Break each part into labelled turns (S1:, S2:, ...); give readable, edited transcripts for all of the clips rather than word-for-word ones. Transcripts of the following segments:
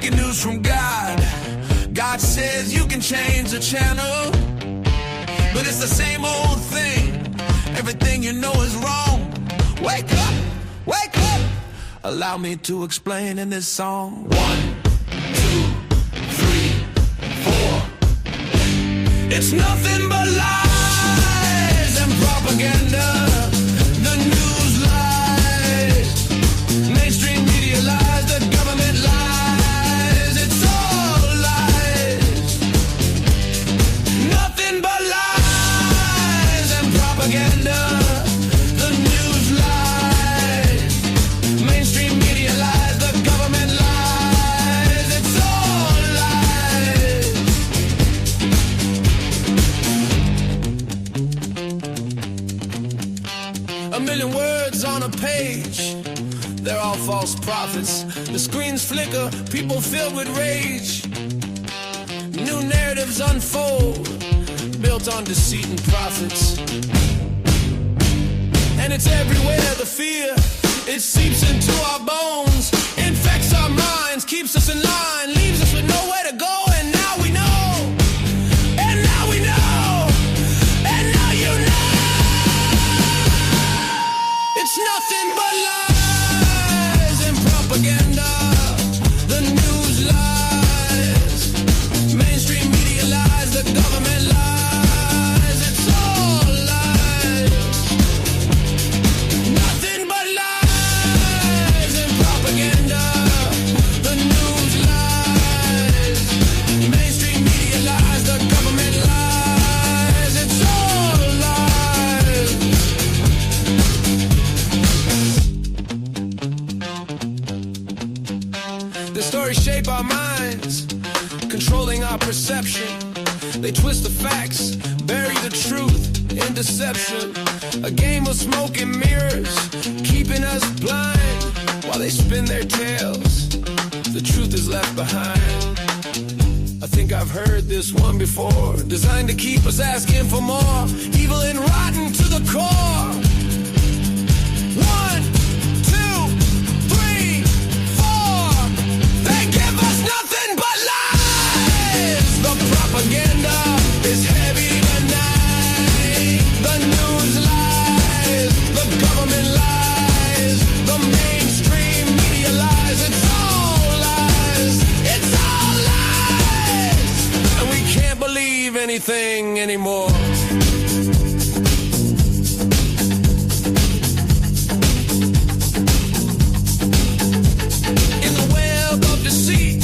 S1: breaking news from God. God says you can change the channel, but it's the same old thing. Everything you know is wrong. Wake up, wake up. Allow me to explain in this song. 1, 2, 3, 4. It's nothing but lies and propaganda. The news lies, mainstream media lies, the government lies. It's all lies. Nothing but lies and propaganda. The news lies, mainstream media lies, the government lies. It's all lies. A million words on a page, they're all false prophets. The screens flicker, people filled with rage. New narratives unfold, built on deceit and profits. And it's everywhere, the fear, it seeps into our bones, infects our minds, keeps us in line, leaves us with nowhere to go. And now we know, and now we know, and now you know. It's nothing but lies and propaganda. The news lies, mainstream media lies, the government lies. It's all lies. Nothing but lies and propaganda. The news lies, mainstream media lies, the government lies. It's all lies. The stories shape our minds, controlling our perception. They twist the facts, bury the truth in deception. A game of smoke and mirrors, keeping us blind while they spin their tales. The truth is left behind. I think I've heard this one before. Designed to keep us asking for more. Evil and rotten to the core. 1, 2, 3, 4. They give us nothing but lies. The propaganda is heavy tonight. The news lies, the government lies, the mainstream media lies. It's all lies. It's all lies. And we can't believe anything anymore. In the web of deceit,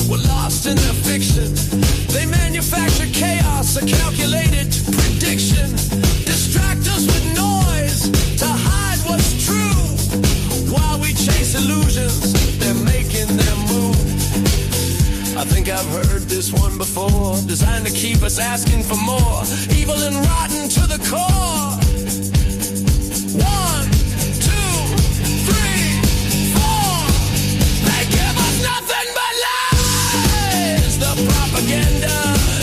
S1: we're lost in their fiction. They manufacture chaos, a calculated prediction. Distract us with noise to hide what's true. While we chase illusions, they're making their move. I think I've heard this one before. Designed to keep us asking for more. Evil and rotten to the core. 1, 2, 3, 4. They give us nothing but lies. The propaganda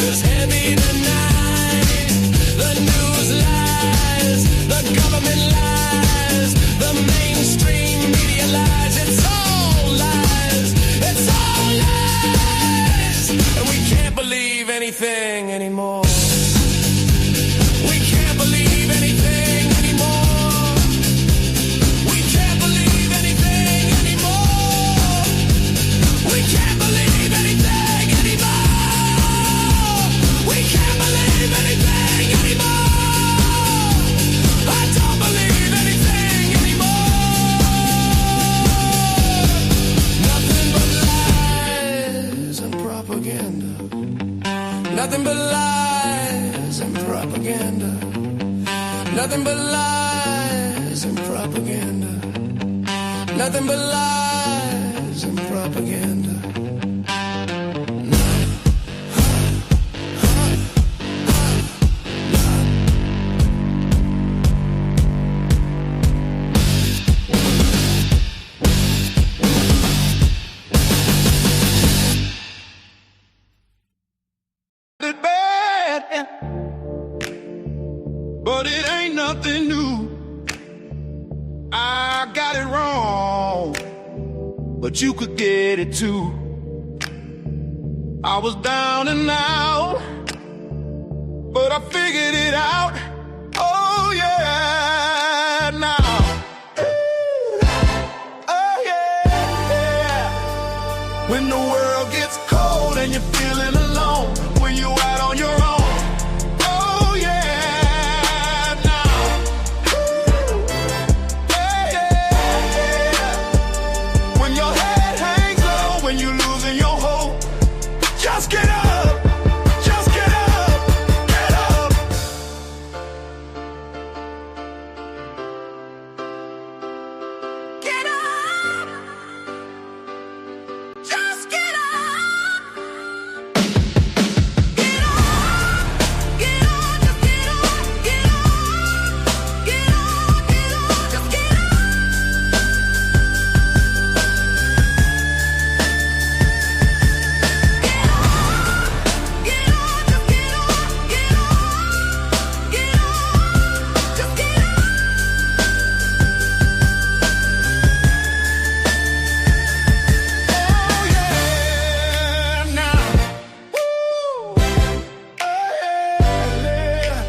S1: is heavy tonight. The news lies, the government lies, the mainstream media lies. It's all lies. It's all lies. And we can't believe anything anymore. We can't believe anything anymore. We can't believe anything anymore. We can't believe anything anymore. We can't believe anything anymore. I don't believe anything anymore. Nothing but lies and propaganda. Nothing but lies and propaganda. Nothing but lies and propaganda. Nothing but lies and propaganda.
S2: It bad, but it ain't nothing new. I got it wrong, but you could get it too. I was down and out, but I figured it out. Oh yeah, now. Oh yeah. When the world gets cold and you're feeling alone, when you're out on your own. Oh yeah, now. Yeah, yeah. When your head hangs low, when you're losing your hope, just get up. Just get up. Get up.
S1: Get up! Just get up! Get up! Get up! Just get up! Get up! Get up! Get up! Just get up! Get up! Just get up! Get up! Get up! Just get up!
S2: Oh yeah, now. Woo. Oh yeah.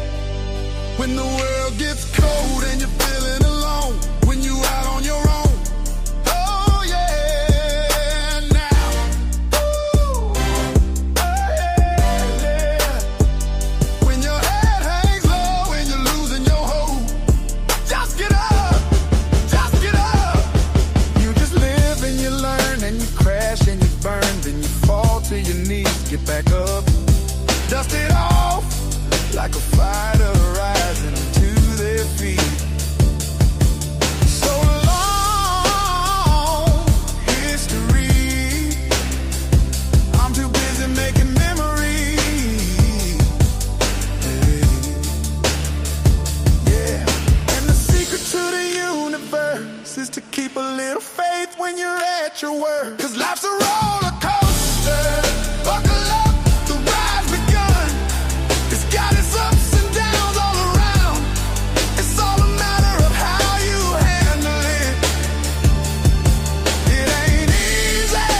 S2: When the world gets cold and you're feeling alone, when you out on your own. Oh yeah, now. Woo. Oh yeah. When your head hangs low, when you're losing your hope, just get up. Just get up. You just live and you learn and you crash and you burn, then you fall to your knees, get back up, dust it off like a fighter rising to their feet. So long history, I'm too busy making memories. Yeah. And the secret to the universe is to keep a little faith when you're at your worst. 'Cause life's a roller coaster. Buckle up, the ride's begun. It's got its ups and downs all around. It's all a matter of how you handle it. It ain't easy,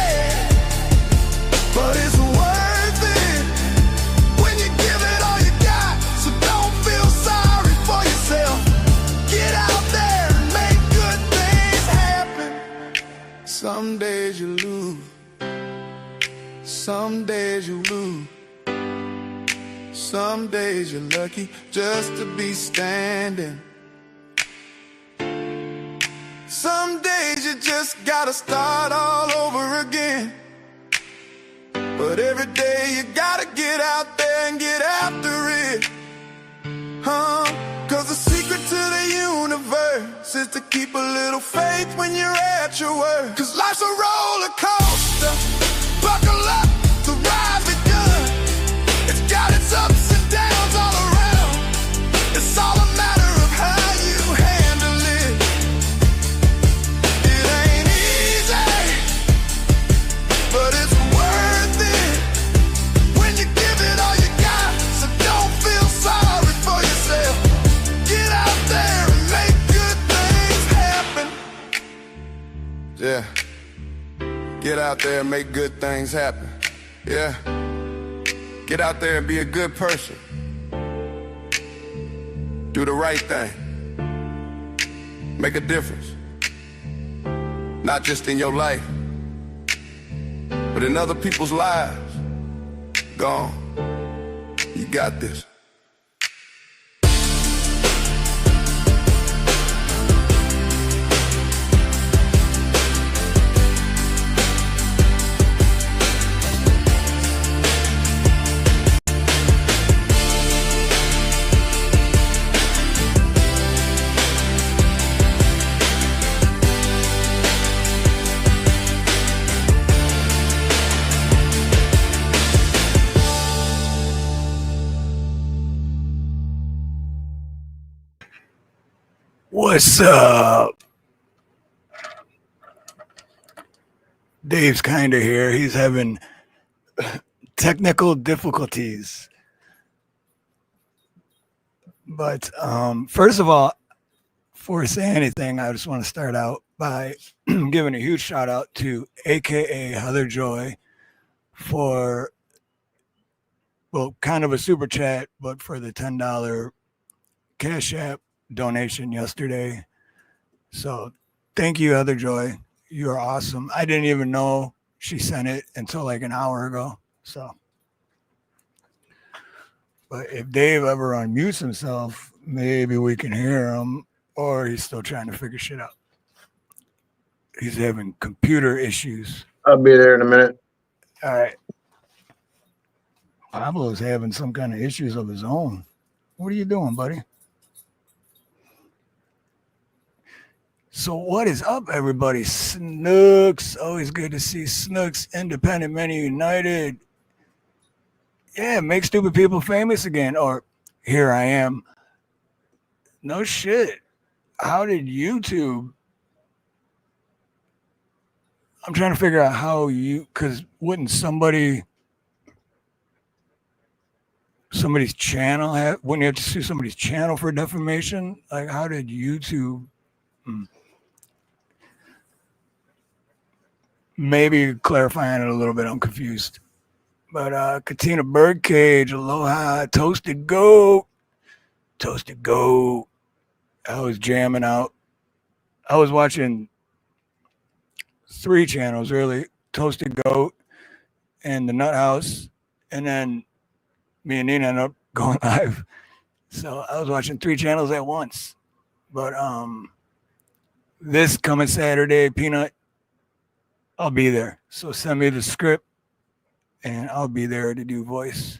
S2: but it's worth it when you give it all you got. So don't feel sorry for yourself. Get out there and make good things happen. Some days you lose, some days you lose. Some days you're lucky just to be standing. Some days you just gotta start all over again. But every day you gotta get out there and get after it. Huh? 'Cause the secret to the universe is to keep a little faith when you're at your worst. 'Cause life's a roller coaster. Buckle up, the ride's begun. It's got its ups and downs all around. It's all a matter of how you handle it. It ain't easy, but it's worth it when you give it all you got. So don't feel sorry for yourself. Get out there and make good things happen. Yeah. Get out there and make good things happen. Yeah. Get out there and be a good person. Do the right thing. Make a difference. Not just in your life, but in other people's lives. Go on. You got this.
S3: What's up? Dave's kind of here. He's having technical difficulties. But first of all, before I say anything, I just want to start out by giving a huge shout out to AKA Heather Joy for well, kind of a super chat, but for the $10 Cash App donation yesterday. So thank you, Heather Joy. You are awesome. I didn't even know she sent it until like an hour ago. So, but if Dave ever unmutes himself, maybe we can hear him, or he's still trying to figure shit out. He's having computer issues.
S4: I'll be there in a minute.
S3: All right. Pablo's having some kind of issues of his own. What are you doing, buddy? So what is up, everybody? Snooks. Always good to see Snooks. Independent Men United. Yeah, make stupid people famous again. Or here I am. No shit. How did YouTube? I'm trying to figure out how you, because wouldn't somebody's channel have, wouldn't you have to sue somebody's channel for defamation? Like, how did YouTube? Maybe clarifying it a little bit. I'm confused. But Katina Birdcage, aloha, toasted goat. I was jamming out. I was watching 3 channels, really. Toasted Goat and the Nut House. And then me and Nina ended up going live. So I was watching 3 channels at once. But this coming Saturday, Peanut, I'll be there. So send me the script and I'll be there to do voice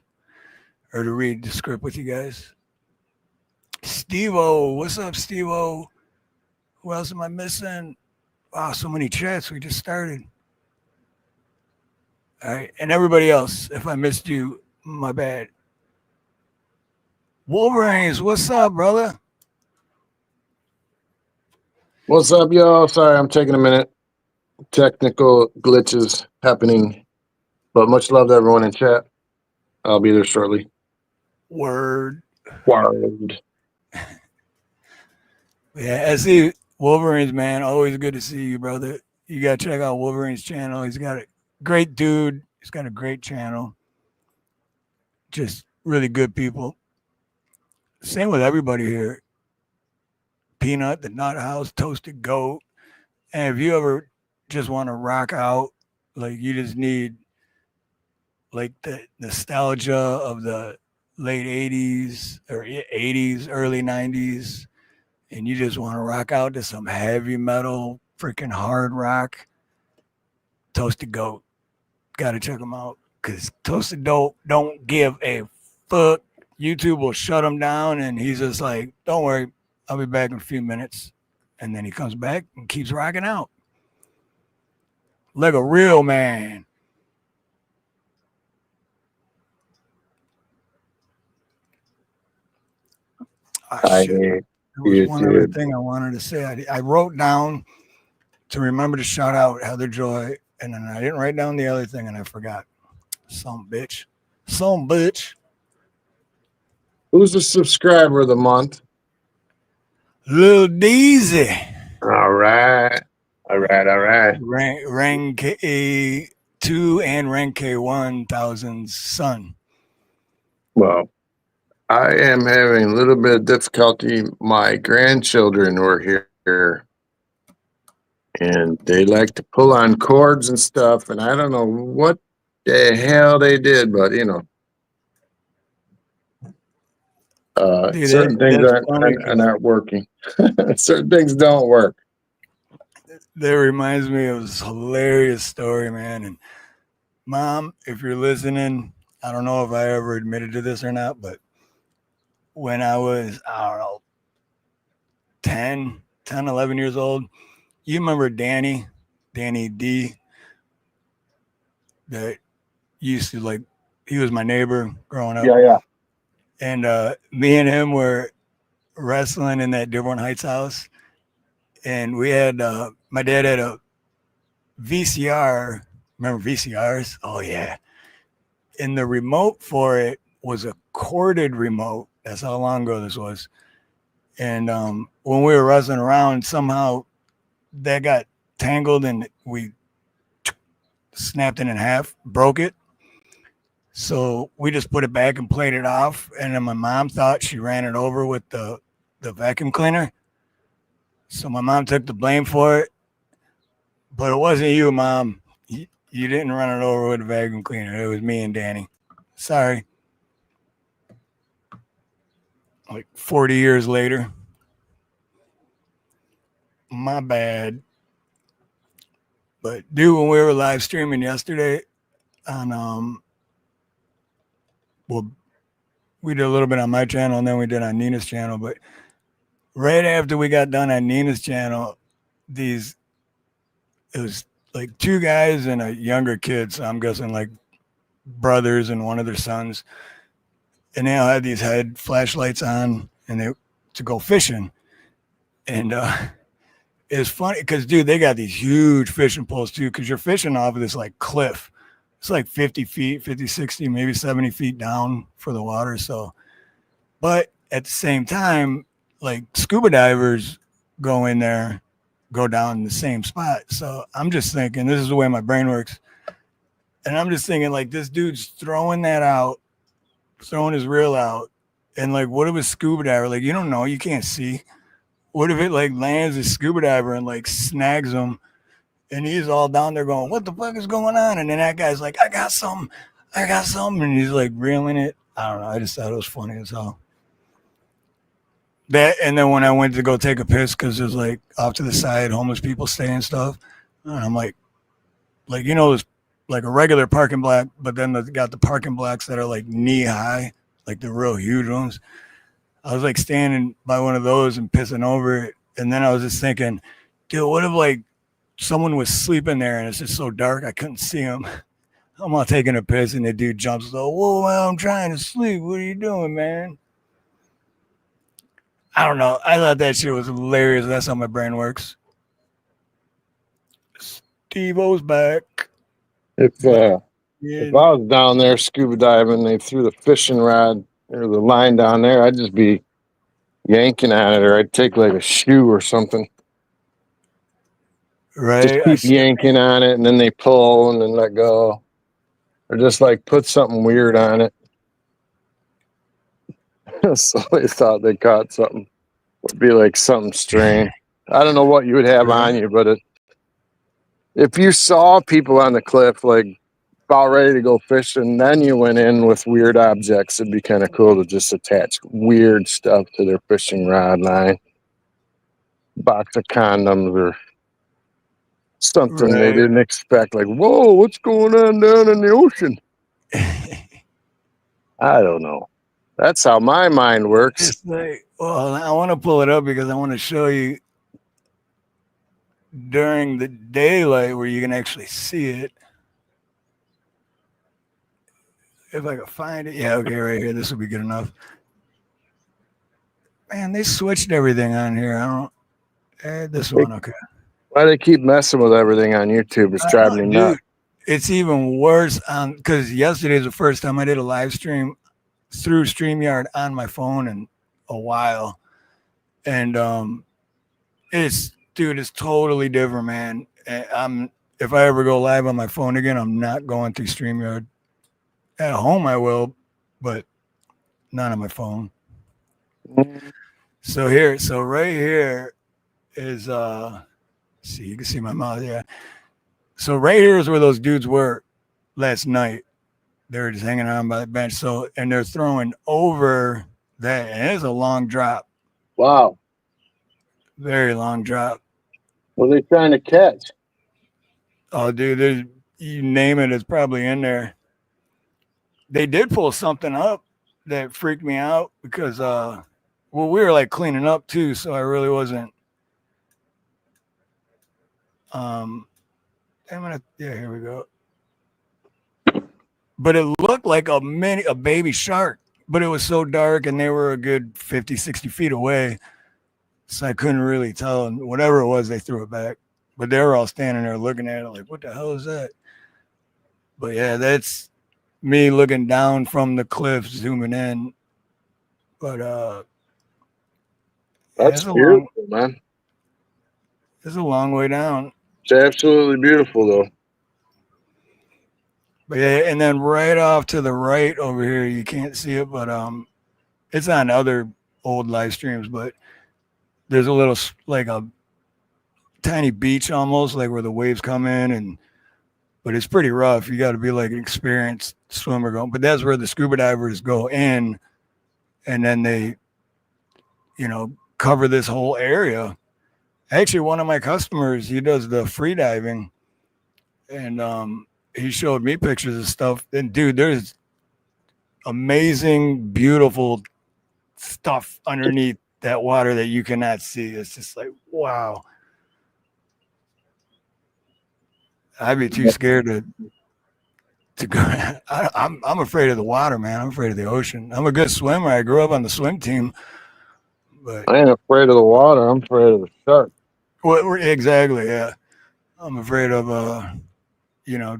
S3: or to read the script with you guys. Steve-O, what's up, Steve-O? Who else am I missing? Wow, so many chats. We just started. All right. And everybody else, if I missed you, my bad. Wolverines, what's up, brother?
S4: What's up, y'all? Sorry, I'm taking a minute. Technical glitches happening. But much love to everyone in chat. I'll be there shortly.
S3: Word. Yeah, I see Wolverines, man. Always good to see you, brother. You got to check out Wolverine's channel. He's got a great dude. He's got a great channel. Just really good people. Same with everybody here. Peanut, the Nut House, Toasted Goat. And if you ever just want to rock out, like you just need like the nostalgia of the late 80s or 80s, early 90s, and you just want to rock out to some heavy metal, freaking hard rock, Toasted Goat. Got to check them out because Toasted Goat don't give a fuck. YouTube will shut him down, and he's just like, don't worry, I'll be back in a few minutes. And then he comes back and keeps rocking out. Like a real man. Oh, shit. There was one other thing I wanted to say. I wrote down to remember to shout out Heather Joy, and then I didn't write down the other thing, and I forgot. Some bitch.
S4: Who's the subscriber of the month?
S3: Lil Deezy.
S4: All right.
S3: Rank K2 and Rank K1000's son.
S4: Well, I am having a little bit of difficulty. My grandchildren were here, and they like to pull on cords and stuff, and I don't know what the hell they did, but you know. Certain things are not working. Certain things don't work.
S3: That reminds me of this hilarious story, man. And Mom, if you're listening, I don't know if I ever admitted to this or not, but when I was, I don't know, 10, 11 years old, you remember Danny D, that used to like, he was my neighbor growing up.
S4: Yeah.
S3: And me and him were wrestling in that Dearborn Heights house. And we had, my dad had a VCR. Remember VCRs? Oh, yeah. And the remote for it was a corded remote. That's how long ago this was. And when we were wrestling around, somehow that got tangled and we snapped it in half, broke it. So we just put it back and played it off. And then my mom thought she ran it over with the vacuum cleaner. So my mom took the blame for it. But it wasn't you, Mom. You didn't run it over with a vacuum cleaner. It was me and Danny. Sorry. Like 40 years later. My bad. But dude, when we were live streaming yesterday on well, we did a little bit on my channel and then we did on Nina's channel. But right after we got done on Nina's channel, it was like two guys and a younger kid. So I'm guessing like brothers and one of their sons. And they all had these head flashlights on and they to go fishing. And it's funny because, dude, they got these huge fishing poles too, because you're fishing off of this like cliff. It's like 50 feet, 50, 60, maybe 70 feet down for the water. So, but at the same time, like scuba divers go in there, go down in the same spot. So I'm just thinking, this is the way my brain works. And I'm just thinking, like, this dude's throwing that out, throwing his reel out. And like, what if a scuba diver, like, you don't know, you can't see. What if it like lands a scuba diver and like snags him and he's all down there going, what the fuck is going on? And then that guy's like, I got something. And he's like reeling it. I don't know. I just thought it was funny as hell. That, and then when I went to go take a piss, because there's like off to the side, homeless people stay and stuff. And I'm like, you know, it's like a regular parking block, but then they got the parking blocks that are like knee high, like the real huge ones. I was like standing by one of those and pissing over it. And then I was just thinking, dude, what if like someone was sleeping there and it's just so dark I couldn't see him? I'm all taking a piss and the dude jumps, like, whoa, man, I'm trying to sleep. What are you doing, man? I don't know. I thought that shit was hilarious. That's how my brain works. Steve-O's back.
S4: If I was down there scuba diving, they threw the fishing rod or the line down there, I'd just be yanking at it, or I'd take like a shoe or something.
S3: Right.
S4: Just keep yanking on it, and then they pull and then let go. Or just like put something weird on it. So they thought they caught something. Would be like something strange. I don't know what you would have on you, but if you saw people on the cliff like about ready to go fishing, then you went in with weird objects, it'd be kind of cool to just attach weird stuff to their fishing rod line. Box of condoms or something they didn't expect. Like, whoa, what's going on down in the ocean? I don't know. That's how my mind works.
S3: It's like, well, I want to pull it up because I want to show you during the daylight where you can actually see it. If I can find it. Yeah, okay, right here. This will be good enough. Man, they switched everything on here. I don't. This one, okay.
S4: Why they keep messing with everything on YouTube? It's driving me nuts.
S3: It's even worse on because yesterday's the first time I did a live stream through StreamYard on my phone in a while, and it's totally different, man. If I ever go live on my phone again, I'm not going through StreamYard. At home I will, but not on my phone. So right here is see, you can see my mouth, yeah. So right here is where those dudes were last night. They were just hanging around by the bench. So, and they're throwing over that, and it's a long drop.
S4: Wow.
S3: Very long drop.
S4: What are they trying to catch?
S3: Oh, dude, you name it, it's probably in there. They did pull something up that freaked me out because, well, we were like cleaning up too, so I really wasn't. Yeah, here we go. But it looked like a baby shark, but it was so dark and they were a good 50, 60 feet away. So I couldn't really tell. And whatever it was, they threw it back. But they were all standing there looking at it like, what the hell is that? But yeah, that's me looking down from the cliff, zooming in. But
S4: that's beautiful, man.
S3: It's a long way down.
S4: It's absolutely beautiful, though.
S3: But yeah, and then right off to the right over here, you can't see it, but it's on other old live streams. But there's a little like a tiny beach almost, like where the waves come in, and but it's pretty rough. You got to be like an experienced swimmer going. But that's where the scuba divers go in, and then they, cover this whole area. Actually, one of my customers, he does the free diving, and he showed me pictures of stuff. And dude, there's amazing, beautiful stuff underneath that water that you cannot see. It's just like, wow. I'd be too scared to go. I'm afraid of the water, man. I'm afraid of the ocean. I'm a good swimmer. I grew up on the swim team, but
S4: I ain't afraid of the water. I'm afraid of the shark.
S3: exactly, yeah. I'm afraid of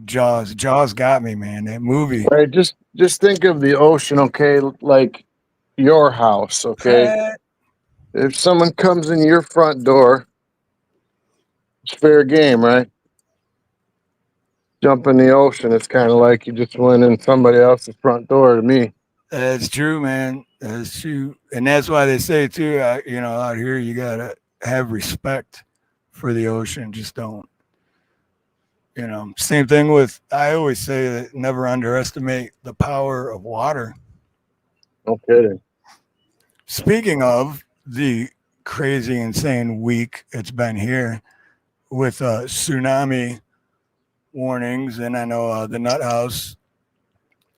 S3: Jaws. Jaws got me, man. That movie.
S4: Right, just think of the ocean, okay? Like your house, okay? If someone comes in your front door, it's fair game, right? Jump in the ocean, it's kind of like you just went in somebody else's front door to me.
S3: That's true, man. That's true, and that's why they say too. Out here you gotta have respect for the ocean. Just don't. Same thing with. I always say that never underestimate the power of water.
S4: No kidding.
S3: Speaking of the crazy, insane week it's been here with tsunami warnings, and I know the Nut House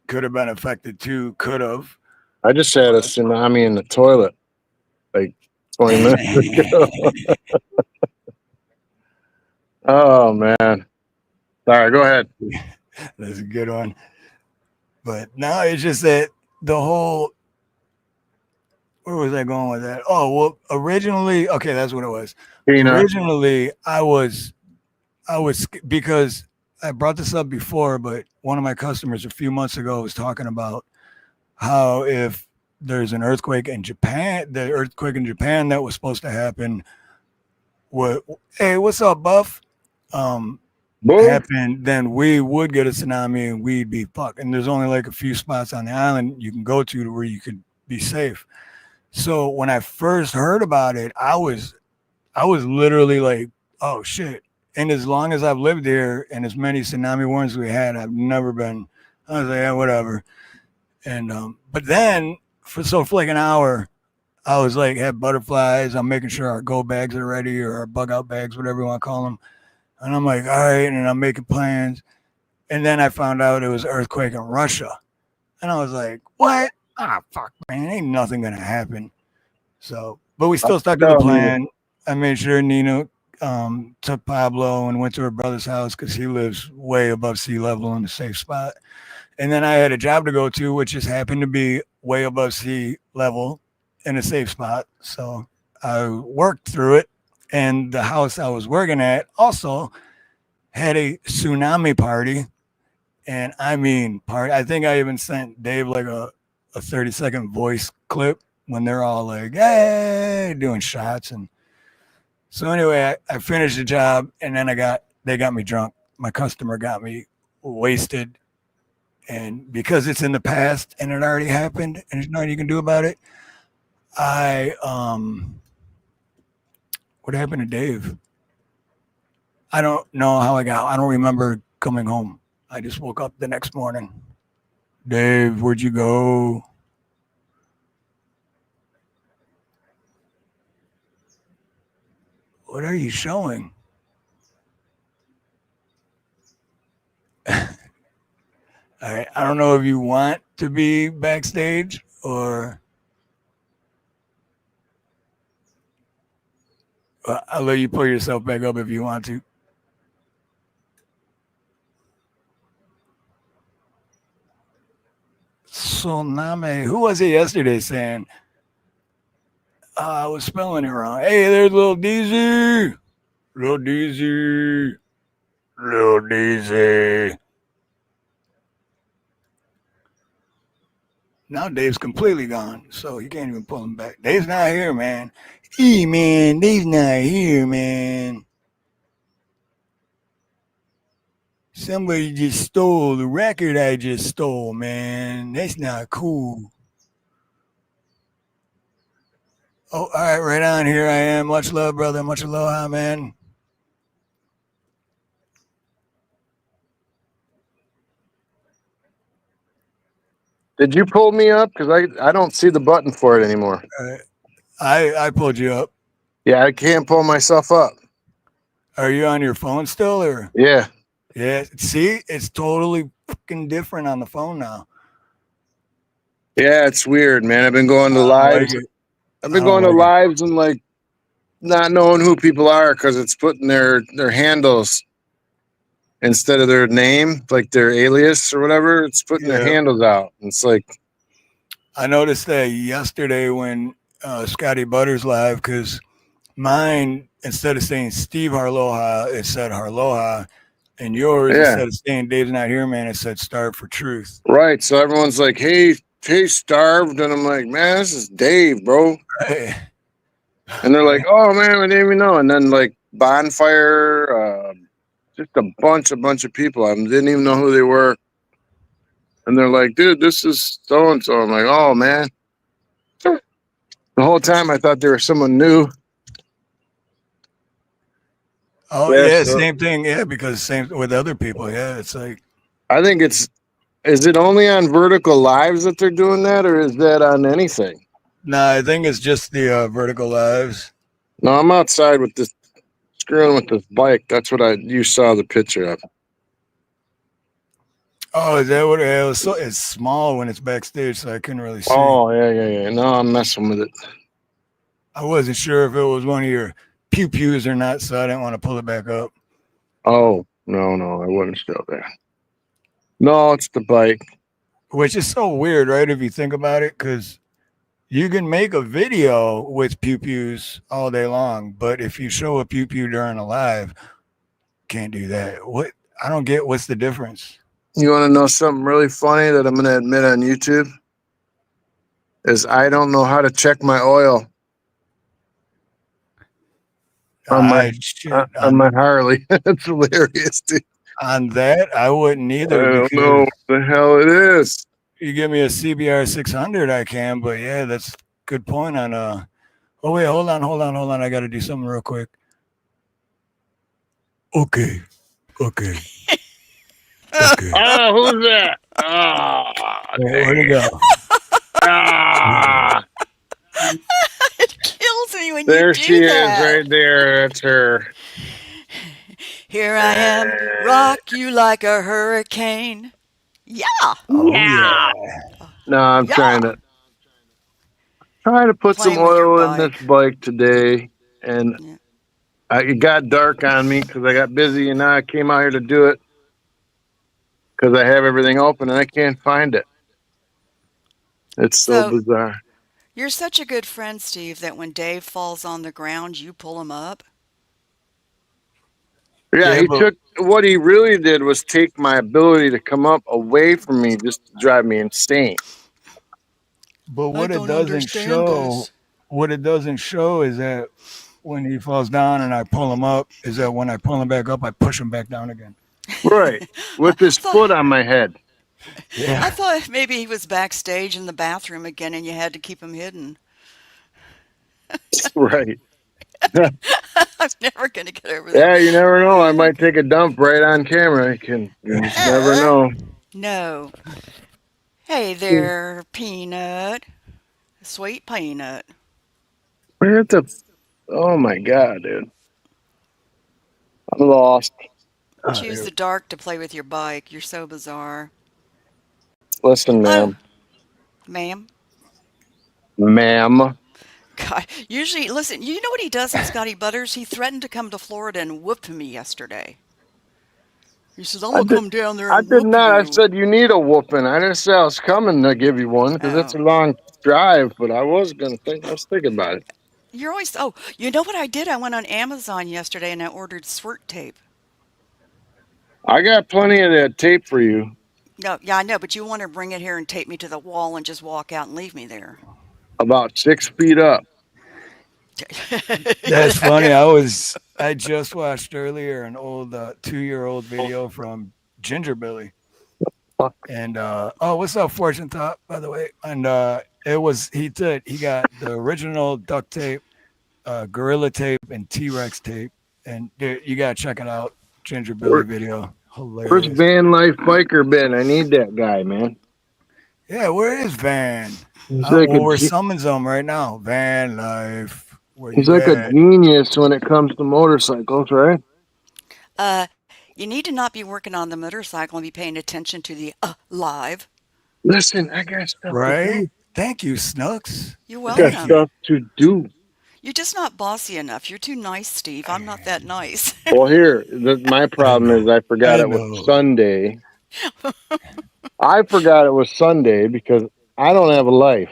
S3: could have been affected too. Could have.
S4: I just had a tsunami in the toilet like 20 minutes ago. Oh man. Sorry, go ahead.
S3: That's a good one. But now it's just that the whole. Where was I going with that? Oh, well, originally, okay, that's what it was. Originally, I was because I brought this up before, but one of my customers a few months ago was talking about how if there's an earthquake in Japan, the earthquake in Japan that was supposed to happen, hey, what's up, Buff? Happened, then we would get a tsunami and we'd be fucked. And there's only like a few spots on the island you can go to where you could be safe. So when I first heard about it, I was literally like, oh shit. And as long as I've lived here and as many tsunami warnings we had, I've never been, I was like, yeah, whatever. And but then for like an hour, I was like, had butterflies. I'm making sure our go bags are ready, or our bug out bags, whatever you want to call them. And I'm like, all right, and I'm making plans. And then I found out it was an earthquake in Russia. And I was like, what? Ah, fuck, man, ain't nothing gonna happen. So, but we still stuck to the plan. I made sure Nina took Pablo and went to her brother's house because he lives way above sea level in a safe spot. And then I had a job to go to, which just happened to be way above sea level in a safe spot. So I worked through it. And the house I was working at also had a tsunami party. And I mean, I think I even sent Dave like a 30-second voice clip when they're all like, hey, doing shots. And so anyway, I finished the job, and then they got me drunk. My customer got me wasted. And because it's in the past and it already happened and there's nothing you can do about it, what happened to Dave? I don't know how I don't remember coming home. I just woke up the next morning. Dave, where'd you go? What are you showing? All right. I don't know if you want to be backstage or I'll let you pull yourself back up if you want to. Tsunami. Who was it yesterday saying? I was spelling it wrong. Hey, there's Little DZ. Little DZ. Little DZ. Now Dave's completely gone, so you can't even pull him back. Dave's not here, man. Man, Dave's not here, man. Somebody just stole the record I just stole, man. That's not cool. Oh, all right, right on. Here I am. Much love, brother. Much aloha, man.
S4: Did you pull me up? Because I don't see the button for it anymore.
S3: I pulled you up.
S4: Yeah, I can't pull myself up.
S3: Are you on your phone still, or?
S4: Yeah.
S3: Yeah. See, it's totally fucking different on the phone now.
S4: Yeah, it's weird, man. I've been going to
S3: I don't
S4: lives.
S3: like it.
S4: I've been
S3: I don't
S4: going to
S3: like it.
S4: lives and like not knowing who people are because it's putting their handles instead of their name, like their alias or whatever. It's putting their
S3: Yeah.
S4: handles out. It's like,
S3: I noticed that yesterday when Scotty Butters live, because mine, instead of saying Steve Harloha, it said Harloha, and yours,
S4: yeah,
S3: instead of saying Dave's not here, man, it said Starve for Truth.
S4: right. So everyone's like, hey, Starved. And I'm like, man, this is Dave, bro.
S3: Hey,
S4: And they're like, oh, man, I didn't even know. And then like Bonfire, just a bunch of people. I didn't even know who they were. And they're like, dude, this is so-and-so. I'm like, oh, man. The whole time I thought they were someone new.
S3: oh
S4: Yeah,
S3: yeah,
S4: so
S3: same thing. Yeah, because same with other people. Yeah, it's like
S4: I think is it only on Vertical Lives that they're doing that, or is that on anything?
S3: nah. I think it's just the Vertical Lives.
S4: No, I'm outside with this, screwing with this bike. That's what you saw the picture of.
S3: Oh, is that what it was? So it's small when it's backstage, so I couldn't really see.
S4: Oh, yeah. No, I'm messing with it.
S3: I wasn't sure if it was one of your pew pews or not, so I didn't want to pull it back up.
S4: Oh, no, I wouldn't show that. No, it's the bike.
S3: Which is so weird, right? If you think about it, because you can make a video with pew pews all day long, but if you show a pew pew during a live, can't do that. What? I don't get what's the difference.
S4: You want to know something really funny that I'm going to admit on YouTube? Is I don't know how to check my oil on my Harley. That's hilarious, dude.
S3: On that, I wouldn't either.
S4: I don't know what the hell it is.
S3: You give me a CBR 600, I can, but yeah, that's a good point on Oh wait, hold on. I got to do something real quick. Okay.
S4: Oh, who's that? Oh,
S3: Where'd it go?
S5: It kills me when
S4: there
S5: you do
S4: she
S5: that.
S4: is, right there. That's her.
S5: Here I am, rock you like a hurricane. Yeah.
S3: Oh, yeah.
S4: No, I'm trying to put some
S5: Playing with your
S4: oil in this bike today, and
S5: Yeah.
S4: it got dark on me because I got busy, and now I came out here to do it because I have everything open and I can't find it. It's so bizarre.
S5: You're such a good friend, Steve, that when Dave falls on the ground, you pull him up.
S4: Yeah, what he really did was take my ability to come up away from me just to drive me insane.
S3: But what it doesn't show is that when he falls down and I pull him up, is that when I pull him back up, I push him back down again.
S4: Right. With his foot on my head.
S3: Yeah.
S5: I thought maybe he was backstage in the bathroom again and you had to keep him hidden.
S4: Right.
S5: I'm never going to get over that.
S4: Yeah, you never know. I might take a dump right on camera. You just never know.
S5: No. Hey there, Peanut. Sweet Peanut.
S4: Where the... Oh, my God, dude. I'm lost.
S5: Choose the dark to play with your bike. You're so bizarre.
S4: Listen, ma'am.
S5: Ma'am?
S4: Ma'am.
S5: God, usually, listen, you know what he does in Scotty Butters? He threatened to come to Florida and whoop me yesterday. He says, I'm going to come down there and
S4: I did not.
S5: you.
S4: I said, you need a whooping. I didn't say I was coming to give you one because it's a long drive, but I was thinking about it.
S5: You're always, you know what I did? I went on Amazon yesterday and I ordered squirt tape.
S4: I got plenty of that tape for you.
S5: No, yeah, I know, but you want to bring it here and tape me to the wall and just walk out and leave me there.
S4: About 6 feet up.
S3: That's funny. I just watched earlier an old 2-year-old video from Ginger Billy.
S4: Fuck.
S3: And what's up, Fortune Top, by the way? And he got the original duct tape, Gorilla tape, and T-Rex tape. And dude, you gotta check it out. Ginger Billy video.
S4: Where's
S3: Hilarious.
S4: Van Life Biker been? I need that guy, man.
S3: Yeah, where is Van?
S4: He's like
S3: We're
S4: a
S3: summons him right now. Van Life. Where
S4: he's
S3: you
S4: like a
S3: at?
S4: genius when it comes to motorcycles, right?
S5: You need to not be working on the motorcycle and be paying attention to the live.
S4: Listen, I got stuff to
S3: Right?
S4: do.
S3: Thank you, Snooks.
S5: You're
S4: I got
S5: welcome.
S4: stuff to do.
S5: You're just not bossy enough. You're too nice, Steve. I'm not that nice.
S4: Well, here, my problem is I forgot
S3: I
S4: it was
S3: know.
S4: Sunday. I forgot it was Sunday because I don't have a life.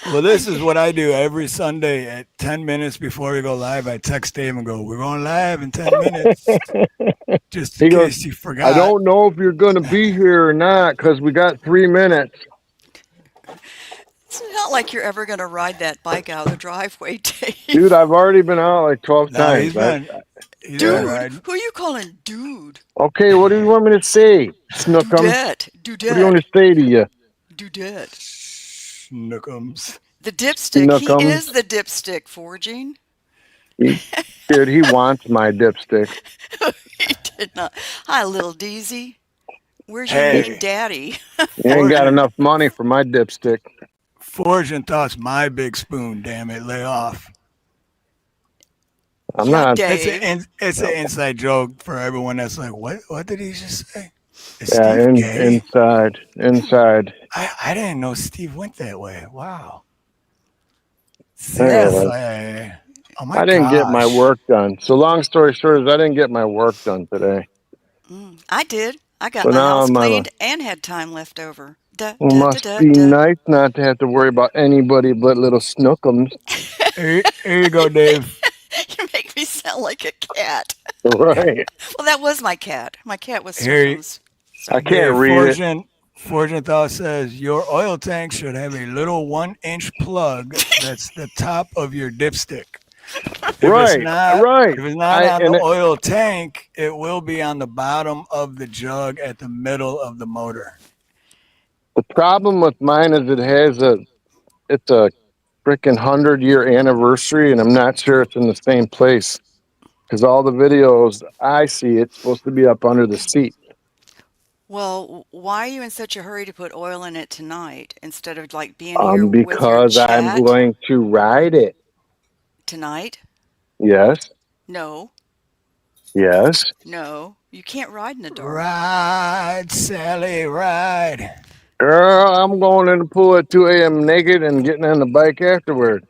S3: Well, this is what I do every Sunday at 10 minutes before we go live. I text Dave and go, "We're going live in 10 minutes." Just in
S4: He goes,
S3: case you
S4: I
S3: forgot.
S4: don't know if you're going to be here or not because we got 3 minutes.
S5: It's not like you're ever going to ride that bike out of the driveway, Dave.
S4: Dude, I've already been out like 12
S3: No,
S4: times.
S3: he's been
S5: Dude,
S3: riding.
S5: who are you calling dude?
S4: Okay, what do you want me to say, Snookums?
S5: Dudette.
S4: What do you want me to say to you?
S5: Dudette.
S3: Snookums.
S5: The dipstick.
S4: Snookums.
S5: He is the dipstick, Forging.
S4: Dude, he wants my dipstick.
S5: He did not. Hi, little Deezy. Where's your
S3: Hey.
S5: mean daddy?
S4: He ain't got enough money for my dipstick.
S3: Fortune thoughts my big spoon. Damn it, lay off.
S4: I'm
S5: Yeah,
S4: not.
S5: Dave.
S3: It's an inside joke for everyone that's like, what did he just say? Is
S4: Yeah,
S3: Steve gay?
S4: inside.
S3: I didn't know Steve went that way. Wow.
S4: Yeah,
S3: Seriously. Oh my
S4: I didn't get my
S3: gosh.
S4: work done. So long story short is I didn't get my work done today.
S5: I did. I got
S4: So
S5: my
S4: now
S5: house
S4: I'm
S5: cleaned and had time left over.
S4: It must be nice not to have to worry about anybody but little Snookums.
S3: Here you go, Dave.
S5: You make me sound like a cat.
S4: Right.
S5: Well, that was my cat. My cat was
S3: Here you-
S5: Snookums.
S4: I can't read it.
S3: Fortune Thought says your oil tank should have a little 1-inch plug that's the top of your dipstick. If
S4: Right.
S3: it's not,
S4: Right.
S3: If it's not
S4: I-
S3: on
S4: and
S3: the
S4: it-
S3: oil tank, it will be on the bottom of the jug at the middle of the motor.
S4: The problem with mine is it's a freaking 100-year anniversary, and I'm not sure it's in the same place because all the videos I see, it's supposed to be up under the seat.
S5: Well, why are you in such a hurry to put oil in it tonight instead of like being here with your
S4: Because I'm
S5: chat
S4: going to ride it.
S5: tonight?
S4: Yes.
S5: No,
S4: Yes.
S5: no, you can't ride in the dark.
S3: Ride, Sally, ride.
S4: Girl, I'm going in the pool at 2 a.m. naked and getting on the bike afterward.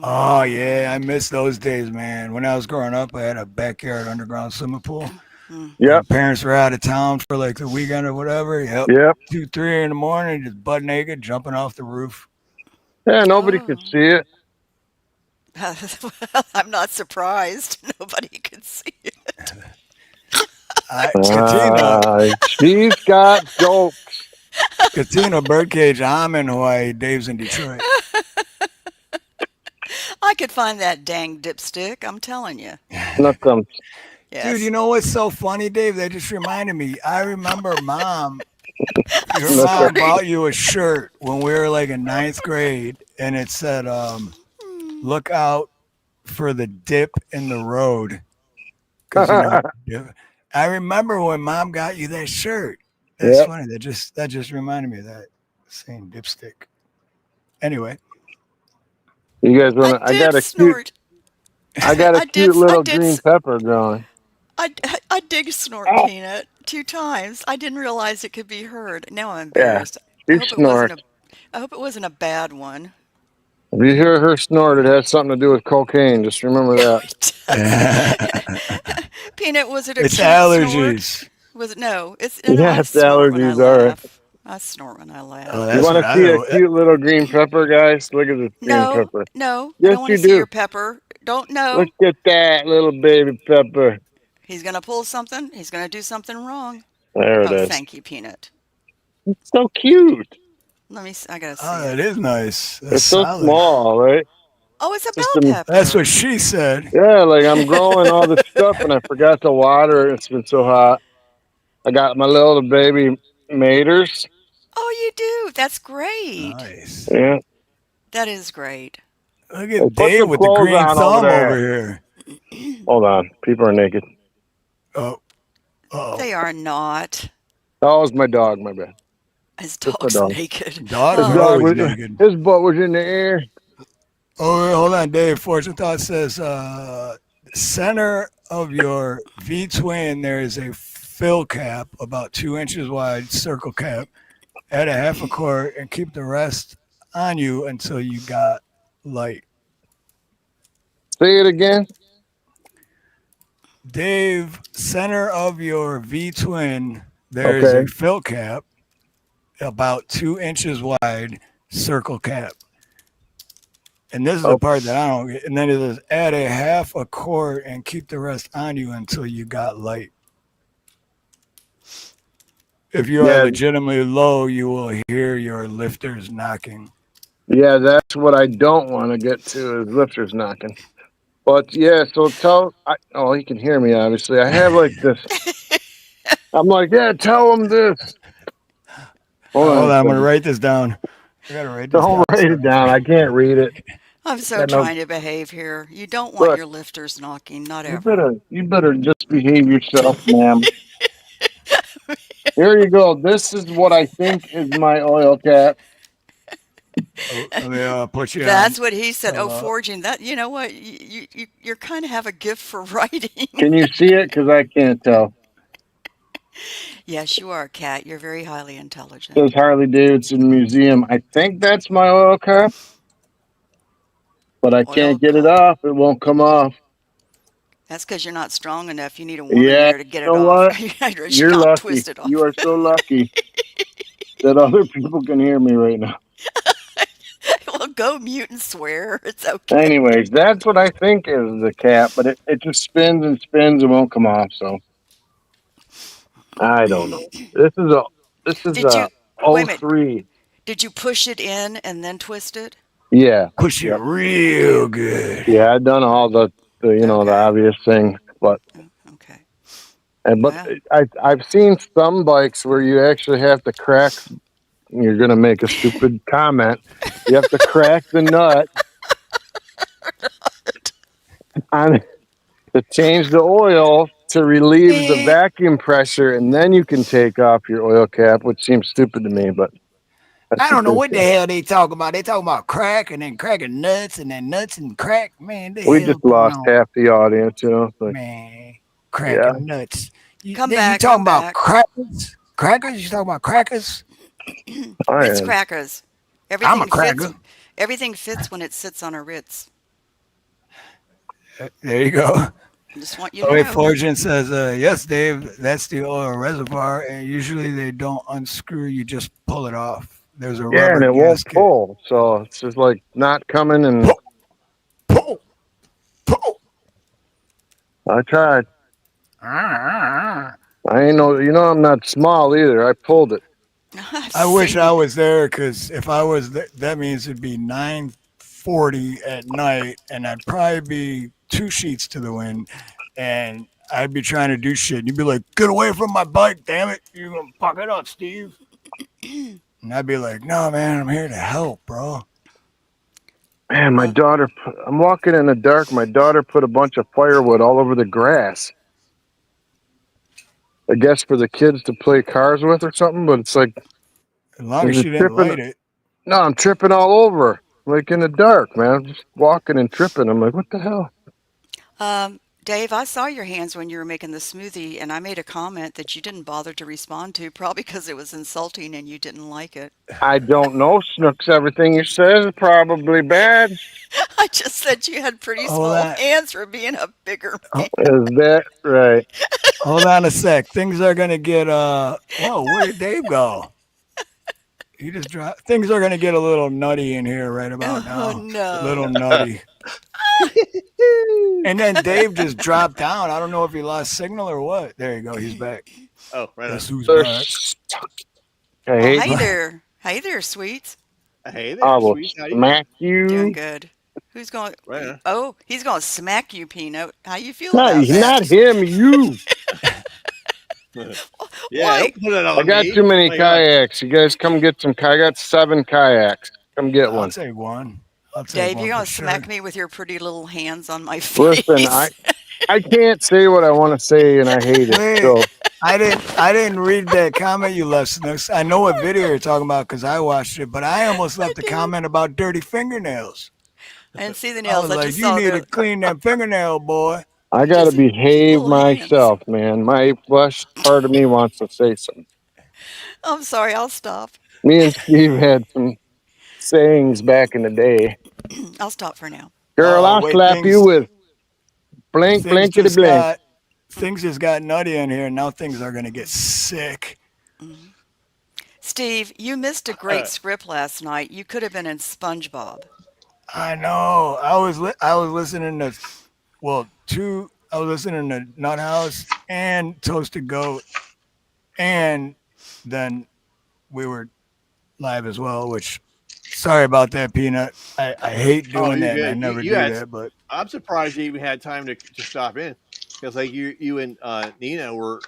S3: Oh yeah, I miss those days, man. When I was growing up, I had a backyard underground swimming pool.
S4: Yep.
S3: My parents were out of town for like the weekend or whatever.
S4: Yep.
S3: 2, 3 in the morning, just butt naked, jumping off the roof.
S4: Yeah, nobody could see it.
S5: I'm not surprised. Nobody could see it.
S3: Katina,
S4: She's got jokes.
S3: Katina Birdcage, I'm in Hawaii. Dave's in Detroit.
S5: I could find that dang dipstick. I'm telling you.
S4: Snookums.
S5: Yes.
S3: Dude, you know what's so funny, Dave? That just reminded me. I remember your mom bought you a shirt when we were like in 9th grade, and it said, look out for the dip in the road. 'Cause, I remember when mom got you that shirt. That's
S4: Yep.
S3: funny. That just reminded me of that same dipstick. Anyway,
S4: You guys want to?
S5: I did snort.
S4: I got a cute little green pepper growing.
S5: I did snort, Peanut, 2 times. I didn't realize it could be heard. Now I'm
S4: Yeah,
S5: embarrassed.
S4: she
S5: I hope it wasn't a bad one.
S4: If you hear her snort, it has something to do with cocaine. Just remember that.
S5: Peanut, was it a
S3: it's
S5: cute
S3: allergies.
S5: snort? Was it? No, it's
S4: Yeah,
S5: I
S4: it's
S5: snort when I
S4: allergies, all right.
S5: laugh. I snort when I laugh.
S3: Oh,
S4: You
S3: that's
S4: want
S3: what
S4: to
S3: I
S4: see a
S3: know.
S4: cute little green pepper, guys? Look at this green
S5: No,
S4: pepper.
S5: no, I
S4: Yes,
S5: don't want to
S4: you
S5: see
S4: do.
S5: your pepper. Don't know.
S4: Look at that little baby pepper.
S5: He's gonna pull something. He's gonna do something wrong.
S4: There it
S5: Oh,
S4: is.
S5: thank you, Peanut.
S4: It's so cute.
S5: Let me. I gotta see.
S3: Oh,
S5: it.
S3: that is nice. That's
S4: It's so
S3: solid.
S4: small, right?
S5: Oh, it's a
S4: Just
S5: bell pepper.
S3: That's what she said.
S4: Yeah, like I'm growing all this stuff and I forgot to water it. It's been so hot. I got my little baby maters.
S5: Oh, you do. That's great.
S3: Nice.
S4: Yeah.
S5: That is great.
S3: Look
S4: Hey,
S3: at
S4: put
S3: Dave
S4: some
S3: with the
S4: clothes
S3: green
S4: on over
S3: thumb over
S4: there.
S3: here.
S4: Hold on. People are naked.
S3: Oh, oh.
S5: They are not.
S4: Oh, it's my dog. My bad.
S5: His
S4: Just my
S5: dog's
S4: dog.
S5: naked.
S3: Dogs
S4: His
S3: are
S4: dog
S3: always
S4: was,
S3: naked.
S4: his butt was in the air.
S3: Oh, wait, hold on, Dave. Fortune Thought says, center of your V twin, there is a fill cap about 2 inches wide, circle cap. Add a half a quart and keep the rest on you until you got light.
S4: Say it again.
S3: Dave, center of your V twin, there is
S4: Okay.
S3: a fill cap about 2 inches wide, circle cap. And this is the
S4: Oh,
S3: part that I don't get. And then it says add a half a quart and keep the rest on you until you got light. If you are
S4: yeah.
S3: legitimately low, you will hear your lifters knocking.
S4: Yeah, that's what I don't want to get to is lifters knocking. But yeah, so oh, he can hear me, obviously. I have like this. I'm like, yeah, tell him this. Hold on
S3: Hold
S4: a
S3: on, I'm gonna
S4: second.
S3: write this down. I gotta write this
S4: Don't
S3: down
S4: write
S3: so I
S4: it
S3: don't
S4: down. I
S3: forget.
S4: can't read it.
S5: I'm so
S4: Got no.
S5: trying to behave here. You don't want
S4: Look,
S5: your lifters knocking, not
S4: you
S5: ever.
S4: better just behave yourself, ma'am. Here you go. This is what I think is my oil cap.
S3: Oh, let me put you on.
S5: That's what he said. Oh,
S3: Uh,
S5: forging. That you know what? You kind of have a gift for writing.
S4: Can you see it? Because I can't tell.
S5: Yes, you are, Kat. You're very highly
S4: It says
S5: intelligent.
S4: Harley Davidson Museum. I think that's my oil cap, but I
S5: Oil
S4: can't get it
S5: cup.
S4: off. It won't come off.
S5: That's because you're not strong enough. You need a woman
S4: Yeah,
S5: there to get
S4: you
S5: it
S4: know
S5: off.
S4: what?
S5: She
S4: You're
S5: can't
S4: lucky.
S5: twist it
S4: You
S5: off.
S4: are so lucky that other people can hear me right now.
S5: Well, go mute and swear. It's okay.
S4: Anyways, that's what I think is the cap, but it just spins and spins and won't come off. So I don't know. This is
S5: Did
S4: a
S5: you wait a minute?
S4: '03.
S5: Did you push it in and then twist it?
S4: Yeah.
S3: push it
S4: Yep.
S3: real good.
S4: Yeah, I've done all the
S5: Okay.
S4: obvious things, but
S5: Okay.
S4: but
S5: Well,
S4: I've seen some bikes where you actually have to crack. You're gonna make a stupid comment. You have to crack the nut on to change the oil to relieve the
S3: Man,
S4: vacuum pressure, and then you can take off your oil cap, which seems stupid to me, but that's
S3: I
S4: what
S3: don't know
S4: they
S3: what the
S4: say.
S3: hell they talk about. They talk about crack and then cracking nuts and then nuts and crack. Man, the
S4: We
S3: hell
S4: just
S3: going
S4: lost
S3: on?
S4: half the audience, you know. It's like,
S3: Man,
S4: yeah,
S3: cracking nuts.
S5: come
S3: You
S5: back.
S3: talking
S5: Come
S3: about
S5: back.
S3: crackers? Crackers? You talking about crackers?
S4: I
S5: Ritz
S4: am.
S5: crackers.
S3: I'm a
S5: Everything fits.
S3: cracker.
S5: Everything fits when it sits on a Ritz.
S3: There you go.
S5: I just want you to
S3: Oh, wait,
S5: know.
S3: Fortune says, yes, Dave, that's the oil reservoir. And usually they don't unscrew, you just pull it off. There's a
S4: Yeah,
S3: rubber
S4: and it won't
S3: gasket.
S4: pull, so it's just like not coming. And
S3: Pull, pull, pull.
S4: I tried.
S3: Ah.
S4: I ain't know, I'm not small either. I pulled it.
S5: I've
S3: I wish
S5: seen
S3: I
S5: it.
S3: was there because if I was there, that means it'd be 9:40 at night, and I'd probably be two sheets to the wind, and I'd be trying to do shit. And you'd be like, "Get away from my bike, damn it! You're gonna fuck it up, Steve." And I'd be like, "No, man, I'm here to help, bro."
S4: Man, my
S5: Well,
S4: daughter, I'm walking in the dark. My daughter put a bunch of firewood all over the grass. I guess for the kids to play cars with or something, but it's like,
S3: As long
S4: I'm
S3: as
S4: just
S3: she didn't
S4: tripping.
S3: light it.
S4: No, I'm tripping all over, like in the dark, man. I'm just walking and tripping. I'm like, what the hell?
S5: Dave, I saw your hands when you were making the smoothie, and I made a comment that you didn't bother to respond to, probably because it was insulting and you didn't like it.
S4: I don't know, Snooks. Everything you says is probably bad.
S5: I just said you had pretty
S3: Hold
S5: small
S3: on,
S5: hands for being a bigger man.
S4: Is that right?
S3: hold on a sec. Things are gonna get Whoa, where did Dave go? He just dropped. Things are gonna get a little nutty in here right about
S5: Oh
S3: now. Little
S5: no.
S3: nutty. And then Dave just dropped down. I don't know if he lost signal or what. There you go. He's back.
S6: Oh, right
S3: Guess
S6: on.
S3: who's
S4: They're
S3: back?
S4: stuck. I
S5: Well,
S4: hate.
S5: hey there. Hey there, sweets.
S6: Hey
S4: I
S6: there,
S4: will
S6: sweet. How you doing?
S4: smack
S5: Doing
S4: you.
S5: good. Who's going?
S6: Right on.
S5: Oh, he's going to smack you, Peanut. How you feel
S4: Not,
S5: about that?
S4: not him. You.
S6: Yeah,
S5: Why?
S6: don't put it on
S4: I got
S6: me.
S4: too many
S6: Oh my God.
S4: kayaks. You guys come get some. I got 7 kayaks. Come get
S3: I'll
S4: one.
S3: take one. I'll take
S5: Dave,
S3: one
S5: you're
S3: for
S5: gonna
S3: sure.
S5: smack me with your pretty little hands on my
S4: Listen,
S5: face.
S4: I can't say what I want to say, and I hate it.
S3: Wait,
S4: So
S3: I didn't read that comment you left, Snooks. I know what video you're talking about because I watched it, but I almost
S5: I
S3: left a
S5: did.
S3: comment about dirty fingernails.
S5: I didn't see the
S3: I
S5: nails.
S3: was
S5: I
S3: like,
S5: just
S3: you
S5: saw
S3: need to
S5: the
S3: clean that fingernail, boy.
S4: I got to
S5: just
S4: behave
S5: little hands.
S4: myself, man. My flesh part of me wants to say something.
S5: I'm sorry. I'll stop.
S4: Me and Steve had some sayings back in the day.
S5: I'll stop for now.
S4: Girl, I'll
S3: Wait,
S4: slap you with blank,
S3: things
S4: blankety
S3: just
S4: blank.
S3: got things just got nutty in here. Now things are gonna get sick.
S5: Steve, you missed a great script last night. You could have been in SpongeBob.
S3: I know. I was listening to I was listening to Nut House and Toasted Goat, and then we were live as well. Which sorry about that, Peanut. I hate
S6: Oh,
S3: doing
S6: you're
S3: that, and I
S6: good.
S3: never
S6: You
S3: do
S6: had.
S3: that. But
S6: I'm surprised you even had time to stop in because like you and Nina were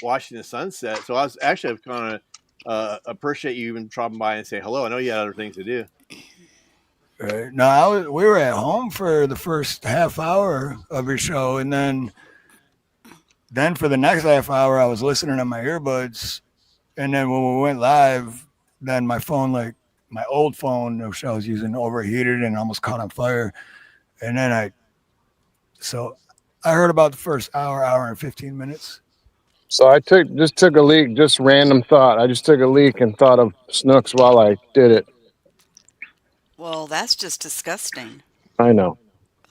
S6: watching the sunset. So I was actually kind of appreciate you even dropping by and say hello. I know you had other things to do.
S3: right. No, we were at home for the first half hour of your show, and then for the next half hour, I was listening to my earbuds, and then when we went live, then my phone, like my old phone, which I was using, overheated and almost caught on fire. And then so I heard about the first hour and 15 minutes.
S4: So I took a leak, just random thought. I just took a leak and thought of Snooks while I did it.
S5: Well, that's just disgusting.
S4: I know.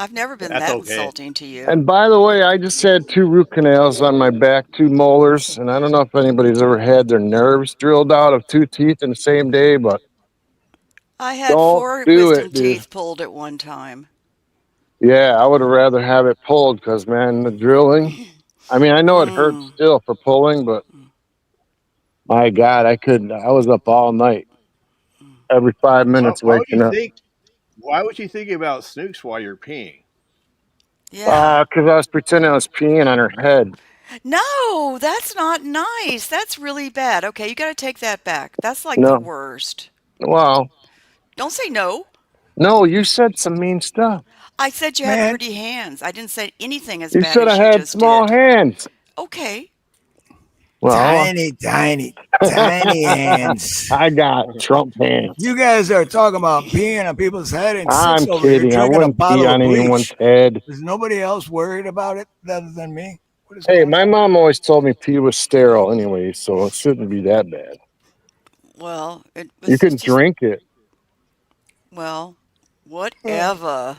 S5: I've never been
S6: That's
S5: that
S6: okay.
S5: insulting to you.
S4: And by the way, I just had 2 root canals on my back, 2 molars, and I don't know if anybody's ever had their nerves drilled out of 2 teeth in the same day, but
S5: I had
S4: don't
S5: 4
S4: do it,
S5: wisdom
S4: dude.
S5: teeth pulled at one time.
S4: Yeah, I would have rather have it pulled because, man, the drilling. I mean, I know it hurts
S5: Mm.
S4: still for pulling, but my God, I couldn't. I was up all night, every 5 minutes
S6: Why would you
S4: waking up.
S6: think? Why would you think about Snooks while you're peeing?
S5: Yeah.
S4: Because I was pretending I was peeing on her head.
S5: No, that's not nice. That's really bad. Okay, you got to take that back. That's like the
S4: No,
S5: worst.
S4: well,
S5: Don't say no.
S4: no, you said some mean stuff.
S5: I said you had
S3: Man,
S5: pretty hands. I didn't say anything as
S4: You
S5: bad
S4: said I
S5: as you
S4: had
S5: just
S4: small
S5: did.
S4: hands.
S5: Okay.
S4: Well,
S3: tiny, tiny, tiny hands.
S4: I got Trump hands.
S3: You guys are talking about peeing on people's head, and Six
S4: I'm
S3: over here
S4: kidding. I
S3: drinking a
S4: wouldn't pee
S3: bottle of
S4: on anyone's
S3: bleach.
S4: head.
S3: Is nobody else worried about it other than me? What is
S4: Hey,
S3: going
S4: my
S3: on?
S4: mom always told me pee was sterile anyway, so it shouldn't be that bad.
S5: Well,
S4: You can
S5: it's just,
S4: drink it.
S5: well,
S3: Yeah.
S5: whatever.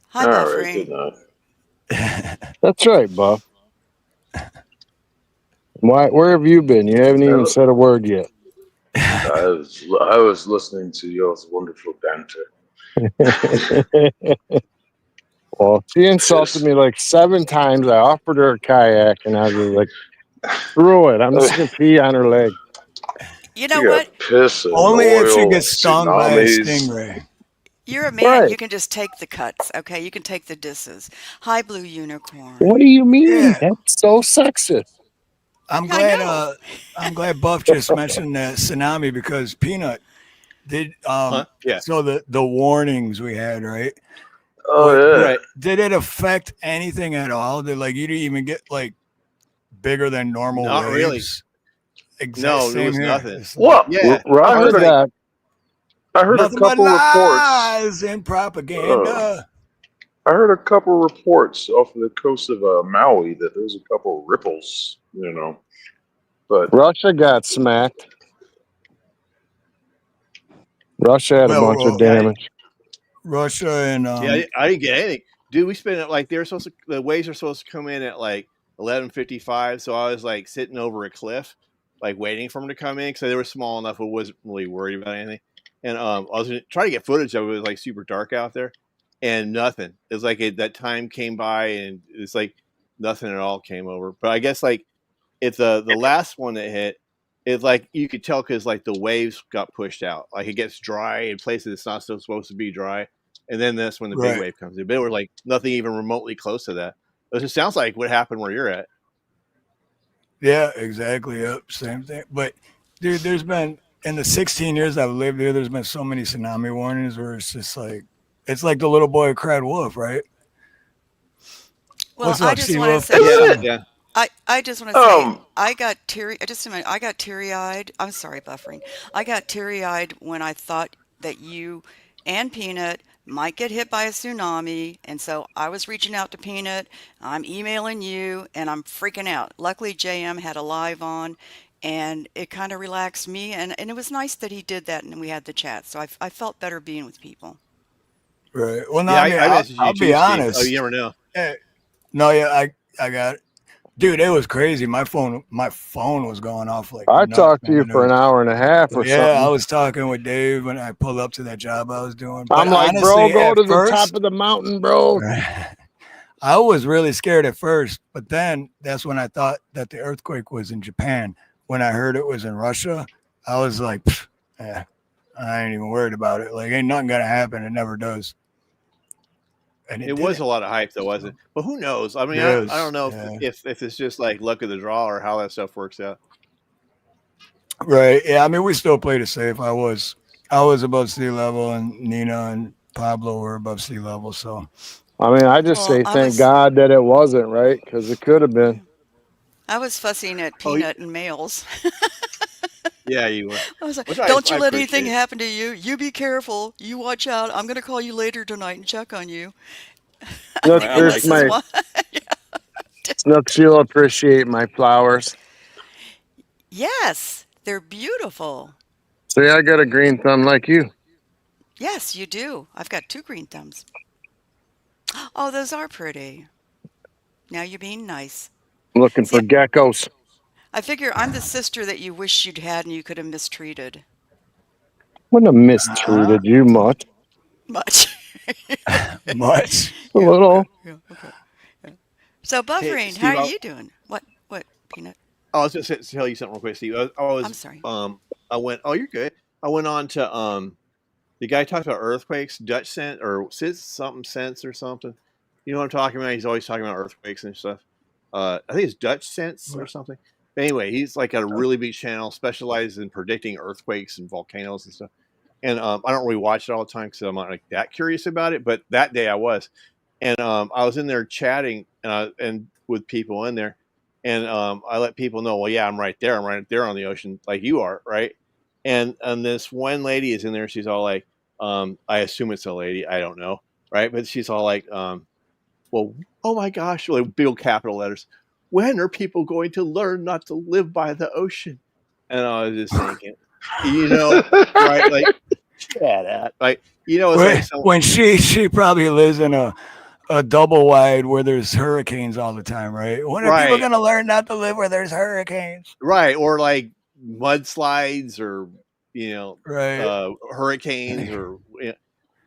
S5: Hi,
S7: All right, good
S5: Buffering.
S7: night.
S4: That's right, Buff. Where have you been? You haven't even
S7: I
S4: said a word yet.
S7: was listening to your wonderful banter.
S4: Well, she insulted
S7: Piss.
S4: me like 7 times. I offered her a kayak, and I was like, screw it. I'm just going to pee on her leg.
S5: You know
S7: You got
S5: what?
S7: piss and
S3: Only if she
S7: oil and
S3: gets stung by a
S7: tsunamis.
S3: stingray.
S5: You're a man.
S4: Right.
S5: You can just take the cuts, okay? You can take the disses. Hi, Blue Unicorn.
S4: What do you mean?
S3: Yeah,
S4: That's so sexist.
S3: I'm
S5: I
S3: glad.
S5: know.
S3: I'm glad Buff just mentioned that tsunami because Peanut did.
S6: Huh? Yeah.
S3: So the warnings we had, right?
S7: Oh yeah.
S6: Right.
S3: Did it affect anything at all? Did like you didn't even get like bigger than normal
S6: Not really.
S3: waves? Exact
S6: No, there
S3: same
S6: was
S3: here.
S6: nothing.
S3: It's like
S7: Well,
S6: Yeah.
S4: Rush
S6: I was
S7: heard
S6: like,
S4: got
S7: I heard a
S3: nothing but
S7: couple reports.
S3: lies and
S7: Uh,
S3: propaganda.
S7: I heard a couple reports off of the coast of Maui that there was a couple ripples. But
S4: Russia got smacked. Russia had a bunch of
S3: Well,
S6: yeah,
S4: damage.
S3: Russia and
S6: I didn't get anything. Dude, we spent it like the waves are supposed to come in at like 11:55. So I was like sitting over a cliff, like waiting for them to come in because they were small enough. I wasn't really worried about anything. And I was trying to get footage of it. It was like super dark out there, and nothing. It was like that time came by, and it's like nothing at all came over. But I guess like it's the last one that hit. It's like you could tell because like the waves got pushed out. Like it gets dry in places it's not still supposed to be dry, and then that's when the big
S3: right.
S6: wave comes in. But it was like nothing even remotely close to that. It just sounds like what happened where you're at.
S3: Yeah, exactly. Yep, same thing. But dude, there's been in the 16 years I've lived here, there's been so many tsunami warnings where it's just like it's like the little boy who cried wolf, right?
S5: Well,
S3: What's
S5: I
S3: up,
S5: just
S3: Sea
S5: want to
S3: Wolf?
S5: say
S3: What's
S7: Isn't
S3: up?
S7: it?
S6: Yeah.
S5: I just want to say
S7: Um,
S5: I got teary. Just a minute. I got teary eyed. I'm sorry, buffering. I got teary eyed when I thought that you and Peanut might get hit by a tsunami, and so I was reaching out to Peanut. I'm emailing you, and I'm freaking out. Luckily, JM had a live on, and it kind of relaxed me, and it was nice that he did that, and we had the chat. So I felt better being with people.
S3: Right. Well, no,
S6: Yeah,
S3: I mean,
S6: I messaged
S3: I'll
S6: you
S3: be
S6: too, Steve. Oh, you
S3: honest.
S6: never know.
S3: Eh, no, yeah, I got it. Dude, it was crazy. My phone was going off like
S4: I
S3: nuts,
S4: talked to you
S3: man. It
S4: for an
S3: was,
S4: hour and a half or
S3: yeah, I
S4: something.
S3: was talking with Dave when I pulled up to that job I was doing. But
S4: I'm like, bro,
S3: honestly,
S4: go
S3: at
S4: to the top
S3: first,
S4: of the mountain, bro.
S3: I was really scared at first, but then that's when I thought that the earthquake was in Japan. When I heard it was in Russia, I was like, "Pff, I ain't even worried about it. Like, ain't nothing gonna happen. It never does, and it
S6: It was
S3: didn't.
S6: a lot of hype, though, wasn't
S3: So
S6: it? But who knows? I mean, I don't
S3: yes,
S6: know
S3: yeah,
S6: if it's just like luck of the draw or how that stuff works out.
S3: right. Yeah, I mean, we still played it safe. I was above sea level, and Nina and Pablo were above sea level. So
S4: I mean, I just
S5: Well,
S4: say thank God that it wasn't, right? Because it could have been.
S5: I was fussing at
S6: Oh,
S5: Peanut and Mails.
S6: yeah, you were.
S5: I was
S6: Which
S5: like, "Don't
S6: I
S5: you let anything
S6: appreciate.
S5: happen to you. You be careful. You watch out. I'm going to call you later tonight and check on you." I
S4: Look,
S5: think
S6: I
S4: there's
S6: like
S5: Melissa's
S6: that.
S4: my
S5: one.
S4: Snooks. You'll appreciate my flowers.
S5: Yes, they're beautiful.
S4: See, I got a green thumb like you.
S5: Yes, you do. I've got two green thumbs. Oh, those are pretty. Now you're being nice.
S4: Looking
S5: See,
S4: for geckos.
S5: I figure I'm the sister that you wish you'd had and you could have mistreated.
S4: Wouldn't have
S3: uh,
S4: mistreated you much.
S5: Much.
S3: much.
S4: A
S5: Yeah, okay.
S4: little.
S5: Yeah, okay. Yeah. So,
S6: Hey,
S5: Buffering, how
S6: Steve,
S5: are you doing? What, Peanut?
S6: I was just to tell you something real quick, Steve. I
S5: I'm
S6: was
S5: sorry.
S6: I went. Oh, you're good. I went on to the guy talked about earthquakes, Dutch sense or something sense or something. You know what I'm talking about? He's always talking about earthquakes and stuff. I think it's Dutch sense or something. But anyway, he's like got a really big channel, specializes in predicting earthquakes and volcanoes and stuff. And I don't really watch it all the time because I'm not like that curious about it. But that day I was, and I was in there chatting and with people in there, and I let people know, well, yeah, I'm right there. I'm right there on the ocean, like you are, right? And this one lady is in there. She's all like, I assume it's a lady. I don't know, right? But she's all like, well, oh my gosh, like big capital letters. When are people going to learn not to live by the ocean? And I was just thinking, you know, right? Like, shut up. Like, you know, it's like so.
S3: When she probably lives in a double wide where there's hurricanes all the time, right? When are people
S6: Right,
S3: gonna learn not to live where there's hurricanes?
S6: right, or like mudslides, or
S3: Right.
S6: hurricanes, or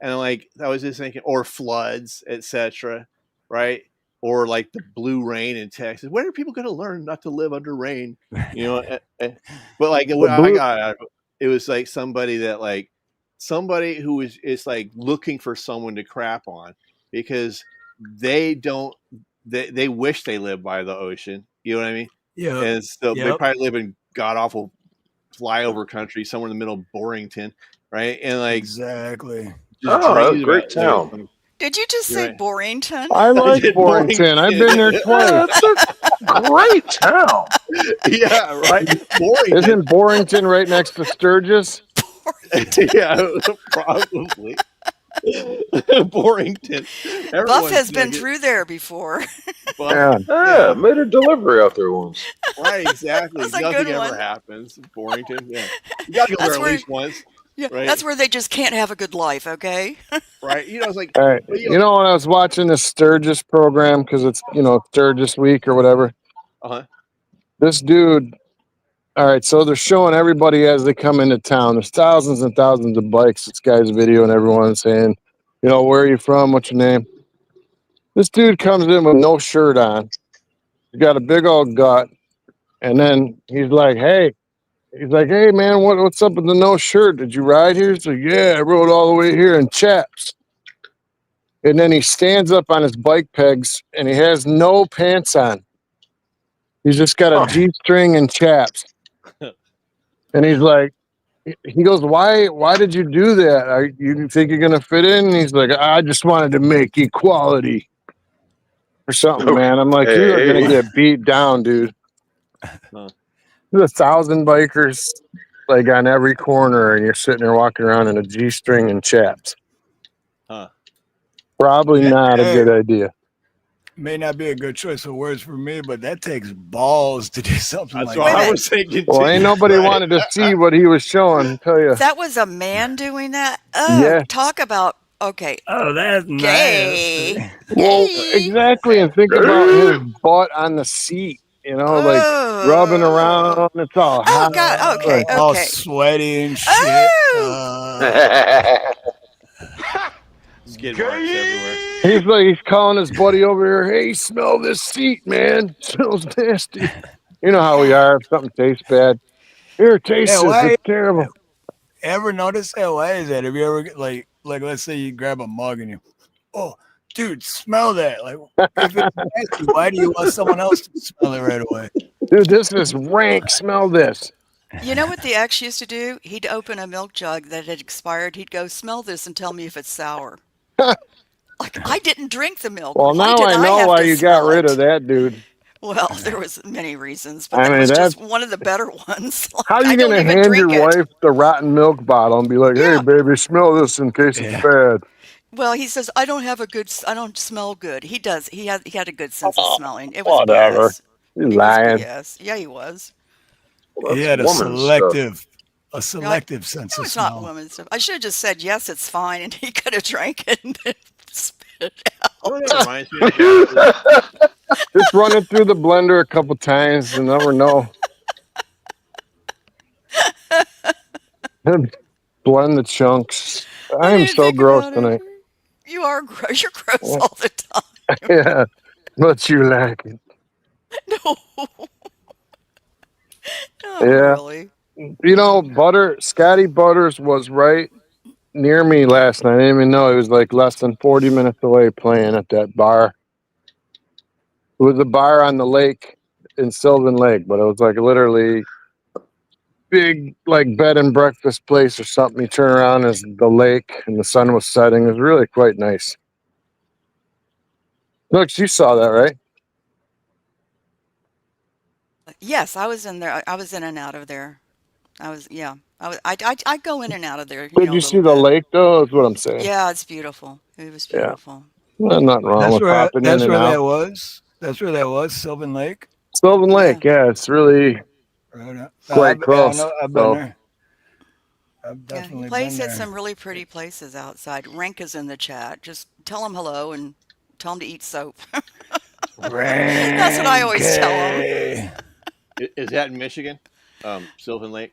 S6: and like I was just thinking, or floods, etc. Right, or like the blue rain in Texas. When are people going to learn not to live under rain? You know, but like
S4: The
S6: what I
S4: blue.
S6: got out of it was like somebody who is like looking for someone to crap on because they don't they wish they lived by the ocean. You know what I mean?
S3: Yep.
S6: And so they
S3: Yep.
S6: probably live in god awful flyover country somewhere in the middle of Borington, right? And like
S3: Exactly.
S6: just
S7: Oh,
S6: dreams
S7: great
S6: about living
S7: town.
S6: some.
S5: Did you just
S6: You're
S5: say
S6: right.
S5: Borington?
S4: I
S6: I
S4: like
S6: did
S4: Borington. I've been there
S6: Borington.
S4: twice.
S7: Yeah, it's a great town.
S6: Yeah, right. Borington.
S4: Isn't Borington right next to Sturgis?
S6: Yeah, probably. Borington.
S5: Buff
S6: Everyone's
S5: has
S6: gonna
S5: been
S6: get
S5: through there before.
S6: buff.
S4: Yeah.
S7: Yeah,
S6: Yeah,
S7: made a delivery out there once.
S6: right. Exactly.
S5: That's a
S6: Nothing
S5: good
S6: ever
S5: one.
S6: happens. Borington. Yeah, you gotta go there
S5: That's
S6: at
S5: where,
S6: least once,
S5: yeah,
S6: right?
S5: that's where they just can't have a good life. Okay.
S6: Right. You know, it's like,
S4: All right.
S6: but
S4: You know, when I was watching the Sturgis program, because it's, Sturgis week or whatever,
S6: uh-huh.
S4: this dude, all right, so they're showing everybody as they come into town. There's thousands and thousands of bikes. This guy's videoing everyone saying, where are you from? What's your name? This dude comes in with no shirt on. He's got a big old gut. And then he's like, hey, man, what's up with the no shirt? Did you ride here? He's like, yeah, I rode all the way here in chaps. And then he stands up on his bike pegs and he has no pants on. He's just got a G-string and chaps. And he's like, he goes, why did you do that? You think you're going to fit in? And he's like, I just wanted to make equality or something, man. I'm like, you are going to get beat down, dude.
S6: Huh.
S4: There's 1,000 bikers like on every corner, and you're sitting there walking around in a G-string and chaps.
S6: Huh.
S4: Probably not a good idea.
S3: May not be a good choice of words for me, but that takes balls to do something
S6: That's
S3: like
S6: what
S3: that.
S6: I was thinking.
S4: Well,
S6: too.
S4: ain't nobody wanted to see what he was showing. I'll tell you.
S5: That was a man doing that? Oh,
S4: Yes.
S5: talk about, okay,
S3: Oh, that's
S5: gay.
S3: nice.
S4: Well,
S5: Gay.
S4: exactly, and think about his butt on the seat. You know, like rubbing around. It's all
S5: Oh,
S4: hot.
S5: God. Okay.
S3: All
S5: Okay.
S3: sweaty and shit.
S5: Oh!
S6: Skid marks everywhere.
S4: He's calling his buddy over here. Hey, smell this seat, man. It smells nasty. You know how we are. If something tastes bad, here, taste
S3: Yeah,
S4: this.
S3: why-
S4: It's terrible.
S3: Ever notice that? Why is that? Have you ever like let's say you grab a mug and you, oh, dude, smell that. Like, if it's nasty, why do you want someone else to smell it right away?
S4: Dude, this is rank. Smell this.
S5: You know what the ex used to do? He'd open a milk jug that had expired. He'd go, smell this and tell me if it's sour. Like, I didn't drink the milk.
S4: Well,
S5: Why
S4: now
S5: did
S4: I know
S5: have
S4: why
S5: to
S4: you got
S5: smell
S4: rid
S5: it?
S4: of that, dude.
S5: Well, there was many reasons, but
S4: I
S5: that
S4: mean,
S5: was
S4: that's-
S5: just one of the better ones. Like,
S4: How are
S5: I
S4: you
S5: don't
S4: going to
S5: even
S4: hand your
S5: drink it.
S4: wife the rotten milk bottle and be like, hey,
S5: Yeah.
S4: baby, smell this in case
S3: Yeah.
S4: it's bad?
S5: Well, he says I don't smell good. He does. He had a good sense of smelling. It was
S4: Oh, whatever.
S5: BS.
S4: You
S5: It was
S4: lying.
S5: BS. Yeah, he was.
S7: Well,
S3: He
S7: that's
S3: had a
S7: woman's stuff.
S3: selective sense
S5: No,
S3: of
S5: it's not
S3: smell.
S5: women's stuff. I should have just said yes, it's fine, and he could have drank it and then spit it out.
S6: You know what that reminds me of?
S4: Just run it through the blender a couple times and never know. Blend the chunks. I am
S5: didn't
S4: so
S5: think
S4: gross
S5: about it.
S4: tonight.
S5: You are gross. You're gross all the time.
S4: Yeah, but you like it.
S5: No. Not
S4: Yeah.
S5: really.
S4: You know, Scotty Butters was right near me last night. I didn't even know. He was like less than 40 minutes away playing at that bar. It was a bar on the lake in Sylvan Lake, but it was like literally big, like bed and breakfast place or something. You turn around as the lake and the sun was setting. It was really quite nice. Look, you saw that, right?
S5: Yes, I was in there. I was in and out of there. Yeah. I go in and out of there.
S4: Did
S5: A
S4: you see
S5: little
S4: the
S5: bit.
S4: lake though? That's what I'm saying.
S5: Yeah, it's beautiful. It was
S4: Yeah.
S5: beautiful.
S4: Well, nothing wrong
S3: That's
S4: with
S3: where
S4: popping in
S3: that's
S4: and
S3: where
S4: out.
S3: that was. That's where that was. Sylvan Lake.
S4: Sylvan Lake, yeah, it's really
S3: Right up.
S4: quite close.
S3: I've been
S4: So,
S3: there. I've
S5: Yeah,
S3: definitely
S5: he plays
S3: been
S5: at
S3: there.
S5: some really pretty places outside. Rank is in the chat. Just tell him hello and tell him to eat soap. That's what I always tell him.
S3: Ranky.
S6: Is that in Michigan? Sylvan Lake?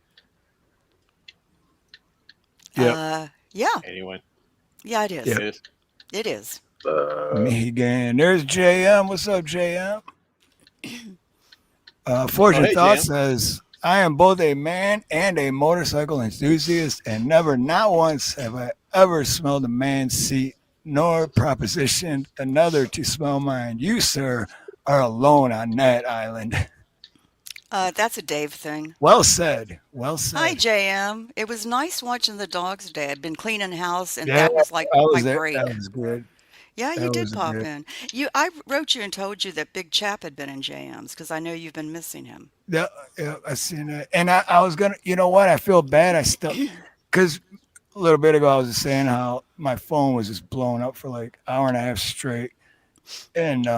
S3: Yep.
S5: Yeah.
S6: Anyone?
S5: Yeah, it is.
S3: Yep.
S6: It is?
S5: It is.
S3: Megan. There's JM. What's up, JM? Fortune
S6: hey,
S3: Thought
S6: JM.
S3: says, I am both a man and a motorcycle enthusiast, and never, not once, have I ever smelled a man's seat, nor propositioned another to smell mine. You, sir, are alone on that island.
S5: That's a Dave thing.
S3: Well said. Well said.
S5: Hi, JM. It was nice watching the dogs today. I'd been cleaning house, and
S3: Yeah,
S5: that was like
S3: I was
S5: my
S3: there.
S5: break.
S3: That was good.
S5: Yeah, you
S3: that
S5: did
S3: was
S5: pop
S3: good.
S5: in. I wrote you and told you that Big Chap had been in JM's because I know you've been missing him.
S3: Yeah, I seen that. And I was going to, you know what? I feel bad. I still, because a little bit ago I was just saying how my phone was just blown up for like an hour and a half straight. And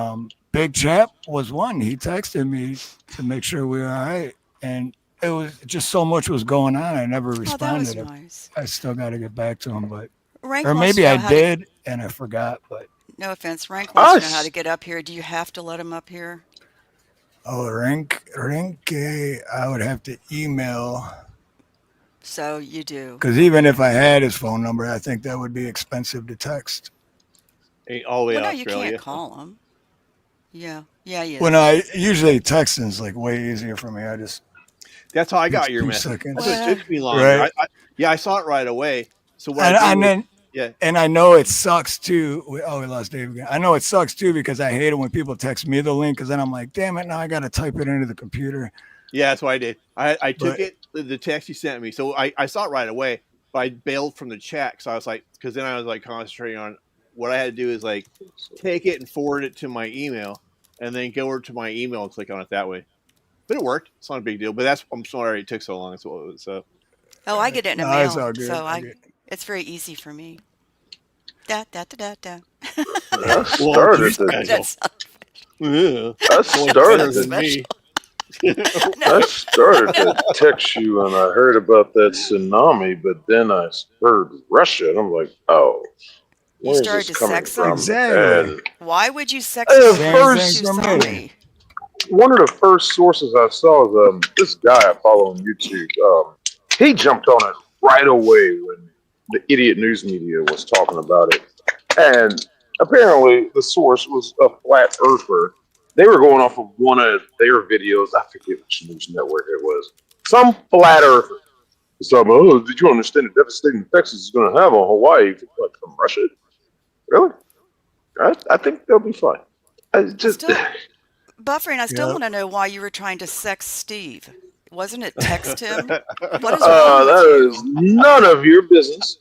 S3: Big Chap was one. He texted me to make sure we were all right. And it was just so much was going on. I never
S5: Oh, that was
S3: responded.
S5: nice.
S3: I still got to get back to him, but
S5: Rank
S3: or
S5: wants to
S3: maybe
S5: know
S3: I
S5: how
S3: did and I forgot. But
S5: No offense. Rank wants to know how
S4: Us.
S5: to get up here. Do you have to let him up here?
S3: oh, Rink, I would have to email.
S5: So you do.
S3: Because even if I had his phone number, I think that would be expensive to text.
S6: All the way
S5: Well,
S6: to
S5: no, you
S6: Australia.
S5: can't call him. Yeah. Yeah, he is.
S3: When I usually texting is like way easier for me. I just
S6: That's how I got
S3: it's
S6: your
S3: 2
S6: message.
S3: seconds.
S6: That's what it took me longer.
S3: Right.
S6: I saw it right away. So what
S3: And,
S6: I
S3: and
S6: did
S3: then
S6: Yeah.
S3: And I know it sucks too. We lost Dave again. I know it sucks too because I hate it when people text me the link because then I'm like, damn it, now I got to type it into the computer.
S6: Yeah, that's what I did. I took
S3: But-
S6: the text you sent me. So I saw it right away, but I bailed from the chat. So I was like, because then I was like concentrating on what I had to do is like take it and forward it to my email and then go over to my email and click on it that way. But it worked. It's not a big deal. But I'm sorry it took so long. That's what it was. So.
S5: Oh, I get it in a
S3: No, it's all
S5: mail,
S3: good.
S5: so it's very easy for me. Da da da da da.
S7: I started to,
S5: That's
S6: Yeah.
S7: I started
S5: so
S7: to,
S6: me.
S7: I started to text you and I heard about that tsunami, but then I heard Russia and I'm like, oh,
S5: You
S7: where's
S5: started
S7: this
S5: to
S7: coming
S5: sex
S7: from?
S5: them?
S3: Exactly.
S7: And
S5: Why would you sex
S7: Hey,
S5: someone
S7: first-
S5: who's tsunami?
S7: one of the first sources I saw was this guy I follow on YouTube. He jumped on it right away when the idiot news media was talking about it. And apparently the source was a flat earther. They were going off of one of their videos. I forget which news network it was. Some flat earther. So, oh, did you understand the devastating effects it's going to have on Hawaii? Like from Russia? Really? I think they'll be fine. I just...
S5: Still, Buffering, I still
S3: Yep.
S5: want to know why you were trying to sex Steve. Wasn't it text him? What is wrong with
S7: that
S5: you?
S7: is none of your business.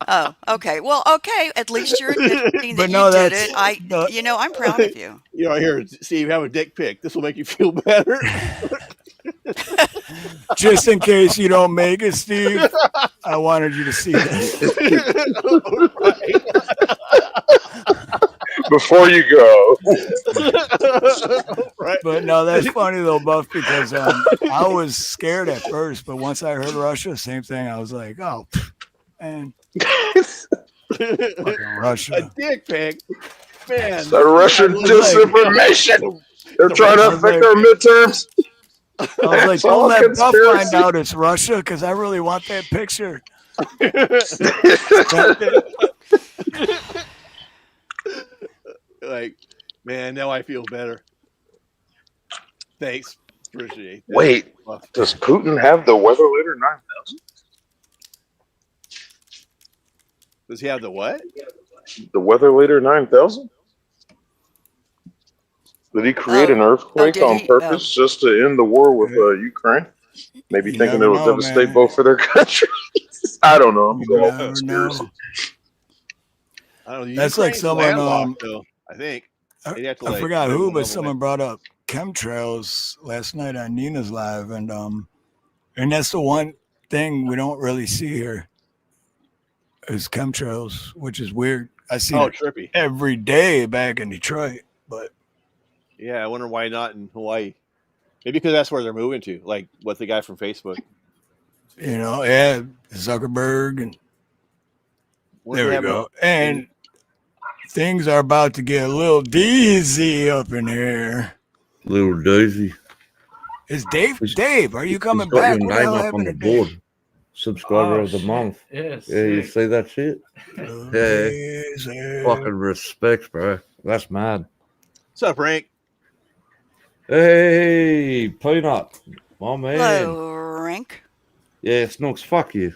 S5: Oh, okay. Well, okay. At least you're admitting
S3: But
S5: that
S3: no,
S5: you did
S3: that's-
S5: it. I'm proud of you.
S6: You know, here, Steve, have a dick pic. This will make you feel better.
S3: Just in case you don't make it, Steve, I wanted you to see that.
S7: Before you go.
S6: Right.
S3: But no, that's funny though, Buff, because I was scared at first, but once I heard Russia, same thing. I was like, oh, man, fucking Russia.
S6: A dick pic. Man.
S7: The Russian disinformation. They're trying to affect our midterms.
S3: I was like,
S7: It's all
S3: don't let Buff
S7: conspiracy.
S3: find out it's Russia because I really want that picture.
S6: Like, man, now I feel better. Thanks. Appreciate that.
S7: Wait, does Putin have the weather later 9000?
S6: Does he have the what?
S7: The weather later 9000? Did he create an earthquake
S5: did
S7: on
S5: he?
S7: purpose just to end the war with Ukraine? Maybe
S3: You
S7: thinking
S3: never
S7: it would
S3: know,
S7: devastate
S3: man.
S7: both of their countries. I don't know. I'm
S3: You
S7: going off
S3: never
S7: conspiracy.
S3: know.
S6: I don't know.
S3: That's like
S6: Ukraine's
S3: someone,
S6: landlocked, though, I think. They'd have to,
S3: I
S6: like,
S3: forgot
S6: live
S3: who,
S6: on
S3: but
S6: level
S3: someone brought up chemtrails last night on Nina's live, and that's the one thing we don't really see here is chemtrails, which is weird. I see
S6: Oh,
S3: it
S6: trippy.
S3: every day back in Detroit, but
S6: Yeah, I wonder why not in Hawaii. Maybe because that's where they're moving to, like what the guy from Facebook.
S3: yeah, Zuckerberg, and
S6: Wonder
S3: there
S6: if
S3: we
S6: they have
S3: go. And things are about to get a little dizzy up in here.
S8: Little Daisy.
S3: Is Dave, are you coming
S8: He's got
S3: back?
S8: your
S3: What the
S8: name
S3: hell
S8: up on
S3: happened
S8: the
S3: to Dave?
S8: board. Subscriber
S9: Oh,
S8: of the
S9: shit.
S8: month.
S9: Yes.
S8: Yeah, you see that shit?
S3: Little
S8: Yeah.
S3: Dizzy.
S8: Fucking respect, bro. That's mad.
S6: What's up, Frank?
S8: Hey, Peanut. My man.
S5: Hello, Rank.
S8: Yeah, Snooks, fuck you.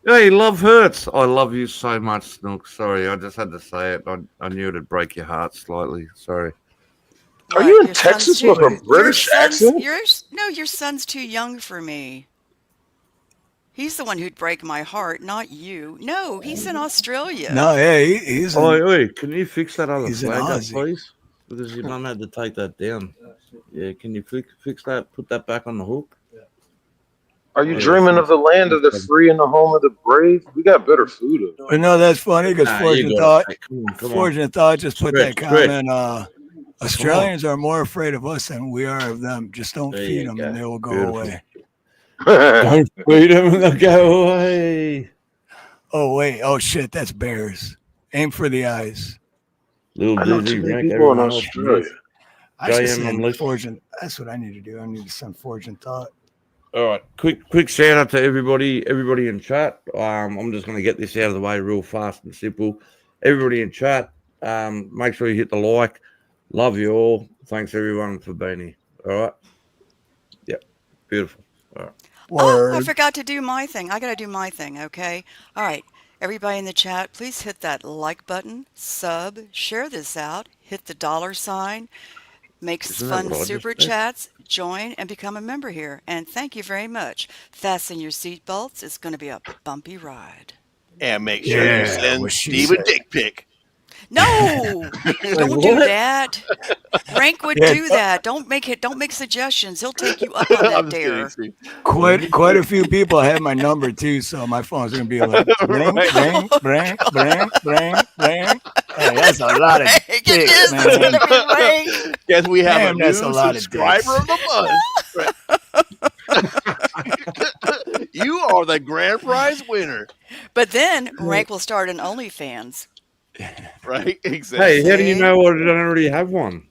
S8: Hey, love hurts. I love you so much, Snooks. Sorry, I just had to say it. I knew it'd break your heart slightly. Sorry.
S7: Are
S5: What,
S7: you in
S5: your son's
S7: Texas
S5: too-
S7: with a British
S5: your son's-
S7: accent?
S5: your son's too young for me. He's the one who'd break my heart, not you. No, he's in Australia.
S3: No, yeah, he's in,
S8: Oi, can you fix that other
S3: He's an
S8: flag up,
S3: Aussie.
S8: please? Because your mum had to take that down. Yeah, can you fix that? Put that back on the hook?
S7: Are you
S8: Oh,
S7: dreaming of the land of the free and the home of the brave? We got better food.
S3: But no, that's funny because
S8: Nah, you
S3: Fortune
S8: got
S3: Thought,
S8: it. Come on, come on.
S3: Fortune Thought just put that
S8: Stretch.
S3: comment. Australians are more afraid of us than we are of them. Just don't
S8: There
S3: feed
S8: you
S3: them
S8: go.
S3: and they will go
S8: Beautiful.
S3: away.
S8: Don't feed them and they'll go away.
S3: Oh, wait. Oh, shit. That's bears. Aim for the eyes.
S8: Little
S7: I know
S8: Dizzy
S7: too many
S8: rank
S7: people in
S8: everyone else.
S7: Australia.
S3: I should
S8: JM, I'm
S3: send
S8: listening.
S3: Fortune. That's what I need to do. I need to send Fortune Thought.
S8: All right, quick shout out to everybody in chat. I'm just going to get this out of the way real fast and simple. Everybody in chat, make sure you hit the like. Love you all. Thanks everyone for being here. All right. Yep. Beautiful. All right.
S5: Oh, I
S3: Word.
S5: forgot to do my thing. I got to do my thing, okay? All right. Everybody in the chat, please hit that like button, sub, share this out, hit the $sign, make
S8: Isn't that
S5: fun
S8: what I just
S5: super
S8: said?
S5: chats, join, and become a member here. And thank you very much. Fasten your seatbelts. It's going to be a bumpy ride.
S6: And make sure you
S3: Yeah,
S6: send
S3: what she
S6: Steve a
S3: said.
S6: dick pic.
S5: No, don't do that. Rank would
S3: Yeah,
S5: do that. Don't make suggestions. He'll take you up on that
S6: I'm just kidding,
S5: dare.
S6: Steve.
S3: quite a few people have my number too, so my phone's gonna be like ring,
S6: Right.
S3: ring, ring, ring, ring, ring. Hey, that's a lot of
S5: Rank, it
S3: dicks,
S5: is. It's
S3: man.
S5: going to be rank.
S6: Guess we have
S3: Damn,
S6: a
S3: that's
S6: new
S3: a lot of
S6: subscriber of
S3: dicks.
S6: the month. You are the grand prize winner.
S5: But then Rank will start an OnlyFans.
S6: Right?
S8: Hey,
S6: Exactly.
S8: how do you
S5: See?
S8: know I don't already have one?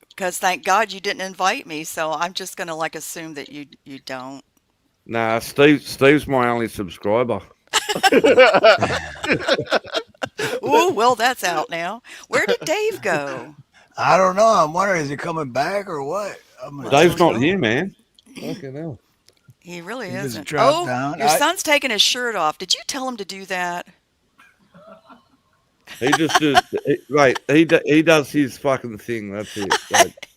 S5: Because thank God you didn't invite me, so I'm just gonna like assume that you don't.
S8: Nah, Steve's my only subscriber.
S5: Ooh, well that's out now. Where did Dave go?
S3: I don't know. I'm wondering, is he coming back or what? I'm
S5: Well,
S3: gonna
S8: Dave's
S3: check
S8: not
S3: it
S8: here,
S3: out.
S8: man. Fucking hell.
S5: he really
S3: He just
S5: isn't.
S3: dropped
S5: Oh,
S3: down.
S5: your son's taking his shirt off. Did you tell him to do that?
S8: He just does. He does his fucking thing. That's it. Like,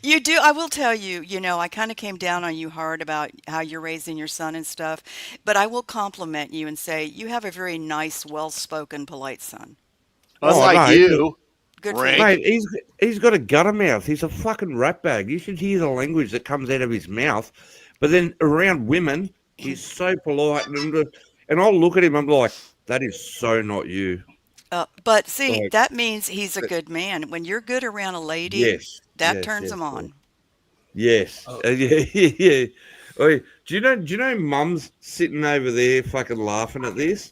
S5: You do. I will tell you, I kind of came down on you hard about how you're raising your son and stuff, but I will compliment you and say you have a very nice, well-spoken, polite son.
S6: Unlike
S8: no,
S6: you,
S5: Good for
S6: Rank.
S5: you.
S8: mate, he's got a gutter mouth. He's a fucking ratbag. You should hear the language that comes out of his mouth. But then around women, he's so polite, and I'll look at him. I'm like, that is so not you.
S5: But see,
S8: Like,
S5: that means he's a good man. When you're good around a lady,
S8: yes,
S5: that
S8: yes,
S5: turns
S8: yes,
S5: him
S8: yes.
S5: on.
S8: Yes.
S3: Oh.
S8: Yeah, yeah. Oi, do you know Mum's sitting over there fucking laughing at this?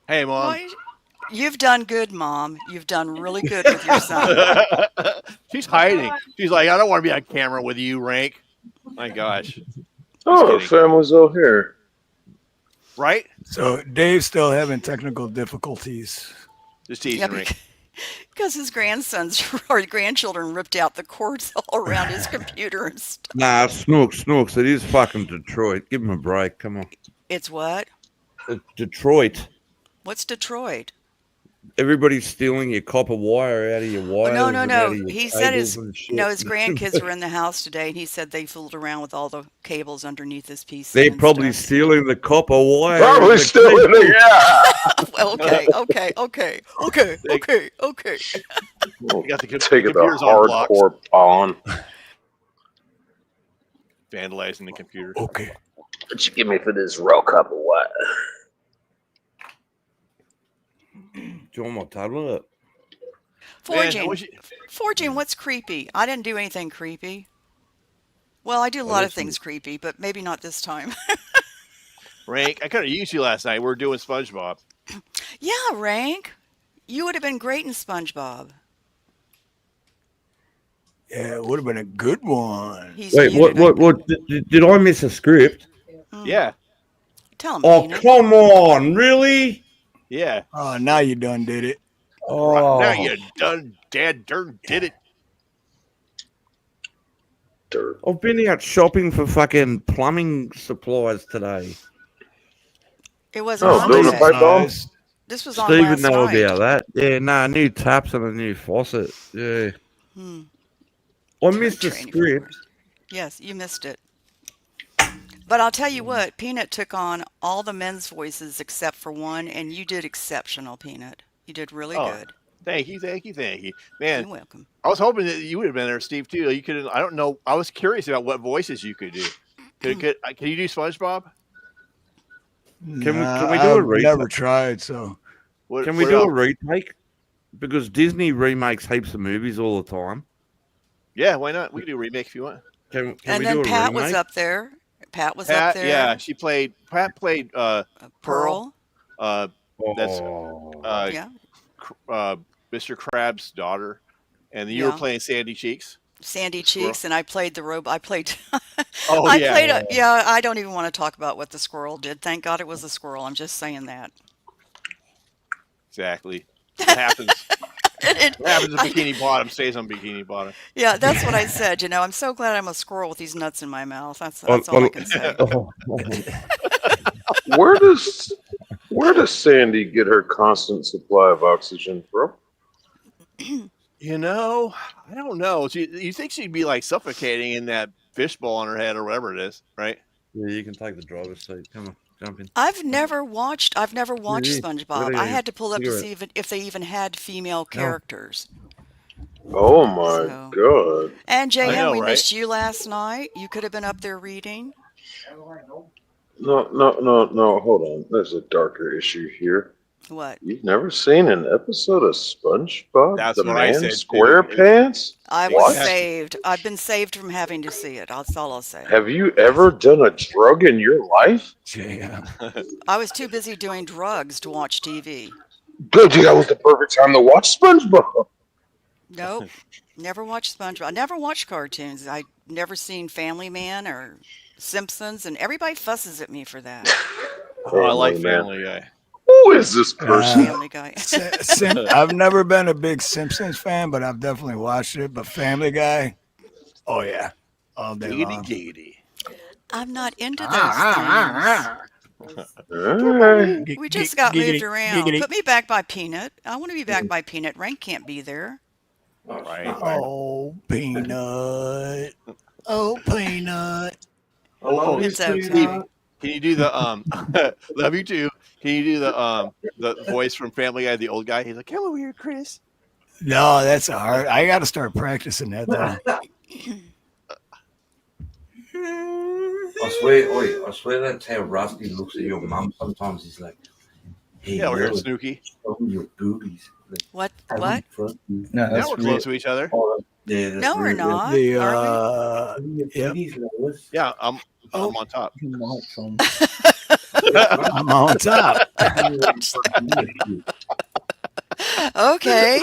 S6: Hey, Mom.
S5: Why? You've done good, Mom. You've done really good with your son.
S6: She's hiding. She's like, I don't want to be on camera with you, Rank. My gosh.
S7: Oh, the
S6: kidding.
S7: family's all here.
S6: Right?
S3: So Dave's still having technical difficulties.
S6: Just teasing,
S5: Yeah,
S6: Rank.
S5: because his grandsons or grandchildren ripped out the cords all around his computer and stuff.
S8: Nah, Snooks. It is fucking Detroit. Give him a break. Come on.
S5: It's what?
S8: Detroit.
S5: What's Detroit?
S8: Everybody's stealing your copper wire out of your
S5: Oh,
S8: wires.
S5: no.
S8: and out of your
S5: He said
S8: cables and shit.
S5: his grandkids were in the house today, and he said they fooled around with all the cables underneath his PC.
S8: They're
S5: and
S8: probably
S5: stuff.
S8: stealing the copper wire.
S7: Probably
S8: and the
S7: still in
S8: cable.
S7: the
S5: Well, okay.
S6: You got the
S7: Taking the
S6: computers on blocks,
S7: hardcore on.
S6: vandalizing the computer.
S3: Okay.
S7: What you give me for this raw copper wire?
S8: Do you want my tablet?
S5: Forging.
S6: Man, I
S5: Forging, what's creepy? I didn't do anything creepy. Well, I do a lot of things creepy, but maybe not this time.
S6: Rank, I could have used you last night. We were doing SpongeBob.
S5: Yeah, Rank. You would have been great in SpongeBob.
S3: Yeah, it would have been a good one.
S5: He's
S8: Wait,
S5: muted.
S8: what? Did I miss a script?
S6: Yeah.
S5: Tell him,
S8: Oh,
S5: Peanut.
S8: come on. Really?
S6: Yeah.
S3: Oh, now you done did it.
S8: Oh,
S6: Now you done dad dirt did it.
S7: Dirt.
S8: I've been out shopping for fucking plumbing supplies today.
S5: It wasn't
S7: Oh,
S5: on
S7: building a
S5: today.
S7: pipe bomb?
S3: Nice.
S5: This was on
S8: Steve
S5: last
S8: would know
S5: night.
S8: about that. Yeah, nah, new taps and a new faucet. Yeah.
S5: Hmm.
S8: I missed the
S5: Training
S8: script.
S5: floors. Yes, you missed it. But I'll tell you what, Peanut took on all the men's voices except for one, and you did exceptional, Peanut. You did really
S6: Oh,
S5: good.
S6: Thank you.
S5: You're
S6: Man,
S5: welcome.
S6: I was hoping that you would have been there, Steve, too. You could. I don't know. I was curious about what voices you could do. Can you do SpongeBob?
S8: Can we do a
S3: I've
S8: retake?
S3: never tried, so
S8: Can we do a retake? Because Disney remakes heaps of movies all the time.
S6: Yeah, why not? We can do a remake if you want.
S8: Can
S5: And
S8: we
S5: then
S8: do a
S5: Pat
S8: remake?
S5: was up there. Pat was up
S6: Pat,
S5: there.
S6: yeah, Pat played
S5: Pearl.
S6: That's
S8: Oh.
S5: Yeah.
S6: Mr. Krabs' daughter, and you were
S5: Yeah.
S6: playing Sandy Cheeks.
S5: Sandy Cheeks, and I played the robot. I played.
S6: Oh
S5: I
S6: yeah,
S5: played a. Yeah, I don't even want to talk about what the squirrel did. Thank God it was a squirrel. I'm just saying that.
S6: exactly. It happens. What happens to Bikini Bottom stays on Bikini Bottom.
S5: Yeah, that's what I said. I'm so glad I'm a squirrel with these nuts in my mouth. That's
S8: Well,
S5: all I
S8: well,
S5: can say.
S7: Where does Sandy get her constant supply of oxygen from?
S6: You know, I don't know. You think she'd be like suffocating in that fishbowl on her head or whatever it is, right?
S8: Yeah, you can take the driver's seat. Come on, jump in.
S5: I've never watched
S8: Yeah,
S5: SpongeBob.
S8: look
S5: I
S8: at
S5: had to pull up to
S8: cigarette.
S5: see if they even had female characters.
S7: Oh my
S5: So,
S7: god.
S5: and
S6: I
S5: JM,
S6: know,
S5: we
S6: right?
S5: missed you last night. You could have been up there reading.
S7: No. Hold on. There's a darker issue here.
S5: What?
S7: You've never seen an episode of SpongeBob?
S6: That's
S7: The
S6: what I
S7: Man
S6: said, too.
S7: SquarePants?
S5: I was
S7: What?
S5: saved. I've been saved from having to see it. That's all I'll say.
S7: Have you ever done a drug in your life?
S3: JM.
S5: I was too busy doing drugs to watch TV.
S7: Good, that was the perfect time to watch SpongeBob.
S5: Nope. Never watched SpongeBob. I never watched cartoons. I never seen Family Man or Simpsons, and everybody fusses at me for that.
S6: Oh, I like
S7: Man.
S6: Family Guy.
S7: Who is this person?
S5: Family Guy.
S3: I've never been a big Simpsons fan, but I've definitely watched it. But Family Guy, oh yeah, all day long.
S6: Giggity.
S5: I'm not into those things.
S7: Alright.
S5: We just got moved around.
S3: giggity.
S5: Put me back by Peanut. I want to be back by Peanut. Rank can't be there.
S6: Right.
S3: Oh, Peanut. Oh, Peanut.
S8: Hello,
S5: It's
S8: Mr.
S5: okay.
S6: Steve, can you do the love you too? Can you do the voice from Family Guy, the old guy? He's like, "Come over here, Chris."
S3: No, that's a hard. I got to start practicing that though.
S8: I swear that's how Rusty looks at your mum. Sometimes he's like, "Hey,
S6: Yeah, we're here,
S8: girl,
S6: Snooky.
S8: show me your boobies."
S5: What?
S8: Have
S5: What?
S8: them front.
S3: No,
S6: Now we're close to each other.
S8: Yeah, that's
S5: No, we're
S8: real.
S5: not.
S3: The
S5: Are
S3: yep.
S6: Yeah, I'm on top.
S3: I'm on top.
S5: we? Okay.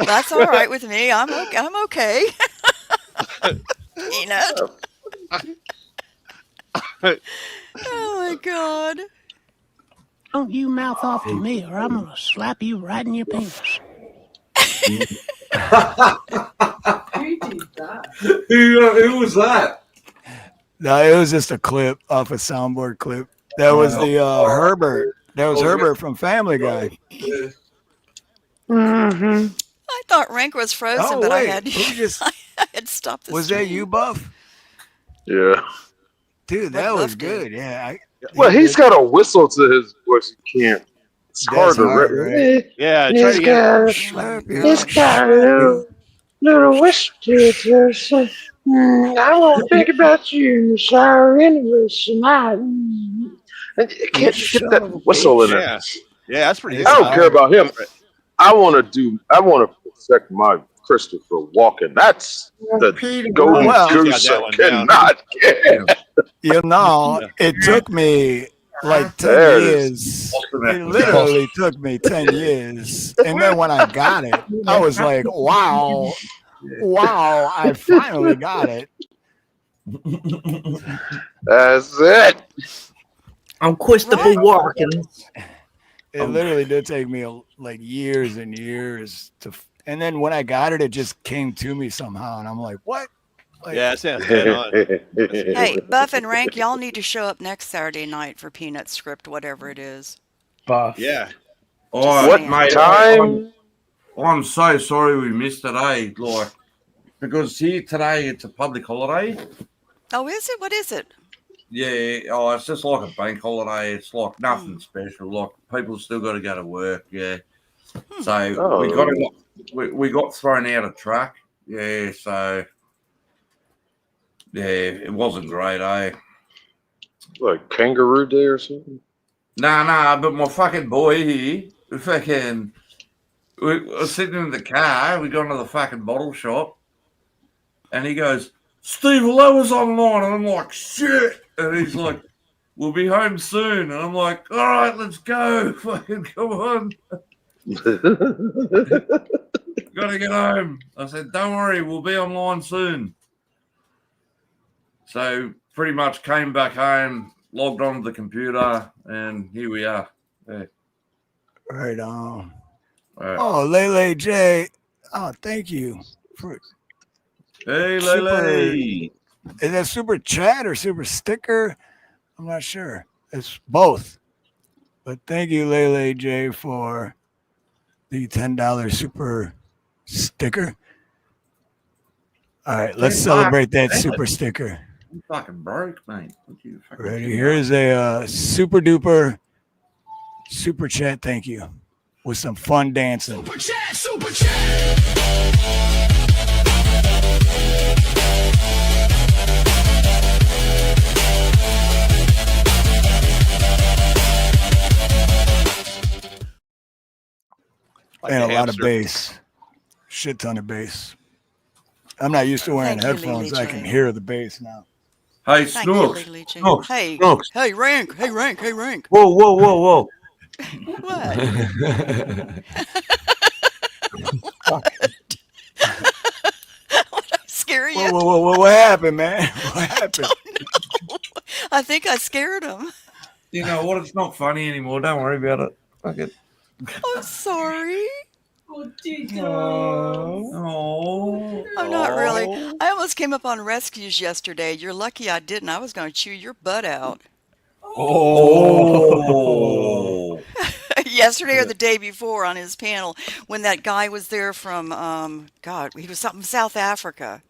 S5: That's all right with me. I'm okay. Peanut. Oh my God.
S9: Don't you mouth off to me, or I'm gonna slap you right in your penis.
S8: Who was that?
S3: No, it was just a clip off a soundboard clip. That was the Herbert. That was Herbert from Family Guy.
S7: Mm-hmm.
S5: I thought Rank was frozen,
S3: Oh
S5: but
S3: wait,
S5: I had stopped the
S3: was
S5: stream.
S3: that you, Buff?
S7: Yeah.
S3: Dude,
S5: What
S3: that was
S5: Buff did?
S3: good. Yeah.
S7: Well, he's got a whistle to his voice. He can't. It's hard to
S3: right?
S6: Yeah, try to get.
S3: Slap you.
S7: He's got a little whistle to it. I won't think about you, sorry, anyway, tonight. I can't get that whistle in there.
S6: Yeah, yeah, that's pretty.
S7: I don't care about him. I want to perfect my Christopher Walken. That's the golden
S3: Well,
S7: goose
S6: got that
S7: I
S6: one down.
S7: cannot get.
S3: You know, it took me like 10
S7: There it is.
S3: years. It literally took me 10 years. And then when I got it, I was like, wow, I finally got it.
S7: That's it.
S9: I'm Christopher Walken.
S3: It literally did take me like years and years to, and then when I got it, it just came to me somehow. And I'm like, what? Like,
S6: Yeah, that sounds dead on.
S5: Hey, Buff and Rank, y'all need to show up next Saturday night for Peanut Script, whatever it is.
S6: Yeah.
S8: Oh,
S7: What
S8: mate,
S7: time?
S8: I'm so sorry we missed it, eh? Like, because here today it's a public holiday.
S5: Oh, is it? What is it?
S8: Yeah, oh, it's just like a bank holiday. It's like nothing special. Like people still got to go to work. Yeah, so we got thrown out of track. Yeah, so yeah, it wasn't great, eh?
S7: Like Kangaroo Day or something?
S8: Nah, but my fucking boy here, we were sitting in the car. We got into the fucking bottle shop, and he goes, "Steve Lower's online," and I'm like, "Shit!" And he's like, "We'll be home soon," and I'm like, "All right, let's go, fucking come on, gotta get home." I said, "Don't worry, we'll be online soon." So pretty much came back home, logged onto the computer, and here we are. Yeah.
S3: Right on.
S8: All right.
S3: Oh, Lele J. Oh, thank you for
S8: Hey,
S3: super.
S8: Lele.
S3: Is that super chat or super sticker? I'm not sure. It's both. But thank you, Lele J, for the $10 super sticker. All right, let's
S8: $10.
S3: celebrate that
S8: Damn
S3: super
S8: it.
S3: sticker.
S8: I'm fucking broke, mate. What you fucking
S3: Ready?
S8: $10?
S3: Here's a super duper super chat. Thank you. With some fun dancing.
S1: Super chat, super chat.
S6: Like
S3: And
S6: a
S3: a lot of
S6: hamster.
S3: bass. Shit ton of bass. I'm not used to wearing
S5: Thank you,
S3: headphones.
S5: Lily
S3: I can
S5: J.
S3: hear the bass now.
S8: Hey,
S5: Thank you,
S8: Snooks.
S5: Lily J.
S8: Snooks.
S5: Hey,
S8: Snooks.
S5: hey, Rank. Hey, Rank. Hey, Rank.
S8: Whoa, whoa, whoa, whoa.
S5: What? What I scare you?
S3: Whoa, what happened, man? What happened?
S5: Don't know. I think I scared him.
S8: You know what? It's not funny anymore. Don't worry about it. Fuck it.
S5: I'm sorry.
S8: Oh.
S5: I'm not really. I almost came up on rescues yesterday. You're lucky I didn't. I was going to chew your butt out.
S8: Oh.
S5: Yesterday or the day before on his panel when that guy was there from, God, he was something South Africa.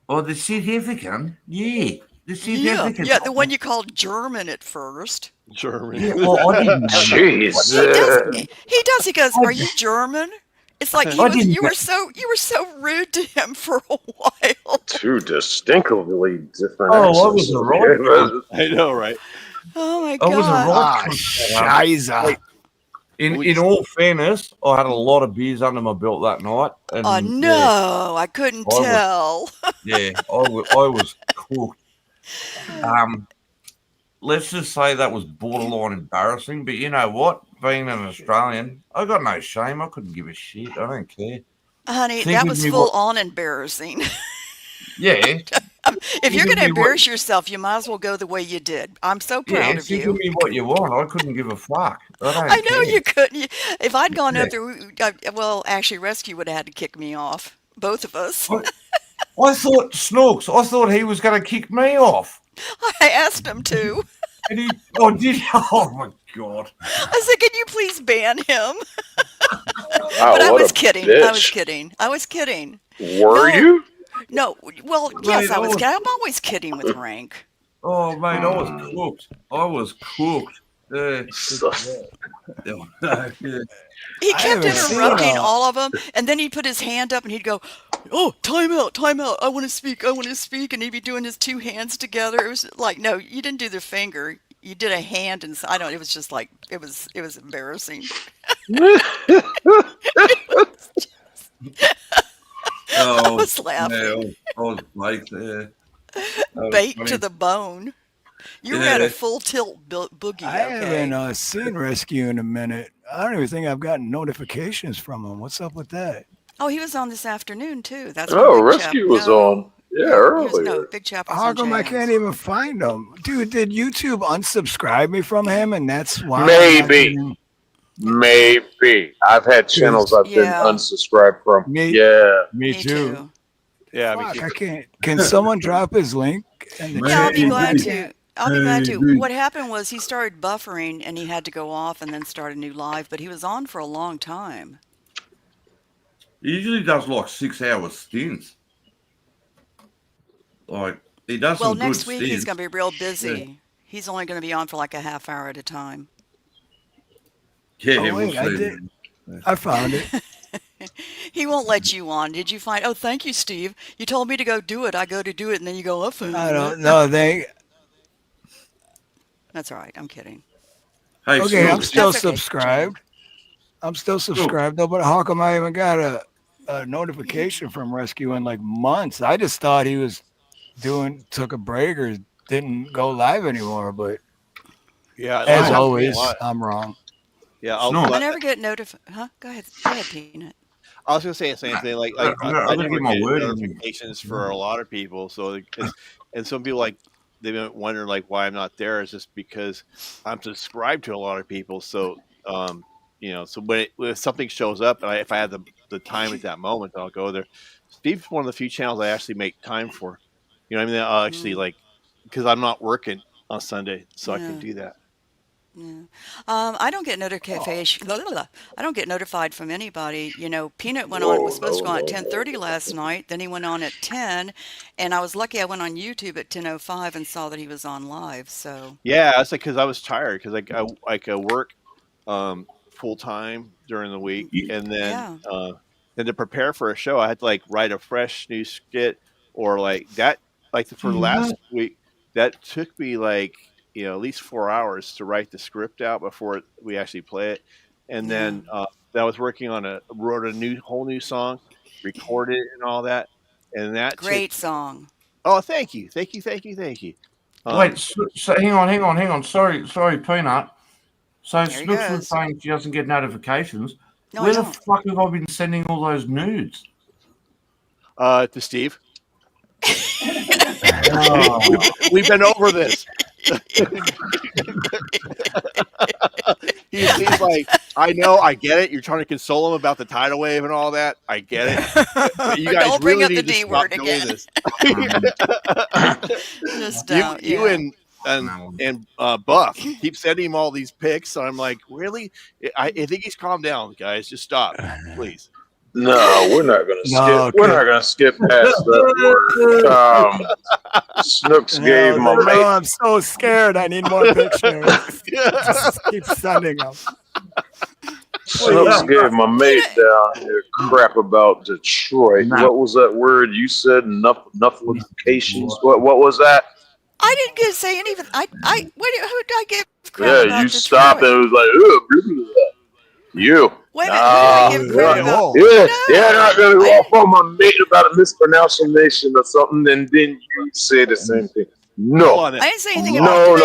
S8: Oh, the South African? Yeah. The South
S5: Yeah,
S8: African.
S5: yeah, the one you called German at first.
S6: German.
S8: Yeah, well, I didn't know.
S7: Jeez.
S5: He does. He goes, "Are you German?" It's like
S8: I didn't
S5: you were so rude to him for a while.
S7: Two distinctly different
S8: Oh, I
S7: accents.
S8: was the right one.
S6: I know, right?
S5: Oh my
S8: I was the
S5: God.
S8: right
S3: Ah,
S8: one.
S3: shiza.
S8: In all fairness, I had a lot of beers under my belt that night. And
S5: Oh no, I couldn't
S8: I was-
S5: tell.
S8: I was cooked. Let's just say that was borderline embarrassing. But you know what? Being an Australian, I got no shame. I couldn't give a shit. I don't care.
S5: Honey,
S8: Think
S5: that
S8: of
S5: was
S8: me
S5: full
S8: what-
S5: on embarrassing.
S8: Yeah,
S5: If you're
S8: Think
S5: going to
S8: of me what-
S5: embarrass yourself, you might as well go the way you did. I'm so proud of
S8: think
S5: you.
S8: of me what you want. I couldn't give a fuck. I don't
S5: I know
S8: care.
S5: you couldn't. If I'd gone up
S8: Yeah.
S5: there, well, actually, Rescue would have had to kick me off. Both of us.
S8: I thought Snooks. I thought he was going to kick me off.
S5: I asked him to.
S8: And he, did. Oh my god.
S5: I said, "Can you please ban him?"
S7: Wow,
S5: But I
S7: what
S5: was
S7: a
S5: kidding.
S7: bitch.
S5: I was kidding. I was kidding.
S7: Were
S5: No.
S7: you?
S5: No, well, yes,
S8: Mate,
S5: I was
S8: I was-
S5: kidding. I'm always kidding with Rank.
S8: Oh mate, I was cooked. I was cooked. Yeah.
S5: He
S3: I
S5: kept
S3: haven't seen
S5: interrupting
S3: a-
S5: all of them, and then he'd put his hand up and he'd go, "Oh, time out, time out. I want to speak, I want to speak." And he'd be doing his two hands together. It was like, no, you didn't do the finger. You did a hand, and I don't. It was just like it was embarrassing. I was laughing.
S8: I was late there. That was
S5: Bait
S8: funny.
S5: to the bone. You were at a
S8: Yeah.
S5: full tilt boogie.
S3: I
S5: Okay.
S3: haven't seen Rescue in a minute. I don't even think I've gotten notifications from him. What's up with that?
S5: Oh, he was on this afternoon too. That's when
S7: Oh,
S5: Big Chap-
S7: Rescue was
S5: no,
S7: on. Yeah,
S5: he was, no,
S7: earlier.
S5: Big Chap was
S3: How
S5: on
S3: come I
S5: Jams.
S3: can't even find him? Dude, did YouTube unsubscribe me from him and that's why? I'm not
S7: Maybe.
S3: getting-
S7: Maybe. I've had channels I've been
S5: Yeah.
S7: unsubscribed from.
S3: Me-
S7: Yeah.
S3: Me,
S5: Me
S3: too.
S6: Yeah, me
S3: Fuck,
S6: too.
S3: I can't. Can someone drop his link? In the
S5: Yeah, I'll
S3: chat?
S5: be
S8: Hey,
S5: glad
S8: hey,
S5: to. I'll be glad to.
S8: hey.
S5: What happened was he started buffering and he had to go off and then start a new live, but he was on for a long time.
S8: He usually does like 6 hour stints. Like he does
S5: Well,
S8: some
S5: next
S8: good
S5: week
S8: stints.
S5: he's going to be real busy. He's only going to be on for like a half hour at a time.
S8: Yeah,
S3: Oh,
S8: we'll
S3: wait, I
S8: see.
S3: did. I found it.
S5: He won't let you on. Did you find? Oh, thank you, Steve. You told me to go do it. I go to do it, and then you go, "I found
S3: I
S5: it."
S3: don't know.
S5: That's all right. I'm kidding.
S8: Hey,
S3: Okay, I'm
S8: Snooks.
S3: still
S5: That's okay,
S3: subscribed. I'm still subscribed though, but how come I haven't got a notification from Rescue in like months? I just thought he was took a break or didn't go live anymore, but
S6: Yeah,
S3: as
S6: last time-
S3: always, I'm wrong.
S6: Yeah,
S8: Snort.
S5: I never get Huh? Go ahead, Peanut.
S6: I was gonna say the same thing. Like
S8: I'm gonna
S6: never
S8: get my
S6: get
S8: word in.
S6: notifications for a lot of people. So, and some people like they've been wondering like why I'm not there. Is just because I'm subscribed to a lot of people. So, So when something shows up, and if I have the time at that moment, I'll go there. Steve's one of the few channels I actually make time for. You know what I mean? I'll actually because I'm not working on Sunday, so I can do that.
S5: Yeah. I don't get notification. I don't get notified from anybody. Peanut was supposed to go on at 10:30 last night. Then he went on at 10, and I was lucky I went on YouTube at 10:05 and saw that he was on live. So
S6: yeah, it's like because I was tired because I work full time during the week, and then to prepare for a show, I had to write a fresh new skit or that. For the last week, that took me at least 4 hours to write the script out before we actually play it. And then I was working on wrote a whole new song, recorded it and all that. And that
S5: great song.
S6: Oh, thank you. Wait,
S8: so hang on. Sorry, Peanut. So Snooks was saying she doesn't get notifications.
S5: No,
S8: where the fuck have I been sending all those nudes?
S6: To Steve. We've been over this. He's like, I know, I get it. You're trying to console him about the tidal wave and all that. I get it. But you guys
S5: don't bring
S6: really
S5: up the
S6: need
S5: D
S6: to
S5: word
S6: stop
S5: again.
S6: doing this.
S5: Just don't.
S6: You and Buff keep sending him all these pics. And I'm like, really? I think he's calmed down, guys. Just stop, please.
S7: No, we're not going to skip. We're not going to skip past that word. Snooks gave my mate.
S3: I'm so scared. I need more pictures. Just keep sending them.
S7: Snooks gave my mate down here crap about Detroit.
S8: No.
S7: What was that word you said? Notifications. What was that?
S5: I didn't say anything. Who did I give credit?
S7: Yeah, you stopped and it was like, you.
S5: Wait a minute, who did I give credit about?
S7: Yeah, not gonna go off on my mate about a mispronunciation or something, and then you say the same thing. No,
S5: I didn't say anything about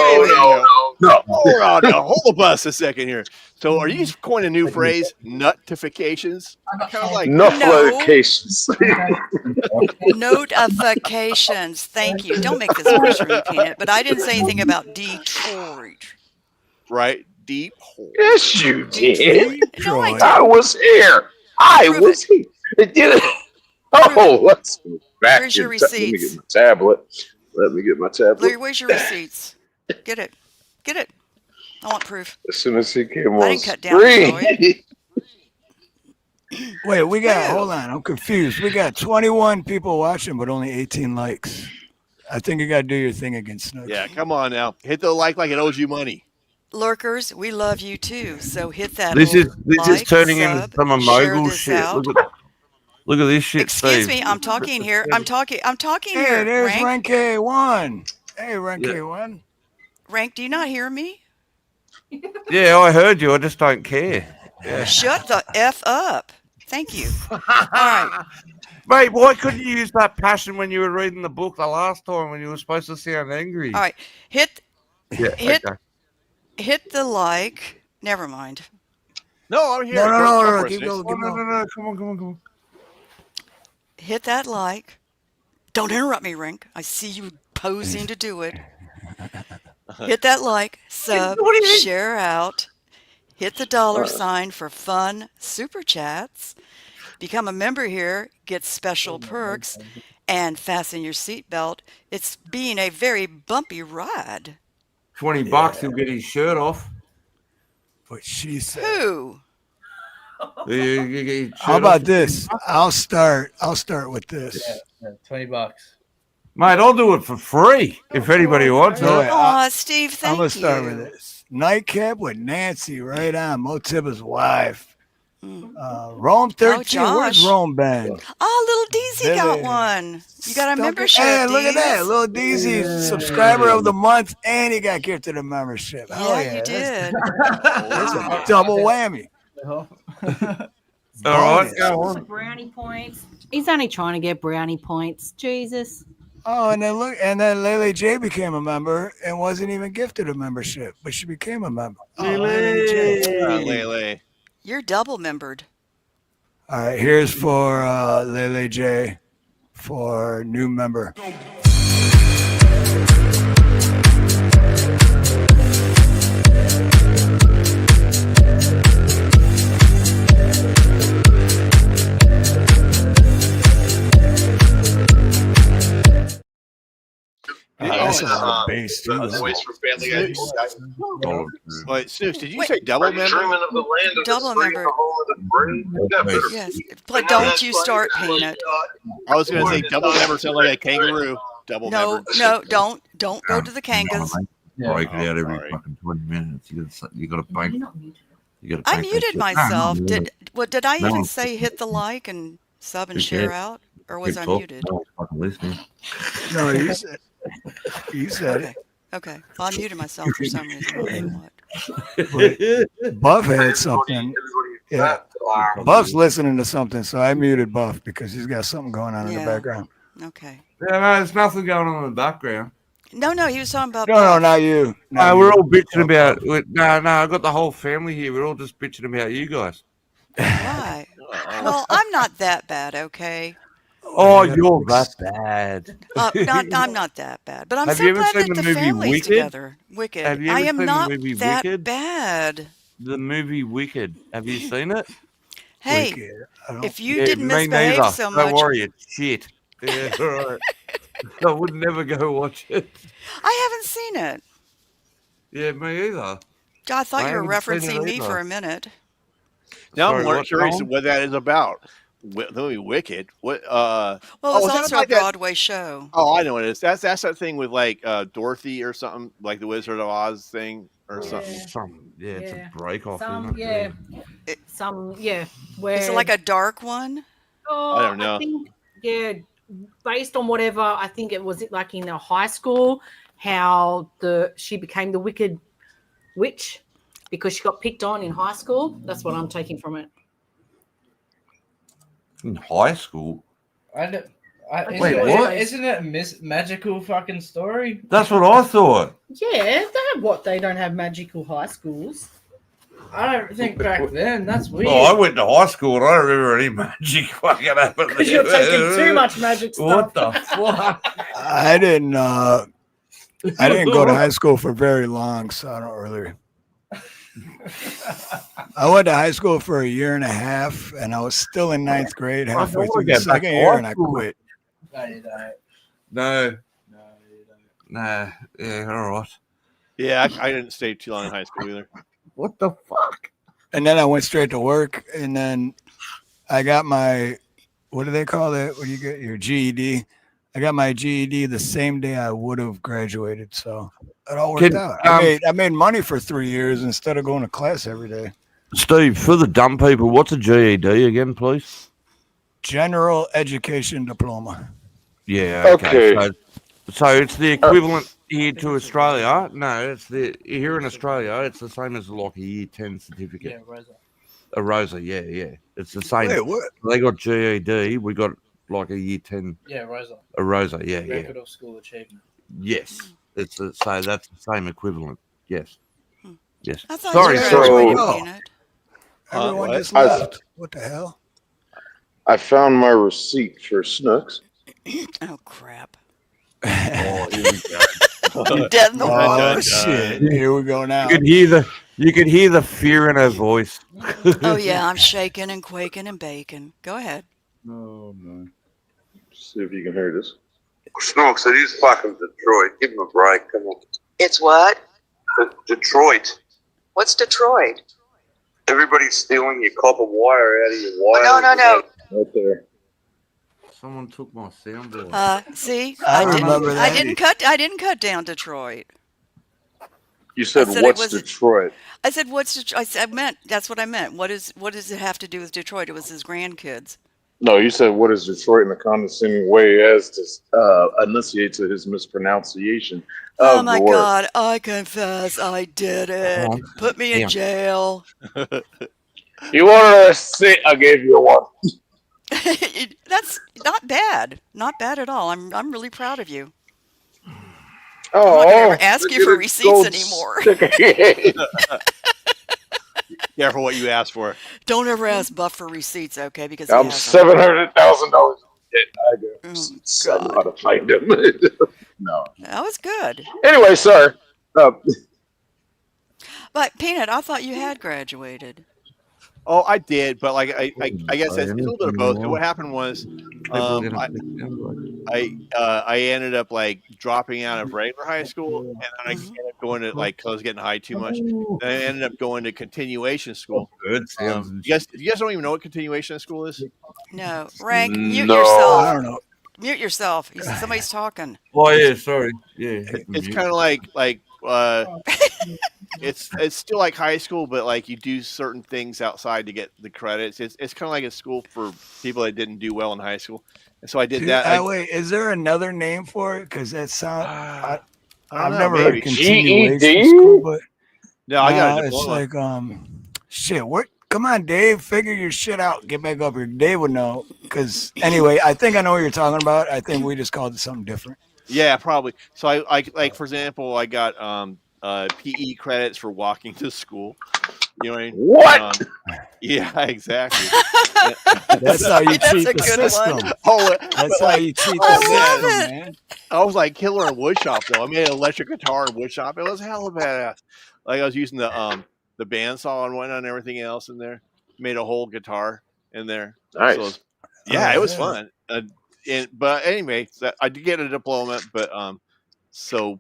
S7: no.
S6: Hold on, now. Hold the bus a second here. So, are you coining a new phrase? Notifications? Kind of like
S7: notifications.
S5: Notifications. Thank you. Don't make this worse for me, Peanut. But I didn't say anything about Detroit.
S6: Right? Deep hole.
S7: Yes, you did.
S5: No, I
S7: I was here. I was here. Oh, let's go back.
S5: Where's your
S7: Let me
S5: receipts?
S7: get my tablet. Let me get my tablet.
S5: Larry, where's your receipts? Get it. I want proof.
S7: As soon as he came on
S5: I didn't cut down
S7: screen.
S3: Wait, hold on. I'm confused. We got 21 people watching, but only 18 likes. I think you got to do your thing again, Snooks.
S6: Yeah, come on now. Hit the like it owes you money.
S5: Lurkers, we love you too. So hit that.
S8: This is
S5: like,
S8: turning
S5: sub,
S8: into some
S5: share
S8: mogul
S5: this
S8: shit.
S5: out.
S8: Look at this shit.
S5: Excuse
S8: Steve.
S5: me, I'm talking here. I'm talking
S3: Hey,
S5: here.
S3: there's
S5: Rank.
S3: Rank Hey, Rank K1.
S5: Rank, do you not hear me?
S8: Yeah, I heard you. I just don't care. Yeah.
S5: Shut the F up. Thank you. All right.
S8: Mate, why couldn't you use that passion when you were reading the book the last time when you were supposed to sound angry?
S5: All right. Hit
S8: Okay.
S5: hit the like. Never mind.
S6: No, I'm here.
S3: No.
S6: Keep
S3: Keep going.
S8: No. Come on.
S5: Hit that like. Don't interrupt me, Rank. I see you posing to do it. Hit that like, sub, share out. Hit the $sign for fun super chats. Become a member here, get special perks, and fasten your seatbelt. It's being a very bumpy ride.
S8: $20, he'll get his shirt off.
S3: What she said.
S5: Who?
S3: How about this? I'll start with this.
S10: Yeah, $20.
S8: Mate, I'll do it for free if anybody wants it.
S5: Aw, Steve, thank you.
S3: I'm going to start with this. Nightcap with Nancy, right on. Mo Tibba's wife. Rome 13. Where's
S5: Josh.
S3: Rome been?
S5: Oh, little DZ got one. You got a membership.
S3: Hey, look at that.
S5: Deez.
S3: Little DZ, subscriber of the month, and he got gifted a membership.
S5: Yeah, you did.
S3: That's a double whammy.
S8: All right, go on.
S11: Brownie points. He's only trying to get brownie points. Jesus.
S3: Oh, and then Lele J became a member and wasn't even gifted a membership, but she became a member. Oh, Lele J.
S6: Lele.
S5: You're double membered.
S3: All right, here's for Lele J for new member. That's a bass too.
S7: The
S3: though.
S7: voice for Family Guy.
S6: Wait, Snooks, did you
S5: Wait.
S6: say double
S7: Are you
S6: member?
S7: dreaming of the land of
S5: Double
S7: the free and
S5: member.
S7: the home of the brave? That better
S5: Yes,
S7: be.
S5: but don't you start, Peanut.
S6: I was going to say double member sounds like a kangaroo. Double
S5: No,
S6: member.
S5: no, don't go to the kangas.
S8: Break it out every
S6: sorry.
S8: fucking 20 minutes. You got to bank. You got to.
S5: I muted myself. Did I
S8: No.
S5: even say hit the like and sub and
S8: You
S5: share
S8: can't.
S5: out, or was I muted?
S8: No one's fucking listening.
S3: No, you said
S5: Okay, okay. Well, I muted myself for some reason. I don't know what.
S3: it. Buff had something. Yeah, Buff's listening to something, so I muted Buff because he's got something going on in the
S5: Yeah.
S3: background.
S5: Okay.
S8: Yeah, no, there's nothing going on in the background.
S5: No, he was talking about.
S3: No,
S5: Buff.
S3: not you.
S8: No, we're all bitching about. No, I got the whole family here. We're all just bitching about you guys.
S5: Why? Well, I'm not that bad, okay?
S8: Oh, you're that bad.
S5: I'm not that bad, but I'm
S8: Have
S5: so
S8: you ever
S5: glad
S8: seen
S5: that
S8: the
S5: the
S8: movie
S5: family's
S8: Wicked?
S5: together. Wicked.
S8: Have you
S5: I
S8: ever
S5: am
S8: seen the
S5: not
S8: movie
S5: that
S8: Wicked?
S5: bad.
S8: The movie Wicked. Have you seen it?
S5: Hey,
S3: Wicked. I don't-
S5: if you
S8: Yeah,
S5: didn't
S8: me
S5: misbehave
S8: neither.
S5: so
S8: Don't
S5: much,
S8: worry, it's shit. Yeah, all right. I would never go watch it.
S5: I haven't seen it.
S8: Yeah, me either.
S5: I thought
S8: I
S5: you were
S8: haven't seen it
S5: referencing me
S8: either.
S5: for a minute.
S6: Now
S8: Sorry,
S6: I'm more
S8: what,
S6: curious
S8: Colin?
S6: what that is about. The movie Wicked. What?
S5: Well, it's
S6: is that
S5: also a
S6: like that-
S5: Broadway show.
S6: Oh, I know what it is. That's that thing with like Dorothy or something, like the Wizard of Oz thing or something.
S8: It's
S11: Yeah.
S8: a break off.
S11: Some,
S8: isn't it?
S11: where
S5: Is it like a dark one?
S11: Oh,
S6: I don't know.
S11: I think, based on whatever, I think it was like in a high school, how she became the Wicked Witch because she got picked on in high school. That's what I'm taking from it.
S8: In high school.
S11: Wait,
S8: what?
S10: Isn't it a magical fucking story?
S8: That's what I thought.
S11: Yeah, they don't have magical high schools.
S10: I don't think back then. That's weird.
S8: Oh, I went to high school and I don't remember any magic fucking happening.
S11: Because you're taking too much magic stuff.
S8: What the fuck?
S3: I didn't go to high school for very long, so I don't really. I went to high school for a year and a half, and I was still in ninth grade halfway through the second year, and I quit.
S10: No, you don't.
S8: No.
S10: No, you don't.
S8: Nah. Yeah, all right.
S6: Yeah, I didn't stay too long in high school either.
S8: What the fuck?
S3: And then I went straight to work, and then I got my, what do they call it? When you get your GED? I got my GED the same day I would have graduated, so it all worked out. I made money for 3 years instead of going to class every day.
S8: Steve, for the dumb people, what's a GED again, please?
S3: General Education Diploma.
S8: Yeah.
S7: Okay.
S8: So it's the equivalent here to Australia. No, it's here in Australia. It's the same as like a year 10 certificate.
S10: Yeah, Rosa.
S8: A Rosa, yeah. It's the same.
S3: Wait, what?
S8: They got GED. We got like a year 10.
S10: Yeah, Rosa.
S8: A Rosa, yeah.
S10: Record of school achievement.
S8: Yes. So that's the same equivalent. Yes. Yes.
S5: I thought
S8: Sorry,
S5: you
S8: sorry.
S5: graduated,
S3: Oh.
S5: Peanut.
S3: Everyone
S6: what?
S3: just left. What the hell?
S7: I found my receipt for Snooks.
S5: Oh crap!
S8: Oh, here we go.
S5: Dead in the
S3: Oh
S5: water.
S3: shit! Here we go now.
S8: You could hear the fear in her voice.
S5: Oh yeah, I'm shaking and quaking and baking. Go ahead.
S8: Oh no.
S7: See if you can hear this.
S4: Snooks, it is fucking Detroit. Give him a break. Come on.
S12: It's what?
S4: Detroit.
S12: What's Detroit?
S4: Everybody's stealing your copper wire out of your wire.
S12: No.
S7: Right there.
S8: Someone took my soundboard.
S5: See,
S3: I remember
S5: I
S3: that.
S5: didn't cut down Detroit.
S7: You said,
S5: I said it
S7: what's
S5: was-
S7: Detroit?
S5: I said, "What's Detroit?" I meant that's what I meant. What does it have to do with Detroit? It was his grandkids.
S7: No, you said, what is Detroit in a condescending way as to enunciate to his mispronunciation
S5: Oh
S7: of
S5: my
S7: the word.
S5: God! I confess, I did it.
S8: Oh,
S5: Put me in
S8: damn.
S5: jail.
S7: You want a receipt? I gave you one.
S5: That's not bad. Not bad at all. I'm really proud of you.
S7: Oh,
S5: I'm not gonna ever ask
S7: look
S5: you
S7: at
S5: for
S7: it,
S5: receipts
S7: gold
S5: anymore.
S7: sticker.
S6: Careful what you ask for.
S5: Don't ever ask Buff for receipts, okay? Because he
S7: I'm
S5: has them.
S7: $700,000. I go.
S5: Oh,
S7: I know how to find him. No.
S5: That was good.
S7: Anyway, sir.
S5: But Peanut, I thought you had graduated.
S6: Oh, I did, but like I guess it's a little bit of both. What happened was, I ended up like dropping out of regular high school, and then I ended up going to like 'cause I was getting high too much. And I ended up going to continuation school. You guys don't even know what continuation school is?
S5: No, Rank, mute
S7: No.
S5: yourself.
S3: I don't know.
S5: Mute yourself. Somebody's talking.
S8: Oh yeah, sorry. Yeah,
S6: It's kind of like it's still like high school, but like you do certain things outside to get the credits. It's kind of like a school for people that didn't do well in high school, and so I did that.
S3: Wait, is there another name for it? Because that sounds. I've
S6: know,
S3: never
S6: maybe.
S3: heard of continuation
S7: GED?
S3: school, but
S6: No, I got a
S3: it's
S6: diploma.
S3: like shit. What? Come on, Dave. Figure your shit out. Get back up here. Dave would know. Because anyway, I think I know what you're talking about. I think we just called it something different.
S6: Yeah, probably. So I like, for example, I got PE credits for walking to school. You know what I mean?
S7: What?
S6: Yeah, exactly.
S3: That's how you
S5: That's
S3: cheat
S5: a
S3: the
S5: good
S3: system.
S5: one.
S3: That's how you cheat the
S5: love
S3: system,
S5: it.
S3: man.
S6: I was like killer in woodshop though. I made an electric guitar in woodshop. It was hella badass. Like I was using the bandsaw and whatnot and everything else in there. Made a whole guitar in there.
S7: Nice.
S6: So it was fun. But anyway, I did get a diploma, but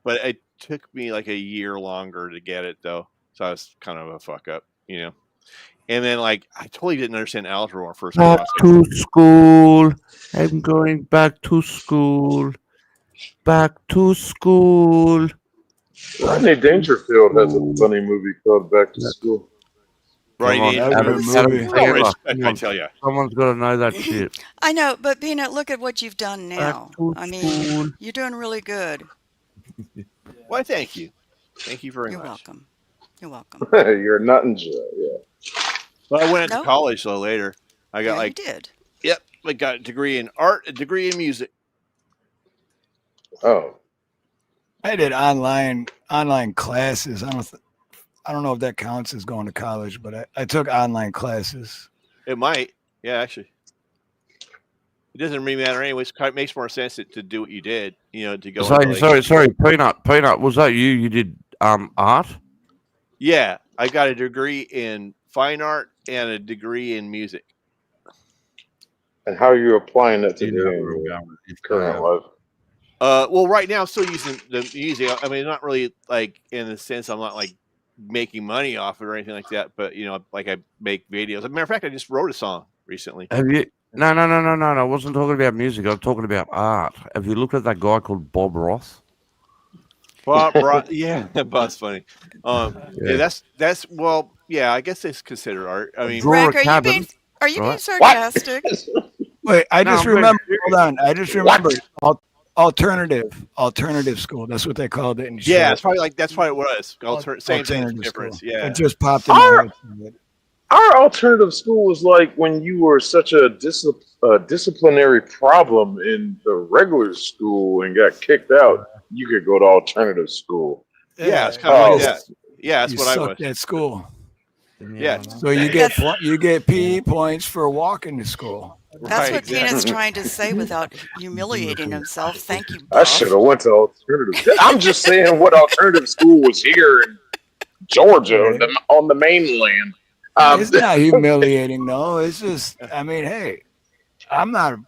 S6: it took me like a year longer to get it though. So I was kind of a fuck up, you know. And then like I totally didn't understand algebra when I first came out.
S8: Back to school. I'm going back to school. Back to school.
S7: Rodney Dangerfield has a funny movie called Back to School.
S6: Right,
S8: I
S6: tell you,
S8: someone's got to know that shit.
S5: I know, but Peanut, look at what you've done now.
S8: to
S5: I mean,
S8: school.
S5: you're doing really good.
S6: Why, thank you. Thank you very
S5: You're
S6: much.
S5: welcome. You're welcome.
S7: You're not in jail, yeah.
S6: But I went
S5: No.
S6: to college though later. I got
S5: You did.
S6: Yep, I got a degree in art, a degree in music.
S7: Oh.
S3: I did online classes. I don't know if that counts as going to college, but I took online classes.
S6: It might, yeah, actually. It doesn't really matter anyways. It makes more sense to do what you did, you know, to go.
S8: Sorry, Peanut. Was that you? You did art?
S6: Yeah, I got a degree in fine art and a degree in music.
S7: And how are you applying that to your current life?
S6: Well, right now I'm still using the music. I mean, not really like in the sense I'm not like making money off it or anything like that. But you know, like I make videos. As a matter of fact, I just wrote a song recently.
S8: Have you? No. I wasn't talking about music. I was talking about art. Have you looked at that guy called Bob Ross?
S6: Yeah, Bob's funny. Yeah, that's well, yeah. I guess it's considered art. I mean,
S5: Rank, are you being sarcastic?
S3: Wait, I just remember. Hold on, I just remember.
S7: What?
S3: Alternative school. That's what they called it. In
S6: yeah, it's probably like that's probably what it was. Same thing, difference.
S3: School.
S6: Yeah,
S3: it just popped in my head.
S7: Our alternative school was like when you were such a disciplinary problem in the regular school and got kicked out, you could go to alternative school.
S6: Yeah, it's kind of like that. Yeah, that's
S3: you
S6: what I was
S3: at school.
S6: Yeah.
S3: So you get PE points for walking to school.
S5: That's what Peanut's trying to say without humiliating himself. Thank you, Buff.
S7: I should have went to alternative. I'm just saying what alternative school was here in Georgia on the mainland.
S3: It's not humiliating, though. It's just, I mean, hey, I'm not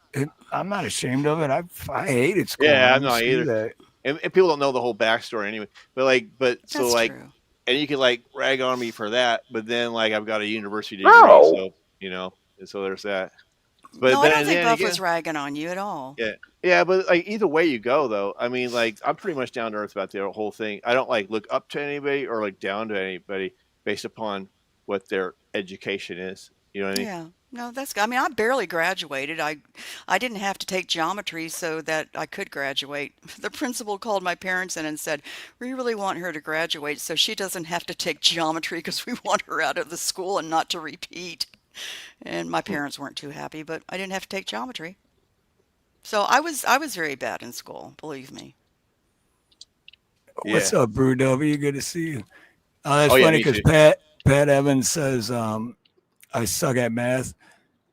S3: ashamed of it. I hated school.
S6: Yeah, I'm not either. And people don't know the whole backstory anyway. But so true. And you can like rag on me for that, but then like I've got a university degree, so you know, and so there's that. But
S5: no, I don't think Buff was ragging on you at all.
S6: Yeah, but like either way you go, though, I mean, like I'm pretty much down to earth about the whole thing. I don't like look up to anybody or like down to anybody based upon what their education is. You know what I mean?
S5: Yeah. No, that's. I mean, I barely graduated. I didn't have to take geometry so that I could graduate. The principal called my parents in and said, "We really want her to graduate so she doesn't have to take geometry because we want her out of the school and not to repeat." And my parents weren't too happy, but I didn't have to take geometry. So I was very bad in school, believe me.
S3: Yeah. What's up, Brew W? Good to see you. That's funny because Pat Evans says I suck at math.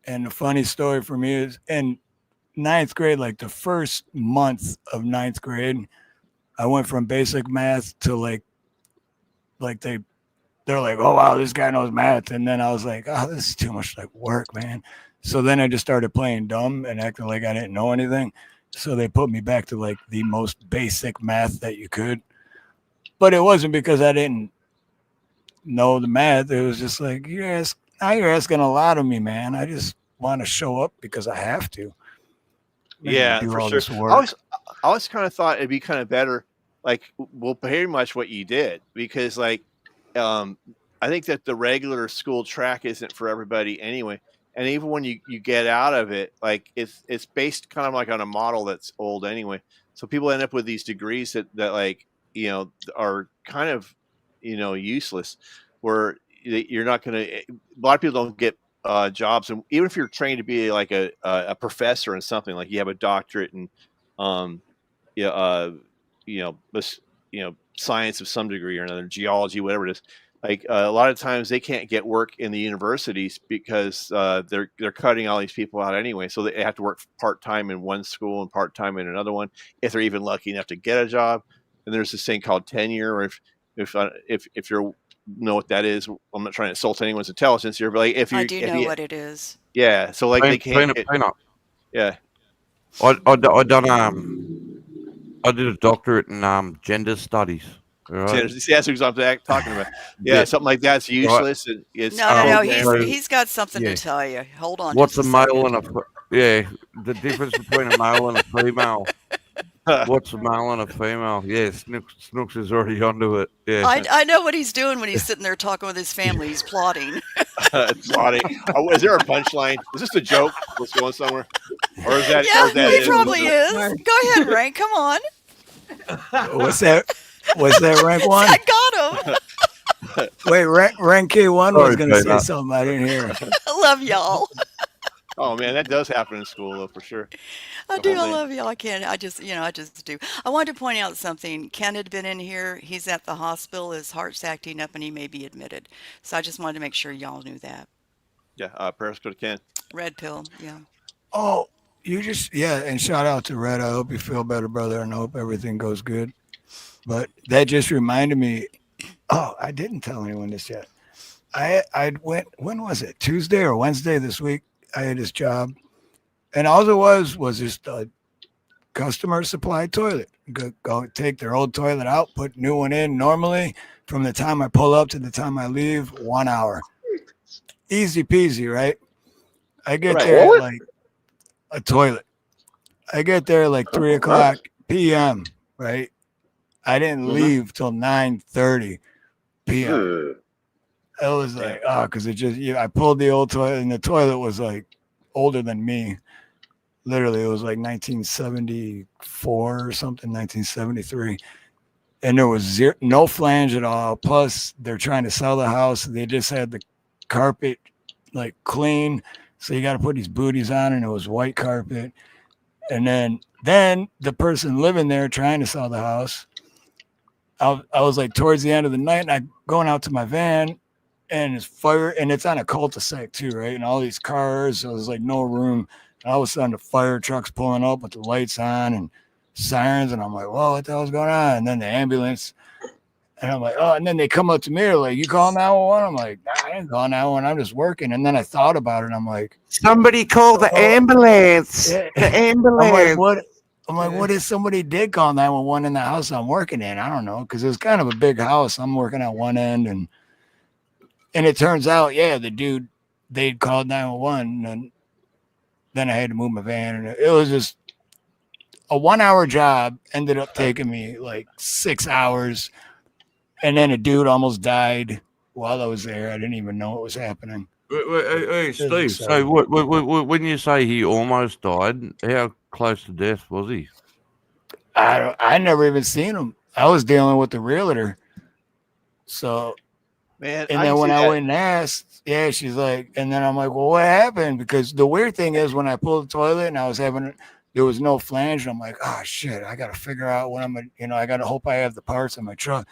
S3: And the funny story for me is in ninth grade, like the first month of ninth grade, I went from basic math to like they they're like, oh wow, this guy knows math. And then I was like, oh, this is too much like work, man. So then I just started playing dumb and acting like I didn't know anything. So they put me back to like the most basic math that you could. But it wasn't because I didn't know the math. It was just like, now you're asking a lot of me, man. I just want to show up because I have to.
S6: Yeah,
S3: do
S6: for
S3: all
S6: sure.
S3: this work.
S6: I always kind of thought it'd be kind of better, like, well, pretty much what you did, because like, I think that the regular school track isn't for everybody anyway. And even when you get out of it, like it's based kind of like on a model that's old anyway. So people end up with these degrees that like, you know, are kind of, you know, useless, where you're not going to, a lot of people don't get jobs. And even if you're trained to be like a professor in something, like you have a doctorate in, science of some degree or another, geology, whatever it is. Like a lot of times they can't get work in the universities because they're cutting all these people out anyway. So they have to work part-time in one school and part-time in another one, if they're even lucky enough to get a job. And there's this thing called tenure, or if you know what that is. I'm not trying to insult anyone's intelligence here, but like if you,
S5: I do know what it is.
S6: Yeah. So like they can't. Yeah.
S8: I did a doctorate in gender studies. Right?
S6: See, that's what I'm talking about. Yeah, something like that's useless.
S8: Right.
S6: And it's
S5: No. He's got something to tell you. Hold on.
S8: What's a male and the difference between a male and a female? What's a male and a female? Yeah, Snooks is already onto it. Yeah,
S5: I know what he's doing when he's sitting there talking with his family. He's plotting.
S6: Plotting. Oh, is there a punchline? Is this a joke? Let's go somewhere. Or is that?
S5: Yeah,
S6: or is that
S5: it probably is. Go ahead, Rank. Come on.
S3: What's that? What's that, rank one?
S5: I got him.
S3: Wait, rank K1 was going to say something. I didn't hear.
S5: I love y'all.
S6: Oh man, that does happen in school though, for sure.
S5: I do. I love y'all. I can't. I just do. I wanted to point out something. Ken had been in here. He's at the hospital. His heart's acting up, and he may be admitted. So I just wanted to make sure y'all knew that.
S6: Yeah. Prayers go to Ken.
S5: Red pill. Yeah.
S3: Oh, and shout out to Red. I hope you feel better, brother, and I hope everything goes good. But that just reminded me. Oh, I didn't tell anyone this yet. I went. When was it? Tuesday or Wednesday this week? I had this job, and all it was just a customer supply toilet. Go take their old toilet out, put new one in. Normally, from the time I pull up to the time I leave, 1 hour. Easy peasy, right? I get there at like a toilet. I get there like 3 o'clock p.m., right? I didn't leave till 9:30 p.m. It was like, because it just, I pulled the old toilet, and the toilet was like older than me. Literally, it was like 1974 or something, 1973. And there was no flange at all. Plus, they're trying to sell the house. They just had the carpet like clean. So you got to put these booties on, and it was white carpet. And then the person living there trying to sell the house, I was like towards the end of the night, and I'm going out to my van, and it's fire, and it's on a cul-de-sac too, right? And all these cars, so there's like no room. And all of a sudden, the fire truck's pulling up with the lights on and sirens, and I'm like, whoa, what the hell's going on? And then the ambulance, and I'm like, oh, and then they come up to me, they're like, you call 911? I'm like, nah, I ain't calling 911, I'm just working. And then I thought about it, and I'm like,
S8: somebody call the ambulance.
S3: Yeah.
S8: The ambulance.
S3: I'm like, what if somebody did call 911 in the house I'm working in? I don't know, because it was kind of a big house. I'm working at one end, and it turns out, the dude, they'd called 911, and then I had to move my van, and it was just a 1 hour job. Ended up taking me like 6 hours, and then a dude almost died while I was there. I didn't even know what was happening.
S8: Hey, Steve. So when you say he almost died, how close to death was he?
S3: I never even seen him. I was dealing with the realtor. So,
S6: man,
S3: and then when I went and asked, she's like, and then I'm like, well, what happened? Because the weird thing is, when I pulled the toilet and there was no flange, and I'm like, oh shit, I got to figure out what I got to hope I have the parts in my truck.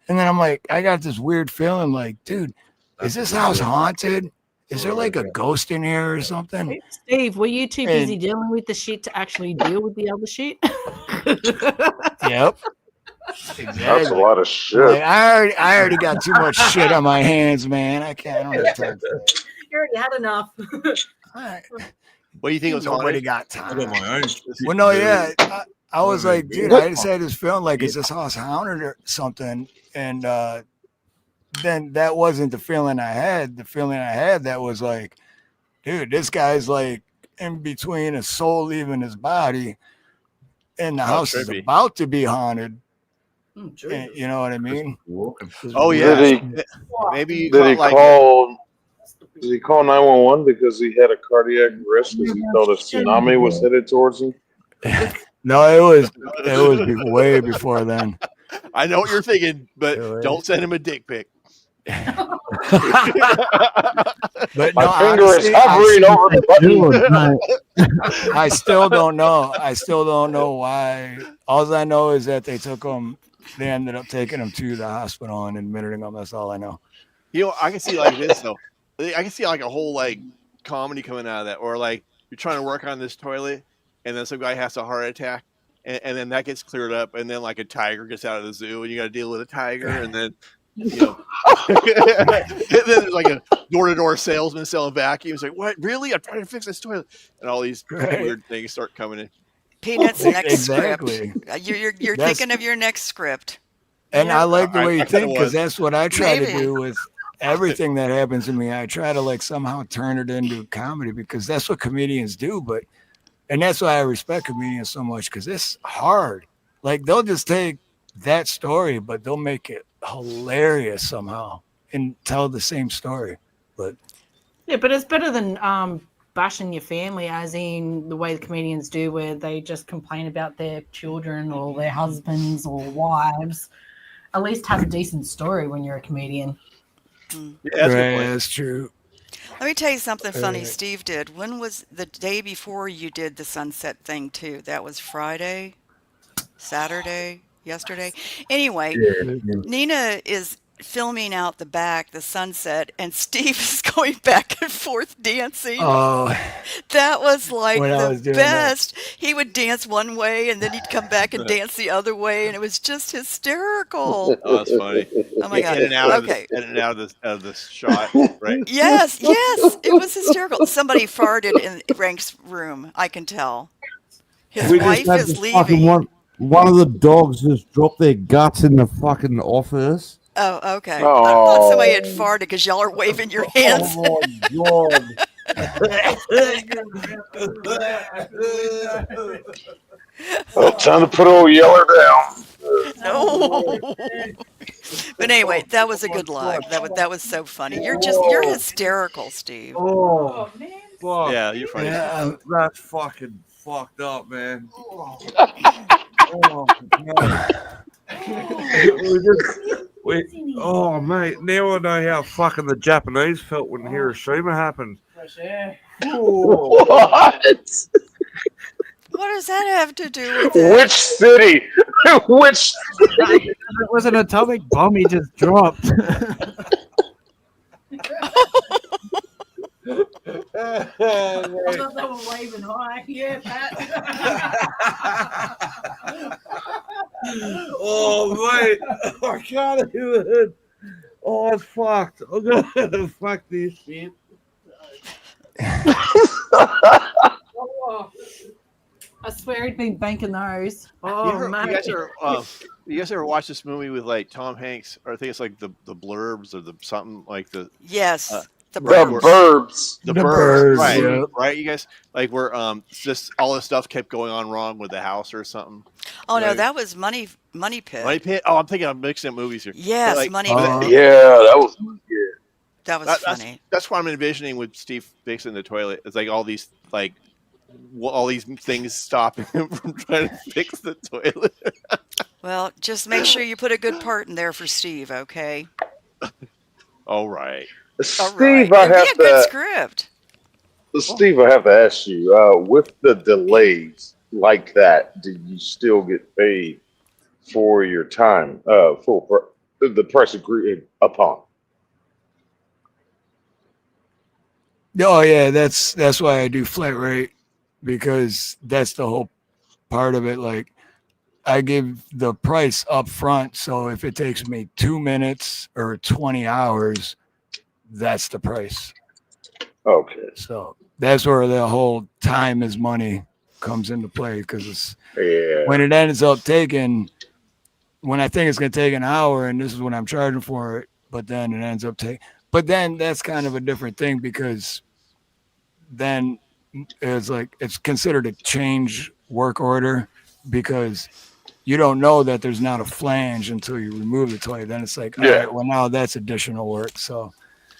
S3: And then I'm like, I got this weird feeling like, dude, is this house haunted? Is there like a ghost in here or something?
S11: Steve, were you too busy dealing with the shit to actually deal with the other shit?
S3: Yep.
S7: That's a lot of shit.
S3: Like, I already got too much shit on my hands, man. I don't have time for that.
S11: You already had enough.
S6: What do you think was
S3: Nobody
S6: haunted?
S3: got time.
S8: I got my own shit
S3: Well, no,
S8: to do.
S3: yeah. I was like, dude, I just had this feeling like, is this house haunted or something? And then that wasn't the feeling I had. The feeling I had that was like, dude, this guy's like in between his soul leaving his body, and the house is
S6: trippy.
S3: about to be haunted. And, you know what I mean?
S6: Oh yeah.
S7: Did he,
S6: Maybe you
S7: did he
S6: caught, like,
S7: call? Did he call 911 because he had a cardiac arrest because he thought a tsunami was headed towards him?
S3: No, it was way before then.
S6: I know what you're thinking, but don't send him a dick pic.
S3: But
S7: My
S3: no,
S7: finger is
S3: honestly,
S7: hovering over the button.
S3: I still don't know. I still don't know why. All I know is that they took him. They ended up taking him to the hospital and admitting him. That's all I know.
S6: You know, I can see like this though. I can see like a whole like comedy coming out of that, or like you're trying to work on this toilet, and then some guy has a heart attack, and then that gets cleared up, and then like a tiger gets out of the zoo, and you got to deal with a tiger, and then you know, and then there's like a door-to-door salesman selling vacuums. Like, what? Really? I'm trying to fix this toilet, and all these weird things start coming in.
S5: Peanuts next
S3: Exactly.
S5: script. You're
S3: That's-
S5: thinking of your next script.
S3: And I like the way you
S6: I kinda
S3: think, because
S6: was.
S3: that's what I try to
S5: Maybe.
S3: do with everything that happens to me. I try to like somehow turn it into comedy, because that's what comedians do. And that's why I respect comedians so much, because it's hard. Like, they'll just take that story, but they'll make it hilarious somehow and tell the same story. But
S11: Yeah, but it's better than bashing your family, as in the way the comedians do, where they just complain about their children or their husbands or wives. At least have a decent story when you're a comedian.
S6: Yeah, that's a good point.
S3: that's true.
S5: Let me tell you something funny Steve did. When was the day before you did the sunset thing too? That was Friday, Saturday, yesterday. Anyway, Nina is filming out the back, the sunset, and Steve is going back and forth dancing.
S3: Oh,
S5: That was like
S3: When I was
S5: the
S3: doing that.
S5: best. He would dance one way and then he'd come back and dance the other way, and it was just hysterical.
S6: Oh, that's funny.
S5: Oh my God.
S6: In and out
S5: Okay.
S6: in and out of the shot, right?
S5: Yes, it was hysterical. Somebody farted in Frank's room, I can tell. His wife
S8: had
S5: is
S8: this fucking
S5: leaving.
S8: one of the dogs just dropped their guts in the fucking office.
S5: Oh, okay. I thought
S7: Oh.
S5: somebody had farted because y'all are waving your hands.
S8: Oh my
S7: Well, time to put old Yeller down.
S5: No. But anyway, that was a good live. That was so funny. You're hysterical, Steve.
S8: Oh, fuck.
S6: Yeah, you're funny.
S3: Yeah,
S8: That's fucking fucked up, man. Oh, oh, mate, now I know how fucking the Japanese felt when Hiroshima happened.
S10: Fresh air.
S7: What?
S5: What does that have to do with it?
S7: Which city? Which city?
S13: It was an atomic bomb he just dropped.
S11: I thought they were waving high. Yeah, Pat.
S8: Oh, mate, I can't even. Oh, it's fucked. I'm gonna fuck this shit.
S11: Oh, I swear he'd been banking those. Oh,
S6: You
S11: mate.
S6: guys ever watch this movie with like Tom Hanks, or I think it's like the Blurbs or the something like the
S5: Yes, the
S7: The
S5: bird.
S7: Burbs.
S6: the
S3: The
S6: Burbs,
S3: Burbs,
S6: right?
S3: yeah.
S6: Right, you guys like where just all this stuff kept going on wrong with the house or something.
S5: Oh no,
S6: Right.
S5: that was Money Pit.
S6: Money Pit. Oh, I'm mixing up movies here.
S5: Yes,
S6: Like,
S5: Money
S3: uh,
S5: Pit.
S7: Yeah, that was.
S5: That was
S6: That's
S5: funny.
S6: that's what I'm envisioning with Steve fixing the toilet. It's like all these things stop him from trying to fix the toilet.
S5: Well, just make sure you put a good part in there for Steve, okay?
S6: All right.
S5: All
S7: Steve,
S5: right.
S7: I
S5: It'd
S7: have
S5: be a good
S7: to.
S5: script.
S7: Steve, I have to ask you. With the delays like that, do you still get paid for your time? For the price agreed upon?
S3: oh yeah, that's why I do flat rate, because that's the whole part of it. Like, I give the price up front. So if it takes me 2 minutes or 20 hours, that's the price.
S7: Okay.
S3: So that's where the whole time is money comes into play, because when it ends up taking, when I think it's going to take an hour and this is what I'm charging for it, but then it ends up taking, but then that's kind of a different thing, because then it's like, it's considered a change work order, because you don't know that there's not a flange until you remove the toy. Then it's like, all right, well, now that's additional work. So,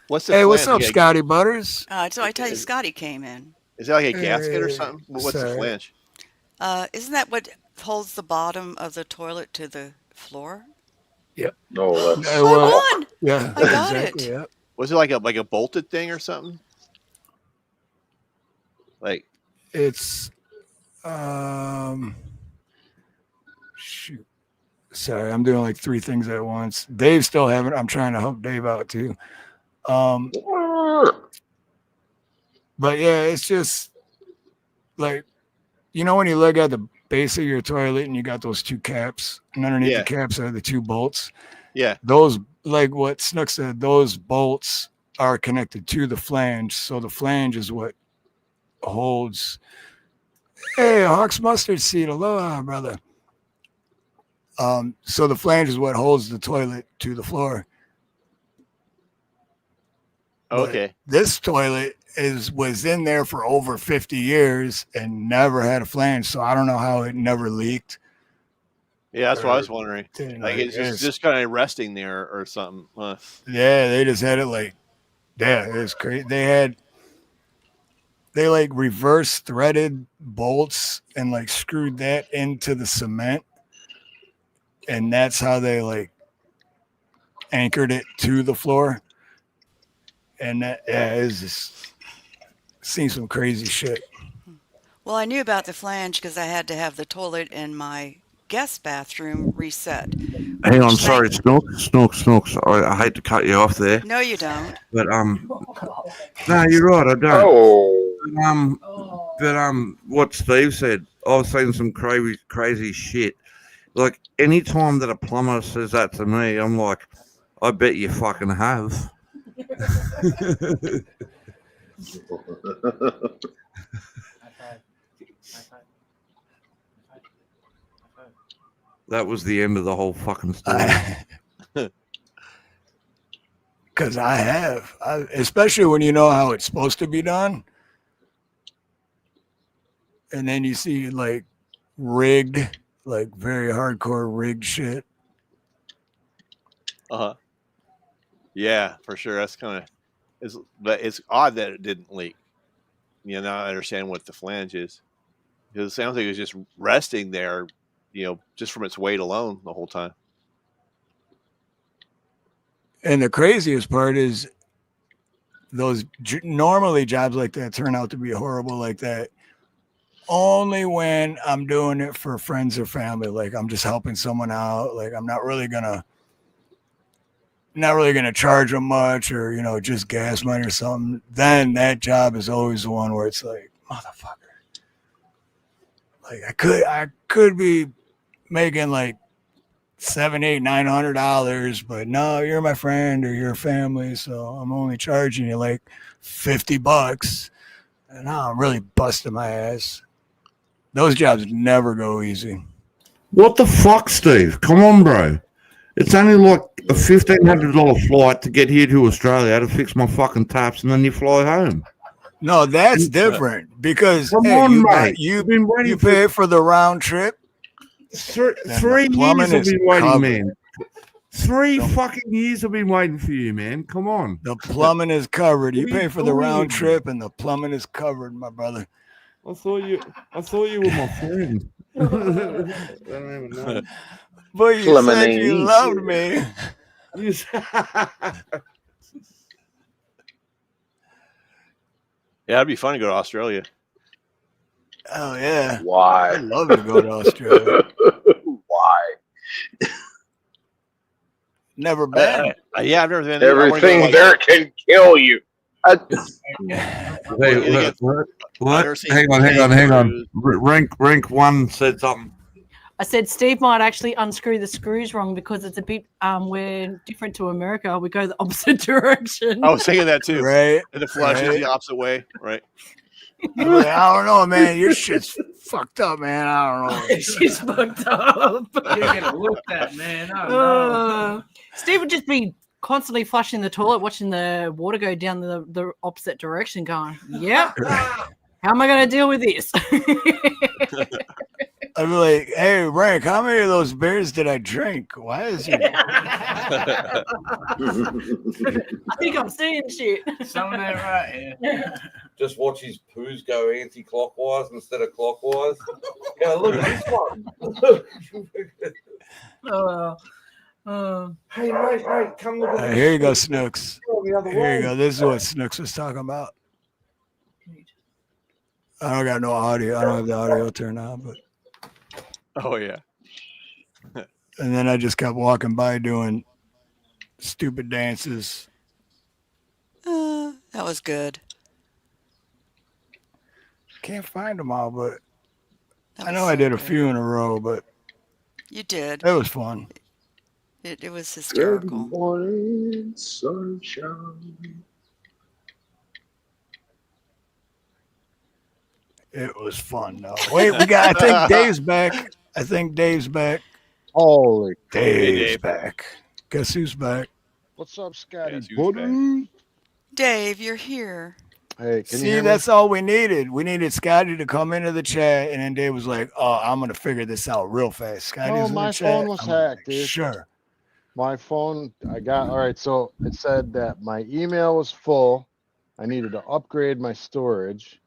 S6: What's the
S3: hey, what's
S6: flange?
S3: up, Scotty Butters?
S5: So I tell you, Scotty came in.
S6: Is it like a gasket or something? What's the flange?
S5: Isn't that what holds the bottom of the toilet to the floor?
S3: Yep.
S7: No, that's
S5: I won.
S3: Yeah,
S5: I got
S3: exactly.
S5: it.
S3: Yeah.
S6: Was it like a bolted thing or something? Like
S3: It's shoot. Sorry, I'm doing like 3 things at once. Dave still haven't. I'm trying to help Dave out too. But yeah, it's just like, you know, when you look at the base of your toilet and you got those 2 caps, and underneath the caps are the 2 bolts.
S6: Yeah.
S3: Those, like what Snook said, those bolts are connected to the flange. So the flange is what holds. Hey, Hawks mustard seed, aloha, brother. So the flange is what holds the toilet to the floor.
S6: Okay.
S3: But this toilet was in there for over 50 years and never had a flange, so I don't know how it never leaked.
S6: Yeah, that's what I was wondering. Like it's just kind of resting there or something. Huh.
S3: Yeah, they just had it like, yeah, it was crazy. They like reverse threaded bolts and like screwed that into the cement, and that's how they like anchored it to the floor. And that, yeah, it's just seen some crazy shit.
S5: Well, I knew about the flange because I had to have the toilet in my guest bathroom reset.
S8: Hang on, sorry, Snooks. I hate to cut you off there.
S5: No, you don't.
S8: But no, you're right, I don't. But what Steve said, I've seen some crazy shit. Like anytime that a plumber says that to me, I'm like, I bet you fucking have. That was the end of the whole fucking story.
S3: Because I have, especially when you know how it's supposed to be done, and then you see like rigged, like very hardcore rigged shit.
S6: Yeah, for sure. That's kind of, but it's odd that it didn't leak. You know, now I understand what the flange is, because it sounds like it was just resting there, you know, just from its weight alone the whole time.
S3: And the craziest part is those normally jobs like that turn out to be horrible like that only when I'm doing it for friends or family. Like I'm just helping someone out. Like I'm not really gonna charge them much, or, you know, just gas money or something. Then that job is always the one where it's like, motherfucker. Like I could be making like $700, $800, $900, but no, you're my friend or your family, so I'm only charging you like $50, and now I'm really busting my ass. Those jobs never go easy.
S8: What the fuck, Steve? Come on, bro. It's only like a $1,500 flight to get here to Australia to fix my fucking taps, and then you fly home.
S3: No, that's different, because you pay for the round trip.
S8: 3 years I've been waiting, man. 3 fucking years I've been waiting for you, man. Come on.
S3: The plumbing is covered. You pay for the round trip, and the plumbing is covered, my brother.
S8: I thought you were my friend. I don't even know.
S3: But you said you loved me.
S6: Yeah, it'd be fun to go to Australia.
S3: Oh yeah.
S7: Why?
S3: I'd love to go to Australia.
S7: Why?
S3: Never been.
S6: Yeah, I've never been.
S7: Everything there can kill you.
S8: What? Hang on. Rank 1 said something.
S11: I said Steve might actually unscrew the screws wrong because it's a bit we're different to America. We go the opposite direction.
S6: I was thinking that too.
S3: Right.
S6: And the flush is the opposite way, right?
S3: I'm like, I don't know, man. Your shit's fucked up, man. I don't know.
S11: She's fucked up.
S10: You're gonna look that, man. I don't know.
S11: Steve would just be constantly flushing the toilet, watching the water go down the opposite direction, going, "Yep, how am I going to deal with this?"
S3: I'd be like, hey, Rank, how many of those beers did I drink? Why is it?
S11: I think I'm seeing shit.
S10: Some of that right here.
S8: Just watch his poos go anti-clockwise instead of clockwise. Yeah, look at this one. Hey, mate, come look at this.
S3: Here you go, Snooks.
S8: The other
S3: Here
S8: way.
S3: you go. This is what Snooks was talking about. I don't got no audio. I don't have the audio turned on, but.
S6: Oh yeah.
S3: And then I just kept walking by doing stupid dances.
S5: That was good.
S3: Can't find them all, but
S5: That
S3: I
S5: was
S3: know I
S5: so
S3: did a
S5: good.
S3: few in a row, but
S5: You did.
S3: it was fun.
S5: It was
S7: Good
S5: hysterical.
S7: morning, sunshine.
S3: It was fun, though. Wait, I think Dave's back.
S14: Holy
S3: Dave's
S6: Dave.
S3: back. Guess who's back?
S14: What's up, Scotty?
S6: Yes, who's
S14: buddy?
S5: Dave, you're here.
S14: Hey, can you
S3: See,
S14: hear me?
S3: that's all we needed. We needed Scotty to come into the chat, and then Dave was like, "Oh, I'm gonna figure this out real fast." Scotty's
S14: No,
S3: in
S14: my
S3: the chat.
S14: phone was
S3: I'm
S14: hacked,
S3: like,
S14: dude.
S3: Sure.
S14: My phone, all right, so it said that my email was full. I needed to upgrade my storage,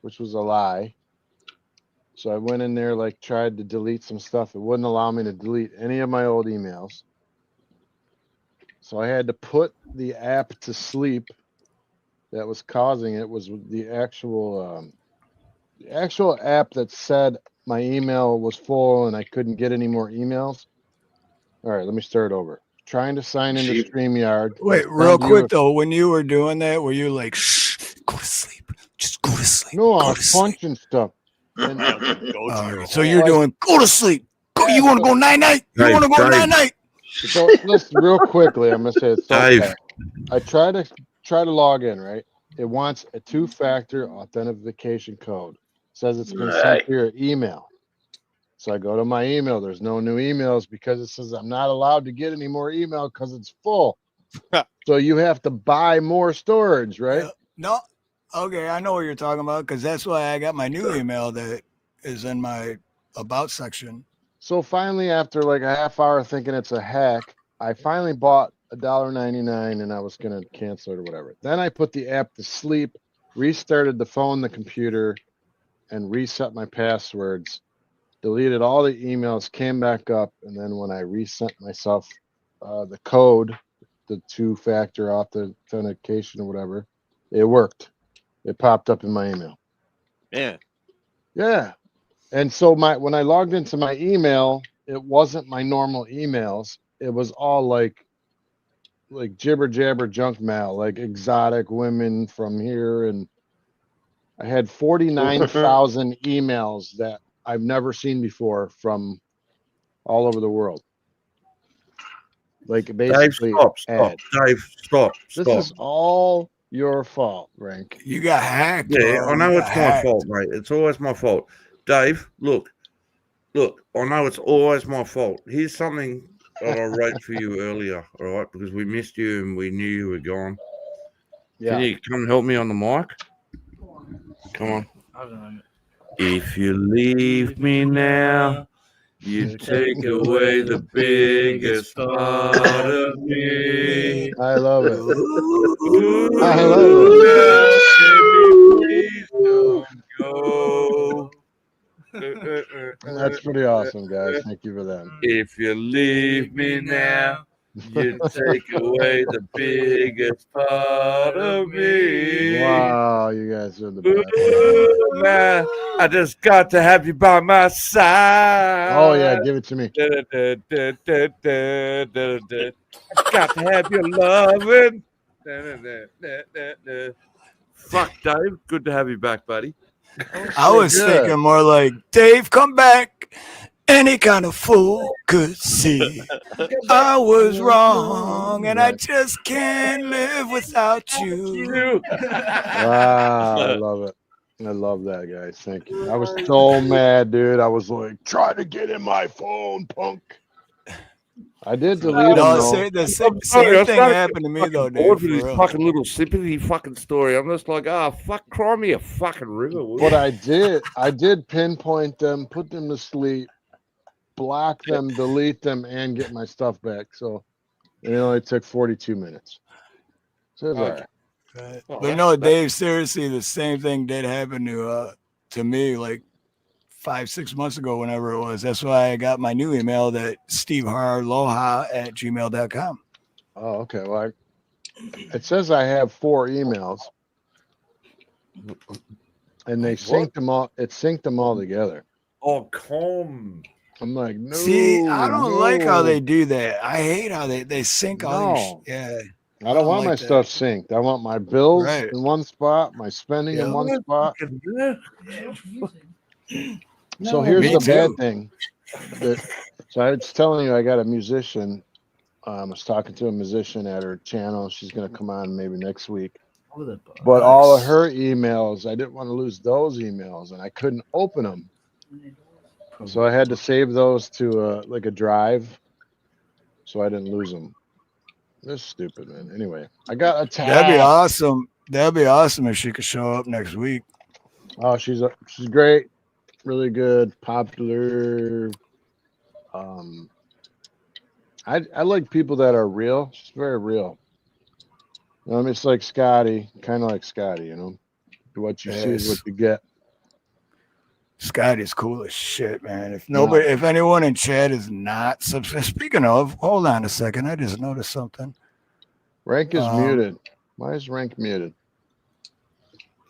S14: which was a lie. So I went in there, tried to delete some stuff. It wouldn't allow me to delete any of my old emails. So I had to put the app to sleep that was causing it. Was the actual app that said my email was full and I couldn't get any more emails. All right, let me start over. Trying to sign into StreamYard.
S3: Wait, real quick though, when you were doing that, were you like, "Shh, go to sleep, just go to sleep"?
S14: No, I
S3: go
S14: was
S3: to sleep.
S14: punching stuff. And
S3: So you're doing, go to sleep. Go, you want to go night-night? You
S8: Hey,
S3: want to go
S8: Dave.
S3: night-night?
S14: so listen, real quickly, I'm gonna say it's so
S8: Dave.
S14: fast. I try to log in, right? It wants a 2-factor authentication code. Says it's been sent to your email. So I go to my email. There's no new emails because it says I'm not allowed to get any more email because it's full. So you have to buy more storage, right?
S3: No. Okay, I know what you're talking about because that's why I got my new email that is in my about section.
S14: So finally, after a half hour thinking it's a hack, I finally bought $1.99 and I was gonna cancel it or whatever. Then I put the app to sleep, restarted the phone, the computer, and reset my passwords. Deleted all the emails, came back up, and then when I resent myself the code, the 2-factor authentication or whatever, it worked. It popped up in my email.
S6: Man.
S14: Yeah. And so when I logged into my email, it wasn't my normal emails. It was all like jibber jabber junk mail, like exotic women from here. And I had 49,000 emails that I've never seen before from all over the world. Like basically,
S8: Dave, stop.
S14: ads.
S8: Dave, stop.
S14: This is all your fault, Rank.
S3: You got hacked.
S8: Yeah,
S3: bro.
S8: I know
S3: You
S8: it's
S3: got
S8: my
S3: hacked.
S8: fault, mate. It's always my fault. Dave, look, I know it's always my fault. Here's something that I wrote for you earlier, all right, because we missed you and we knew you were gone.
S14: Yeah.
S8: Can you come and help me on the mic? Come on.
S10: I don't know.
S8: If you leave me now, you take away the biggest part of me.
S14: I love it.
S8: Ooh,
S14: I love it.
S8: baby, please don't go.
S14: That's pretty awesome, guys. Thank you for that.
S8: If you leave me now, you take away the biggest part of me.
S14: Wow, you guys are the best.
S8: Ooh, man, I just got to have you by my side.
S14: Oh yeah, give it to me.
S8: Got to have your loving. Fuck, Dave. Good to have you back, buddy.
S3: I was
S14: Good.
S3: thinking more like, Dave, come back Any kind of fool could see I was wrong, and I just can't live without you.
S14: Wow, I love it. I love that, guys. Thank you. I was so mad, dude. I was like, try to get in my phone, punk. I did delete him,
S3: No,
S14: though.
S3: the same thing happened to me though, dude.
S8: Bored
S3: For
S8: with his
S3: real.
S8: fucking little sympathy fucking story. I'm just like, fuck, cry me a fucking river. will
S14: But
S8: you?
S14: I did pinpoint them, put them to sleep, block them, delete them, and get my stuff back. So it only took 42 minutes. So it's all right.
S3: But no, Dave, seriously, the same thing did happen to me like 5-6 months ago, whenever it was. That's why I got my new email, that steveharloha@gmail.com.
S14: Oh, okay. Well, it says I have 4 emails, and they synced them all. It synced them all together.
S8: Oh, come.
S14: I'm like, no.
S3: See, I don't like how
S14: no.
S3: they do that. I hate how they sync all your yeah.
S14: I don't want
S3: like
S14: my
S3: that.
S14: stuff synced. I want my bills
S3: Right.
S14: in one spot, my spending in one spot. So here's
S3: Me
S14: the bad
S3: too.
S14: thing. So I was telling you, I got a musician. I was talking to a musician at her channel. She's going to come on maybe next week. But all of her emails, I didn't want to lose those emails, and I couldn't open them. So I had to save those to like a drive, so I didn't lose them. This is stupid, man. Anyway, I got a task.
S3: That'd be awesome. That'd be awesome if she could show up next week.
S14: Oh, she's great, really good, popular. I like people that are real. She's very real. It's like Scotty, kind of like Scotty, you know. What you see is what you get.
S3: Scotty's cool as shit, man. If anyone in chat is not speaking of, hold on a second. I just noticed something.
S14: Rank is muted. Why is Rank muted?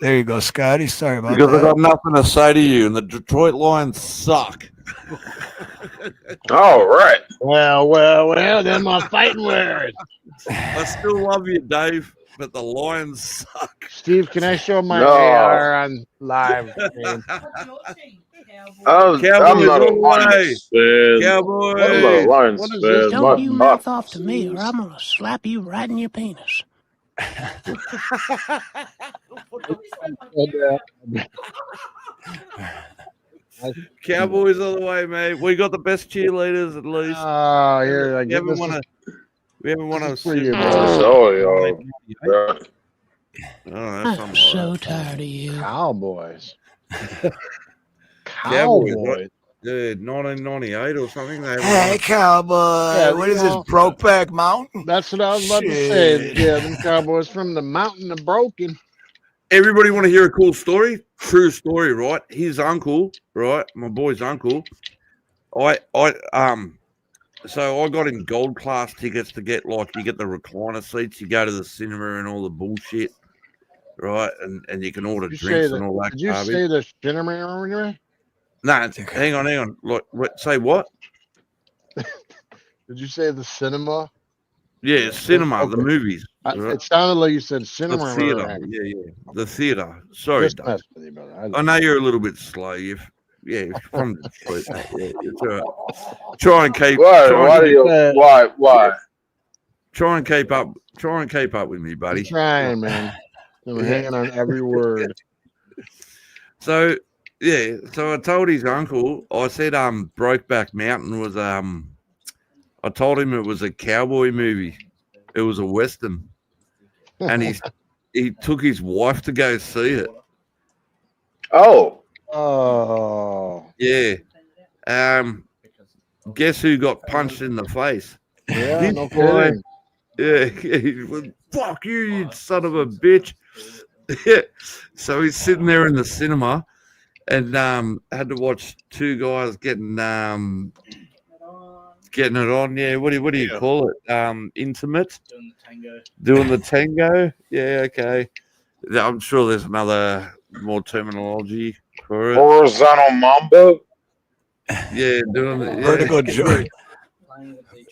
S3: There you go, Scotty. Sorry about
S8: Because
S3: that.
S8: I got nothing to say to you, and the Detroit Lions suck.
S7: All right.
S14: Well, they're my fighting words.
S8: I still love you, Dave, but the Lions suck.
S14: Steve, can I show my
S7: No.
S14: AR on live? Man?
S7: I'm
S8: Cowboys
S7: not a
S8: all the
S7: Lions fan.
S8: Cowboys.
S7: I'm not a Lions
S14: What is
S7: fan.
S14: this?
S9: Don't you mouth off to me, or I'm gonna slap you right in your penis.
S8: Cowboys all the way, mate. We got the best cheerleaders, at least.
S14: Oh, here, I
S8: We
S14: give
S8: haven't
S14: this
S8: won a. We haven't won a.
S14: for you,
S8: Super
S14: bro.
S8: Bowl.
S7: So, y'all.
S8: Oh, that's
S9: I'm so tired of you.
S14: Cowboys.
S8: Cowboys.
S14: Cowboys.
S8: Yeah, 1998 or something. They
S3: Hey,
S8: won.
S3: cowboy.
S14: Yeah,
S3: What
S14: you
S3: is this,
S14: know,
S3: Brokeback Mountain?
S14: That's what I was about to say.
S3: Shit.
S14: Yeah, them Cowboys from the mountain of broken.
S8: Everybody want to hear a cool story? True story, right? His uncle, right? My boy's uncle. So I got him gold class tickets to get, like, you get the recliner seats, you go to the cinema and all the bullshit, right? And you can order
S14: Did you
S8: drinks
S14: say
S8: and all that.
S14: Did you
S8: garbage.
S14: say the cinema?
S8: No, hang on. Like, say what?
S14: Did you say the cinema?
S8: Yeah, cinema, the
S14: Okay.
S8: movies. Right?
S14: It sounded like you said
S8: The
S14: cinema.
S8: theater. Yeah. The theater. Sorry,
S14: Just
S8: Dave.
S14: messing with you, brother.
S8: I know you're a little bit slow. You're from Detroit. Mate. Yeah, it's all right. Try and keep. Try and keep up. Try and keep up with me, buddy.
S14: I'm trying, man. I'm hanging on every word.
S8: So I told his uncle. I said, Brokeback Mountain was I told him it was a cowboy movie. It was a western, and he took his wife to go see it.
S7: Oh.
S8: Yeah. Guess who got punched in the face?
S14: Yeah,
S8: This
S14: no
S8: boy.
S14: kidding.
S8: Yeah, he went, fuck you, you son of a bitch. Yeah. So he's sitting there in the cinema and had to watch two guys getting it on. Yeah, what do you call it? Intimate? Doing the tango? Yeah, okay. I'm sure there's another more terminology for it.
S7: Horizontal mambo?
S8: Yeah, doing the
S3: Vertical joy.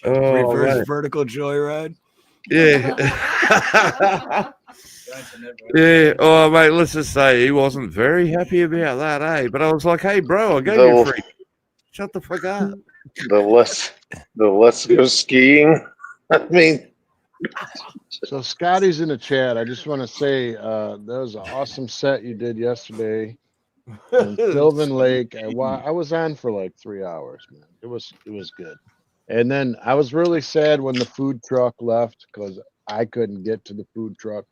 S8: Oh,
S3: Reverse
S8: right.
S3: vertical joyride.
S8: Yeah. Yeah. Oh, mate, let's just say he wasn't very happy about that, eh? But I was like, hey, bro, I gave you a free. Shut the fuck up.
S7: The let's go skiing. I mean,
S14: So Scotty's in the chat. I just want to say that was an awesome set you did yesterday in Sylvan Lake. I was on for like 3 hours, man. It was good. And then I was really sad when the food truck left because I couldn't get to the food truck.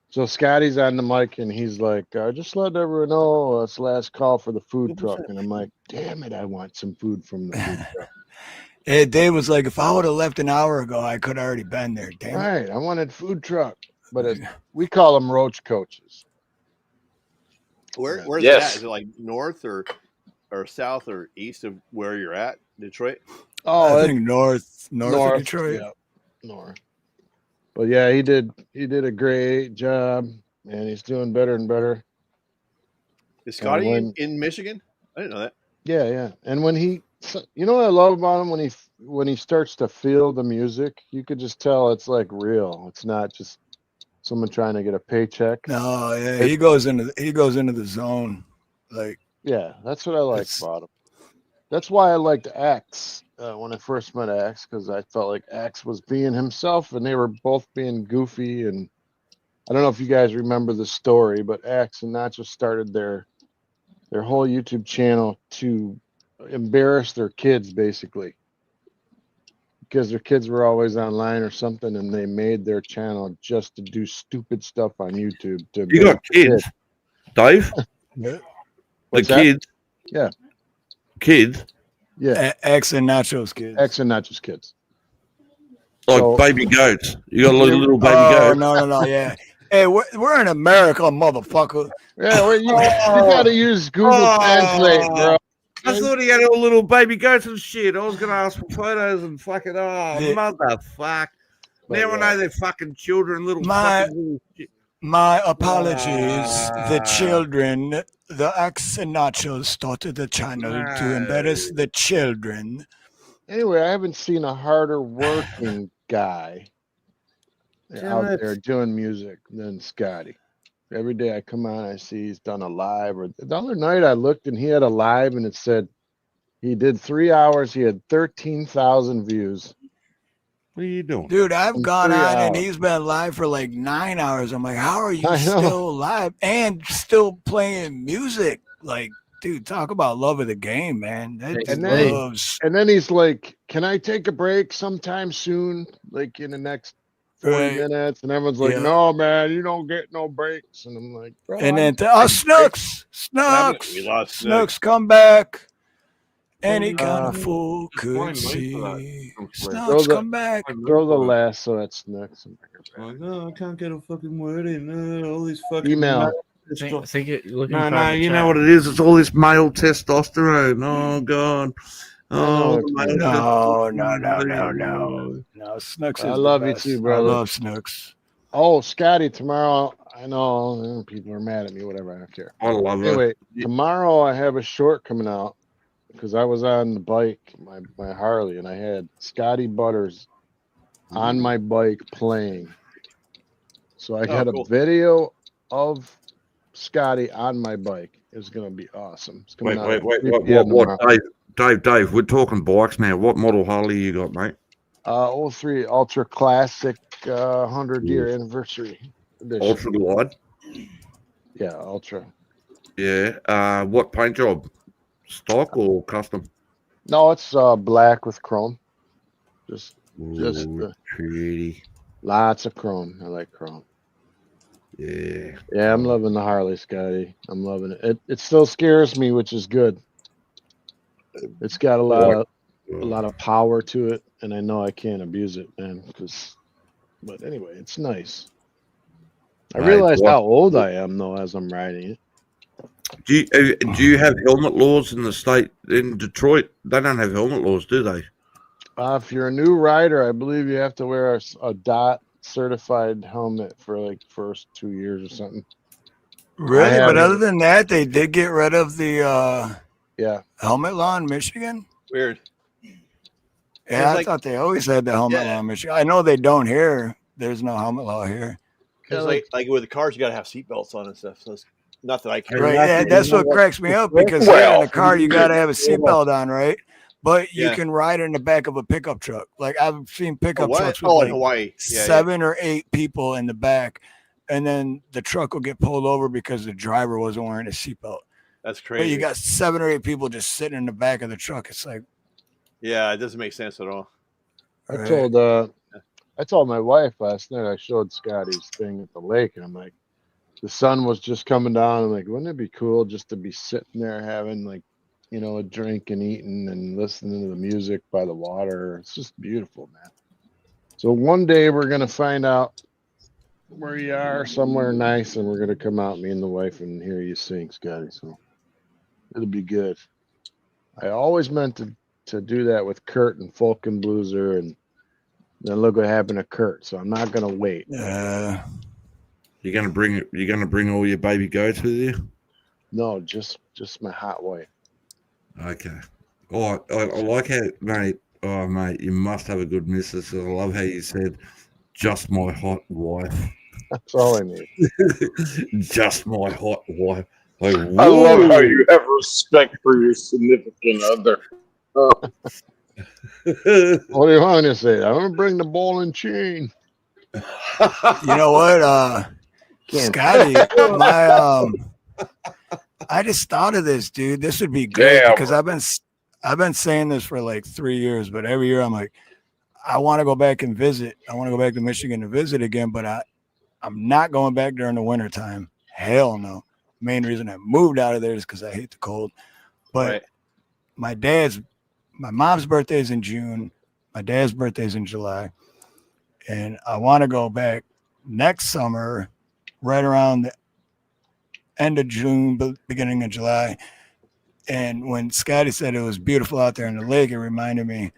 S14: So Scotty's on the mic and he's like, just let everyone know it's last call for the food truck. And I'm like, damn it, I want some food from the food truck.
S3: And Dave was like, if I would have left an hour ago, I could have already been there. Damn it.
S14: Right, I wanted food truck. But we call them roach coaches.
S6: Where's it
S7: Yes.
S6: at? Is it like north or south or east of where you're at, Detroit?
S14: Oh,
S3: I think north of Detroit.
S14: Yeah, north. But yeah, he did a great job, and he's doing better and better.
S6: Is Scotty in Michigan? I didn't know that.
S14: Yeah. And when you know what I love about him when he starts to feel the music, you could just tell it's like real. It's not just someone trying to get a paycheck.
S3: No, yeah, he goes into the zone. Like,
S14: yeah, that's what I like about him. That's why I liked Axe when I first met Axe, because I felt like Axe was being himself and they were both being goofy. And I don't know if you guys remember the story, but Axe and Nacho started their whole YouTube channel to embarrass their kids, basically, because their kids were always online or something, and they made their channel just to do stupid stuff on YouTube.
S8: You got kids, Dave?
S3: Yeah.
S14: What's
S8: the
S14: that?
S8: kids?
S14: Yeah.
S8: Kids?
S14: Yeah.
S3: X and Nacho's kids.
S14: X and Nacho's kids.
S8: Like baby goats. You got little baby goats.
S3: No, yeah. Hey, we're in America, motherfucker.
S14: Yeah, you got to use Google Translate, bro.
S8: I thought he had all little baby goats and shit. I was going to ask for photos and fucking, motherfuck. Now I know they're fucking children, little fucking shit.
S3: My apologies. The children, the X and Nachos started the channel to embarrass the children.
S14: Anyway, I haven't seen a harder working guy out there doing music than Scotty. Every day I come on, I see he's done a live. Or the other night I looked and he had a live and it said he did 3 hours. He had 13,000 views.
S8: What are you doing?
S3: Dude, I've gone on
S14: hours.
S3: and he's been live for like 9 hours. I'm like, how are you still live and still playing music? Like, dude, talk about love of the game, man.
S14: And then he's like, can I take a break sometime soon? Like in the next 40 minutes. And everyone's like, no, man, you don't get no breaks. And I'm like, bro.
S3: And then, Snooks,
S6: We lost
S3: Snooks, come back. Any kind of fool could see. Snooks, come back.
S14: Throw the lasso at Snooks.
S8: Like, I can't get a fucking word in. All this fucking
S14: email.
S8: No, you know what it is? It's all this male testosterone. Oh, God. Oh,
S3: no. Snooks is
S14: I love
S3: the
S14: you
S3: best.
S14: too, brother.
S3: I love Snooks.
S14: Oh, Scotty, tomorrow. I know people are mad at me, whatever. I don't care.
S8: I love it.
S14: Anyway, tomorrow I have a short coming out because I was on the bike, my Harley, and I had Scotty Butters on my bike playing. So I got a video of Scotty on my bike. It's going to be awesome. It's coming out.
S8: What? Dave, we're talking bikes now. What model Harley you got, mate?
S14: 03 Ultra Classic 100-year anniversary edition.
S8: Ultra Glide?
S14: Yeah, Ultra.
S8: Yeah. What paint job? Stock or custom?
S14: No, it's black with chrome. Just
S8: pretty.
S14: Lots of chrome. I like chrome.
S8: Yeah.
S14: Yeah, I'm loving the Harley, Scotty. I'm loving it. It still scares me, which is good. It's got a lot of power to it, and I know I can't abuse it, man. But anyway, it's nice. I realize how old I am though as I'm riding it.
S8: Do you have helmet laws in the state in Detroit? They don't have helmet laws, do they?
S14: If you're a new rider, I believe you have to wear a DOT certified helmet for like first 2 years or something.
S3: Really? But other than that, they did get rid of the helmet law in Michigan?
S6: Weird.
S3: Yeah, I thought they always had the helmet law in Michigan. I know they don't here. There's no helmet law here.
S6: Because like with the cars, you got to have seatbelts on and stuff. So Not that I care.
S3: Right. Yeah, that's what cracks me up because in a car you got to have a seatbelt on, right? But you can ride in the back of a pickup truck. Like I've seen pickup trucks with
S6: in Hawaii.
S3: 7 or 8 people in the back, and then the truck will get pulled over because the driver wasn't wearing a seatbelt.
S6: That's crazy.
S3: But you got 7 or 8 people just sitting in the back of the truck. It's like,
S6: yeah, it doesn't make sense at all.
S14: I told my wife last night. I showed Scotty's thing at the lake, and I'm like, the sun was just coming down. I'm like, wouldn't it be cool just to be sitting there having like, you know, a drink and eating and listening to the music by the water? It's just beautiful, man. So one day we're gonna find out where you are, somewhere nice, and we're gonna come out, me and the wife, and hear you sing, Scotty. So it'll be good. I always meant to do that with Kurt and Folk and Blueser, and then look what happened to Kurt. So I'm not gonna wait.
S8: You're gonna bring all your baby goats with you?
S14: No, just my hot wife.
S8: Okay. Oh, I like how, mate. Oh, mate, you must have a good missus. I love how you said, "Just my hot wife."
S14: That's all I need.
S8: Just my hot wife. Like,
S7: I love how you have respect for your significant other.
S14: What do you want to say? I'm gonna bring the ball and chain.
S3: you know what, Scotty, I just thought of this, dude. This would be great because I've been saying this for like 3 years, but every year I'm like, I want to go back and visit. I want to go back to Michigan to visit again, but I'm not going back during the winter time. Hell no. Main reason I moved out of there is because I hate the cold. But my mom's birthday is in June. My dad's birthday is in July. And I want to go back next summer, right around the end of June, beginning of July. And when Scotty said it was beautiful out there in the lake, it reminded me,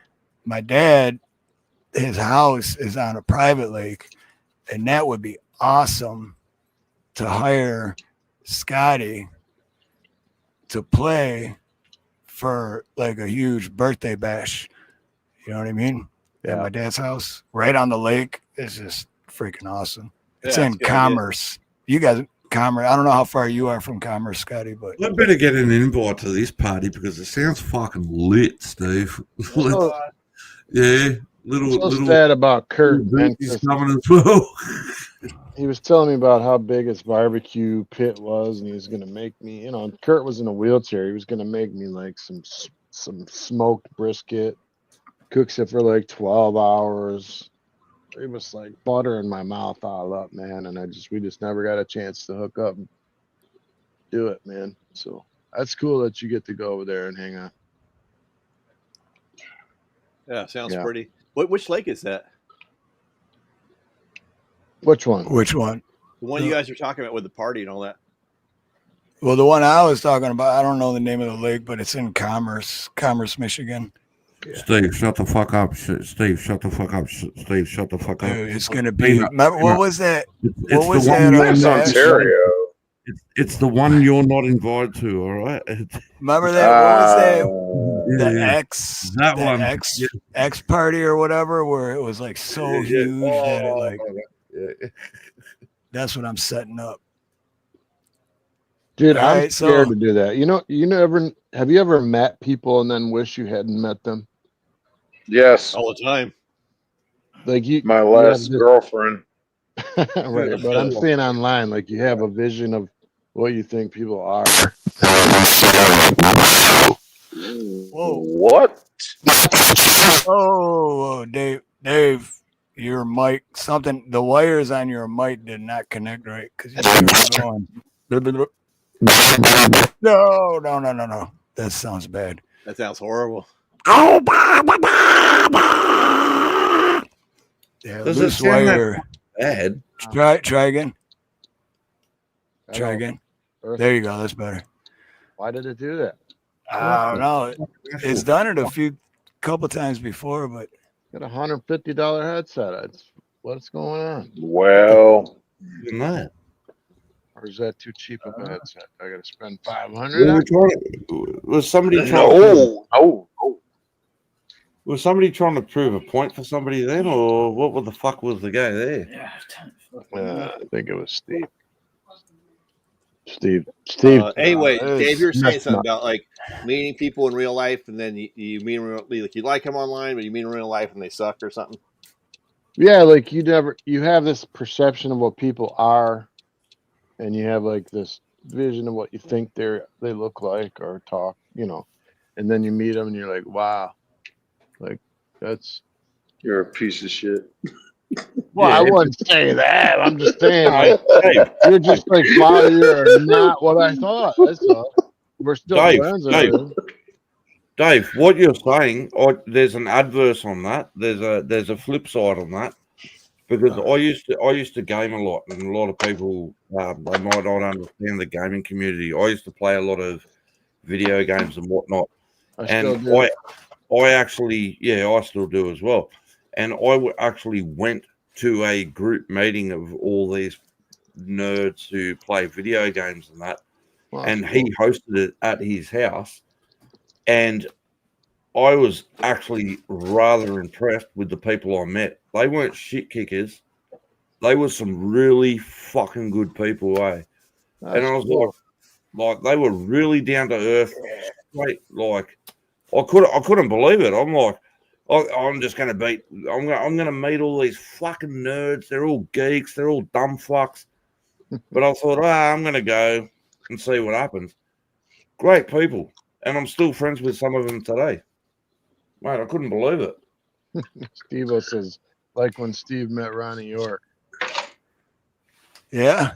S3: my dad, his house is on a private lake, and that would be awesome to hire Scotty to play for like a huge birthday bash. You know what I mean? At my dad's house, right on the lake. It's just freaking awesome. It's in Commerce. You guys, Commerce. I don't know how far you are from Commerce, Scotty, but
S8: I better get an invite to this party because it sounds fucking lit, Steve. Yeah, little
S14: sad about Kurt.
S8: He's coming as well.
S14: He was telling me about how big his barbecue pit was, and he was gonna make me. You know, Kurt was in a wheelchair. He was gonna make me like some smoked brisket. Cooks it for like 12 hours. It was like butter in my mouth all up, man. And we just never got a chance to hook up and do it, man. So that's cool that you get to go over there and hang out.
S6: Yeah, sounds pretty. Which lake is that?
S14: Which one?
S6: The one you guys are talking about with the party and all that.
S3: Well, the one I was talking about, I don't know the name of the lake, but it's in Commerce, Michigan.
S8: Steve, shut the fuck up. Steve, shut the fuck up. Steve, shut the fuck up.
S3: Dude, it's gonna be. What was that?
S8: What was that? Ontario. It's the one you're not invited to. All right.
S3: Remember that? What was that?
S8: That one.
S3: X party or whatever, where it was like so huge that it like. That's what I'm setting up.
S14: Dude, I'm scared to do that. Have you ever met people and then wish you hadn't met them?
S7: Yes.
S6: All the time.
S14: Like
S7: my last girlfriend.
S14: Right, but I'm saying online, like you have a vision of what you think people are.
S3: Whoa.
S7: What?
S3: Oh, Dave, your mic, the wires on your mic did not connect right because you were going. No. That sounds bad.
S6: That sounds horrible.
S3: Yeah,
S8: Does
S3: loose
S8: it sound
S3: wire.
S8: Bad?
S3: Try again. Try again. There you go. That's better.
S14: Why did it do that?
S3: I don't know. It's done it a couple times before, but
S14: got a $150 headset. What's going on?
S7: Well,
S14: or is that too cheap of a headset? I got to spend $500.
S8: Was somebody Was somebody trying to prove a point for somebody then, or what the fuck was the guy there?
S14: I think it was Steve. Steve.
S6: Anyway,
S3: it's
S6: Dave, you were saying
S14: messed
S6: something
S14: up.
S6: about like meeting people in real life, and then you meet them like you like them online, but you meet them in real life and they suck or something.
S14: Yeah, like you have this perception of what people are, and you have like this vision of what you think they look like or talk, and then you meet them and you're like, wow, like that's.
S7: You're a piece of shit.
S14: Well, I
S8: Yeah,
S14: wouldn't say that. I'm just saying,
S8: no,
S14: like,
S8: Dave,
S14: you're just like, wow, you're not what I thought. That's all. We're still friends and everything.
S8: Dave, what you're saying, there's an adverse on that. There's a flip side on that, because I used to game a lot, and a lot of people they might not understand the gaming community. I used to play a lot of video games and whatnot,
S14: I
S8: actually, I still do as well. And I actually went to a group meeting of all these nerds who play video games and that, and he hosted it at his house. And I was actually rather impressed with the people I met. They weren't shit kickers. They were some really fucking good people, eh? And I was like, they were really down to earth, straight. Like, I couldn't believe it. I'm like, I'm just going to beat. I'm going to meet all these fucking nerds. They're all geeks. They're all dumb fucks. But I thought, I'm going to go and see what happens. Great people, and I'm still friends with some of them today. Mate, I couldn't believe it.
S14: Steve-O says, like when Steve met Ronnie York.
S3: Yeah.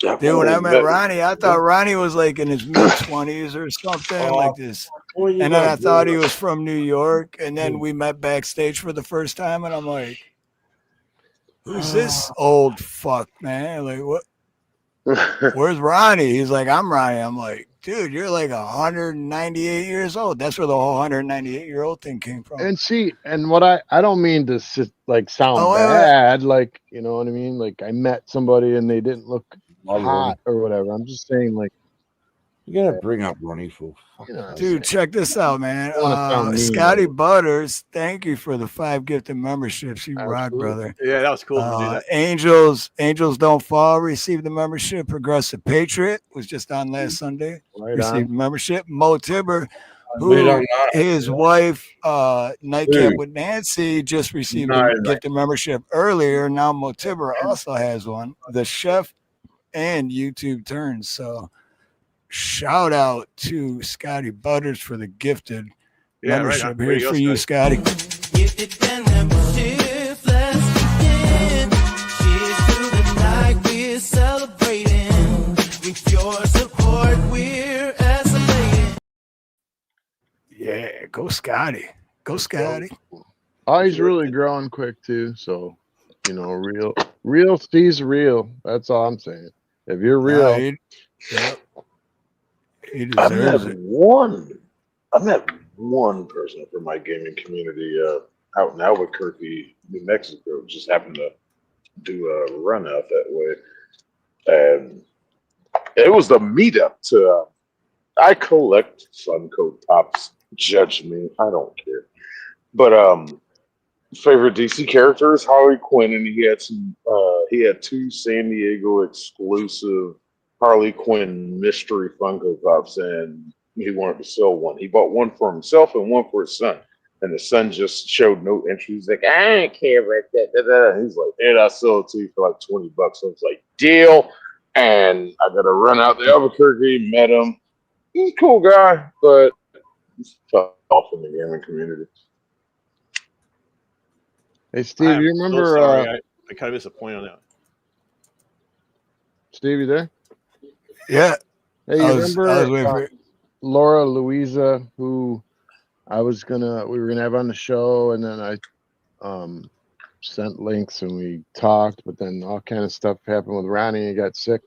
S3: Dude, when I met Ronnie, I thought Ronnie was like in his mid-20s or something like this. And then I thought he was from New York. And then we met backstage for the first time. And I'm like, who's this old fuck, man? Like, what? Where's Ronnie? He's like, I'm Ronnie. I'm like, dude, you're like 198 years old. That's where the whole 198-year-old thing came from.
S14: And see, and what I don't mean to sound bad, like, you know what I mean? Like, I met somebody and they didn't look hot or whatever. I'm just saying, like,
S8: you gotta bring up Ronnie for
S3: dude, check this out, man. Scotty Butters, thank you for the 5 gifted memberships. You rock, brother.
S6: Yeah, that was cool. To do that.
S3: Angels Don't Fall received the membership. Progressive Patriot was just on last Sunday. Received membership. Mo Tibber, who his wife, Nightcap with Nancy, just received a gifted membership earlier. Now Mo Tibber also has one. The Chef and YouTube Turns. So shout out to Scotty Butters for the gifted membership.
S6: Right.
S3: Here's for you, Scotty.
S1: Gifted membership, let's begin. Cheers to the night we're celebrating. With your support, we're escalating.
S3: Yeah, go Scotty. Go Scotty.
S14: Oh, he's really growing quick too. So, real Steve's real. That's all I'm saying. If you're real,
S3: he deserves it.
S7: I met one person from my gaming community out in Albuquerque, New Mexico. Just happened to do a run out that way, and it was the meetup to. I collect Funko Pops. Judge me, I don't care. But favorite DC characters, Harley Quinn, and he had some. He had 2 San Diego exclusive Harley Quinn mystery Funko Pops, and he wanted to sell one. He bought one for himself and one for his son. And the son just showed no interest. He's like, I don't care about that. And he's like, and I'll sell it to you for like $20. So I was like, deal. And I got to run out to Albuquerque, met him. He's a cool guy, but he's tough in the gaming community.
S14: Hey, Steve, you remember?
S6: I kind of disappointed on that.
S14: Steve, you there?
S3: Yeah.
S14: Hey, you remember Laura Louisa, who we were gonna have on the show, and then I sent links and we talked, but then all kind of stuff happened with Ronnie. He got sick.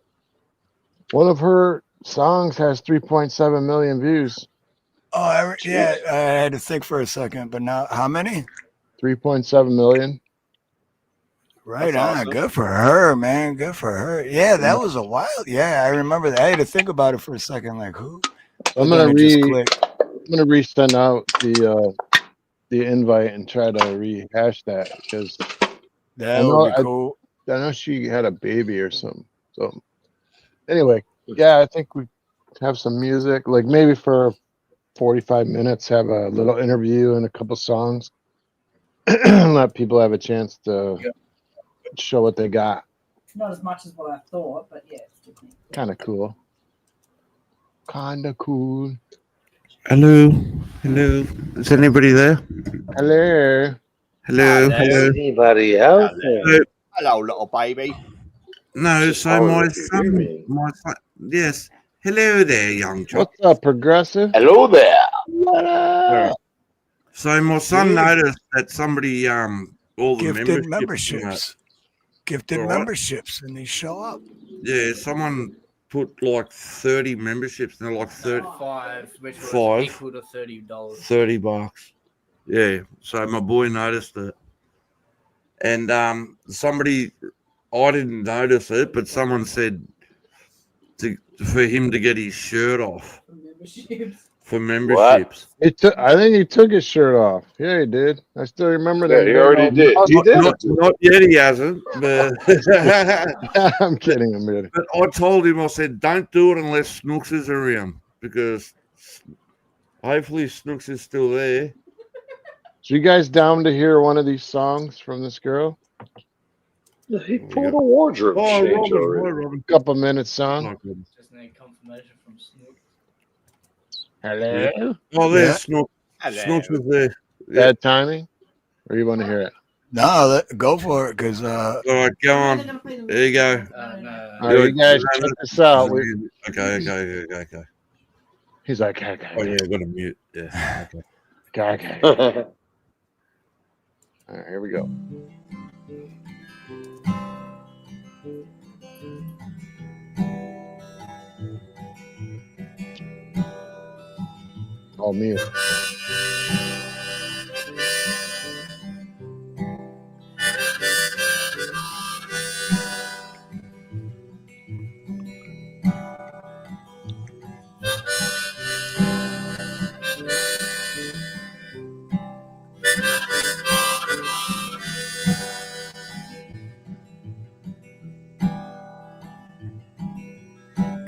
S14: One of her songs has 3.7 million views.
S3: Oh, I had to think for a second, but now how many?
S14: 3.7 million.
S3: Right on. Awesome. Good for her, man. Good for her. Yeah, that was a while. Yeah, I remember that. I had to think about it for a second. Like, who?
S14: I'm gonna resend out the invite and try to rehash that because
S3: that would be cool.
S14: I know she had a baby or something. So Anyway, yeah, I think we have some music, like maybe for 45 minutes, have a little interview and a couple songs. Let people have a chance to show what they got.
S15: Not as much as what I thought, but yeah, it's definitely
S14: Kind of cool. Kind of cool.
S8: Hello. Is anybody there?
S14: Hello.
S8: Hello.
S7: Anybody out there?
S6: Hello, little baby.
S8: No,
S7: Just
S8: so
S7: holler
S8: my
S7: if you hear me.
S8: son, yes. Hello there, young chap.
S14: What's up, Progressive?
S7: Hello there.
S14: What up?
S8: So my son noticed that somebody all the
S3: Gifted
S8: memberships.
S3: Gifted
S8: Right.
S3: memberships, and they show up.
S8: Yeah, someone put like 30 memberships and they're like 30,
S10: 5, which was
S8: Five.
S10: equal to $30.
S8: $30. Yeah, so my boy noticed it. And somebody, I didn't notice it, but someone said for him to get his shirt off for memberships.
S14: I think he took his shirt off. Yeah, he did. I still remember that.
S7: Yeah, he already did. He did.
S8: Not yet, he hasn't. But
S14: I'm kidding, I'm kidding.
S8: But I told him, I said, don't do it unless Snooks is around, because hopefully Snooks is still there.
S14: So you guys down to hear one of these songs from this girl?
S7: He pulled a wardrobe change already.
S8: Robin.
S14: Couple minutes song.
S10: Just need confirmation from Snook.
S14: Hello.
S8: Oh, there's
S3: Yeah.
S8: Snooks.
S6: Hello.
S8: Snooks is there.
S14: Bad timing? Or you want to hear it?
S3: No, go for it, because
S8: All right, go on. There you go.
S10: No.
S14: All right, you guys check this out.
S8: Okay.
S14: He's like,
S8: Oh, yeah, I've got to mute. Yeah.
S14: okay. All right, here we go. All mute.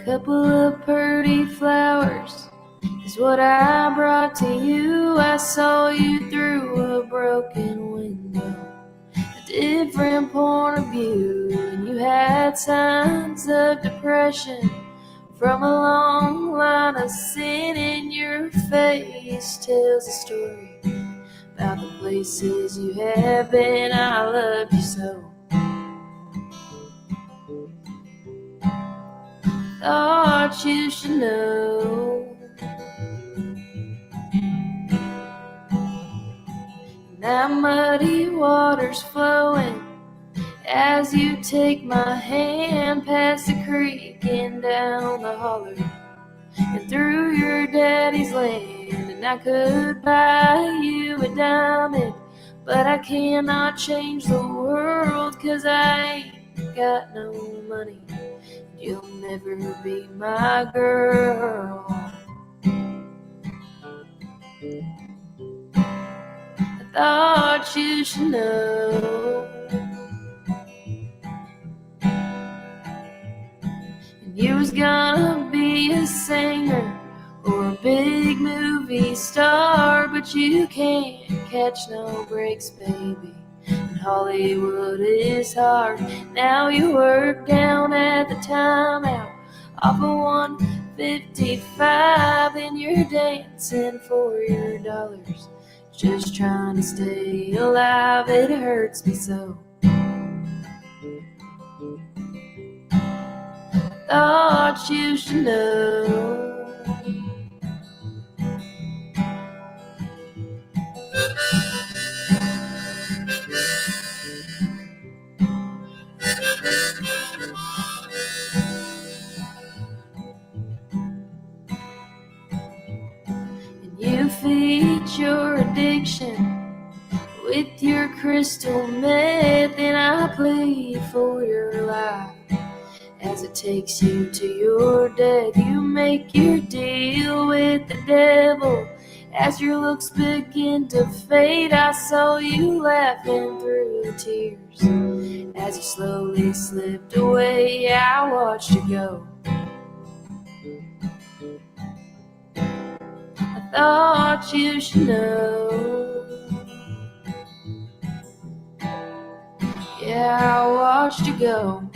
S16: Couple of pretty flowers is what I brought to you. I saw you through a broken window, a different point of view, and you had signs of depression from a long line of sin in your face. Tells a story about the places you have been. I love you so. Thought you should know. Now muddy water's flowing as you take my hand past the creek and down the holler and through your daddy's land. And I could buy you a diamond, but I cannot change the world, 'cause I ain't got no money. You'll never be my girl. I thought you should know. And you was gonna be a singer or a big movie star, but you can't catch no breaks, baby. And Hollywood is hard. Now you work down at the timeout off of 155, and you're dancing for your dollars, just trying to stay alive. It hurts me so. Thought you should know. You feed your addiction with your crystal meth, and I plead for your life as it takes you to your death. You make your deal with the devil As your looks begin to fade, I saw you laughing through the tears. As you slowly slipped away, I watched you go. I thought you should know. Yeah, I watched you go.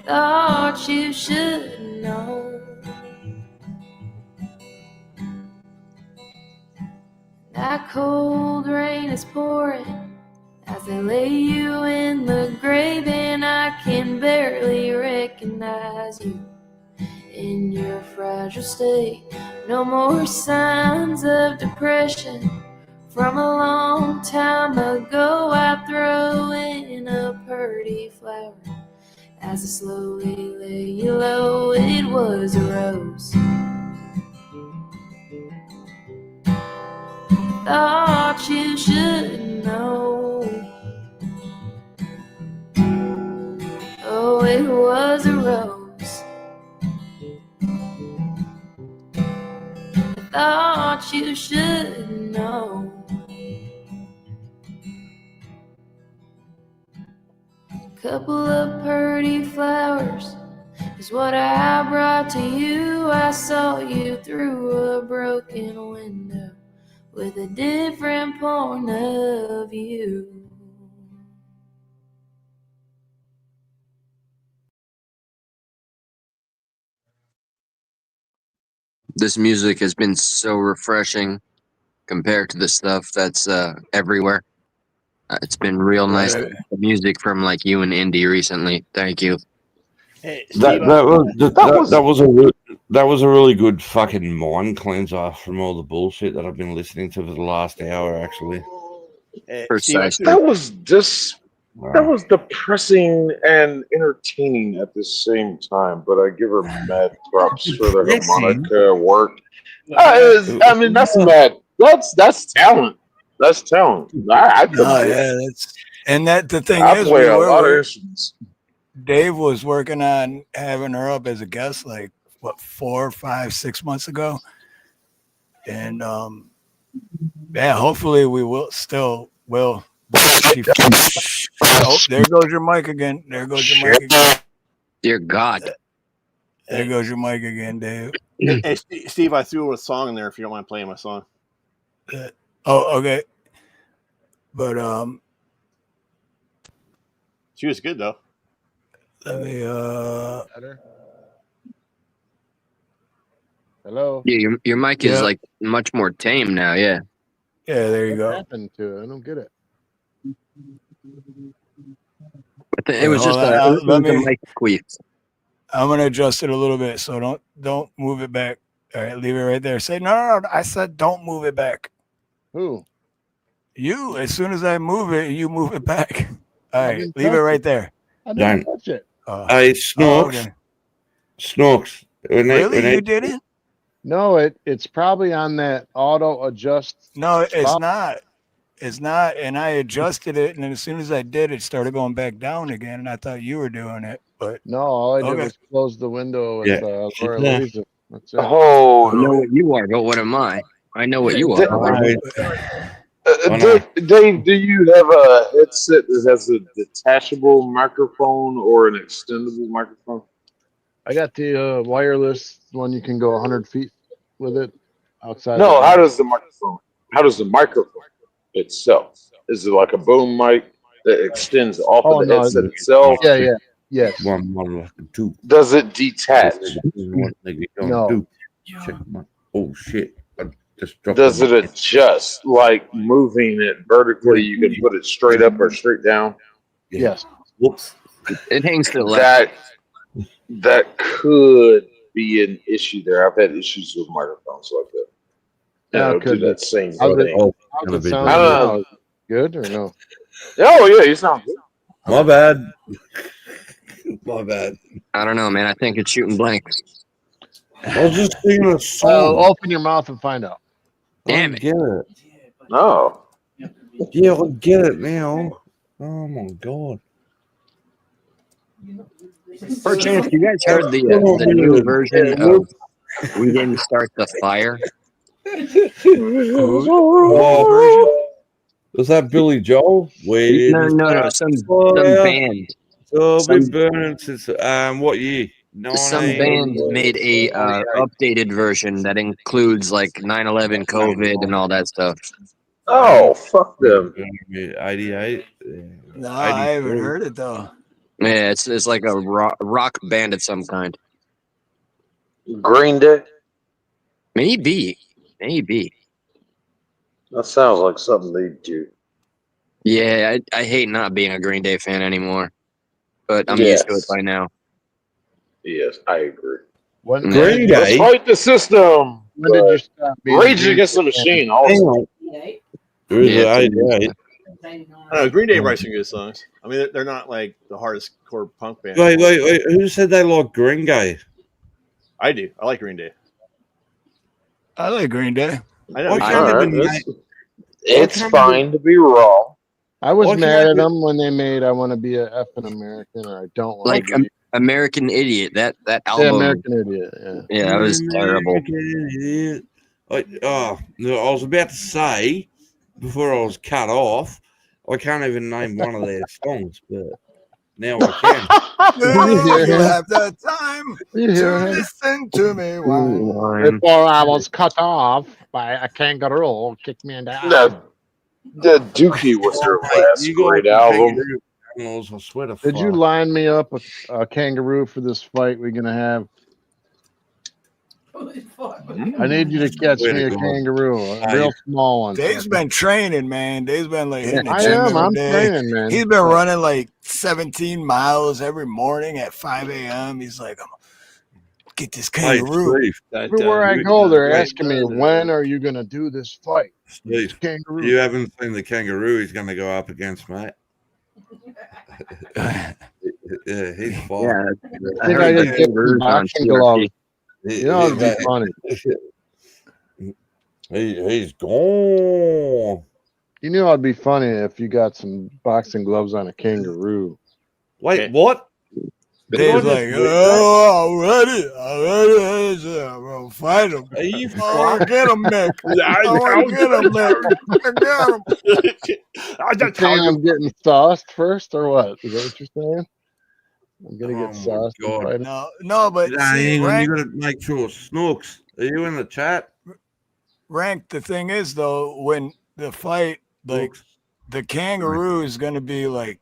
S16: Thought you should know. That cold rain is pouring as they lay you in the grave, and I can barely recognize you in your fragile state. No more signs of depression from a long time ago. I throw in a pretty flower as I slowly lay you low. It was a rose. Thought you should know. Oh, it was a rose. Thought you should know. Couple of pretty flowers is what I brought to you. I saw you through a broken window with a different point of view.
S17: This music has been so refreshing compared to the stuff that's everywhere. It's been real nice to get the music from like you and Indy recently. Thank you.
S6: Hey,
S8: That was a really good fucking mind cleanser from all the bullshit that I've been listening to for the last hour. Actually,
S17: Precisely.
S7: That was depressing and entertaining at the same time, but I give her mad props for the harmonica work. I mean, that's mad. That's talent. That's talent. I
S3: the thing
S7: I
S3: is,
S7: play a lot of instruments.
S3: Dave was working on having her up as a guest, like what, 4, 5, 6 months ago, and yeah, hopefully we will still will. Oh, there goes your mic again. There goes your mic again.
S17: Dear God.
S3: There goes your mic again, Dave.
S6: Hey, Steve, I threw a song in there if you don't mind playing my song.
S3: Oh, okay. But
S6: she was good though.
S3: Let me
S14: Hello.
S17: Yeah, your mic is like much more tame now. Yeah.
S3: Yeah, there you go.
S14: What happened to it? I don't get it.
S17: It was just a mic squeeze.
S3: I'm gonna adjust it a little bit, so don't move it back. All right, leave it right there. Say no. I said don't move it back.
S14: Who?
S3: You. As soon as I move it, you move it back. All right, leave it right there.
S14: I didn't touch it.
S8: Hey, Snorks.
S3: Okay.
S8: Snorks.
S3: Really? You didn't?
S14: No, it's probably on that auto adjust.
S3: No, it's not. It's not. And I adjusted it, and then as soon as I did, it started going back down again. And I thought you were doing it, but
S14: no, all I did was close the window with Laura Louisa. That's it.
S17: Oh, I know what you are, but what am I? I know what you are.
S7: Dave, do you have a headset that has a detachable microphone or an extendable microphone?
S14: I got the wireless one. You can go 100 feet with it outside.
S7: No, how does the microphone itself? Is it like a boom mic that extends off of the headset itself?
S14: Yeah. Yes.
S8: One, two.
S7: Does it detach?
S14: No.
S8: Oh shit! I just dropped.
S7: Does it adjust, like moving it vertically? You can put it straight up or straight down.
S14: Yes.
S8: Whoops.
S17: It hangs to the left.
S7: That could be an issue there. I've had issues with microphones like that.
S14: Yeah,
S7: do that same thing.
S14: How's it sound now? Good or no?
S7: Oh yeah, you sound good.
S8: My bad. My bad.
S17: I don't know, man. I think it's shooting blanks.
S8: I was just singing a song.
S14: Open your mouth and find out.
S17: Damn it.
S8: Get it.
S7: No.
S8: Yeah, I'll get it now. Oh my god.
S17: For a chance, you guys heard the new version of We didn't start the fire.
S8: Was that Billy Joel? We
S17: No,
S8: didn't
S17: no,
S8: start
S17: some
S8: the fire.
S17: band.
S8: So
S17: Some,
S8: we've been since what year?
S17: some band made a updated version that includes like 9/11 COVID and all that stuff.
S7: Oh, fuck them.
S8: 88.
S3: No, I haven't heard it though.
S17: Yeah, it's like a rock band of some kind.
S7: Green Day?
S17: Maybe.
S7: That sounds like something they do.
S17: Yeah, I hate not being a Green Day fan anymore, but I'm used to it by now.
S7: Yes, I agree.
S14: When,
S8: Green
S7: Let's
S8: Day.
S7: fight the system.
S14: when did you stop being
S7: Rage
S14: Green
S7: Against the
S14: Day
S7: Machine.
S14: fan?
S7: Also.
S8: There is
S17: Yeah,
S8: a
S17: it's
S8: 88.
S6: Green Day writes some good songs. I mean, they're not like the hardest core punk band.
S8: Wait. Who said they like Green Day?
S6: I do. I like Green Day.
S3: I like Green Day.
S6: I know.
S8: Why
S6: you
S8: can't
S6: do.
S8: they
S7: Alright,
S8: be
S7: it's
S8: can't
S7: fine to be wrong.
S14: I was
S8: Why can't
S14: mad
S8: I
S14: at
S8: be-
S14: them when they made "I Want to Be a Effing American" or "I Don't Want
S17: Like
S14: to Be."
S17: American Idiot. That
S14: Yeah,
S17: album.
S14: American Idiot. Yeah.
S17: Yeah, that was terrible.
S8: I was about to say before I was cut off. I can't even name one of their songs, but now I can.
S3: You have the time
S14: You hear
S3: to
S14: him?
S3: listen to me whine.
S14: Before I was cut off by a kangaroo, kicked me in the eye.
S7: The Dookie was their last
S8: You go
S7: great
S8: up to
S7: album.
S8: Kangaroo Animals, I swear to
S14: Did you
S8: fuck.
S14: line me up a kangaroo for this fight we're gonna have? I need you to catch
S8: Swear
S14: me
S8: to
S14: a
S8: God.
S14: kangaroo, a real small one.
S3: Dave's been training, man. Dave's been like hitting the
S14: I
S3: gym
S14: am.
S3: every
S14: I'm
S3: day.
S14: training, man.
S3: He's been running like 17 miles every morning at 5 a.m. He's like, I'm gonna get this
S8: Hey,
S3: kangaroo.
S8: Steve,
S14: Everywhere I go, they're asking me, when are you gonna do this fight?
S8: Steve,
S14: Kangaroo.
S8: you haven't seen the kangaroo he's going to go up against, mate. Yeah, he's fine.
S17: Yeah,
S14: I think I could get some boxing gloves. You know, it'd be funny.
S8: He's gone.
S14: You knew it'd be funny if you got some boxing gloves on a kangaroo.
S8: Wait, what?
S3: Dave's like, oh, I'm ready. I'm gonna fight him.
S8: Are you
S3: Oh, get him, Nick.
S6: I
S3: Get him, Nick. Get him.
S14: You saying I'm getting sauced first, or what? Is that what you're saying? I'm gonna get
S8: Oh my
S14: sauced. and
S8: God.
S14: fight.
S3: No, but
S8: Nah,
S3: see,
S8: hang on,
S3: rank,
S8: you got to make sure. Snooks, are you in the chat?
S3: the thing is, though, when the fight, like, the kangaroo is gonna be like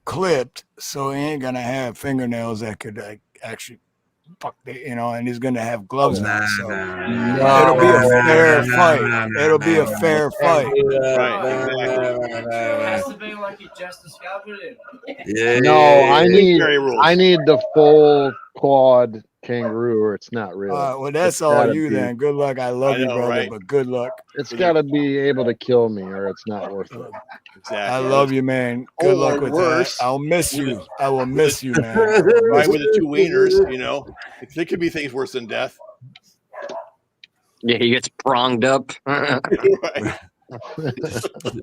S3: clipped, so he ain't gonna have fingernails that could like actually fuck the, and he's gonna have gloves on. So it'll be a fair fight. It'll be a fair fight.
S6: Right, exactly.
S10: It has to be like you just discovered it.
S8: Yeah.
S14: No, I need
S6: Dictionary rules.
S14: the full quad kangaroo, or it's not real.
S3: Well, that's
S14: It's
S3: all
S14: gotta
S3: you
S14: be-
S3: then. Good luck. I love
S6: I
S3: you,
S6: know,
S3: brother,
S6: right?
S3: but good luck.
S14: It's got to be able to kill me, or it's not worth it.
S6: Exactly.
S3: I love you, man. Good luck
S6: Or
S3: with
S6: worse,
S3: that. I'll miss you. I will miss you, man.
S6: Right with the two wieners, it could be things worse than death.
S17: Yeah, he gets pronged up.
S6: Right.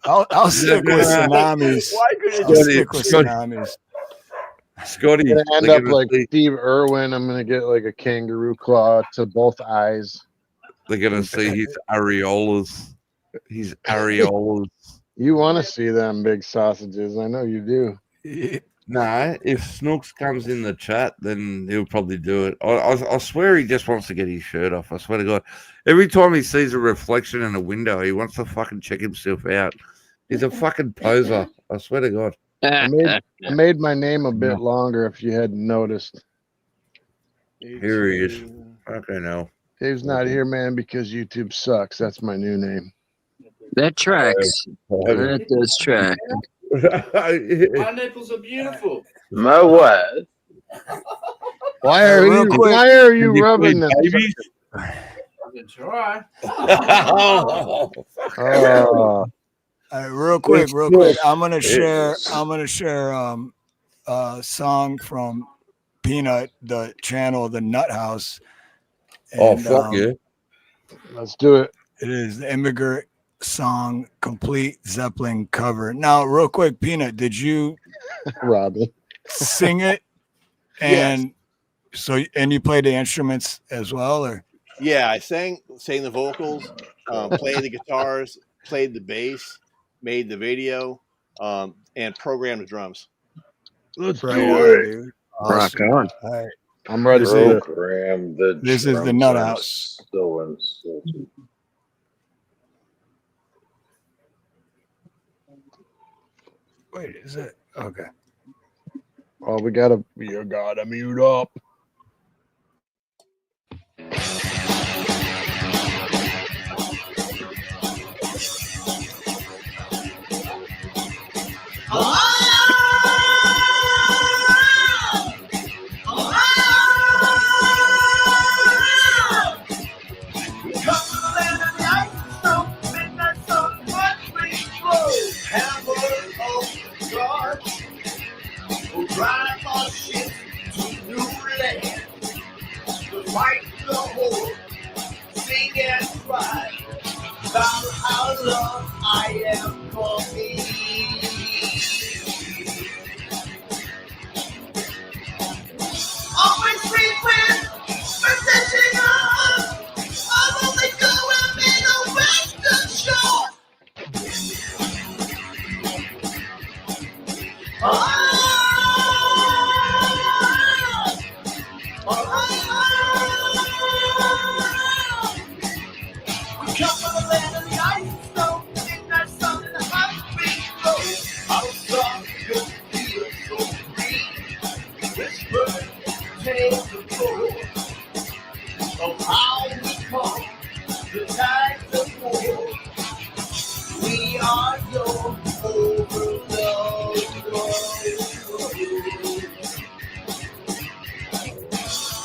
S3: I'll stick with tsunamis.
S6: Why couldn't
S3: I'll
S6: it
S3: stick with
S8: Scotty.
S3: tsunamis.
S8: Scotty,
S14: I'm gonna end
S8: they're
S14: up
S8: gonna
S14: like
S8: see-
S14: Steve Irwin. I'm gonna get like a kangaroo claw to both eyes.
S8: they're gonna see his areolas. His areolas.
S14: You want to see them big sausages? I know you do.
S8: No, if Snooks comes in the chat, then he'll probably do it. I swear he just wants to get his shirt off. I swear to God. Every time he sees a reflection in a window, he wants to fucking check himself out. He's a fucking poser. I swear to God.
S14: I made my name a bit longer. If you hadn't noticed,
S8: Here he is. Okay, no.
S14: Dave's not here, man, because YouTube sucks. That's my new name.
S17: That tracks. That does track.
S10: My nipples are beautiful.
S7: My what?
S14: Why are
S3: Real
S14: you?
S3: quick.
S14: Why are you rubbing them?
S10: I can try.
S14: Oh,
S3: All right, real quick. I'm gonna share a song from Peanut, the channel, the Nut House.
S8: Oh,
S3: And,
S8: fuck yeah.
S14: let's do it.
S3: It is the Immigrant Song complete Zeppelin cover. Now, real quick, Peanut, did you
S14: Robin.
S3: sing it? And So, and you play the instruments as well, or?
S6: Yeah, I sang the vocals, played the guitars, played the bass, made the video, and programmed the drums.
S14: Let's
S3: Right
S14: do
S3: on,
S14: it.
S3: dude.
S17: Rock
S3: Awesome.
S17: on.
S3: All right.
S14: I'm ready
S3: This
S14: for
S3: is-
S14: it.
S7: Program the
S3: This is the
S7: drums.
S3: nut
S7: I'm
S3: house.
S7: so insulted.
S3: Wait, is it? Okay.
S14: Oh, you gotta mute up.
S2: Drive our ship to new land, to fight the horde, sing and cry about how long I am coming. Always frequent, protecting us. I'm only going in a western shore. Come from the land of the ice and snow, midnight sun and the hot breeze blow. Outside you feel so green. Whisper, take the floor of how we come, the tides of war. We are your overlord.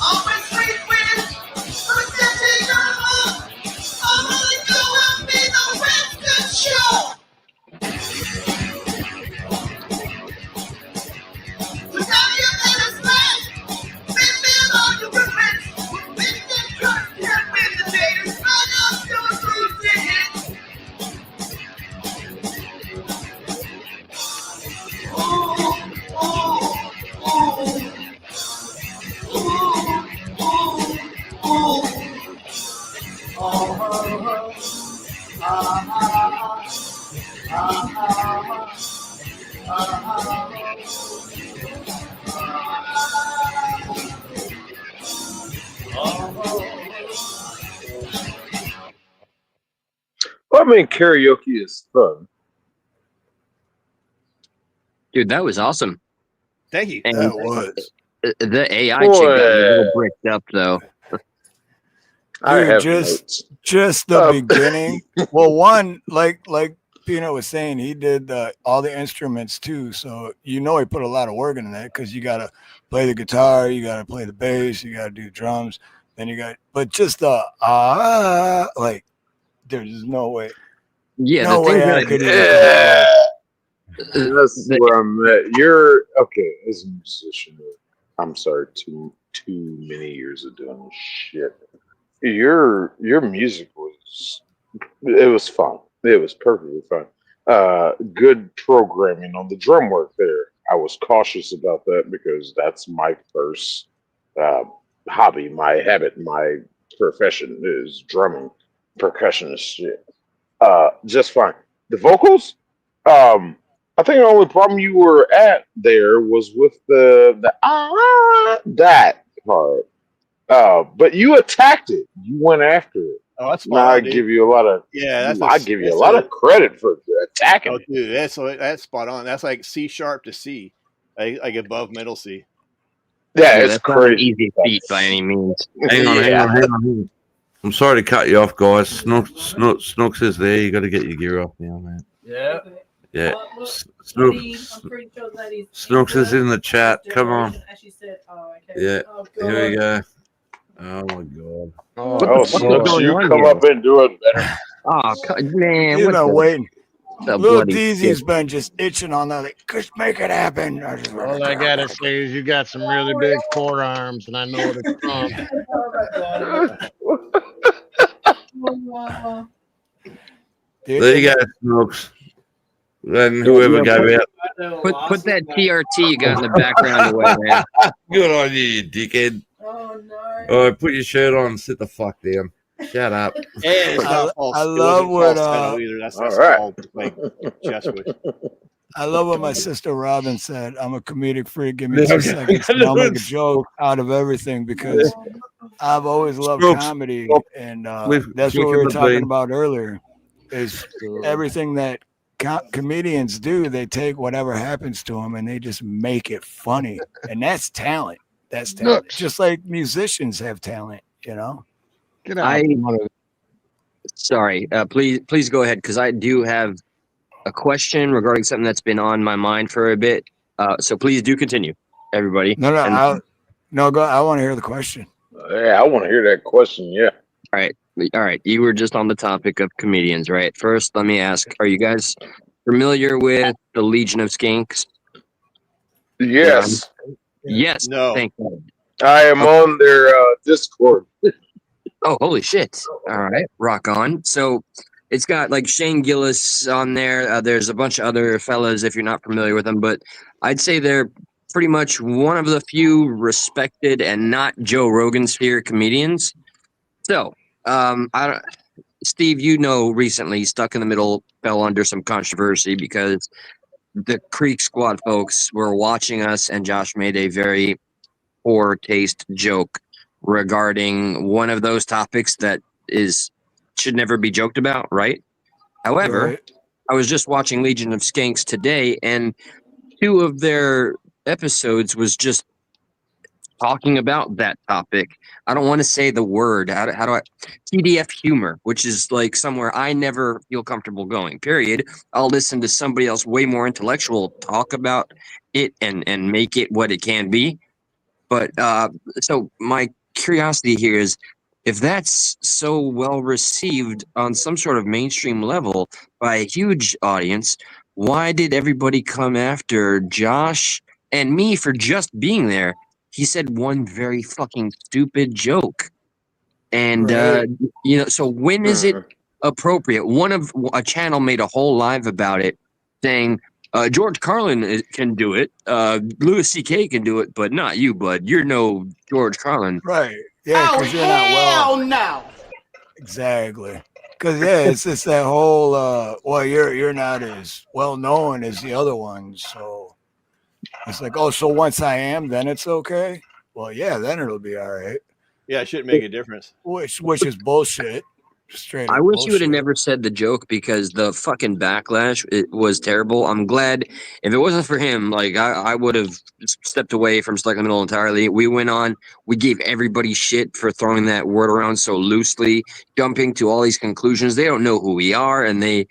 S2: Always free wind, protecting our home. I'm only going be the western shore. To tell you that it's land, been on your revenge. We've been in trust, and when the day is run up to a cruising hit.
S7: Well, I mean, karaoke is fun.
S17: Dude, that was awesome.
S6: Thank you.
S17: And
S3: That was.
S17: the AI chick got me a little bricked up, though.
S7: I
S3: Dude,
S7: have
S3: just the beginning. Well, one, like Peanut was saying, he did all the instruments too. So he put a lot of work into that because you gotta play the guitar, you gotta play the bass, you gotta do drums, then but just like there's no way.
S17: Yeah,
S3: no
S17: the thing
S3: way I
S17: that
S3: could even
S7: That's where I'm at. You're okay as a musician. I'm sorry, too many years of doing this shit. Your music was fun. It was perfectly fine. Good programming on the drum work there. I was cautious about that because that's my first hobby, my habit, my profession is drumming, percussionist shit. Just fine. The vocals, I think the only problem you were at there was with that part. But you attacked it. You went after it.
S6: Oh, that's
S7: Now I give you a lot of I give you a lot of credit for attacking.
S6: Oh, dude, that's spot on. That's like C sharp to C, like above middle C.
S7: Yeah, it's
S17: that's not an
S7: crazy.
S17: easy feat by any means.
S8: Hang on. I'm sorry to cut you off, guys. Snooks is there. You got to get your gear off now, man.
S10: Yeah.
S8: Yeah.
S15: I'm pretty sure that is
S8: Snooks is in the chat. Come on.
S15: generation, as she said. Oh, okay.
S8: Yeah.
S15: Oh,
S8: Here we
S15: God.
S8: go. Oh my god.
S7: Oh, Snooks, you come up and do it better.
S17: Oh, man.
S3: He's been waiting.
S17: The
S3: Little
S17: bloody
S3: Deezy's
S17: shit.
S3: been just itching on that. Like, just make it happen.
S14: All I gotta say is you got some really big forearms, and I know what it's from.
S8: There you go, Snooks. And whoever gave out.
S17: Put that TRT you got in the background away, man.
S8: Good on you, you dickhead.
S15: Oh no.
S8: Oh, put your shirt on and sit the fuck down. Shut up.
S6: And it's not false.
S3: I
S6: It
S3: love
S6: wasn't
S3: what
S6: falsetto either. That's
S7: all right.
S6: called like chest push.
S3: I love what my sister Robin said. I'm a comedic freak. Give me
S8: Yeah,
S3: 2
S8: okay.
S3: seconds. And I'll make a joke out of everything because I've always loved
S8: Strokes.
S3: comedy, and
S8: With
S3: that's what
S8: Kick
S3: we
S8: in
S3: were
S8: the
S3: talking
S8: Bean.
S3: about earlier. Is everything that comedians do? They take whatever happens to them and they just make it funny, and that's talent. That's talent. Just like musicians have talent, you know.
S14: Get out.
S17: Sorry, please go ahead because I do have a question regarding something that's been on my mind for a bit. So please do continue, everybody.
S3: No,
S17: And-
S3: go. I want to hear the question.
S7: Yeah, I want to hear that question. Yeah.
S17: All right. You were just on the topic of comedians, right? First, let me ask: are you guys familiar with the Legion of Skanks?
S7: Yes.
S17: Yes.
S6: No.
S17: Thank you.
S7: I am on their Discord.
S17: Oh, holy shit! All right, rock on. So it's got like Shane Gillis on there. There's a bunch of other fellas if you're not familiar with them, but I'd say they're pretty much one of the few respected and not Joe Rogan sphere comedians. So, Steve, you know, recently Stuck in the Middle fell under some controversy because the Creek Squad folks were watching us, and Josh made a very poor taste joke regarding one of those topics that should never be joked about, right? However,
S3: Right.
S17: I was just watching Legion of Skanks today, and 2 of their episodes was just talking about that topic. I don't want to say the word. How do I? TDF humor, which is like somewhere I never feel comfortable going. Period. I'll listen to somebody else way more intellectual talk about it and make it what it can be. But so my curiosity here is, if that's so well received on some sort of mainstream level by a huge audience, why did everybody come after Josh and me for just being there? He said one very fucking stupid joke. And,
S3: Right.
S17: so when is it appropriate? A channel made a whole live about it saying, George Carlin can do it. Louis C.K. can do it, but not you, bud. You're no George Carlin.
S3: Right. Yeah, because you're not well.
S15: no.
S3: Exactly. Because it's just that whole well, you're not as well known as the other ones, so it's like, oh, so once I am, then it's okay. Well, yeah, then it'll be all right.
S6: Yeah, it shouldn't make a difference.
S3: Which is bullshit. Straight up
S17: I wish you would have
S3: bullshit.
S17: never said the joke because the fucking backlash, it was terrible. I'm glad if it wasn't for him, like I would have stepped away from Stuck in the Middle entirely. We went on, we gave everybody shit for throwing that word around so loosely, jumping to all these conclusions. They don't know who we are, and it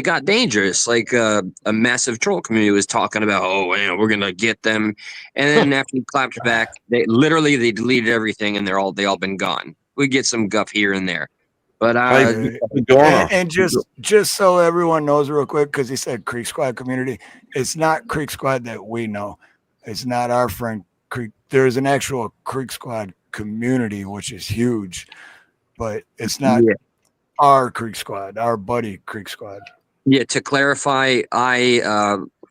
S17: got dangerous. Like a massive troll community was talking about, oh, we're gonna get them, and then after he clapped back, they deleted everything, and they all been gone. We get some guff here and there. But
S3: and just so everyone knows real quick, because he said Creek Squad community, it's not Creek Squad that we know. It's not our friend Creek. There's an actual Creek Squad community, which is huge, but it's not our Creek Squad, our buddy Creek Squad.
S17: Yeah, to clarify,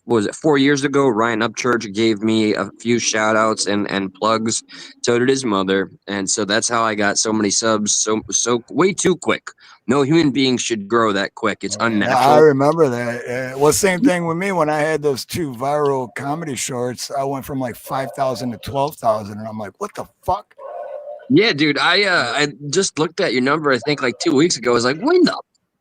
S17: was it 4 years ago, Ryan Upchurch gave me a few shout outs and plugs. So did his mother. And so that's how I got so many subs so way too quick. No human being should grow that quick. It's unnatural.
S3: I remember that. Well, same thing with me when I had those 2 viral comedy shorts. I went from like 5,000 to 12,000, and I'm like, what the fuck?
S17: Yeah, dude. I just looked at your number, I think like 2 weeks ago. I was like, when the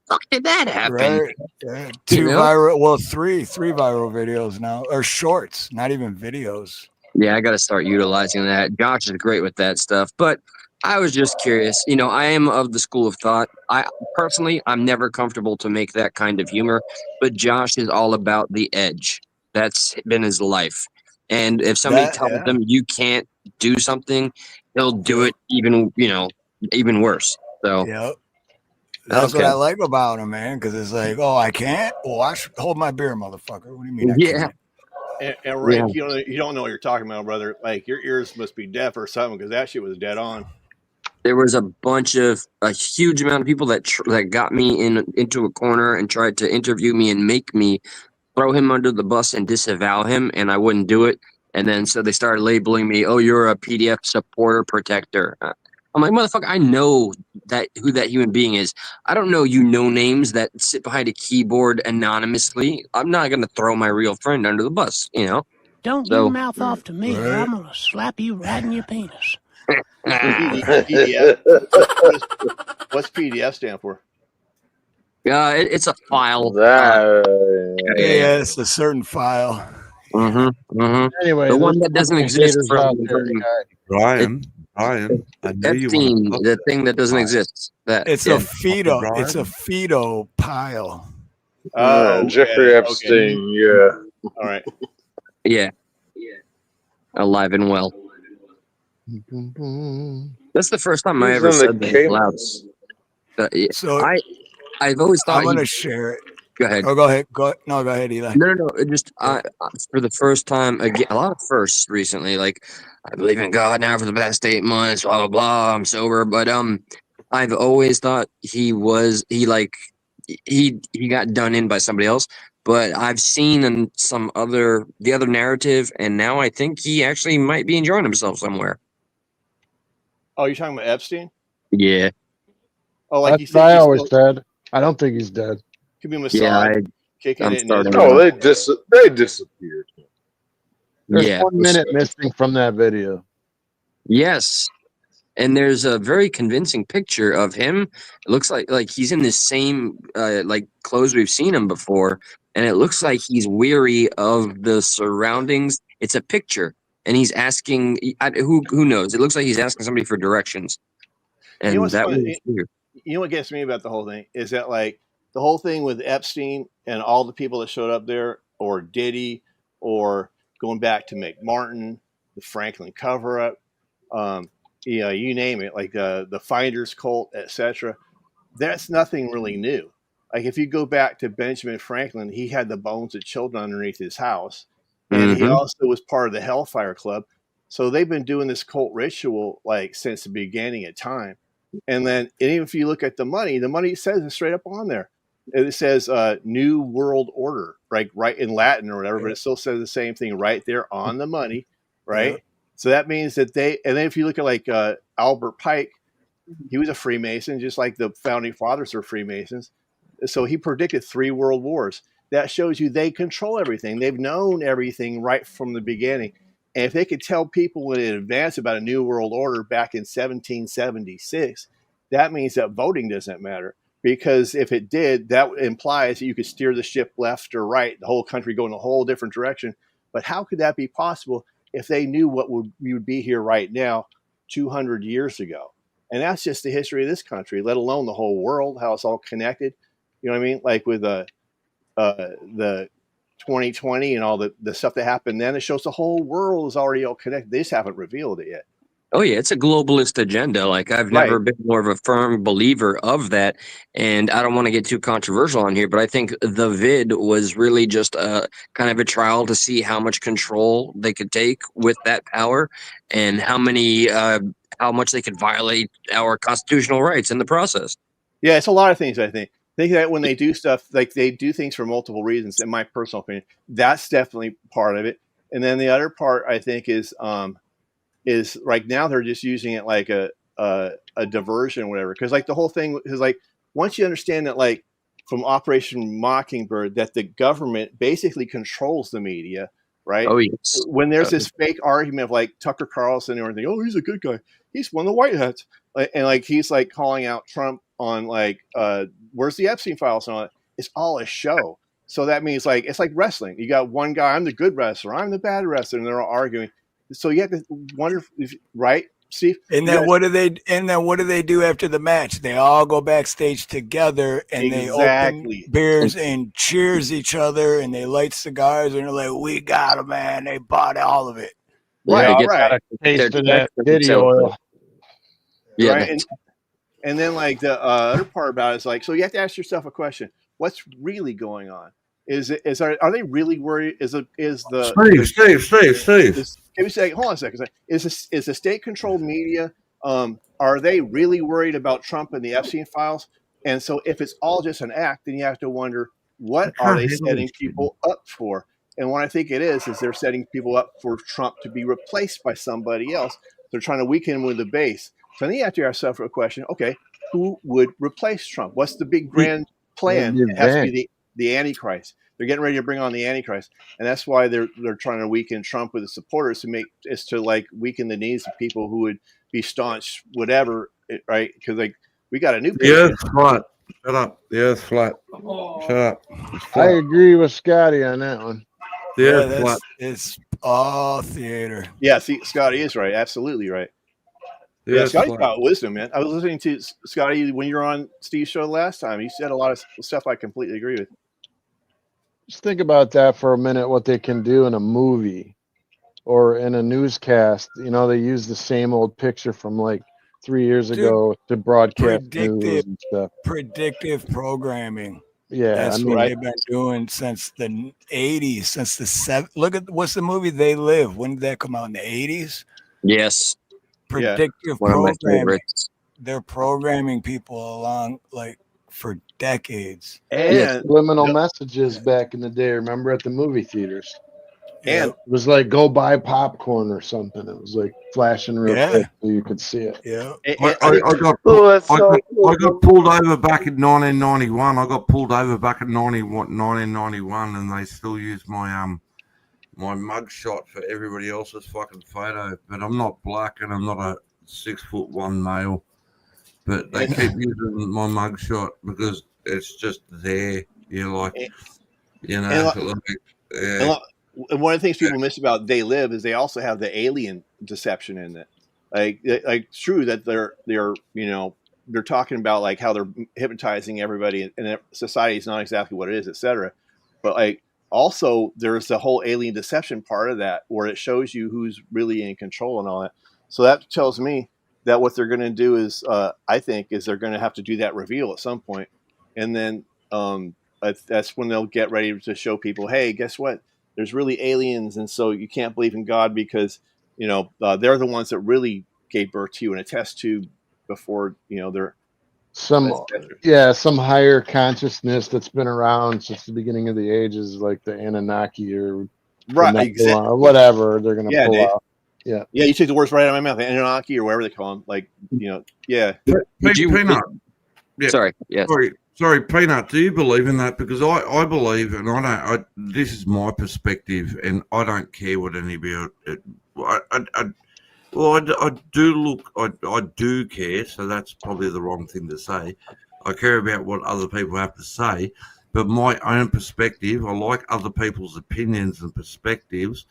S17: fuck did that happen?
S3: Right. Yeah. 2 viral, well, three viral videos now, or shorts, not even videos.
S17: Yeah, I got to start utilizing that. Josh is great with that stuff, but I was just curious. I am of the school of thought. I'm never comfortable to make that kind of humor, but Josh is all about the edge. That's been his life. And if somebody tells him you can't do something, he'll do it even worse. So
S3: yeah. That's what I like about him, man, because it's like, oh, I can't? Well, I should hold my beer, motherfucker. What do you mean I can't?
S6: And Rick, you don't know what you're talking about, brother. Like, your ears must be deaf or something, because that shit was dead on.
S17: There was a huge amount of people that got me into a corner and tried to interview me and make me throw him under the bus and disavow him, and I wouldn't do it. And then so they started labeling me, oh, you're a PDF supporter protector. I'm like, motherfucker, I know who that human being is. I don't know names that sit behind a keyboard anonymously. I'm not going to throw my real friend under the bus, you know?
S9: Don't you mouth off to me, or I'm gonna slap you right in your penis.
S6: PDF. What's PDF stand for?
S17: It's a file.
S3: Yeah, it's a certain file.
S14: Anyway,
S17: the one
S14: there's
S17: that doesn't
S14: fucking
S17: exist
S14: haters
S17: from
S14: out there,
S8: Brian, I know you
S17: Epstein,
S8: want
S17: the thing that doesn't exist. That
S3: It's a fetal. It's a fetal pile.
S6: Oh,
S7: Jeffrey Epstein. Yeah.
S6: All right.
S17: Yeah. Alive and well. That's the first time I
S7: He's
S17: ever
S7: in the
S17: said that out loud.
S3: So
S17: I've always thought
S3: I'm going to share it.
S17: Go ahead.
S3: Oh, go ahead. Go ahead, Eli.
S17: No. It just for the first time again, a lot of firsts recently. Like I believe in God now for the past 8 months. Blah blah blah. I'm sober, but I've always thought he got done in by somebody else. But I've seen the other narrative, and now I think he actually might be enjoying himself somewhere.
S6: Oh, you're talking about Epstein?
S17: Yeah.
S6: Oh, like you
S14: That's
S6: think
S14: what I
S6: he's
S14: always
S6: still,
S14: said. I don't think he's dead.
S6: could be Mossad kicking
S17: I'm
S6: it in
S17: starting
S6: Israel.
S7: No, they disappeared.
S14: There's
S17: Yeah.
S14: 1 minute missing from that video.
S17: Yes. And there's a very convincing picture of him. It looks like he's in the same clothes we've seen him before, and it looks like he's weary of the surroundings. It's a picture, and he's asking who knows. It looks like he's asking somebody for directions, and
S6: You know what's
S17: that
S6: funny?
S17: was weird.
S6: You know what gets me about the whole thing is that like the whole thing with Epstein and all the people that showed up there, or Diddy, or going back to McMartin, the Franklin cover-up, you name it, like the Finders cult, etc. That's nothing really new. Like if you go back to Benjamin Franklin, he had the bones of children underneath his house, and he also was part of the Hellfire Club. So they've been doing this cult ritual like since the beginning of time. And then even if you look at the money says it straight up on there. It says New World Order, right in Latin or whatever, but it still says the same thing right there on the money, right?
S3: Yeah.
S6: So that means that and then if you look at like Albert Pike, he was a Freemason, just like the founding fathers were Freemasons. So he predicted 3 world wars. That shows you they control everything. They've known everything right from the beginning. And if they could tell people in advance about a new world order back in 1776, that means that voting doesn't matter. Because if it did, that implies that you could steer the ship left or right, the whole country going a whole different direction. But how could that be possible if they knew we would be here right now 200 years ago? And that's just the history of this country, let alone the whole world, how it's all connected. You know what I mean? Like with the 2020 and all the stuff that happened then, it shows the whole world is already all connected. They just haven't revealed it yet.
S17: Oh yeah, it's a globalist agenda. Like I've never been more of a firm believer of that, and I don't want to get too controversial on here, but I think the vid was really just a kind of a trial to see how much control they could take with that power, and how much they could violate our constitutional rights in the process.
S6: Yeah, it's a lot of things. I think that when they do stuff, like they do things for multiple reasons. In my personal opinion, that's definitely part of it. And then the other part I think is right now they're just using it like a diversion or whatever. Because like the whole thing is like once you understand that like from Operation Mockingbird that the government basically controls the media, right?
S17: Oh yes.
S6: When there's this fake argument of like Tucker Carlson or anything, oh he's a good guy, he's one of the white hats, and like he's like calling out Trump on like where's the Epstein files and all that. It's all a show. So that means like it's like wrestling. You got one guy, I'm the good wrestler, I'm the bad wrestler, and they're all arguing. So you have to wonder, right, Steve?
S3: And then what do they do after the match? They all go backstage together and they open beers and cheers each other and they light cigars and they're like, "We got them, man! They bought all of it."
S6: Right,
S14: Yeah,
S6: right.
S14: Taste of that Diddy oil.
S6: Yeah, right? And then like the other part about it is like, so you have to ask yourself a question: what's really going on? Are they really worried? Steve. Can we say, hold on a second? Is the state-controlled media? Are they really worried about Trump and the Epstein files? And so, if it's all just an act, then you have to wonder what are they setting people up for? And what I think it is they're setting people up for Trump to be replaced by somebody else. They're trying to weaken him with the base. So then you have to ask yourself a question: okay, who would replace Trump? What's the big grand plan? It has to be the Antichrist. They're getting ready to bring on the Antichrist, and that's why they're trying to weaken Trump with the supporters to like weaken the knees of people who would be staunch, whatever, right? Because like we got a new
S8: Yeah, it's flat. Shut up. Yeah, it's flat. Shut up. It's flat.
S14: I agree with Scotty on that one.
S8: Yeah,
S3: it's all theater.
S6: Yeah, see, Scotty is right. Absolutely right. Yeah, Scotty's got wisdom, man. I was listening to Scotty when you were on Steve's show last time. He said a lot of stuff I completely agree with.
S14: Just think about that for a minute, what they can do in a movie or in a newscast. You know, they use the same old picture from like 3 years ago to broadcast news and stuff.
S3: Predictive programming.
S14: Yeah,
S3: that's what they've been doing since the 80s, since the look at what's the movie They Live. When did that come out? In the 80s?
S17: Yes.
S3: Predictive programming. They're programming people along like for decades.
S14: And subliminal messages back in the day, remember, at the movie theaters.
S6: And
S14: it was like go buy popcorn or something. It was like flashing real quick so you could see it.
S3: Yeah.
S8: I got pulled over back in 1991. I got pulled over back in 1991, and they still use my my mug shot for everybody else's fucking photo. But I'm not black, and I'm not a 6'1" male. But they keep using my mug shot because it's just there. You know, like, you know.
S6: And one of the things people miss about They Live is they also have the alien deception in it. Like it's true that they're you know, they're talking about like how they're hypnotizing everybody and society is not exactly what it is, etc. But like also there's the whole alien deception part of that where it shows you who's really in control and all that. So that tells me that what they're going to do is, I think, is they're going to have to do that reveal at some point, and then that's when they'll get ready to show people, hey, guess what? There's really aliens, and so you can't believe in God because, you know, they're the ones that really gave birth to you in a test tube before, you know, they're
S14: some higher consciousness that's been around since the beginning of the ages, like the Anunnaki or or whatever they're going to pull out. Yeah,
S6: you took the words right out of my mouth. Anunnaki or whatever they call them, like, you know,
S8: Peanut. Yeah.
S17: Sorry. Yes.
S8: Sorry, Peanut. Do you believe in that? Because I believe, and I don't. This is my perspective, and I don't care what anybody else. I do care. So that's probably the wrong thing to say. I care about what other people have to say, but my own perspective. I like other people's opinions and perspectives.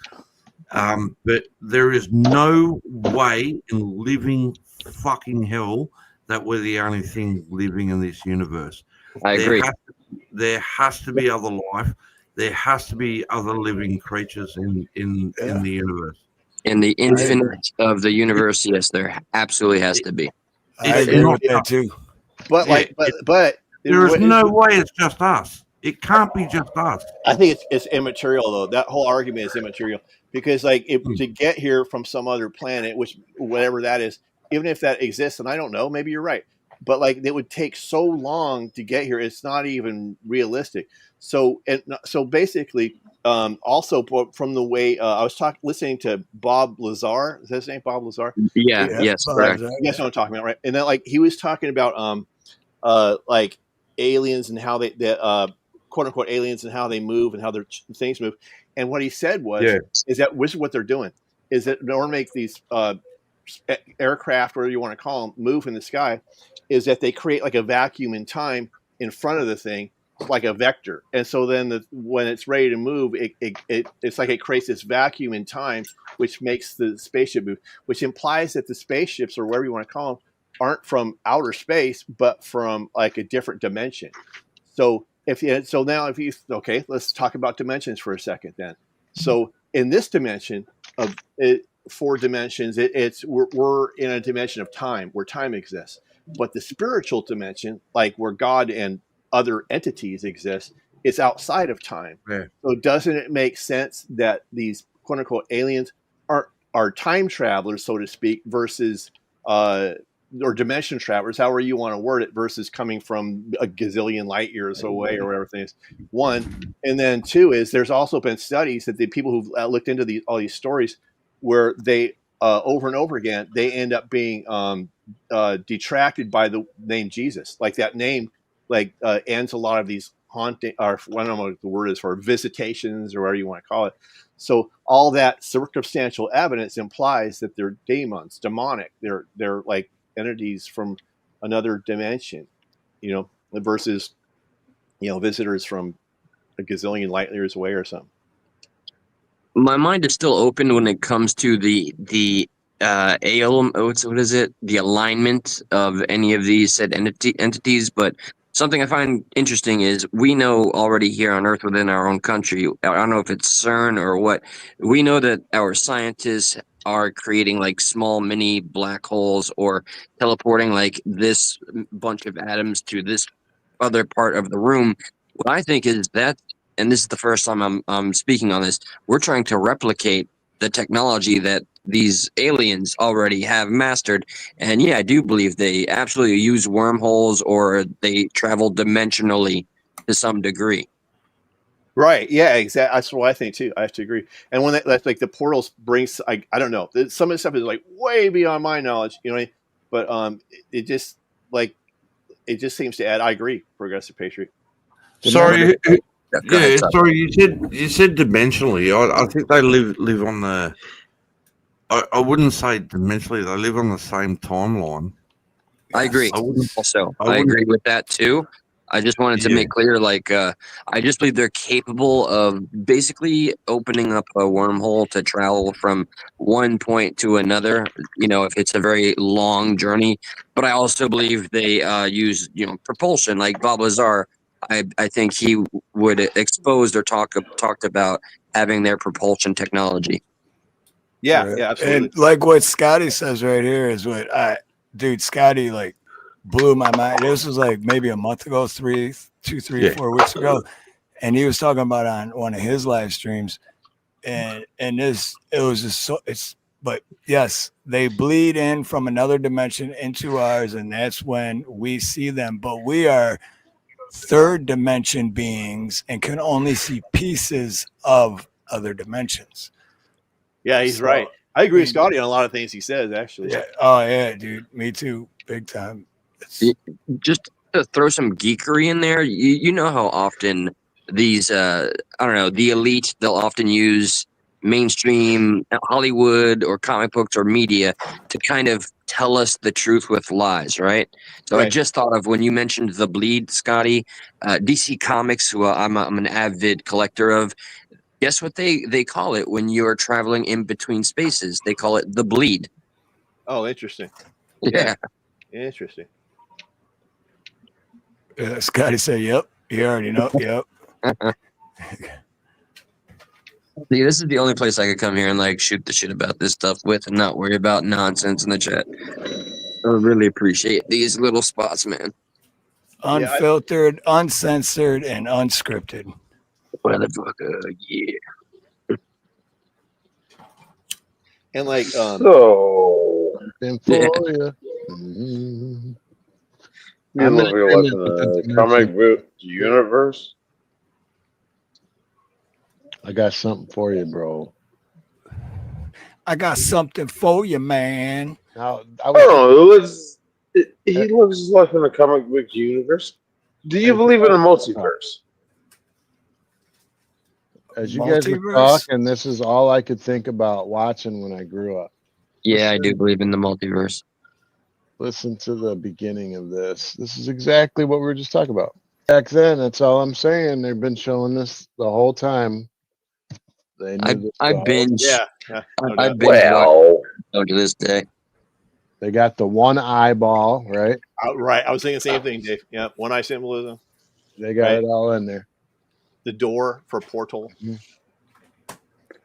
S8: But there is no way in living fucking hell that we're the only thing living in this universe.
S17: I agree.
S8: There has to be other life. There has to be other living creatures in the universe.
S17: In the infinite of the universe, yes, there absolutely has to be.
S3: I agree with that too.
S6: But
S8: there is no way it's just us. It can't be just us.
S6: I think it's immaterial though. That whole argument is immaterial because like to get here from some other planet, which whatever that is, even if that exists, and I don't know, maybe you're right, but like it would take so long to get here, it's not even realistic. So basically, also from the way I was listening to Bob Lazar, is that his name, Bob Lazar?
S17: Yeah, yes, correct.
S6: You guys know what I'm talking about, right? And then like he was talking about like aliens and how they quote unquote aliens and how they move and how their things move. And what he said was is that this is what they're doing is that in order to make these aircraft, whatever you want to call them, move in the sky, is that they create like a vacuum in time in front of the thing, like a vector. And so then when it's ready to move, it's like it creates this vacuum in time, which makes the spaceship move, which implies that the spaceships or whatever you want to call them aren't from outer space, but from like a different dimension. So let's talk about dimensions for a second then. So in this dimension of it, 4 dimensions, we're in a dimension of time where time exists. But the spiritual dimension, like where God and other entities exist, is outside of time.
S8: Yeah.
S6: So doesn't it make sense that these quote unquote aliens are time travelers, so to speak, versus or dimension travelers, however you want to word it, versus coming from a gazillion light years away or whatever things. One, and then two is there's also been studies that the people who've looked into all these stories where they over and over again they end up being detracted by the name Jesus. Like that name, ends a lot of these haunting, or I don't know what the word is for visitations or whatever you want to call it. So all that circumstantial evidence implies that they're demons, demonic. They're like entities from another dimension, versus, visitors from a gazillion light years away or something.
S17: My mind is still open when it comes to the what is it? The alignment of any of these said entities, but something I find interesting is we know already here on Earth within our own country, I don't know if it's CERN or what, we know that our scientists are creating like small mini black holes or teleporting like this bunch of atoms to this other part of the room. What I think is that, and this is the first time I'm speaking on this, we're trying to replicate the technology that these aliens already have mastered. And yeah, I do believe they absolutely use wormholes or they travel dimensionally to some degree.
S6: Right. Yeah, exactly. That's what I think too. I have to agree. And when that's like the portals brings, I don't know, some of the stuff is like way beyond my knowledge, but it just seems to add. I agree, Progressive Patriot.
S8: Sorry, sorry. You said dimensionally. I think they live on the. I wouldn't say dimensionally. They live on the same timeline.
S17: I agree. I agree with that too. I just wanted to make clear, I just believe they're capable of basically opening up a wormhole to travel from one point to another, if it's a very long journey. But I also believe they use, propulsion, like Bob Lazar. I think he would expose or talked about having their propulsion technology.
S6: Yeah,
S3: Right.
S6: yeah, absolutely.
S3: And like what Scotty says right here is what Scotty blew my mind. This was like maybe a month ago, 4 weeks ago. And he was talking about on one of his live streams. And it was just but yes, they bleed in from another dimension into ours. And that's when we see them. But we are third dimension beings and can only see pieces of other dimensions.
S6: Yeah, he's right. I agree with Scotty on a lot of things he says, actually.
S3: Yeah. Oh, yeah, dude. Me too. Big time.
S17: Just to throw some geekery in there, you know how often these, I don't know, the elite, they'll often use mainstream Hollywood or comic books or media to kind of tell us the truth with lies, right? So I just thought of when you mentioned the bleed, Scotty, DC Comics, who I'm an avid collector of. Guess what they call it when you're traveling in between spaces? They call it the bleed.
S6: Oh, interesting.
S17: Yeah.
S6: Interesting.
S3: Scotty said, yep. You already know. Yep.
S17: See, this is the only place I could come here and shoot the shit about this stuff with and not worry about nonsense in the chat. I really appreciate these little spots, man.
S3: Unfiltered, uncensored, and unscripted.
S17: Motherfucker, yeah.
S6: And
S7: You live your life in the comic book universe.
S14: I got something for you, bro.
S3: I got something for you, man.
S14: Now,
S7: I don't know. He lives his life in the comic book universe. Do you believe in a multiverse?
S14: As you guys were talking, this is all I could think about watching when I grew up.
S17: Yeah, I do believe in the multiverse.
S14: Listen to the beginning of this. This is exactly what we were just talking about. Back then, that's all I'm saying. They've been showing this the whole time. They knew
S17: I binge.
S6: Yeah.
S17: I binge to this day.
S14: They got the one eyeball, right?
S6: Right. I was thinking the same thing, Dave. Yeah. One eye symbolism.
S14: They got it all in there.
S6: The door for portal.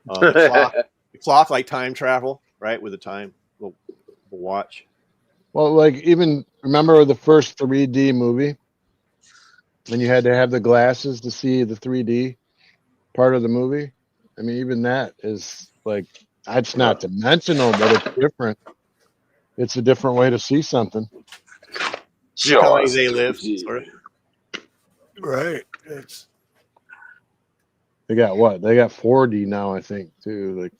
S6: The clock like time travel, right? With the time, the watch.
S14: Well, even remember the first 3D movie when you had to have the glasses to see the 3D part of the movie? I mean, even that is it's not dimensional, but it's different. it's a different way to see something.
S6: Kind of like they live. Sort of.
S3: Right. It's
S14: They got what? They got 4D now, I think, too. Like,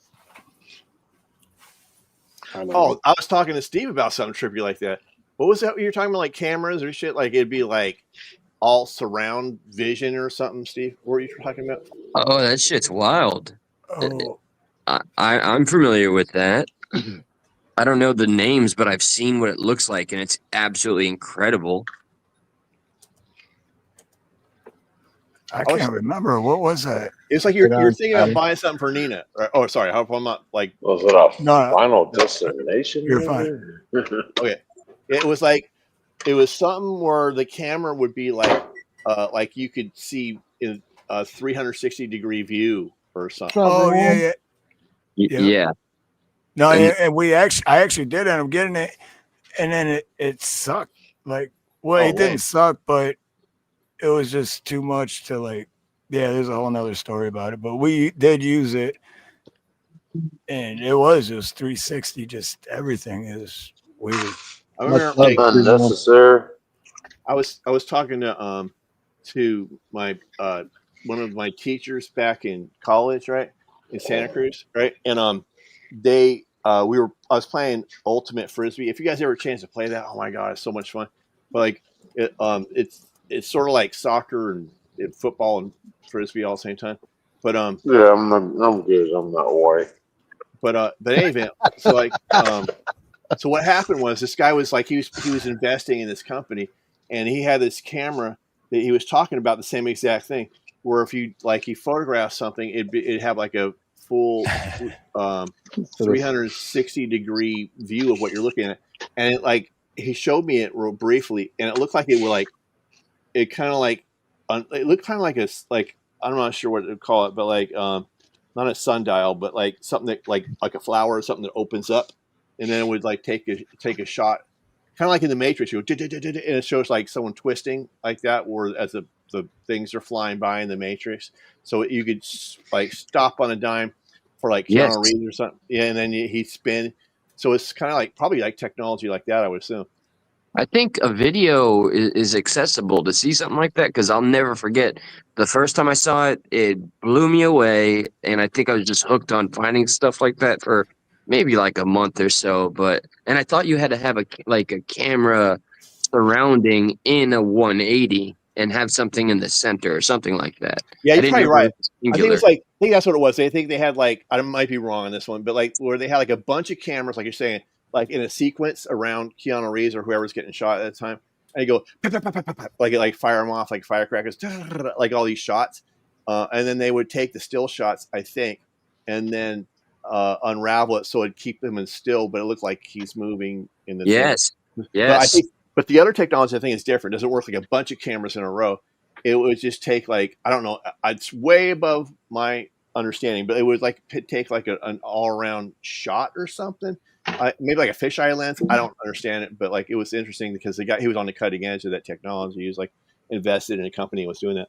S14: I don't know.
S6: I was talking to Steve about something trippy like that. What was that you were talking about, like cameras or shit? Like it'd be like all surround vision or something, Steve? What were you talking about?
S17: Oh, that shit's wild.
S3: oh
S17: I'm familiar with that. I don't know the names, but I've seen what it looks like, and it's absolutely incredible.
S3: I can't remember. What was that?
S6: It's like you're thinking of buying something for Nina. Right? Oh, sorry. I hope I'm not like.
S7: Was it a
S3: No,
S7: Final Destination?
S3: You're fine.
S6: Okay. It was something where the camera would be like you could see in a 360-degree view or something.
S3: Oh yeah.
S17: Yeah.
S3: No, and I actually did end up getting it, and then it sucked. Like, well, it didn't suck, but it was just too much to like. Yeah, there's a whole nother story about it, but we did use it, and it was just 360. Just everything is weird.
S6: I remember
S7: unnecessary.
S6: I was talking to my one of my teachers back in college, right, in Santa Cruz, right, and I was playing ultimate frisbee. If you guys ever chance to play that, oh my god, it's so much fun. But like it's sort of like soccer and football and frisbee all at the same time. But
S7: yeah, I'm good. I'm not white.
S6: But anyway, so like so what happened was this guy was like he was investing in this company, and he had this camera that he was talking about the same exact thing. Where if you like he photographed something, it'd have like a full 360-degree view of what you're looking at, and it like he showed me it real briefly, and it looked like it were like it kind of like it looked kind of like I'm not sure what to call it, but like not a sundial, but like something that like a flower or something that opens up, and then it would like take a shot, kind of like in the Matrix, and it shows like someone twisting like that, where as the things are flying by in the Matrix, so you could like stop on a dime for like Keanu Reeves or something, yeah, and then he'd spin. So it's kind of like probably like technology like that, I would assume.
S17: I think a video is accessible to see something like that, because I'll never forget the first time I saw it. It blew me away, and I think I was just hooked on finding stuff like that for maybe like a month or so. And I thought you had to have a camera surrounding in a 180 and have something in the center or something like that.
S6: Yeah, you're probably right. I think it's like I think that's what it was. I think they had like I might be wrong on this one, but like where they had like a bunch of cameras, like you're saying, like in a sequence around Keanu Reeves or whoever's getting shot at the time, and you go pop, pop, pop, pop, pop, like fire them off like firecrackers, like all these shots, and then they would take the still shots, I think, and then unravel it so it'd keep them in still, but it looked like he's moving in the
S17: yes.
S6: But the other technology I think is different. It doesn't work like a bunch of cameras in a row. It would just take like I don't know. It's way above my understanding, but it would like take like an all around shot or something. Maybe like a fisheye lens. I don't understand it, but like it was interesting because he was on the cutting edge of that technology. He was like invested in a company that was doing that.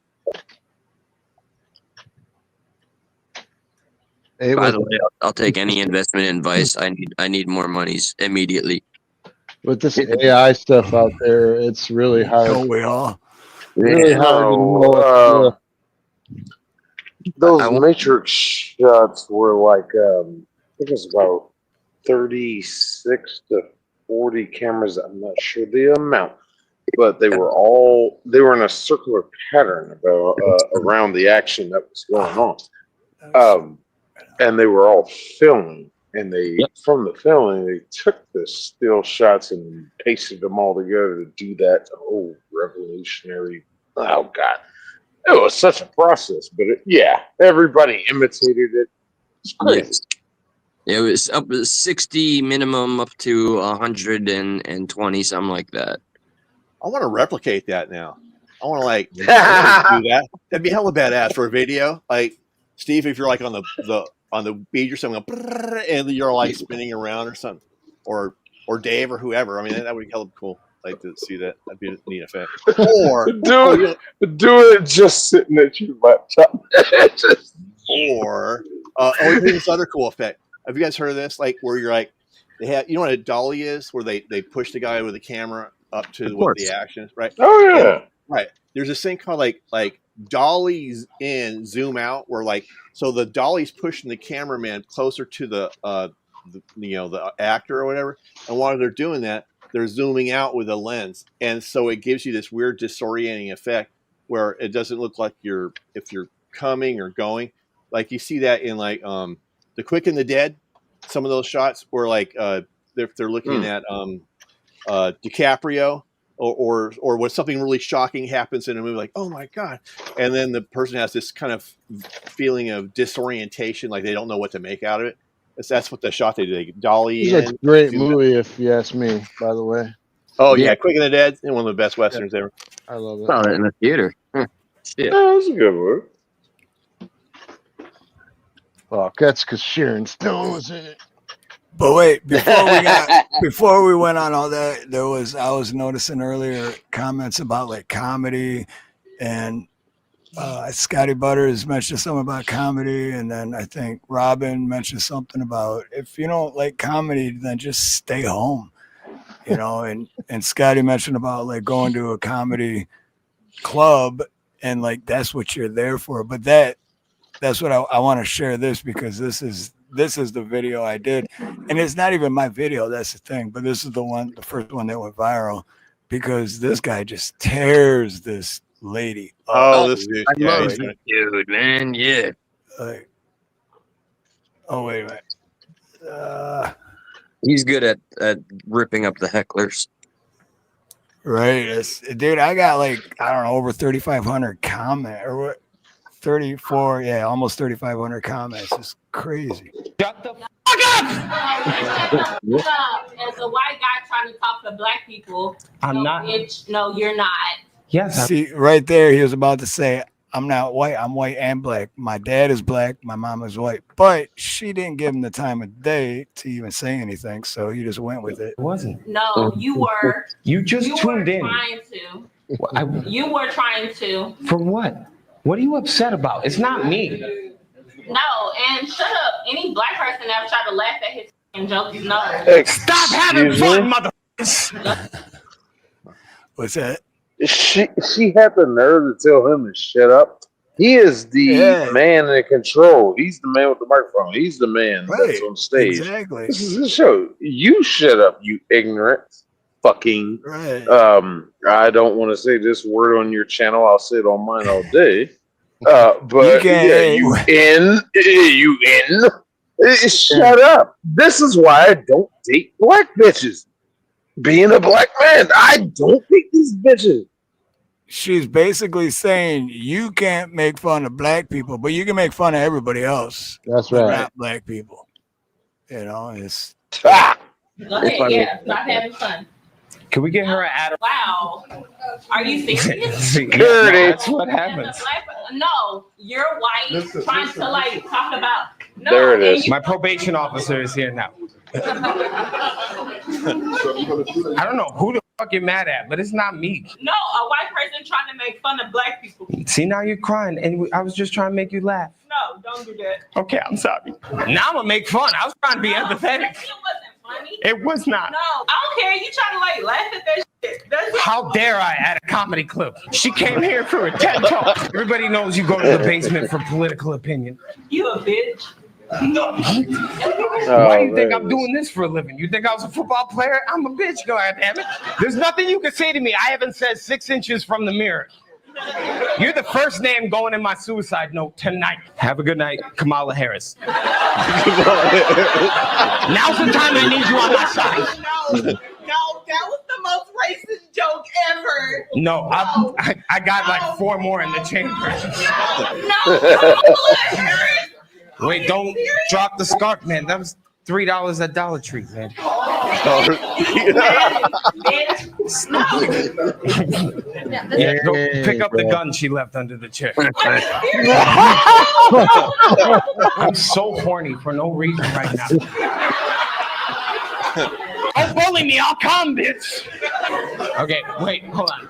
S17: By the way, I'll take any investment advice. I need more monies immediately.
S14: With this AI stuff out there, it's really hard.
S3: Don't we all?
S14: Really hard to know.
S7: Those Matrix shots were like I think it was about 36 to 40 cameras. I'm not sure the amount, but they were in a circular pattern about around the action that was going on, and they were all filming. And from the filming, they took the still shots and pasted them all together to do that whole revolutionary. Oh God, it was such a process. But everybody imitated it. It's crazy.
S17: It was up to 60 minimum, up to 120, something like that.
S6: I want to replicate that now. I want to like do that. That'd be hella badass for a video. Like Steve, if you're like on the beach or something, and you're like spinning around or something, or Dave or whoever. I mean, that would be hella cool. Like to see that. That'd be a neat effect. Or
S7: do it just sitting at your laptop.
S6: Or here's this other cool effect. Have you guys heard of this? Like where you're like they have, you know what a dolly is, where they push the guy with the camera up to what the action is, right?
S7: Oh yeah.
S6: And, right. There's this thing called like dollies in, zoom out, where like, so the dolly's pushing the cameraman closer to the actor or whatever, and while they're doing that, they're zooming out with a lens, and so it gives you this weird disorienting effect where it doesn't look like if you're coming or going. Like you see that in like The Quick and the Dead, some of those shots where like if they're looking at DiCaprio or when something really shocking happens in a movie, like, oh my god, and then the person has this kind of feeling of disorientation, like they don't know what to make out of it. That's what the shot they did. They dolly in.
S14: It's a great movie, if you ask me, by the way.
S6: Oh yeah, Quick and the Dead, one of the best westerns ever.
S14: I love it.
S17: Saw it in the theater. Shit.
S7: That was a good one.
S14: Well, that's because Sharon Stone was in it.
S3: But wait, before we went on all that, I was noticing earlier comments about like comedy, and Scotty Butters mentioned something about comedy, and then I think Robin mentioned something about if you don't like comedy, then just stay home, you know. And Scotty mentioned about like going to a comedy club, and like that's what you're there for. But that's what I want to share this, because this is the video I did, and it's not even my video. That's the thing. But this is the first one that went viral, because this guy just tears this lady up.
S6: Oh, this dude!
S17: I love this dude, man. Yeah.
S3: Like, oh wait a minute.
S17: He's good at ripping up the hecklers.
S3: Right, dude. I got like, I don't know, over 3,500 comment or what. 34, yeah, almost 3,500 comments. It's crazy.
S18: Shut the fuck up!
S19: As a white guy trying to talk to black people,
S18: I'm not.
S19: Bitch, no, you're not.
S18: Yes.
S3: See, right there, he was about to say, I'm not white. I'm white and black. My dad is black. My mom is white. But she didn't give him the time of day to even say anything, so he just went with it.
S18: It wasn't.
S19: No, you were.
S18: You just tuned in.
S19: Trying to. You were trying to.
S18: For what? What are you upset about? It's not me.
S19: No, and shut up. Any black person ever tried to laugh at his jokes? No.
S18: Stop having fun, motherfuckers.
S3: What's that?
S7: She had the nerve to tell him to shut up. He is the man in control. He's the man with the microphone. He's the man that's on stage.
S3: Exactly.
S7: This is the show. You shut up, you ignorant fucking.
S3: Right.
S7: I don't want to say this word on your channel. I'll say it on mine all day. But you shut up. This is why I don't date black bitches. Being a black man, I don't date these bitches.
S3: She's basically saying you can't make fun of black people, but you can make fun of everybody else.
S14: That's
S3: but
S14: right.
S3: Not black people. You know, it's.
S19: Go ahead, yeah. Stop having fun.
S18: Can we get her out of?
S19: Wow. Are you serious?
S18: That's what happens.
S19: No, you're white, trying to like talk about. No,
S18: There it is. My probation officer is here now. I don't know who the fuck you're mad at, but it's not me.
S19: No, a white person trying to make fun of black people.
S18: See, now you're crying, and I was just trying to make you laugh.
S19: No, don't do that.
S18: Okay, I'm sorry. Now I'm gonna make fun. I was trying to be empathetic.
S19: It wasn't funny.
S18: It was not.
S19: No, I don't care. You trying to like laugh at that shit. That's
S18: How dare I at a comedy club? She came here for a TED Talk. Everybody knows you go to the basement for political opinion.
S19: You a bitch.
S18: No. Why do you think I'm doing this for a living? You think I was a football player? I'm a bitch, God damn it. There's nothing you can say to me I haven't said 6 inches from the mirror. You're the first name going in my suicide note tonight. Have a good night, Kamala Harris. Now's the time I need you on my side.
S19: No, that was the most racist joke ever.
S18: No, I got like 4 more in the chamber.
S19: No,
S18: Wait, don't drop the scarf, man. That was $3 at Dollar Tree, man. Yeah, go pick up the gun she left under the chair. I'm so horny for no reason right now. Don't bully me, I'll come, bitch. Okay, wait, hold on.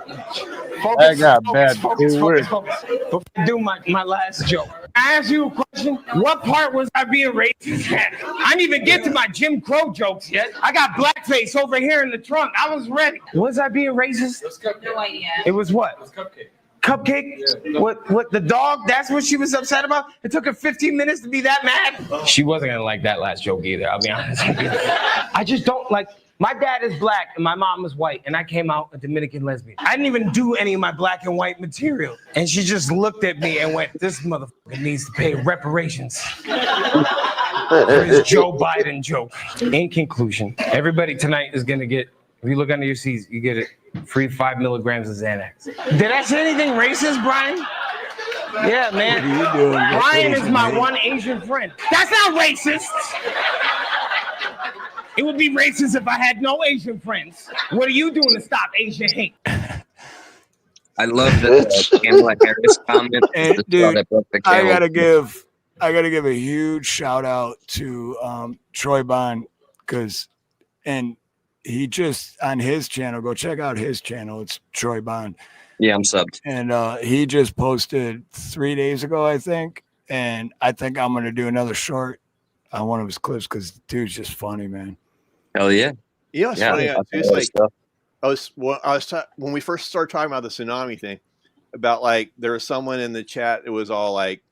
S18: Focus,
S14: I got bad.
S18: focus. Before I do my last joke. I ask you a question? What part was I being racist at? I didn't even get to my Jim Crow jokes yet. I got blackface over here in the trunk. I was ready. Was I being racist? It was cupcake. It was what? It was cupcake. Cupcake? Yeah. What the dog? That's what she was upset about? It took her 15 minutes to be that mad? She wasn't gonna like that last joke either, I'll be honest with you. I just don't like. My dad is black and my mom is white, and I came out a Dominican lesbian. I didn't even do any of my black and white material. And she just looked at me and went, this motherfucker needs to pay reparations for his Joe Biden joke. In conclusion, everybody tonight is gonna get, if you look under your seats, you get a free 5 milligrams of Xanax. Did I say anything racist, Brian? Yeah, man.
S3: What are you doing?
S18: Brian is my one Asian friend. That's not racist. It would be racist if I had no Asian friends. What are you doing to stop Asian hate?
S17: I love the Kamala Harris comment.
S3: And dude, I gotta give a huge shout out to Troy Bond, and he just on his channel, go check out his channel. It's Troy Bond.
S17: Yeah, I'm subbed.
S3: And he just posted 3 days ago, I think. And I think I'm gonna do another short on one of his clips because the dude's just funny, man.
S17: Hell yeah.
S6: You know, it's funny. It's like when we first started talking about the tsunami thing, about like there was someone in the chat. It was all like,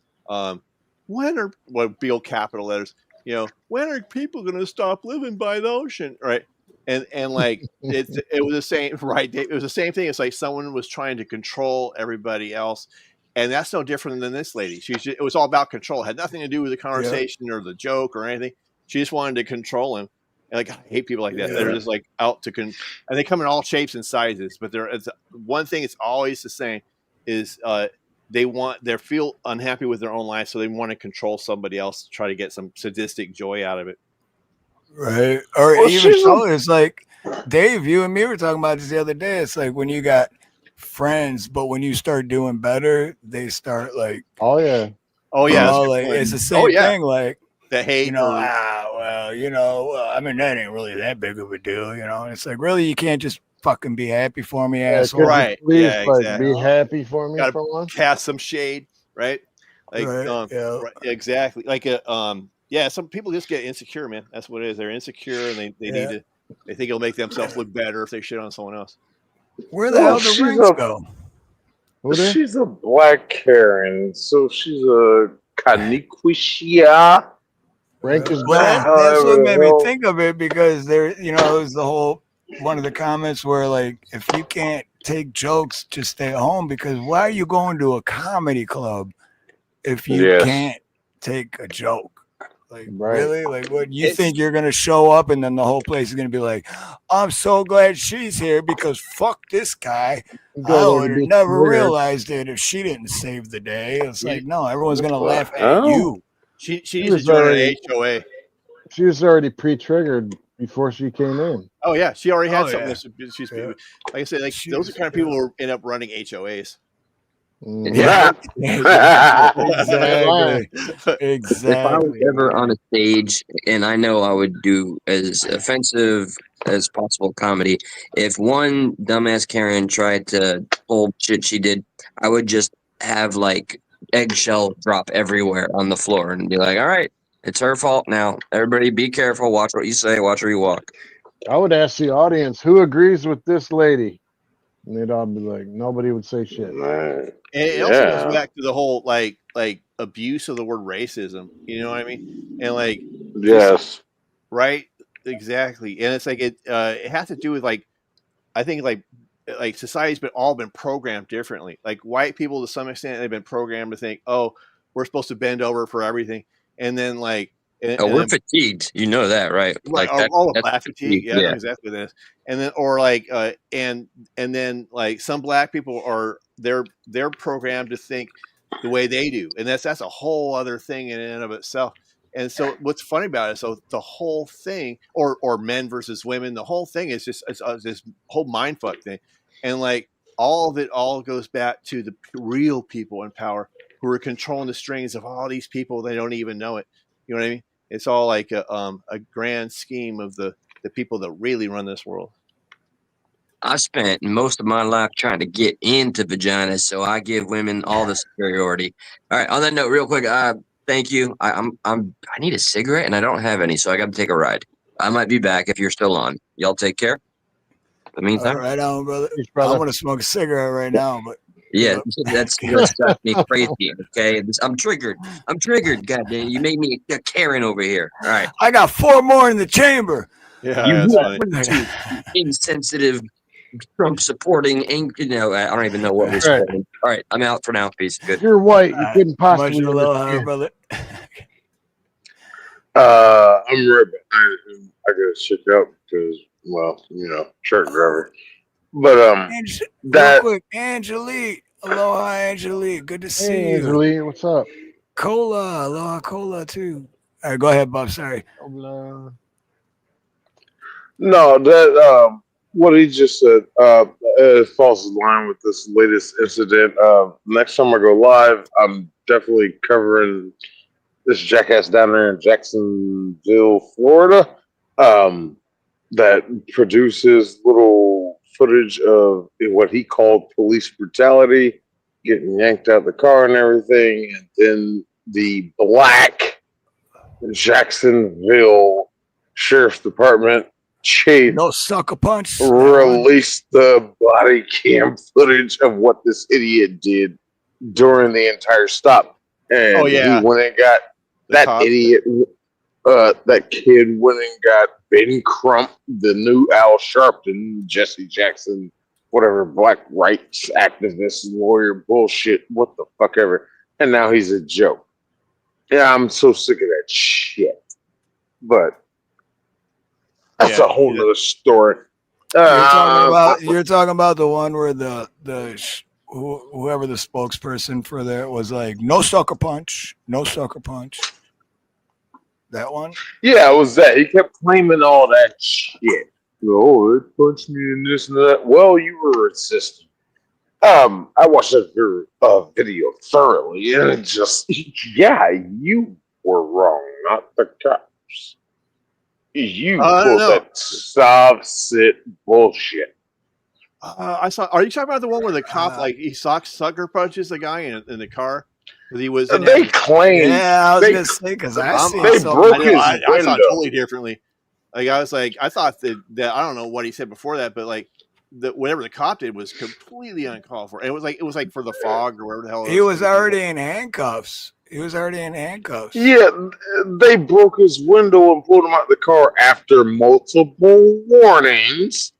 S6: when are big old capital letters? You know, when are people going to stop living by the ocean? Right. And like it was the same, right? It was the same thing. It's like someone was trying to control everybody else. And that's no different than this lady. It was all about control. It had nothing to do with the conversation or the joke or anything. She just wanted to control him. And like, I hate people like that. Yeah. They're just like out to and they come in all shapes and sizes. But it's one thing it's always the same is they feel unhappy with their own life, so they want to control somebody else to try to get some sadistic joy out of it.
S3: Right. Or even so, it's like Dave, you and me were talking about this the other day. It's like when you got friends, but when you start doing better, they start like,
S14: oh yeah,
S3: like, it's the same thing. Like
S6: the hate,
S3: you know, I mean, that ain't really that big of a deal, you know. And it's like, really, you can't just fucking be happy for me, asshole.
S6: Right?
S14: Please,
S6: Exactly.
S14: Be happy for me
S6: Gotta
S14: for once.
S6: Cast some shade, right? Like,
S3: right,
S6: exactly. Like some people just get insecure, man. That's what it is. They're insecure, and they need to. They think it'll make themselves look better if they shit on someone else.
S3: Where the hell did the rings go?
S7: She's a black Karen, so she's a Kaniquishia.
S14: Rank is
S3: that's what made me think of it, because there, you know, it was the whole one of the comments where like, if you can't take jokes, just stay at home, because why are you going to a comedy club if you can't take a joke? Like, really? Like, what you think you're gonna show up and then the whole place is gonna be like, I'm so glad she's here because fuck this guy. I would have never realized it if she didn't save the day. It's like, no, everyone's gonna laugh at you.
S6: She needs to join an HOA.
S14: She was already pre-triggered before she came in.
S6: Oh yeah, she already had something. She's like I said, like those are the kind of people who end up running HOAs.
S17: Yeah,
S3: exactly.
S17: If I was ever on a stage, and I know I would do as offensive as possible comedy, if one dumbass Karen tried to pull shit she did, I would just have like eggshell drop everywhere on the floor and be like, all right, it's her fault now. Everybody be careful. Watch what you say. Watch where you walk.
S14: I would ask the audience, who agrees with this lady? And they'd all be like, nobody would say shit.
S6: And it also goes back to the whole like abuse of the word racism. You know what I mean? And like,
S7: yes,
S6: right, exactly. And it's like it has to do with like, I think like society's been programmed differently. Like white people, to some extent, they've been programmed to think, oh, we're supposed to bend over for everything, and then like.
S17: We're fatigued, you know that, right?
S6: Like all of black fatigue, yeah, exactly this. And then, or like, and then, like some black people are they're programmed to think the way they do, and that's a whole other thing in and of itself. And so, what's funny about it? So the whole thing, or men versus women, the whole thing is just this whole mindfuck thing, and like all of it all goes back to the real people in power who are controlling the strings of all these people. They don't even know it. You know what I mean? It's all like a grand scheme of the people that really run this world.
S17: I spent most of my life trying to get into vaginas, so I give women all the superiority. All right. On that note, real quick, thank you. I need a cigarette and I don't have any, so I got to take a ride. I might be back if you're still on. Y'all take care. In the meantime,
S3: All right on, brother.
S14: Peace,
S3: I
S14: brother.
S3: want to smoke a cigarette right now, but
S17: yeah, that's what's got me crazy. Okay, I'm triggered. Goddamn, you made me a Karen over here. All right,
S3: I got 4 more in the chamber.
S6: Yeah,
S17: you
S6: that's funny.
S17: two insensitive, Trump supporting. I don't even know what we're
S14: Right.
S17: supporting. All right, I'm out for now. Peace. Good.
S14: You're white. You couldn't
S3: Much
S14: possibly
S3: aloha,
S14: understand.
S3: brother.
S7: I'm right back. I gotta check out because, well, truck driver. But
S3: Real
S7: that
S3: quick, Angelique. Aloha, Angelique. Good to see
S14: Hey,
S3: you.
S14: Angelique, what's up?
S3: Cola. Aloha, Cola, too. All right, go ahead, Bob. Sorry.
S14: Hola.
S7: no, that what he just said falls in line with this latest incident. Next time I go live, I'm definitely covering this jackass down there in Jacksonville, Florida, that produces little footage of what he called police brutality, getting yanked out of the car and everything, and then the black Jacksonville Sheriff's Department chief
S3: No sucker punch.
S7: released the body cam footage of what this idiot did during the entire stop. And
S6: Oh, yeah.
S7: he went and got
S6: The
S7: that
S6: cop.
S7: idiot, that kid went and got Ben Crump, the new Al Sharpton, Jesse Jackson, whatever, black rights activist, lawyer, bullshit, what the fuck ever. And now he's a joke. Yeah, I'm so sick of that shit. But that's a whole nother story.
S3: You're talking about the one where whoever the spokesperson for there was like, no sucker punch, no sucker punch. That one?
S7: Yeah, it was that. He kept claiming all that shit. Oh, it punched me in this and that. Well, you were resisting. I watched that video thoroughly, and it just, yeah, you were wrong, not the cops. You pulled that soft sit bullshit.
S6: I saw. Are you talking about the one where the cop he sucker punches the guy in the car? He was. In
S7: They claim.
S3: Yeah, I was gonna say because I see
S7: they
S3: something.
S7: broke his
S6: I saw it
S7: window.
S6: totally differently. Like I was like, I thought that I don't know what he said before that, but like whatever the cop did was completely uncalled for. And it was like for the fog or whatever the hell.
S3: He was already in handcuffs.
S7: Yeah, they broke his window and pulled him out of the car after multiple warnings.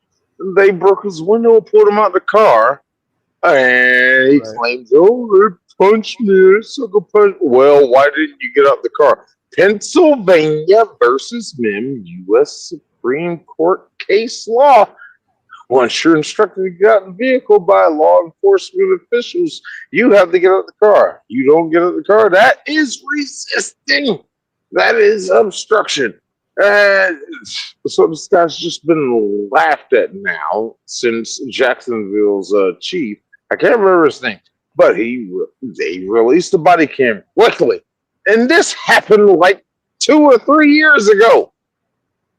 S7: They broke his window and pulled him out of the car. And he claims, oh, they punched me, sucker punch. Well, why didn't you get out of the car? Pennsylvania versus Mim, U.S. Supreme Court case law. Once you're instructed to get out of the vehicle by law enforcement officials, you have to get out of the car. You don't get out of the car, that is resisting. That is obstruction. So this guy's just been laughed at now since Jacksonville's chief. I can't remember his name, but they released the body cam quickly. And this happened like 2 or 3 years ago.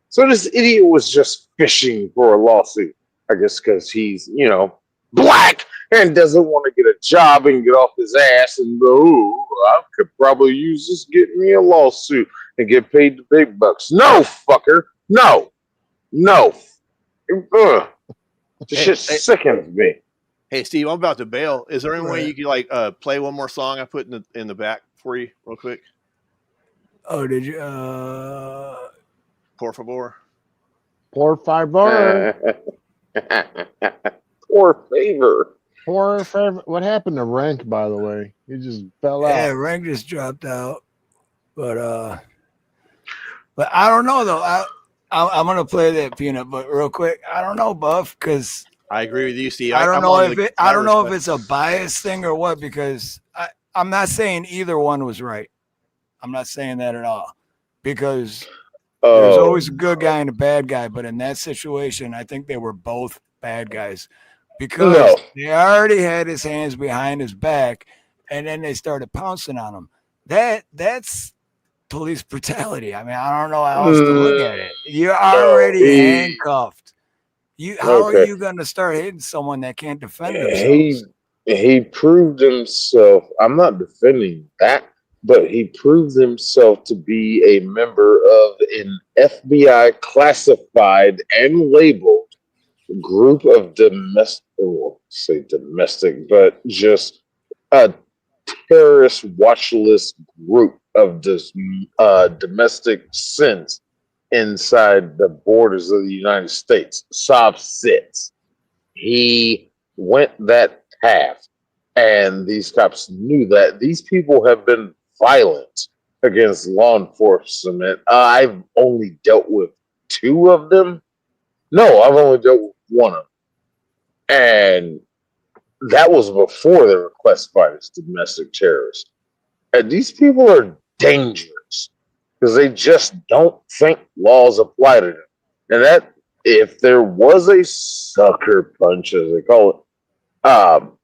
S7: So this idiot was just fishing for a lawsuit. I guess because he's, black and doesn't want to get a job and get off his ass and go, I could probably use this, get me a lawsuit and get paid the big bucks. No, fucker. No. This shit sickens me.
S6: Hey, Steve, I'm about to bail. Is there any way you could play one more song I put in the back for you real quick?
S3: Oh, did you?
S6: Por favor.
S14: Por favor.
S7: Poor favor.
S14: Poor favor. What happened to Rank, by the way? He just fell out.
S3: Yeah, Rank just dropped out. But I don't know though. I'm gonna play that Peanut, but real quick, I don't know, Buff, because
S6: I agree with you, Steve.
S3: I don't know if it's a bias thing or what, because I'm not saying either one was right. I'm not saying that at all, because there's always a good guy and a bad guy, but in that situation, I think they were both bad guys because they already had his hands behind his back, and then they started pouncing on him. That's police brutality. I mean, I don't know how else to look at it. You're already handcuffed. How are you going to start hitting someone that can't defend themselves?
S7: He proved himself. I'm not defending that, but he proved himself to be a member of an FBI classified and labeled group of domestic, but just a terrorist watch list group of this domestic sense inside the borders of the United States. Sob sits. He went that path, and these cops knew that these people have been violent against law enforcement. I've only dealt with 2 of them. No, I've only dealt with 1 of them. And that was before they were classified as domestic terrorists. And these people are dangerous because they just don't think laws apply to them. And that, if there was a sucker punch, as they call it,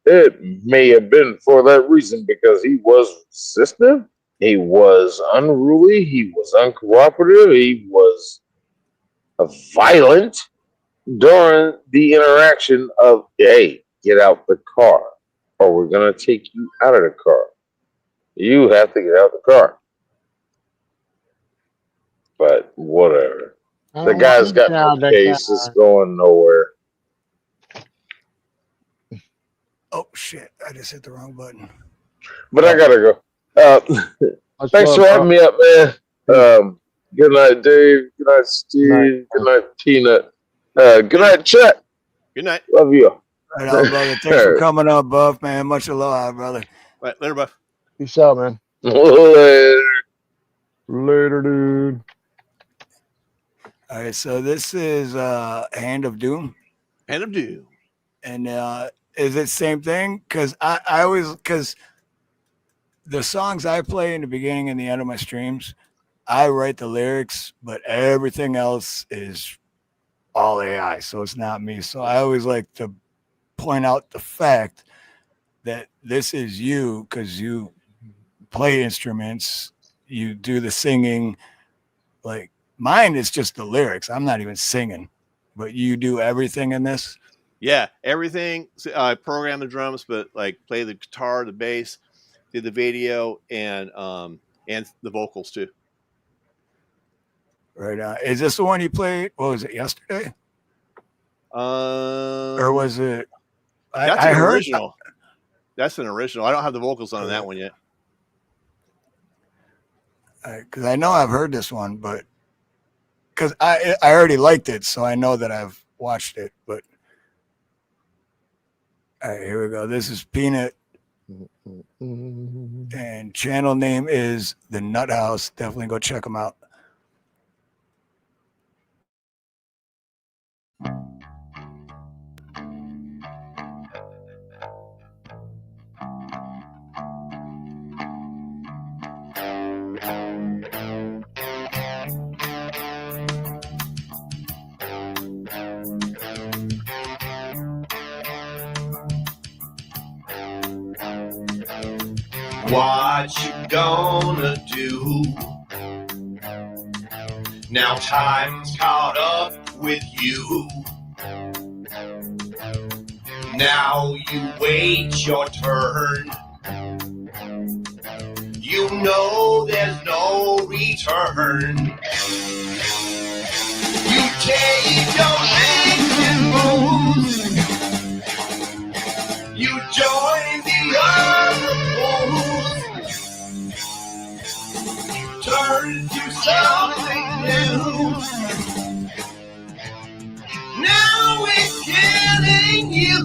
S7: it may have been for that reason, because he was resistive, he was unruly, he was uncooperative, he was violent during the interaction of, hey, get out the car, or we're going to take you out of the car. You have to get out of the car. But whatever. The guy's got no case. It's going nowhere.
S3: Oh, shit. I just hit the wrong button.
S7: But I got to go. Thanks for having me up, man. Good night, Dave. Good night, Steve. Good night, Peanut. Good night, Chet.
S6: Good night.
S7: Love you.
S3: Right on, brother. Thanks for coming up, Buff, man. Much aloha, brother.
S6: Right, later, Buff.
S14: Peace out, man.
S7: Later.
S14: Later, dude.
S3: All right, so this is Hand of Doom.
S6: Hand of Doom.
S3: And is it same thing? Because I always, because the songs I play in the beginning and the end of my streams, I write the lyrics, but everything else is all AI, so it's not me. So I always like to point out the fact that this is you, because you play instruments, you do the singing. Like, mine is just the lyrics. I'm not even singing, but you do everything in this.
S6: Yeah, everything. I program the drums, but like play the guitar, the bass, do the video, and the vocals too.
S3: Right. Is this the one you played? What was it, yesterday? Or was it?
S6: That's
S3: I
S6: an
S3: heard
S6: original. That's an original. I don't have the vocals on that one yet.
S3: Because I know I've heard this one, but because I already liked it, so I know that I've watched it. But all right, here we go. This is Peanut, and channel name is The Nut House. Definitely go check them out.
S1: What you gonna do? Now time's caught up with you. Now you wait your turn. You know there's no return. You take your ancient moves. You join the other wolves. Turn to something new. Now it's killing you.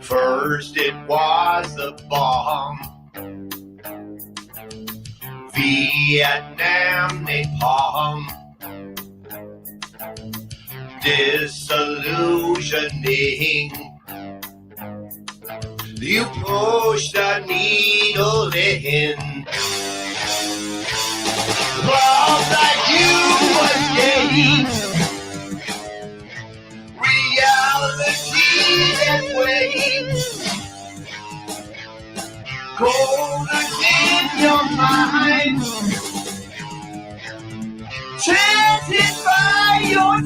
S1: First it was the bomb. Vietnam, Napalm. Disillusioning. You push the needle in. Love that you escape. Reality that waits. Coldness in your mind. Chanted by your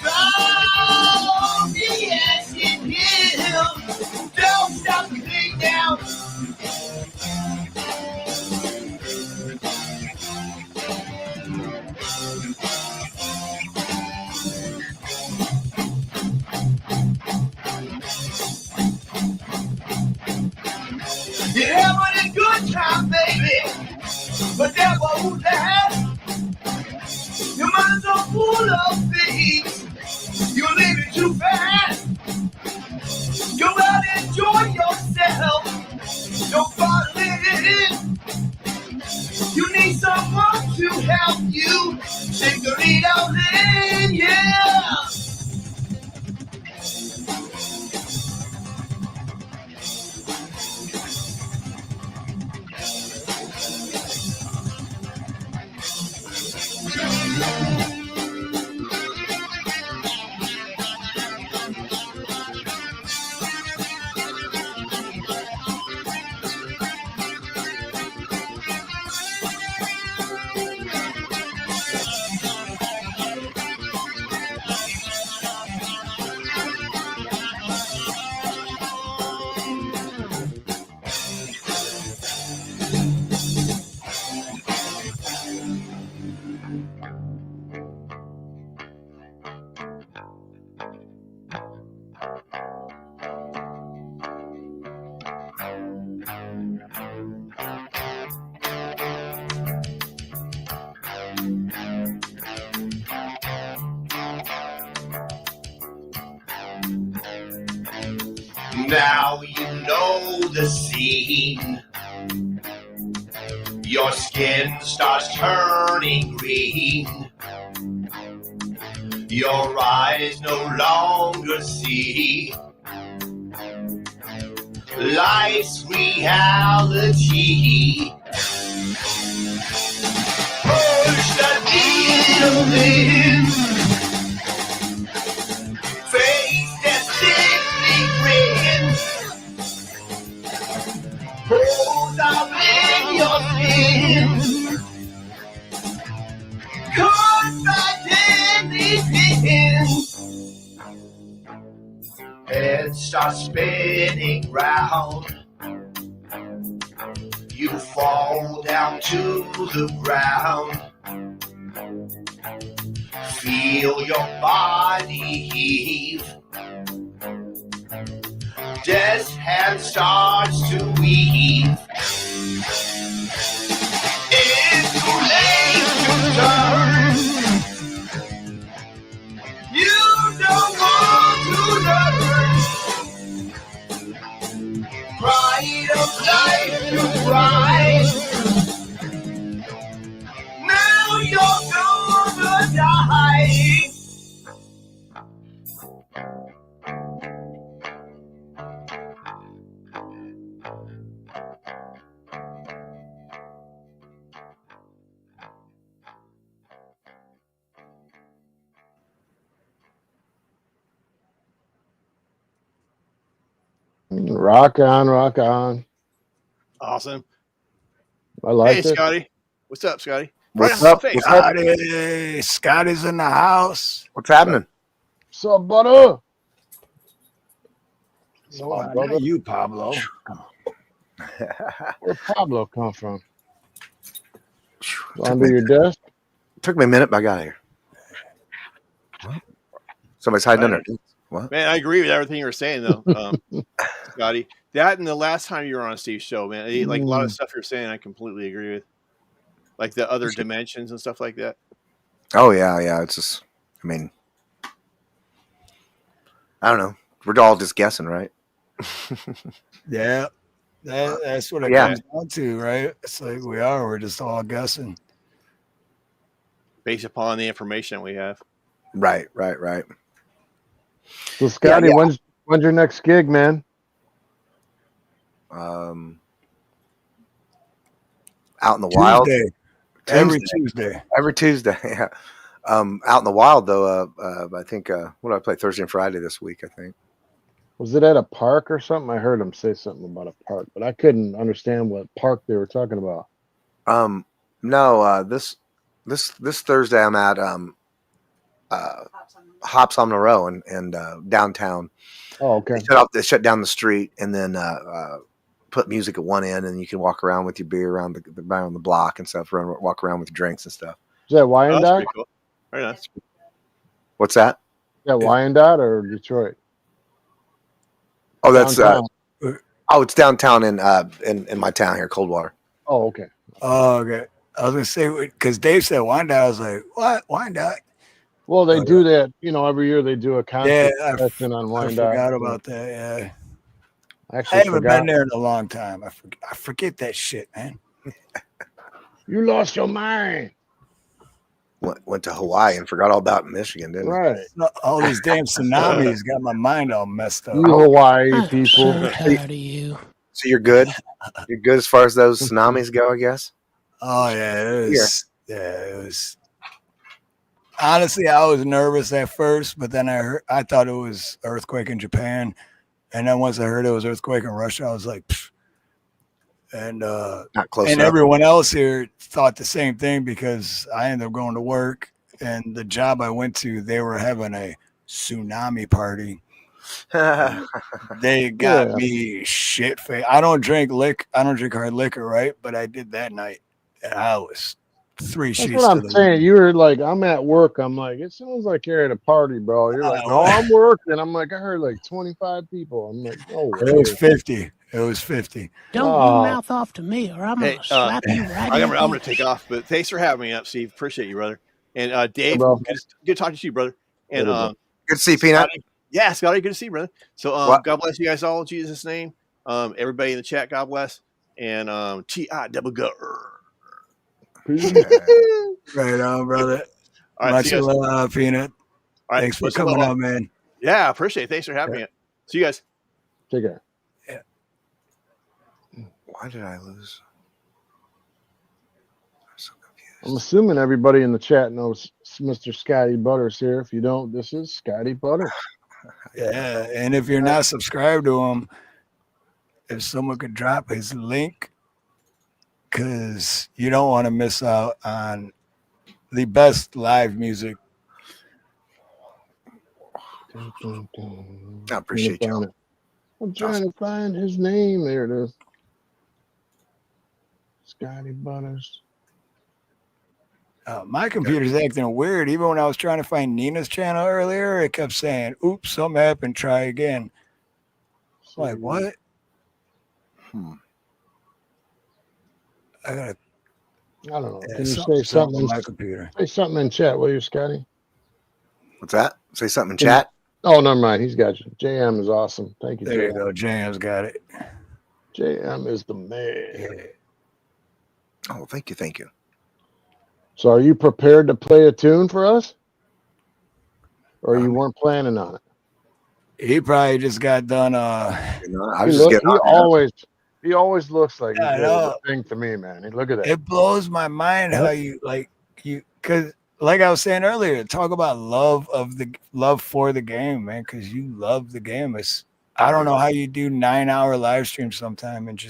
S2: Oh, yes, it will. Don't stop the beat now. You're having a good time, baby, but that won't last. Your mind's so full of things, you're living too fast. Go out and enjoy yourself. Don't bother it in. You need someone to help you. Take the lead out in, yeah. Now you know the scene. Your skin starts turning green. Your eyes no longer see life's reality. Push that needle in. Face that sickening grin. Pulls out in your skin. Caught by anything. Head starts spinning round. You fall down to the ground. Feel your body heave. Death's hand starts to weave. It's too late to turn. You don't want to learn. Pride of life to rise. Now you're gonna die.
S14: Rock on, rock on.
S6: Awesome.
S14: I like
S6: Hey,
S14: it.
S6: Scotty. What's up, Scotty?
S3: What's
S6: Right on
S3: up?
S6: the face.
S3: Scotty? Scotty's in the house.
S20: What's happening?
S14: What's up, butter?
S3: Not you, Pablo.
S14: Where'd Pablo come from? Under your desk?
S20: Took me a minute, but I got here. Somebody's hiding under. What?
S6: Man, I agree with everything you were saying, though, Scotty. That and the last time you were on Steve's show, man, like a lot of stuff you're saying, I completely agree with. Like the other dimensions and stuff like that.
S20: Oh yeah. It's just, I mean, I don't know. We're all just guessing, right?
S3: Yeah, that's what it comes down to, right? It's like we're just all guessing
S6: based upon the information we have.
S20: Right.
S14: So, Scotty, when's your next gig, man?
S20: Out in the wild.
S3: Every Tuesday.
S20: Every Tuesday. Yeah. Out in the wild though. I think. What did I play Thursday and Friday this week? I think.
S14: Was it at a park or something? I heard him say something about a park, but I couldn't understand what park they were talking about.
S20: No. This Thursday I'm at Hops on the Row and downtown.
S14: Oh, okay.
S20: They shut down the street and then put music at one end, and you can walk around with your beer around the block and stuff. Walk around with drinks and stuff.
S14: Is that Wyandotte?
S6: That's pretty cool. Very nice.
S20: What's that?
S14: Is that Wyandotte or Detroit?
S20: Oh, that's
S14: Downtown.
S20: it's downtown in my town here, Coldwater.
S14: Oh, okay.
S3: Oh, okay. I was gonna say because Dave said Wyandotte. I was like, what Wyandotte?
S14: Well, they do that. Every year they do a concert session on
S3: I
S14: Wyandotte.
S3: forgot about that. Yeah.
S14: Actually,
S3: I haven't been there in a long time. I forget that shit, man.
S14: You lost your mind.
S20: Went to Hawaii and forgot all about Michigan, didn't
S14: Right.
S3: All these damn tsunamis got my mind all messed up.
S14: You Hawaii people.
S9: So tired of you.
S20: So you're good. You're good as far as those tsunamis go, I guess.
S3: Oh yeah, it was. Honestly, I was nervous at first, but then I thought it was earthquake in Japan, and then once I heard it was earthquake in Russia, I was like, pfft. And
S20: not close.
S3: And
S20: enough.
S3: everyone else here thought the same thing because I ended up going to work, and the job I went to, they were having a tsunami party. They got me shit faced. I don't drink hard liquor, right? But I did that night, and I was three
S14: That's
S3: sheets.
S14: what I'm saying. You were like, I'm at work. I'm like, it sounds like you're at a party, bro. You're like, no, I'm working. I'm like, I heard like 25 people. I'm like, oh,
S3: it was 50. It was 50.
S9: Don't you mouth off to me, or I'm gonna slap you right.
S6: I'm gonna take off. But thanks for having me up, Steve. Appreciate you, brother. And Dave, good talking to you, brother. And
S20: good to see you, Peanut.
S6: Scotty, Scotty, good to see you, brother. So God bless you guys all in Jesus' name. Everybody in the chat, God bless. And T.I. double go.
S3: Right on, brother.
S6: All right,
S3: Much love, Peanut.
S6: All right,
S3: thanks for coming on, man.
S6: Yeah, appreciate it. Thanks for having me. See you guys.
S14: Take care.
S3: Yeah.
S20: Why did I lose?
S14: I'm assuming everybody in the chat knows Mr. Scotty Butters here. If you don't, this is Scotty Butters.
S3: Yeah, and if you're not subscribed to him, if someone could drop his link, because you don't want to miss out on the best live music.
S20: I appreciate you.
S14: I'm trying to find his name. There it is. Scotty Butters.
S3: My computer's acting weird. Even when I was trying to find Nina's channel earlier, it kept saying, oops, something happened. Try again. I'm like, what? I
S14: don't know.
S3: Yeah,
S14: Can you say something
S3: on my computer?
S14: Say something in chat, will you, Scotty?
S20: What's that? Say something in chat?
S14: Oh, never mind. He's got you. JM is awesome. Thank you,
S3: There you
S14: JM.
S3: go. JM's got it.
S14: JM is the man.
S3: Yeah.
S20: Oh, thank you. Thank you.
S14: So are you prepared to play a tune for us? Or you weren't planning on it?
S3: He probably just got done.
S20: I was just getting on.
S14: He always looks like
S3: Yeah, I
S14: he's doing
S3: know.
S14: a thing to me, man. Look at that.
S3: It blows my mind how you because like I was saying earlier, talk about love for the game, man. Because you love the game. I don't know how you do 9-hour live streams sometime and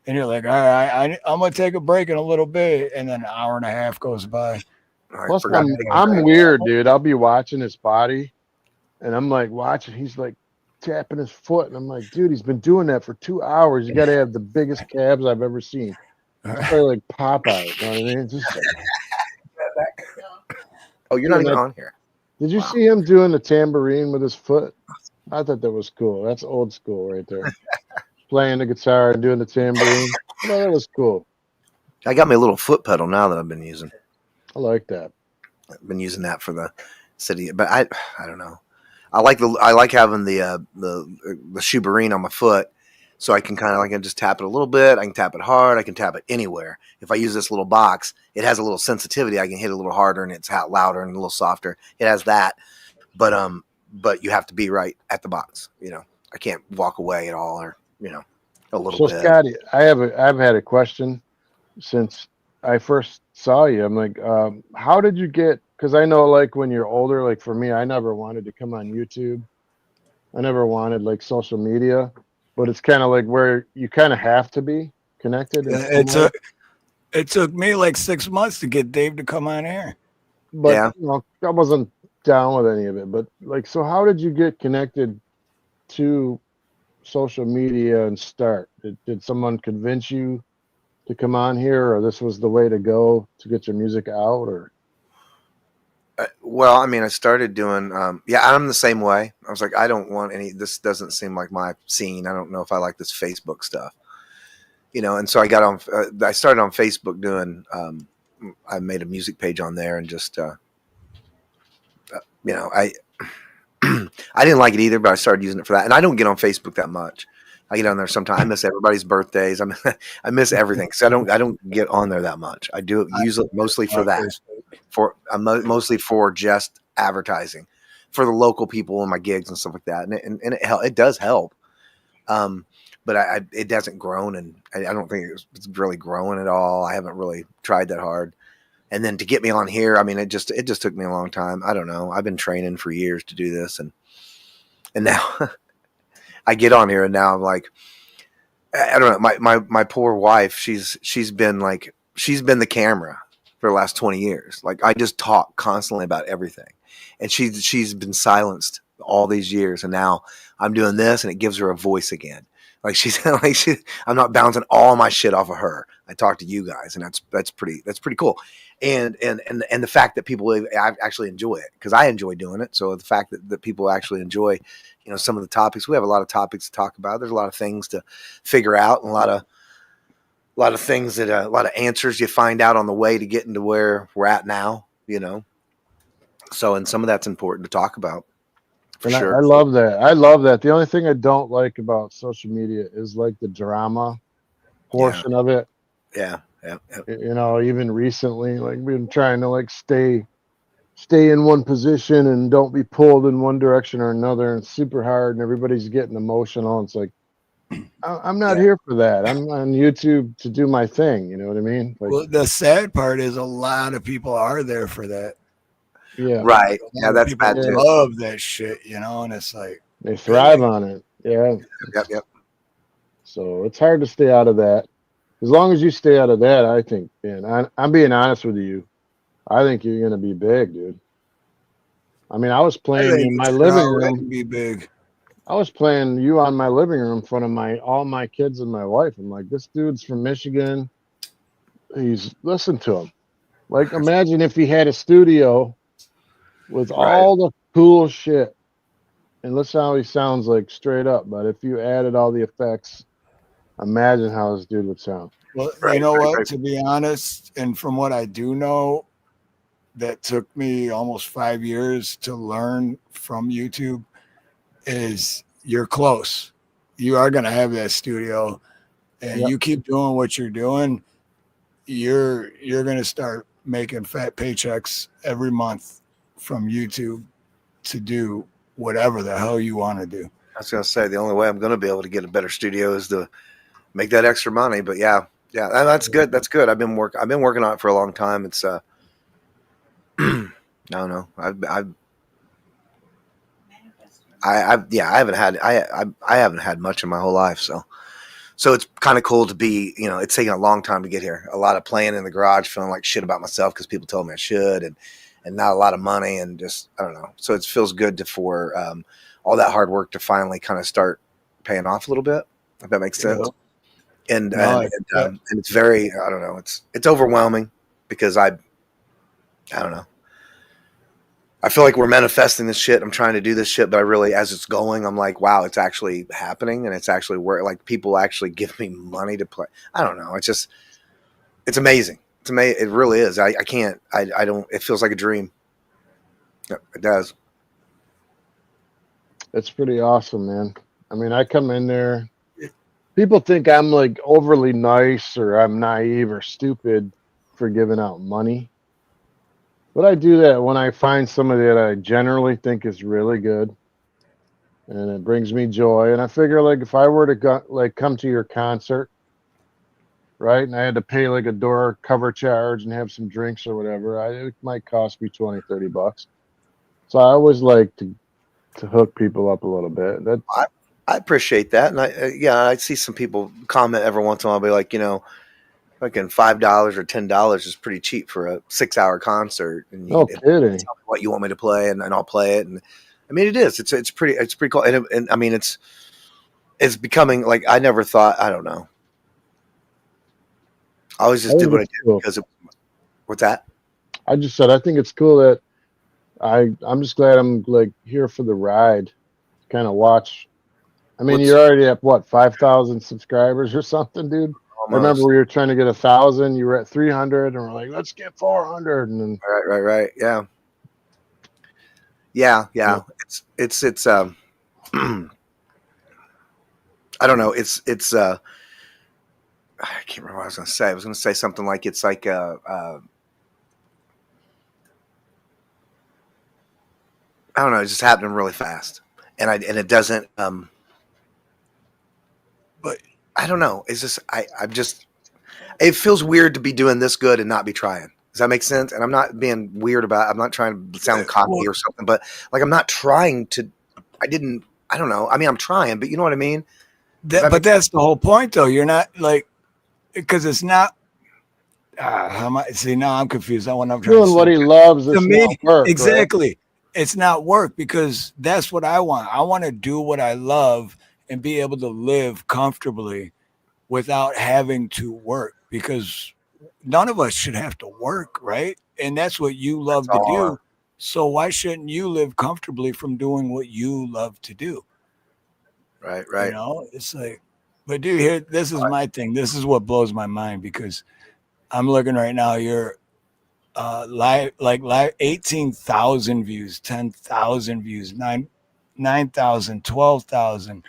S3: you're like, all right, I'm gonna take a break in a little bit, and then an hour and a half goes by.
S14: Plus, I'm weird, dude. I'll be watching his body, and I'm like watching. He's like tapping his foot, and I'm like, dude, he's been doing that for 2 hours. You got to have the biggest calves I've ever seen. It's probably like Popeye. You know what I mean? It's just
S20: oh, you're not even on here.
S14: Did you see him doing the tambourine with his foot? I thought that was cool. That's old school right there. Playing the guitar and doing the tambourine. Oh, that was cool.
S20: I got my little foot pedal now that I've been using.
S14: I like that.
S20: I've been using that for the city, but I don't know. I like having the shoebarine on my foot, so I can kind of just tap it a little bit. I can tap it hard. I can tap it anywhere. If I use this little box, it has a little sensitivity. I can hit it a little harder and it's louder and a little softer. It has that, but you have to be right at the box. I can't walk away at all, or a little bit.
S14: So Scotty, I've had a question since I first saw you. I'm like, how did you get? Because I know, like, when you're older, like for me, I never wanted to come on YouTube. I never wanted like social media, but it's kind of like where you kind of have to be connected.
S3: It took me like 6 months to get Dave to come on air.
S14: but
S20: Yeah.
S14: you know, I wasn't down with any of it. But like, so how did you get connected to social media and start? Did someone convince you to come on here, or this was the way to go to get your music out, or?
S20: Well, I mean, I started doing, yeah, I'm the same way. I was like, I don't want this doesn't seem like my scene. I don't know if I like this Facebook stuff, you know? And so I got on, I started on Facebook doing, I made a music page on there and just, you know, I didn't like it either, but I started using it for that. And I don't get on Facebook that much. I get on there sometimes. I miss everybody's birthdays. I miss everything because I don't get on there that much. I do it usually mostly for that, mostly for just advertising for the local people and my gigs and stuff like that. And it does help. But it hasn't grown, and I don't think it's really growing at all. I haven't really tried that hard. And then to get me on here, I mean, it just took me a long time. I don't know. I've been training for years to do this, and now I get on here, and now I'm like, I don't know. My poor wife, she's been the camera for the last 20 years. Like, I just talk constantly about everything, and she's been silenced all these years, and now I'm doing this, and it gives her a voice again. Like, I'm not bouncing all my shit off of her. I talk to you guys, and that's pretty cool. And the fact that people actually enjoy it, because I enjoy doing it. So the fact that people actually enjoy, you know, some of the topics, we have a lot of topics to talk about. There's a lot of things to figure out, and a lot of things that a lot of answers you find out on the way to getting to where we're at now, you know. So, and some of that's important to talk about. For sure.
S14: I love that. I love that. The only thing I don't like about social media is like the drama portion of it.
S20: Yeah.
S14: You know, even recently, like, we've been trying to like stay in one position and don't be pulled in one direction or another, and it's super hard, and everybody's getting emotional. It's like, I'm not here for that. I'm on YouTube to do my thing. You know what I mean? Like,
S3: Well, the sad part is a lot of people are there for that.
S14: yeah.
S20: Right. Yeah, that's bad
S3: people
S20: too.
S3: love that shit, you know, and it's like
S14: They thrive on it. Yeah.
S20: Yep.
S14: So it's hard to stay out of that. As long as you stay out of that, I think, man, I'm being honest with you. I think you're going to be big, dude. I mean, I was playing in my living room.
S3: Be big.
S14: I was playing you on my living room in front of all my kids and my wife. I'm like, this dude's from Michigan. Listen to him. Like, imagine if he had a studio with all the cool shit. And listen how he sounds, like, straight up. But if you added all the effects, imagine how this dude would sound.
S3: Well, you know what? To be honest, and from what I do know, that took me almost 5 years to learn from YouTube, is you're close. You are going to have that studio, and you keep doing what you're doing, you're going to start making fat paychecks every month from YouTube to do whatever the hell you want to do.
S20: I was going to say, the only way I'm going to be able to get a better studio is to make that extra money. But yeah, that's good. That's good. I've been working on it for a long time. It's I don't know. I haven't had much in my whole life, so it's kind of cool to be, you know, it's taken a long time to get here. A lot of playing in the garage, feeling like shit about myself because people told me I should, and not a lot of money, and just, I don't know. So it feels good for all that hard work to finally kind of start paying off a little bit, if that makes sense. And it's very, I don't know, it's overwhelming because I don't know. I feel like we're manifesting this shit. I'm trying to do this shit, but I really, as it's going, I'm like, wow, it's actually happening, and it's actually where, like, people actually give me money to play. I don't know. It's just, it's amazing. It's amazing. It really is. I can't. I don't. It feels like a dream. It does.
S14: It's pretty awesome, man. I mean, I come in there. People think I'm like overly nice, or I'm naive or stupid for giving out money. But I do that when I find somebody that I generally think is really good, and it brings me joy. And I figure, like, if I were to come to your concert, right, and I had to pay like a door cover charge and have some drinks or whatever, it might cost me $20-$30. So I always like to hook people up a little bit.
S20: I appreciate that, and I see some people comment every once in a while, be like, you know, fucking $5 or $10 is pretty cheap for a 6-hour concert. And you
S14: No
S20: can
S14: kidding.
S20: tell me what you want me to play, and I'll play it. And I mean, it is. It's pretty cool. And I mean, it's becoming like I never thought. I don't know. I always just
S14: I
S20: did
S14: think
S20: what I
S14: it's
S20: did
S14: cool.
S20: because what's that?
S14: I just said I think it's cool that I'm just glad I'm like here for the ride, kind of watch. I mean, you're already at what 5,000 subscribers or something, dude. I remember
S20: Almost.
S14: we were trying to get 1,000. You were at 300, and we're like, let's get 400. And then
S20: Right. Yeah. It's I don't know. It's I can't remember what I was going to say. I was going to say something like it's like I don't know. It's just happening really fast, and it doesn't. But I don't know. It's just I'm just. It feels weird to be doing this good and not be trying. Does that make sense? And I'm not being weird about it. I'm not trying to sound cocky or something, but like I'm not trying to. I don't know. I mean, I'm trying, but you know what I mean.
S3: But that's the whole point, though. You're not like because it's not. How am I? See, now I'm confused. I want to try
S14: doing what he loves.
S3: to
S14: It's
S3: me,
S14: not work,
S3: exactly.
S14: Right?
S3: It's not work because that's what I want. I want to do what I love and be able to live comfortably without having to work because none of us should have to work, right? And that's what you love to do. So why shouldn't you live comfortably from doing what you love to do?
S20: Right.
S3: You know, it's like, but dude, here, this is my thing. This is what blows my mind because I'm looking right now. You're live 18,000 views, 10,000 views, 9,000, 12,000.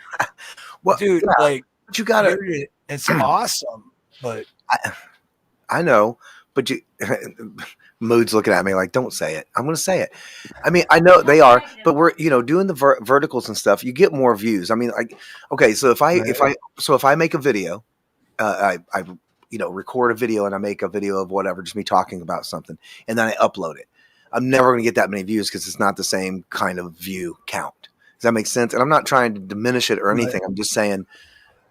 S20: Well,
S3: dude,
S20: yeah,
S3: like
S20: but you gotta.
S3: It's awesome, but
S20: I know, but you. Mood's looking at me like, don't say it. I'm going to say it. I mean, I know they are, but we're, doing the verticals and stuff, you get more views. I mean, like, okay. So if I make a video, I record a video and I make a video of whatever, just me talking about something. And then I upload it. I'm never going to get that many views because it's not the same kind of view count. Does that make sense? And I'm not trying to diminish it or anything.
S3: Right.
S20: I'm just saying,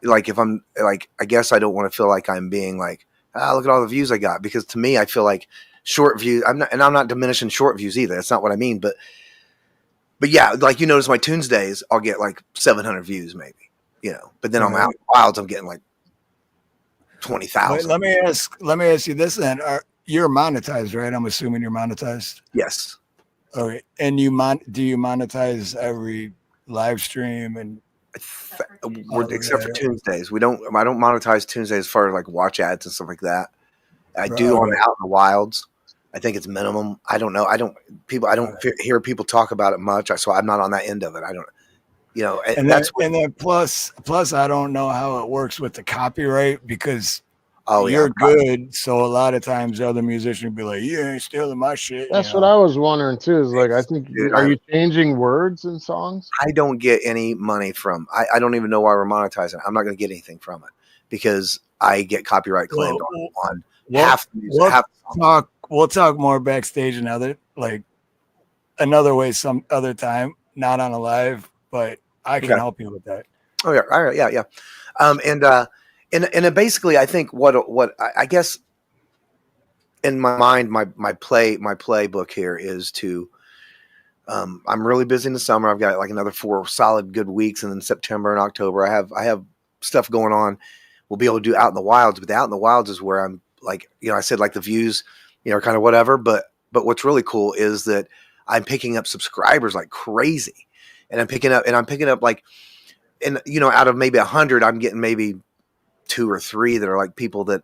S20: like, if I'm like, I guess I don't want to feel like I'm being like, look at all the views I got. Because to me, I feel like short views. I'm not diminishing short views either. That's not what I mean. But yeah, like you notice my Tunes days, I'll get like 700 views maybe, But then on Out Wilds, I'm getting like 20,000.
S3: Let me ask you this then: you're monetized, right? I'm assuming you're monetized.
S20: Yes.
S3: Okay, and do you monetize every live stream and?
S20: Except for Tunes days, I don't monetize Tunes days as far as like watch ads and stuff like that. I do on Out in the Wilds. I think it's minimum. I don't know. I don't hear people talk about it much, so I'm not on that end of it. I don't,
S3: and then plus I don't know how it works with the copyright because you're good. So a lot of times other musicians will be like, you ain't stealing my shit.
S14: That's what I was wondering too. Is like, I think, are you changing words in songs?
S20: I don't get any money from. I don't even know why we're monetizing it. I'm not going to get anything from it because I get copyright claimed on half the music.
S3: We'll talk more backstage another way some other time, not on a live, but I can help you with that.
S20: Oh yeah, all right, yeah. And basically, I think what I guess in my mind, my playbook here is to. I'm really busy in the summer. I've got like another 4 solid good weeks, and then September and October, I have stuff going on. We'll be able to do Out in the Wilds, but the Out in the Wilds is where I'm like, I said like the views, kind of whatever. But what's really cool is that I'm picking up subscribers like crazy, and I'm picking up like, and out of maybe 100, I'm getting maybe 2 or 3 that are like people that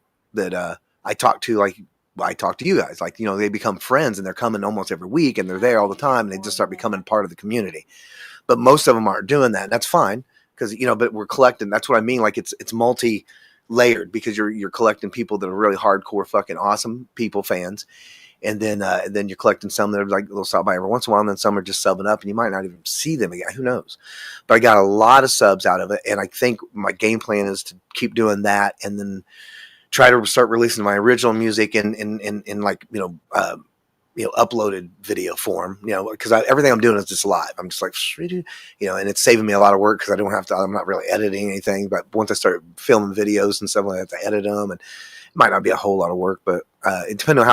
S20: I talk to, like I talk to you guys, like, they become friends and they're coming almost every week and they're there all the time and they just start becoming part of the community. But most of them aren't doing that. And that's fine because, but we're collecting. That's what I mean. Like it's multi-layered because you're collecting people that are really hardcore, fucking awesome people, fans. And then you're collecting some that are like they'll stop by every once in a while, and then some are just subbing up, and you might not even see them again. Who knows? But I got a lot of subs out of it, and I think my game plan is to keep doing that, and then try to start releasing my original music in like uploaded video form. Because everything I'm doing is just live. I'm just like and it's saving me a lot of work because I don't have to. I'm not really editing anything, but once I start filming videos and stuff, I have to edit them and Might not be a whole lot of work, but it depends on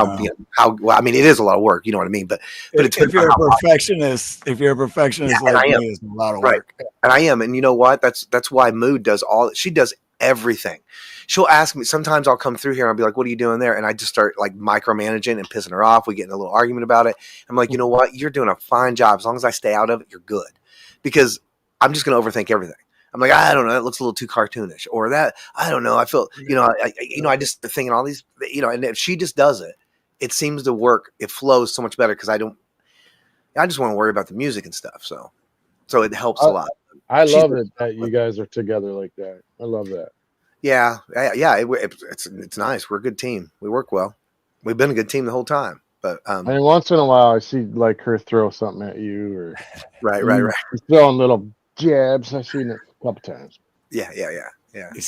S20: how well. I mean, it is a lot of work. You know what I mean? But it
S3: if
S20: depends
S3: you're
S20: on
S3: a
S20: how
S3: perfectionist,
S20: and
S3: like
S20: I am.
S3: me, it's a lot of
S20: Right.
S3: work.
S20: And I am. And you know what? That's why Mood does she does everything. She'll ask me, sometimes I'll come through here and I'll be like, what are you doing there? And I just start like micromanaging and pissing her off. We get in a little argument about it. I'm like, you know what? You're doing a fine job. As long as I stay out of it, you're good. Because I'm just going to overthink everything. I'm like, I don't know. That looks a little too cartoonish, or that, I don't know. I feel, I just thinking all these, and if she just does it, it seems to work. It flows so much better because I just want to worry about the music and stuff. So it helps a lot.
S14: I love it that you guys are together like that. I love that.
S20: Yeah. It's nice. We're a good team. We work well. We've been a good team the whole time. But
S14: I mean, once in a while, I see like her throw something at you, or
S20: right.
S14: She's throwing little jabs. I've seen it a couple times.
S20: Yeah.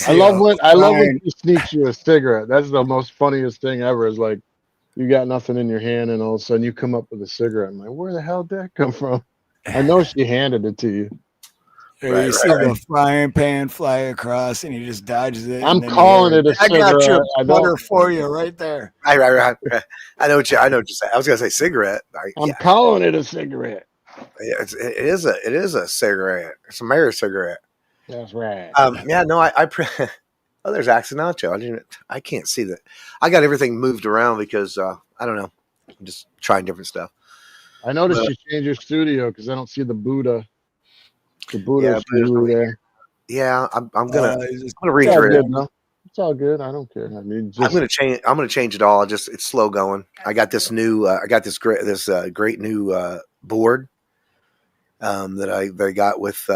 S14: I love when she sneaks you a cigarette. That's the most funniest thing ever. Is like you got nothing in your hand, and all of a sudden you come up with a cigarette. I'm like, where the hell did that come from? I know she handed it to you.
S3: Or you see the frying pan fly across and he just dodges it.
S14: I'm calling it a cigarette.
S3: I got your butter for you right there.
S20: Right. I know what you're saying. I was gonna say cigarette.
S14: I'm calling it a cigarette.
S20: Yeah, it is a cigarette. It's a Mary cigarette.
S14: That's right.
S20: Yeah, no, oh, there's Axinacho. I can't see that. I got everything moved around because I don't know. I'm just trying different stuff.
S14: I noticed you changed your studio because I don't see the Buddha. The Buddha there.
S20: Yeah, I'm gonna
S14: It's
S20: read
S14: all, it's all good. I don't care. I mean,
S20: I'm gonna change it all. It's slow going. I got this new. I got this great new board that I got with.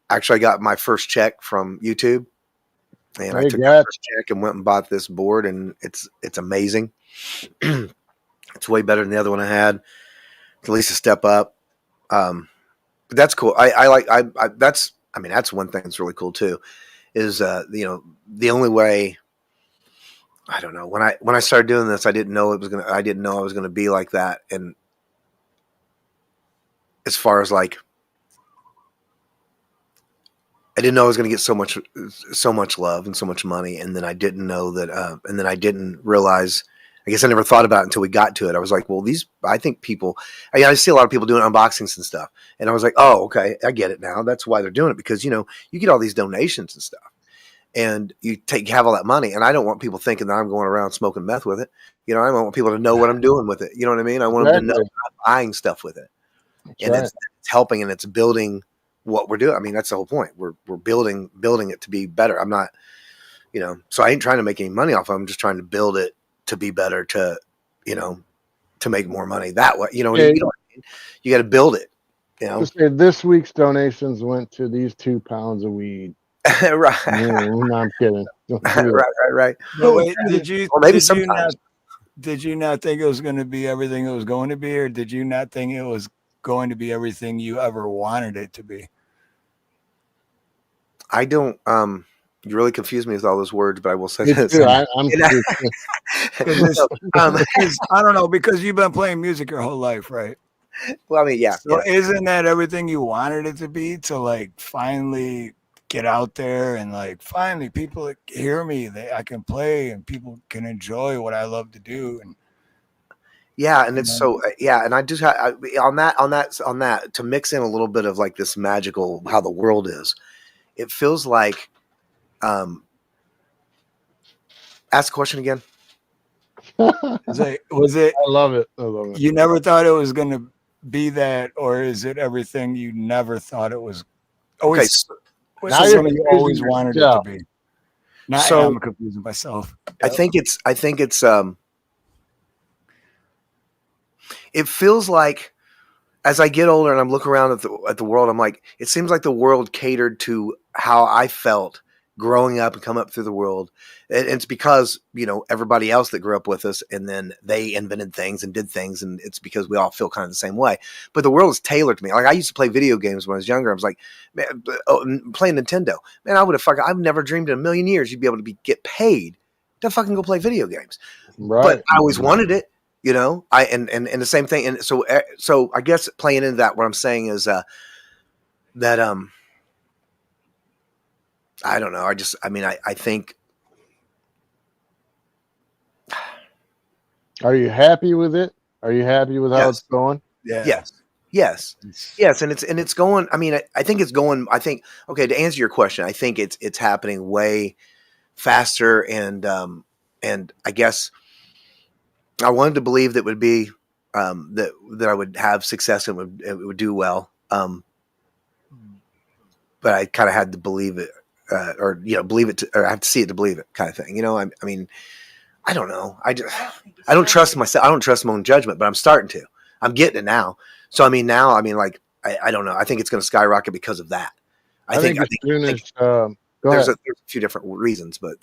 S20: Actually, I got my first check from YouTube, and I took that first check and went and bought this board, and it's amazing. It's way better than the other one I had. It's at least a step up. But that's cool. That's one thing that's really cool too, is the only way. I don't know, when I started doing this, I didn't know I was gonna be like that. And as far as like, I didn't know I was gonna get so much love and so much money, and then I didn't know that, and then I didn't realize. I guess I never thought about it until we got to it. I was like, well, I think people, I see a lot of people doing unboxings and stuff. And I was like, oh, okay, I get it now. That's why they're doing it, because, you get all these donations and stuff, and you have all that money. And I don't want people thinking that I'm going around smoking meth with it. I don't want people to know what I'm doing with it. You know what I mean? I want them to know I'm buying stuff with it. It's helping, and it's building what we're doing. I mean, that's the whole point. We're building it to be better. I'm not, so I ain't trying to make any money off of it. I'm just trying to build it to be better, to make more money that way. You got to build it.
S14: Just say this week's donations went to these 2 pounds of weed.
S20: Right.
S14: No, I'm kidding.
S20: Right.
S3: No, wait, did you not think it was going to be everything it was going to be, or did you not think it was going to be everything you ever wanted it to be?
S20: I don't. You really confused me with all those words, but I will say this.
S3: I'm I don't know, because you've been playing music your whole life, right?
S20: Well, I mean, yeah.
S3: So isn't that everything you wanted it to be, to like finally get out there and like finally people hear me, I can play and people can enjoy what I love to do? And
S20: yeah, and it's and I just on that to mix in a little bit of like this magical how the world is. It feels like. Ask the question again.
S3: Was it?
S14: I love it.
S3: You never thought it was going to be that, or is it everything you never thought it was? Always,
S14: now
S3: you always wanted it to be. Now I'm confusing myself.
S20: I think it's. It feels like, as I get older and I'm looking around at the world, I'm like, it seems like the world catered to how I felt growing up and come up through the world. And it's because, everybody else that grew up with us, and then they invented things and did things. And it's because we all feel kind of the same way, but the world is tailored to me. Like I used to play video games when I was younger. I was like, man, playing Nintendo, man, I've never dreamed in a million years you'd be able to get paid to fucking go play video games.
S14: Right.
S20: But I always wanted it, and the same thing. And so I guess playing into that, what I'm saying is, that, I don't know. I think
S14: Are you happy with it? Are you happy with how it's going?
S3: Yeah.
S20: Yes, and it's going. I mean, I think it's going. I think okay. To answer your question, I think it's happening way faster, and I guess I wanted to believe that it would be that I would have success and it would do well. But I kind of had to believe it, or believe it, or I have to see it to believe it, kind of thing. I mean, I don't know. I don't trust myself. I don't trust my own judgment, but I'm starting to. I'm getting it now. So I mean, I don't know. I think it's going to skyrocket because of that. I think there's a few different reasons, but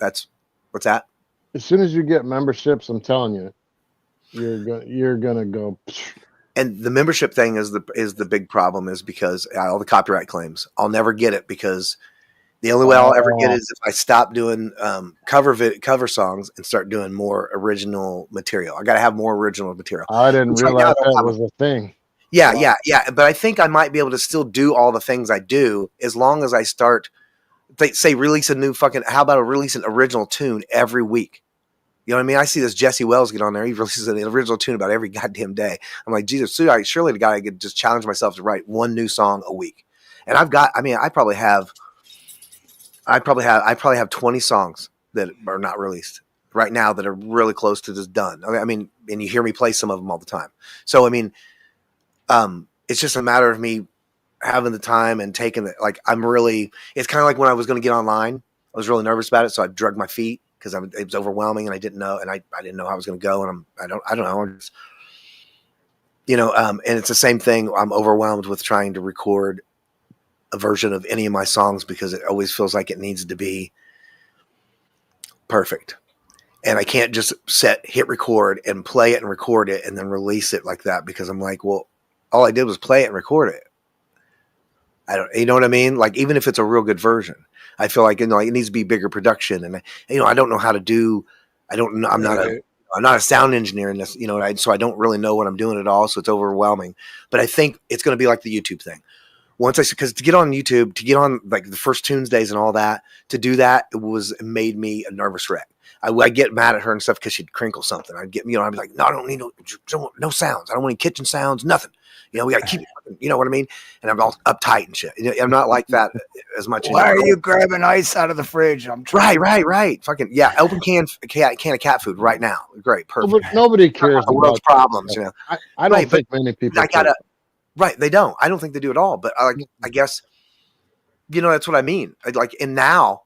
S20: what's that?
S14: As soon as you get memberships, I'm telling you, you're gonna go.
S20: And the membership thing is the big problem, is because all the copyright claims. I'll never get it because the only way I'll ever get it is if I stop doing cover songs and start doing more original material. I got to have more original material.
S14: I didn't realize that was a thing.
S20: Yeah. But I think I might be able to still do all the things I do as long as I start. Say release a new how about release an original tune every week? You know what I mean? I see this Jesse Wells get on there. He releases an original tune about every goddamn day. I'm like, Jesus, surely the guy I could just challenge myself to write one new song a week. And I probably have 20 songs that are not released right now that are really close to just done. I mean, and you hear me play some of them all the time. So, I mean, it's just a matter of me having the time and taking it. Like, it's kind of like when I was going to get online, I was really nervous about it. So I drugged my feet because it was overwhelming and I didn't know. And I didn't know how I was going to go. And I don't know. I'm just, and it's the same thing. I'm overwhelmed with trying to record a version of any of my songs because it always feels like it needs to be perfect. And I can't just hit record and play it and record it and then release it like that, because I'm like, well, all I did was play it and record it. You know what I mean? Like, even if it's a real good version, I feel like, it needs to be bigger production. And I don't know how to do, I'm not a sound engineer in this, so I don't really know what I'm doing at all. So it's overwhelming, but I think it's going to be like the YouTube thing. Because to get on YouTube, to get on like the first Tunes days and all that, to do that, it made me a nervous wreck. I get mad at her and stuff because she'd crinkle something. I'd be like, no, I don't need no sounds. I don't want any kitchen sounds, nothing. We got to keep it, you know what I mean? And I'm all uptight and shit. I'm not like that as much.
S3: Why are you grabbing ice out of the fridge? I'm trying.
S20: Right. Fucking, yeah. Open can of cat food right now. Great. Perfect.
S14: Nobody cares
S20: about world's problems,
S14: I don't think many people.
S20: Right. They don't. I don't think they do at all. But I guess, that's what I mean. And now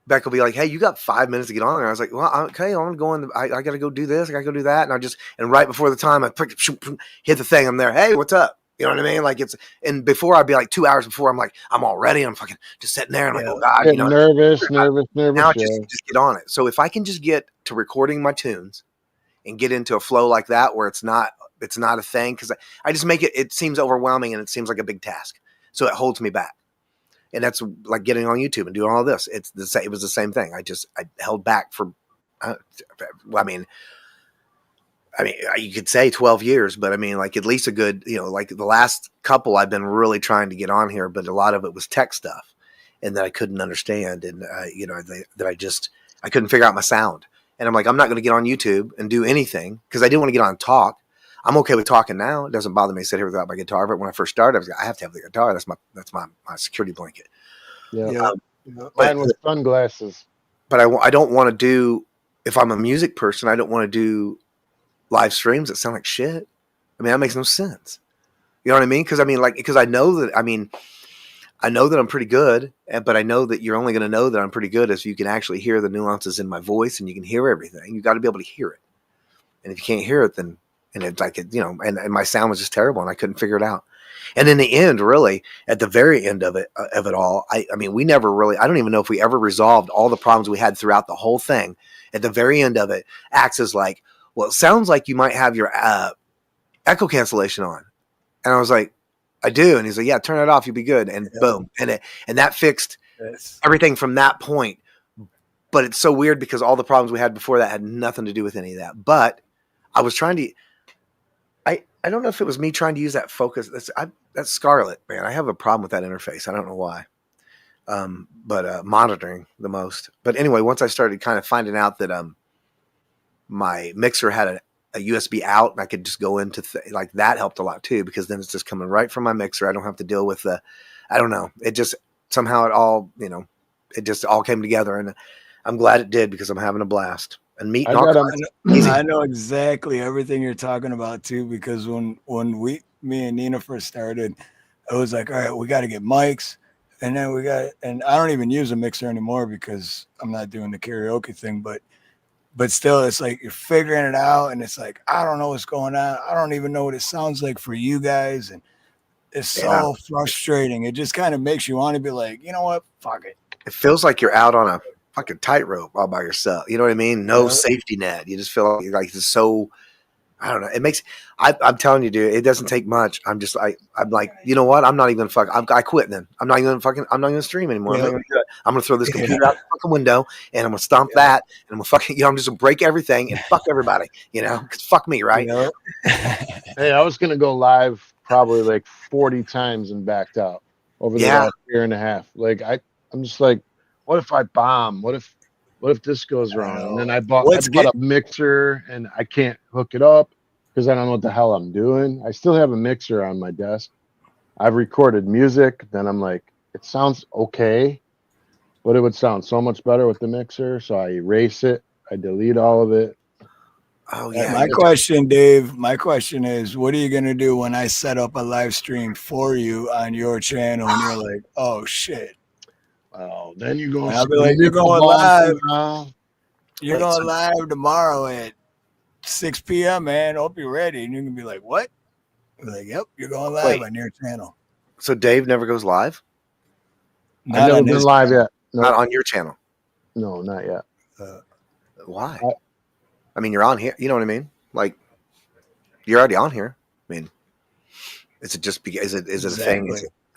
S20: Beck will be like, hey, you got 5 minutes to get on there. I was like, well, okay, I'm going to go I got to go do this. I got to go do that. And right before the time I hit the thing, I'm there. Hey, what's up? You know what I mean? Like and before I'd be like 2 hours before, I'm like, I'm all ready. I'm fucking just sitting there. And I'm like, oh God,
S14: nervous.
S20: Now just get on it. So if I can just get to recording my tunes and get into a flow like that, where it's not a thing, because I just make it seems overwhelming and it seems like a big task. So it holds me back. And that's like getting on YouTube and doing all this. It was the same thing. I held back for, you could say 12 years, but like at least a good, like the last couple I've been really trying to get on here, but a lot of it was tech stuff and that I couldn't understand. And, I couldn't figure out my sound. And I'm like, I'm not going to get on YouTube and do anything because I didn't want to get on and talk. I'm okay with talking now. It doesn't bother me to sit here without my guitar. But when I first started, I have to have the guitar. That's my security blanket.
S14: Yeah. Mine with sunglasses.
S20: But I don't want to do, if I'm a music person, I don't want to do live streams that sound like shit. That makes no sense. You know what I mean? Because because I know that I'm pretty good, but I know that you're only going to know that I'm pretty good if you can actually hear the nuances in my voice and you can hear everything. You got to be able to hear it. And if you can't hear it, then it's like, and my sound was just terrible and I couldn't figure it out. And in the end, really, at the very end of it all, we never really, I don't even know if we ever resolved all the problems we had throughout the whole thing. At the very end of it, Axe is like, well, it sounds like you might have your echo cancellation on. And I was like, I do. And he's like, yeah, turn it off. You'll be good. And boom. And that fixed everything from that point. But it's so weird because all the problems we had before that had nothing to do with any of that. But I was trying to, I don't know if it was me trying to use that focus. That's Scarlet, man. I have a problem with that interface. I don't know why. But monitoring the most. But anyway, once I started kind of finding out that my mixer had a USB out, and I could just go into like that helped a lot too, because then it's just coming right from my mixer. I don't have to deal with I don't know. It just somehow it all, it just all came together, and I'm glad it did, because I'm having a blast. And meeting
S3: I know exactly everything you're talking about too, because when me and Nina first started, it was like, all right, we got to get mics, and then and I don't even use a mixer anymore because I'm not doing the karaoke thing, but still, it's like you're figuring it out, and it's like, I don't know what's going on. I don't even know what it sounds like for you guys, and it's so frustrating. It just kind of makes you want to be like, you know what, fuck it.
S20: It feels like you're out on a fucking tightrope all by yourself. You know what I mean? No safety net. You just feel like it's so. I don't know. It makes. I'm telling you, dude. It doesn't take much. I'm just like, you know what? I'm not even fucking. I quit then. I'm not gonna stream anymore. I'm not gonna do it. I'm gonna throw this computer out the fucking window, and I'm gonna stomp that, and I'm gonna fucking. I'm just gonna break everything and fuck everybody. Cause fuck me, right?
S14: Hey, I was gonna go live probably like 40 times and backed out over the last year and a half. Like I'm just like, what if I bomb? What if this goes wrong? And then I bought a mixer, and I can't hook it up because I don't know what the hell I'm doing. I still have a mixer on my desk. I've recorded music. Then I'm like, it sounds okay, but it would sound so much better with the mixer. So I erase it. I delete all of it.
S20: Oh yeah.
S3: My question, Dave. My question is, what are you gonna do when I set up a live stream for you on your channel, and you're like, oh shit?
S14: Oh, then you're going.
S3: I'll be like, you're going live. You're going live tomorrow at 6 p.m. Man, hope you're ready. And you can be like, what? Be like, yep, you're going live on your channel.
S20: So Dave never goes live?
S14: I've never been live yet. No.
S20: Not on your channel.
S14: No, not yet.
S20: Why? I mean, you're on here. You know what I mean? Like, you're already on here. I mean, is it just because? Is it a thing?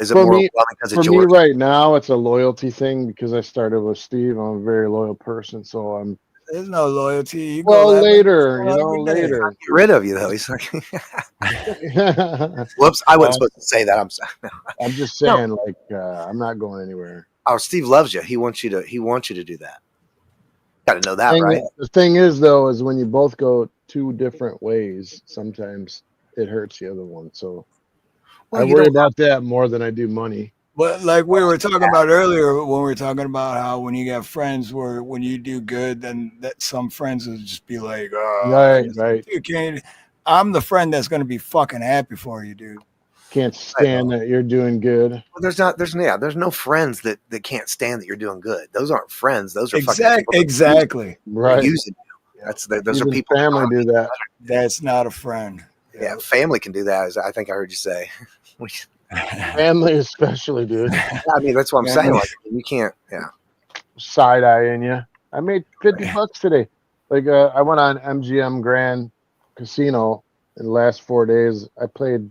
S20: Is it
S14: for
S20: more
S14: me,
S20: because
S14: for
S20: it's
S14: me
S20: yours?
S14: right now? It's a loyalty thing because I started with Steve. I'm a very loyal person, so I'm.
S3: There's no loyalty. You
S14: Well,
S3: go
S14: later,
S20: Get rid of you though. He's like, whoops! I wasn't supposed to say that. I'm sorry.
S14: I'm just saying, I'm not going anywhere.
S20: Oh, Steve loves you. He wants you to do that. Got to know that, right?
S14: The thing is, though, is when you both go two different ways, sometimes it hurts the other one. So I worry about that more than I do money.
S3: But like we were talking about earlier, when we were talking about how when you got friends where when you do good, then that some friends will just be like, oh,
S14: right.
S3: You can't. I'm the friend that's going to be fucking happy for you, dude.
S14: Can't stand that you're doing good.
S20: Well, there's no friends that can't stand that you're doing good. Those aren't friends. Those are
S3: exactly
S20: right. Using you. Those are people.
S14: Family do that.
S3: That's not a friend.
S20: Yeah, family can do that. As I think I heard you say.
S14: Family especially, dude.
S20: I mean, that's what I'm saying. Like, you can't. Yeah.
S14: Side eyeing you. I made $50 today. Like I went on MGM Grand Casino in the last 4 days. I played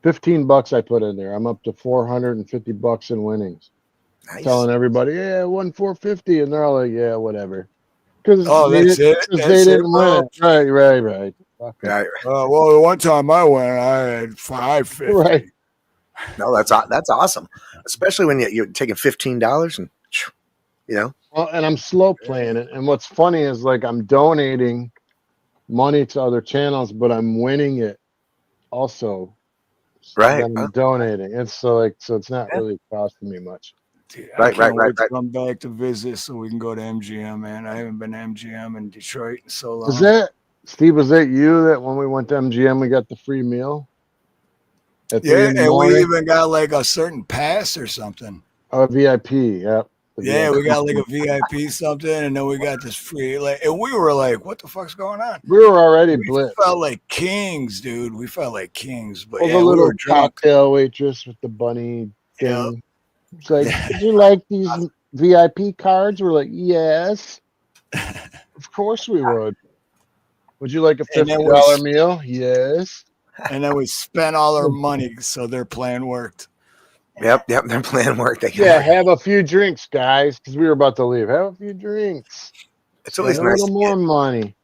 S14: $15 I put in there. I'm up to $450 in winnings. Nice. Telling everybody, yeah, I won $450, and they're all like, yeah, whatever. Because they didn't win it. Right.
S20: Right.
S3: Well, the one time I went, I had $550.
S14: Right.
S20: No, that's awesome, especially when you're taking $15 and
S14: Well, and I'm slow playing it, and what's funny is like I'm donating money to other channels, but I'm winning it also.
S20: Right.
S14: I'm donating. It's so it's not really costing me much.
S3: Dude,
S20: right.
S3: Come back to visit so we can go to MGM, man. I haven't been to MGM in Detroit in so long.
S14: Steve, was that you that when we went to MGM we got the free meal?
S3: Yeah, and we even got like a certain pass or something.
S14: Oh, VIP, yep.
S3: Yeah, we got like a VIP something, and then we got this free. And we were like, "What the fuck's going on?"
S14: We were already blitzed.
S3: We felt like kings, dude. We felt like kings. But
S14: the little cocktail waitress with the bunny thing. Yep. It's like, "Would you like these VIP cards?" We're like, "Yes, of course we would." Would you like a $50 meal? Yes.
S3: And then we spent all our money, so their plan worked.
S20: Yep, their plan worked.
S14: Have a few drinks, guys, because we were about to leave. Have a few drinks.
S20: It's always
S14: a
S20: nice
S14: little more money.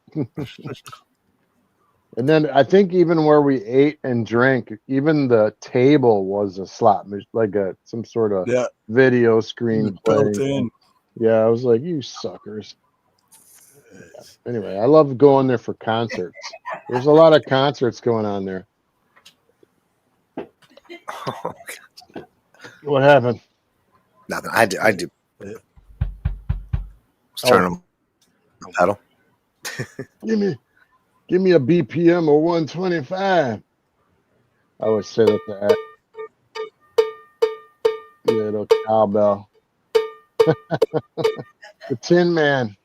S14: And then I think even where we ate and drank, even the table was a slot, like some sort of video screen
S3: built in.
S14: Yeah, I was like, you suckers. Anyway, I love going there for concerts. There's a lot of concerts going on there. What happened?
S20: Nothing. I do. Just turn them pedal.
S14: Give me a BPM of 125. I always say that to act. Little cowbell. The Tin Man.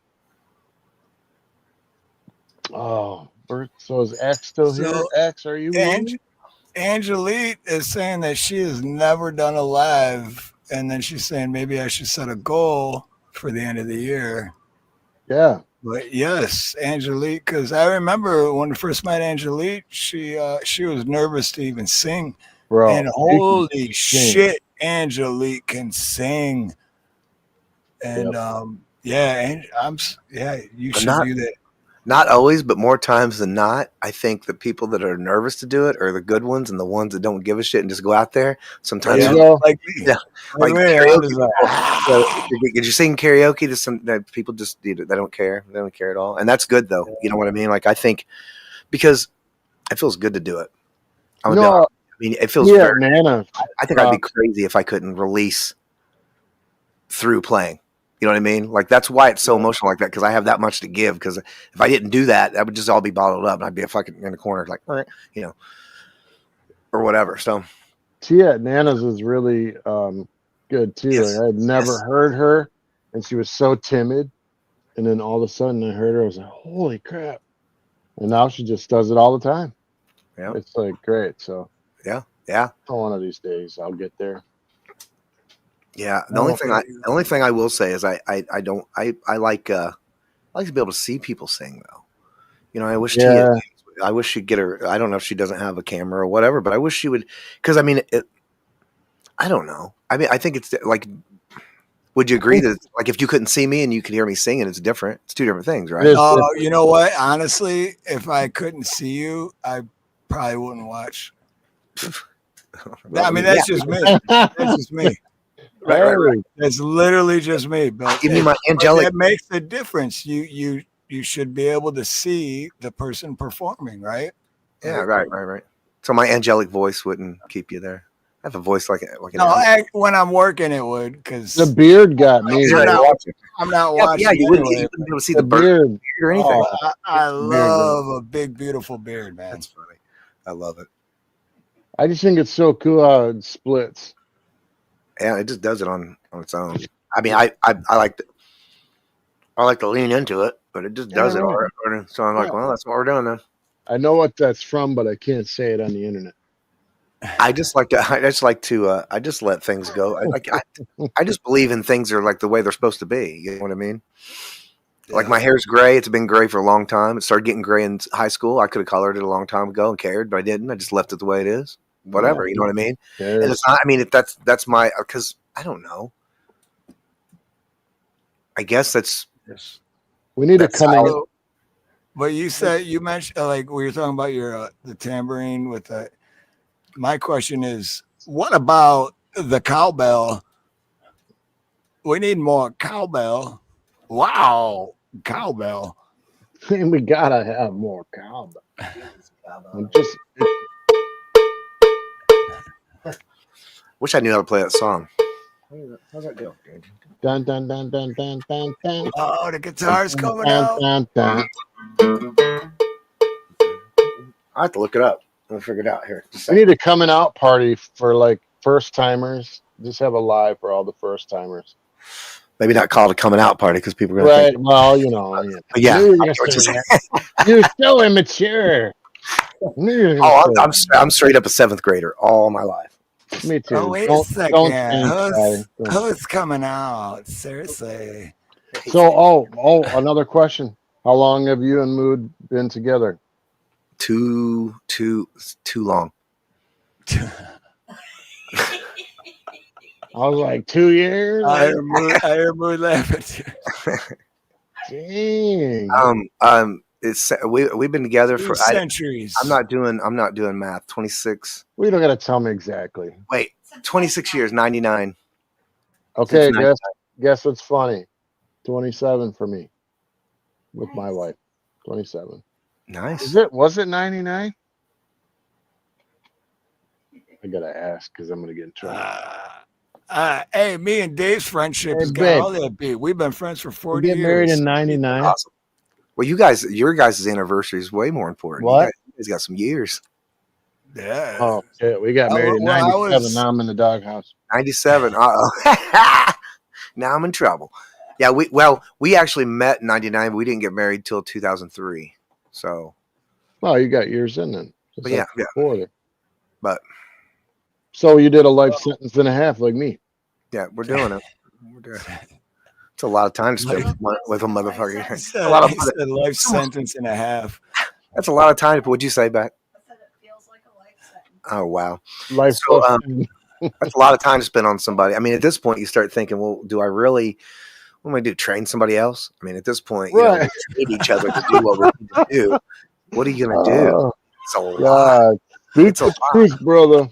S14: Oh, so is X still here?
S3: So,
S14: X, are you in?
S3: Angelique is saying that she has never done a live, and then she's saying maybe I should set a goal for the end of the year.
S14: Yeah.
S3: But yes, Angelique, because I remember when I first met Angelique, she was nervous to even sing.
S14: Bro,
S3: and holy shit, Angelique can sing. And you should do that.
S20: Not always, but more times than not, I think the people that are nervous to do it are the good ones, and the ones that don't give a shit and just go out there. Sometimes,
S3: like me.
S20: Yeah, like
S3: me,
S20: karaoke. So, did you sing karaoke to some people? Just they don't care. They don't care at all, and that's good though. You know what I mean? Like I think because it feels good to do it. I mean, it feels very.
S14: Nana.
S20: I think I'd be crazy if I couldn't release through playing. You know what I mean? Like that's why it's so emotional like that, because I have that much to give. Because if I didn't do that, that would just all be bottled up, and I'd be a fucking in the corner, like, you know, or whatever. So,
S14: Tia at Nana's is really good too.
S20: Yes.
S14: I had never heard her, and she was so timid. And then all of a sudden, I heard her. I was like, "Holy crap!" And now she just does it all the time.
S20: Yeah,
S14: it's like great. So,
S20: yeah.
S14: One of these days, I'll get there.
S20: Yeah, the only thing I will say is I like to be able to see people sing though. You know, I wish I wish she'd get her. I don't know if she doesn't have a camera or whatever, but I wish she would, because I mean, I don't know. I mean, I think it's like, would you agree that like if you couldn't see me and you could hear me singing, it's different. It's two different things, right?
S3: Oh, you know what? Honestly, if I couldn't see you, I probably wouldn't watch. I mean, that's just me. That's just me. Right. It's literally just me. But
S20: give me my angelic.
S3: That makes a difference. You should be able to see the person performing, right?
S20: Yeah, right. So my angelic voice wouldn't keep you there. I have a voice like
S3: when I'm working, it would, because
S14: the beard got me.
S3: I'm not watching.
S20: Yeah, you wouldn't be able to see the beard or anything.
S3: I love a big, beautiful beard, man.
S20: That's funny. I love it.
S14: I just think it's so cool how it splits.
S20: Yeah, it just does it on its own. I mean, I like to lean into it, but it just does it. So I'm like, well, that's what we're doing then.
S14: I know what that's from, but I can't say it on the internet.
S20: I just let things go. I just believe in things are like the way they're supposed to be. You know what I mean? Yeah. Like my hair's gray. It's been gray for a long time. It started getting gray in high school. I could have colored it a long time ago and cared, but I didn't. I just left it the way it is. Whatever, you know what I mean? And it's not. I mean, if that's my, because I don't know. I guess that's.
S14: We need to come in.
S3: But you mentioned like we were talking about your the tambourine with the. My question is, what about the cowbell? We need more cowbell. Wow, cowbell.
S14: We gotta have more cowbell.
S20: Wish I knew how to play that song.
S14: How's that go? Dun dun dun dun dun dun dun.
S3: Oh, the guitar's coming out.
S14: Dun, dun.
S20: I have to look it up. I'll figure it out here.
S14: We need a coming out party for like first timers. Just have a live for all the first timers.
S20: Maybe not call it a coming out party because people are
S14: going to
S20: think.
S14: Well, you know.
S20: But yeah.
S14: You're so immature.
S20: I'm straight up a seventh grader all my life.
S14: Me too.
S3: Oh, wait a second. Who's coming out? Seriously.
S14: So, another question. How long have you and Mood been together?
S20: Too long.
S14: I was like 2 years.
S3: I hear Mood laughing.
S14: Dang.
S20: It's we've been together for
S3: centuries.
S20: I'm not doing math. 26.
S14: Well, you don't got to tell me exactly.
S20: Wait, 26 years, 99.
S14: Okay, guess what's funny? 27 for me. with my wife. 27.
S20: Nice.
S14: Was it 99? I gotta ask because I'm gonna get in trouble.
S3: Hey, me and Dave's friendship has got
S14: babe.
S3: all that beat. We've been friends for
S14: We
S3: 40
S14: get
S3: years.
S14: married in 99.
S20: Awesome. Well, your guys' anniversary is way more important.
S14: What?
S20: You guys got some years.
S3: Yeah.
S14: Oh shit, we got married in
S3: well,
S14: 97. Now I'm in the doghouse.
S20: 97. Uh-oh. Now I'm in trouble. Yeah, we actually met in 99, but we didn't get married till 2003. So.
S14: Well, you got years in then.
S20: But yeah. But.
S14: So you did a life sentence and a half like me.
S20: Yeah, we're doing it. It's a lot of time to spend with a motherfucker.
S3: He said,
S20: A lot of
S3: he said life sentence and a half.
S20: That's a lot of time. What'd you say back? Oh wow.
S14: Life.
S20: So, that's a lot of time to spend on somebody. I mean, at this point, you start thinking, well, do I really? What am I do? Train somebody else? I mean, at this point, you know, we need each other to do what we need to do. What are you gonna do? It's a lot.
S14: It's a truth, brother.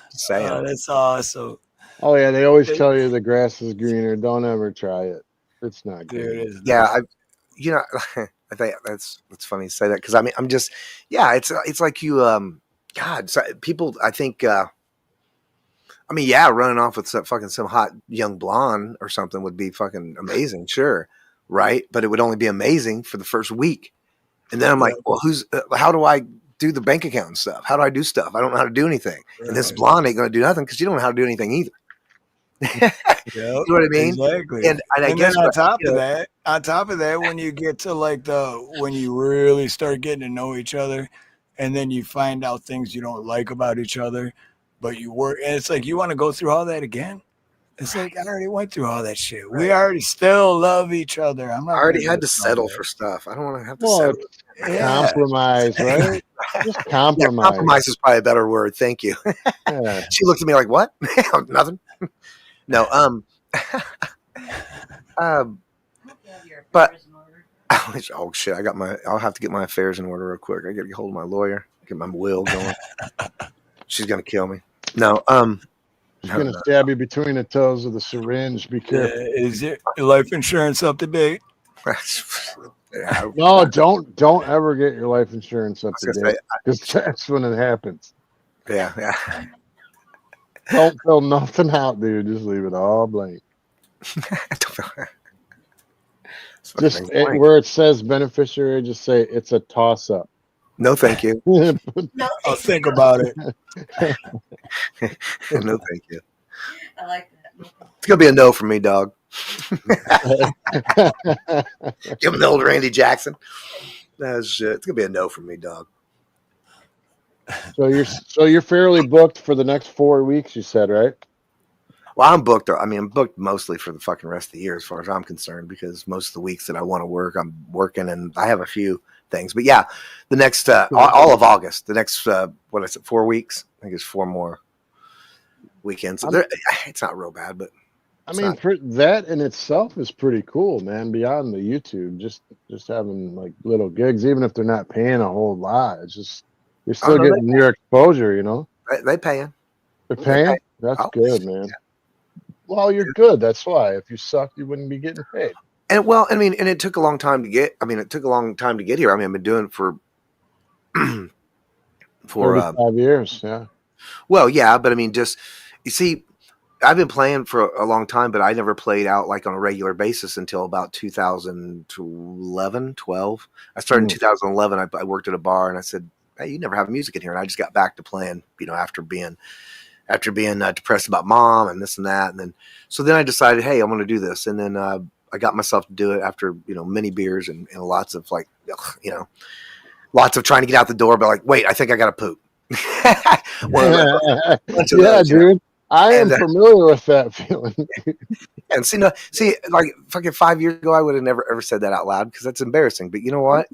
S20: Saying.
S3: Oh, that's awesome.
S14: Oh yeah, they always tell you the grass is greener. Don't ever try it. It's not good.
S20: Yeah, I think that's funny to say that because I mean I'm just it's like you God, so people I think I mean running off with some hot young blonde or something would be fucking amazing, sure, right? But it would only be amazing for the first week, and then I'm like, well, how do I do the bank account and stuff? How do I do stuff? I don't know how to do anything, and this blonde ain't gonna do nothing because you don't know how to do anything either. You know what I mean?
S3: Exactly.
S20: And I guess
S3: then on top of that, when you get to when you really start getting to know each other, and then you find out things you don't like about each other, but you work, and it's like you want to go through all that again. It's like I already went through all that shit. We already still love each other. I
S20: already had to settle for stuff. I don't want to have to settle.
S14: Compromise, right? Just compromise.
S20: Yeah, compromise is probably a better word. Thank you.
S14: Yeah.
S20: She looked at me like, "What? Nothing." No. But oh shit! I'll have to get my affairs in order real quick. I got to get hold of my lawyer. Get my will going. She's gonna kill me. No.
S14: She's gonna stab you between the toes with a syringe. Be careful.
S3: Is your life insurance up to date?
S14: No, don't ever get your life insurance up to date because that's when it happens.
S20: Yeah.
S14: Don't fill nothing out, dude. Just leave it all blank. Just where it says beneficiary, just say it's a toss up.
S20: No, thank you.
S3: I'll think about it.
S20: No, thank you.
S15: I like that.
S20: It's gonna be a no for me, dog. Give him the old Randy Jackson. It's gonna be a no for me, dog.
S14: So you're fairly booked for the next 4 weeks, you said, right?
S20: Well, I'm booked. I mean, I'm booked mostly for the fucking rest of the year, as far as I'm concerned, because most of the weeks that I want to work, I'm working, and I have a few things. But yeah, the next all of August, the next 4 weeks? I think it's 4 more weekends. So it's not real bad, but
S14: I mean, for that in itself is pretty cool, man. Beyond the YouTube, just having like little gigs, even if they're not paying a whole lot, it's just you're still getting your exposure, you know.
S20: They paying.
S14: They're paying. That's good, man. Yeah. Well, you're good. That's why. If you sucked, you wouldn't be getting paid.
S20: And well, I mean, and it took a long time to get. I mean, it took a long time to get here. I mean, I've been doing it for
S14: 35 years. Yeah.
S20: Well, yeah, but I mean, just you see, I've been playing for a long time, but I never played out like on a regular basis until about 2011, 12. I started in 2011. I worked at a bar, and I said, "Hey, you never have music in here." And I just got back to playing, after being depressed about mom and this and that. And then I decided, hey, I'm going to do this. And then I got myself to do it after, many beers and lots of lots of trying to get out the door, but like, wait, I think I got to poop.
S14: Yeah, dude. I am familiar with that feeling.
S20: And see, like fucking 5 years ago, I would have never ever said that out loud because that's embarrassing. But you know what?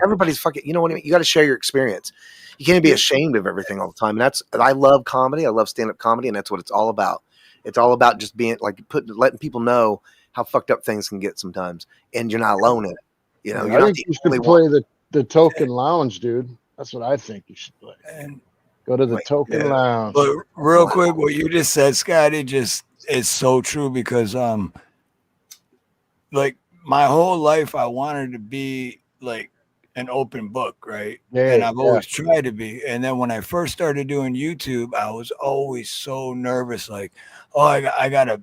S20: Everybody's fucking. You know what I mean? You got to share your experience. You can't be ashamed of everything all the time. And I love comedy. I love stand-up comedy, and that's what it's all about. It's all about just being like letting people know how fucked up things can get sometimes, and you're not alone in it. You're
S14: I
S20: not
S14: think you should play the Token Lounge, dude. That's what I think you should play. Go to the Token Lounge.
S3: But real quick, what you just said, Scott, it just is so true because like my whole life I wanted to be like an open book, right?
S14: Yeah,
S3: And I've
S14: yeah.
S3: always tried to be. And then when I first started doing YouTube, I was always so nervous, like, oh, I gotta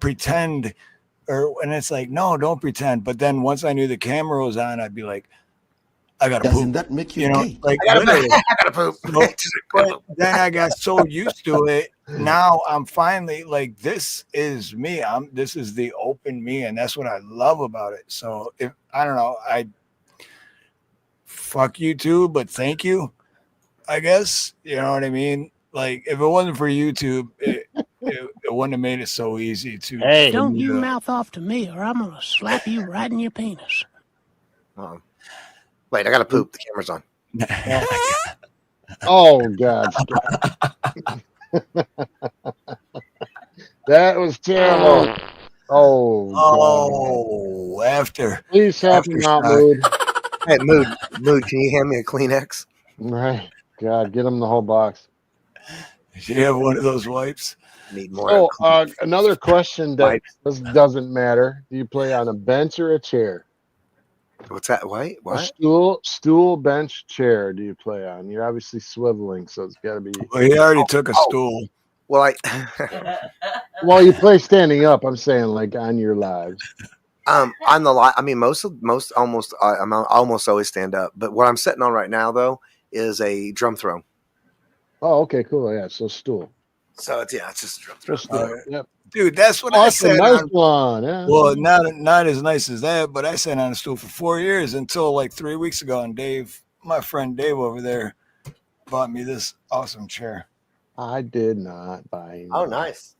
S3: pretend, and it's like, no, don't pretend. But then once I knew the camera was on, I'd be like, I gotta
S2: Doesn't
S3: poop.
S2: that make you
S3: You know,
S2: gay?
S3: like
S20: I gotta,
S3: literally.
S20: I gotta poop.
S3: So, but then I got so used to it. Now I'm finally like, this is me. This is the open me, and that's what I love about it. So if I don't know, I fuck you too, but thank you. I guess you know what I mean. Like if it wasn't for YouTube, it wouldn't have made it so easy to.
S14: Hey.
S3: For
S9: Don't
S3: me
S9: you
S3: to-
S9: mouth off to me, or I'm gonna slap you right in your penis.
S20: Wait, I gotta poop. The camera's on.
S14: Oh God. That was terrible. Oh,
S3: Oh, after.
S14: Please help him out, Mood.
S20: Hey, Mood, can you hand me a Kleenex?
S14: Right. God, get him the whole box.
S3: Did you have one of those wipes?
S20: Need more.
S14: Oh, another question that doesn't matter. Do you play on a bench or a chair?
S20: What's that? Wait,
S14: A
S20: what?
S14: stool, bench, chair. Do you play on? You're obviously swiveling, so it's got to be.
S3: Well, he already took a stool.
S20: Well,
S14: Well, you play standing up. I'm saying like on your lives.
S20: on the lot. I mean, I'm almost always stand up. But what I'm sitting on right now though is a drum throw.
S14: Oh, okay, cool. Yeah, so stool.
S20: So it's just a drum throw.
S14: Stool. Yep.
S3: Dude, that's what
S14: Oh,
S3: I
S14: that's a
S3: said.
S14: nice one. Yeah.
S3: Well, not as nice as that, but I sat on a stool for 4 years until like 3 weeks ago, and Dave, my friend Dave over there, bought me this awesome chair.
S14: I did not buy him.
S20: Oh, nice.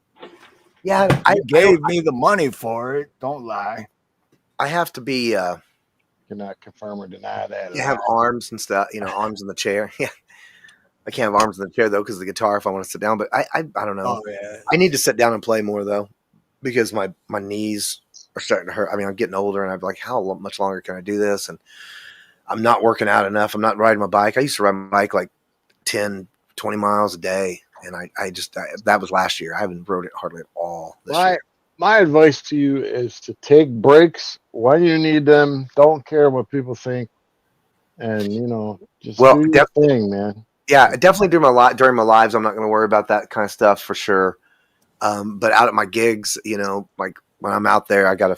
S20: Yeah,
S3: He gave me the money for it. Don't lie.
S20: I have to be.
S14: Cannot confirm or deny that.
S20: You have arms and stuff. Arms in the chair. Yeah. I can't have arms in the chair though because of the guitar if I want to sit down. But I don't know.
S3: Oh, yeah.
S20: I need to sit down and play more though because my knees are starting to hurt. I mean, I'm getting older and I'm like, how much longer can I do this? And I'm not working out enough. I'm not riding my bike. I used to ride my bike like 10, 20 miles a day. And I that was last year. I haven't rode it hardly at all this year.
S14: My advice to you is to take breaks when you need them. Don't care what people think. And, just do your thing, man.
S20: Yeah, definitely during my lives, I'm not going to worry about that kind of stuff for sure. But out at my gigs, like when I'm out there, I gotta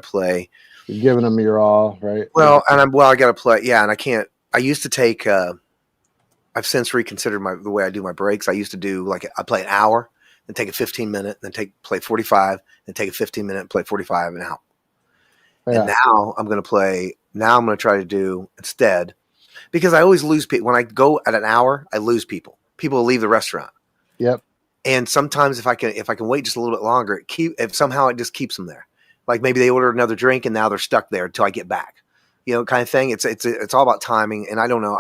S20: play.
S14: You're giving them your all, right?
S20: Well, and I gotta play. Yeah, and I can't. I used to take. I've since reconsidered the way I do my breaks. I used to do I play an hour, then take a 15-minute, then play 45, then take a 15-minute, and play 45 and out. Yeah. And now I'm going to play. Now I'm going to try to do instead. Because I always lose people. When I go at an hour, I lose people. People will leave the restaurant.
S14: Yep.
S20: And sometimes if I can wait just a little bit longer, if somehow it just keeps them there. Like maybe they ordered another drink and now they're stuck there until I get back. Kind of thing. It's all about timing. And I don't know.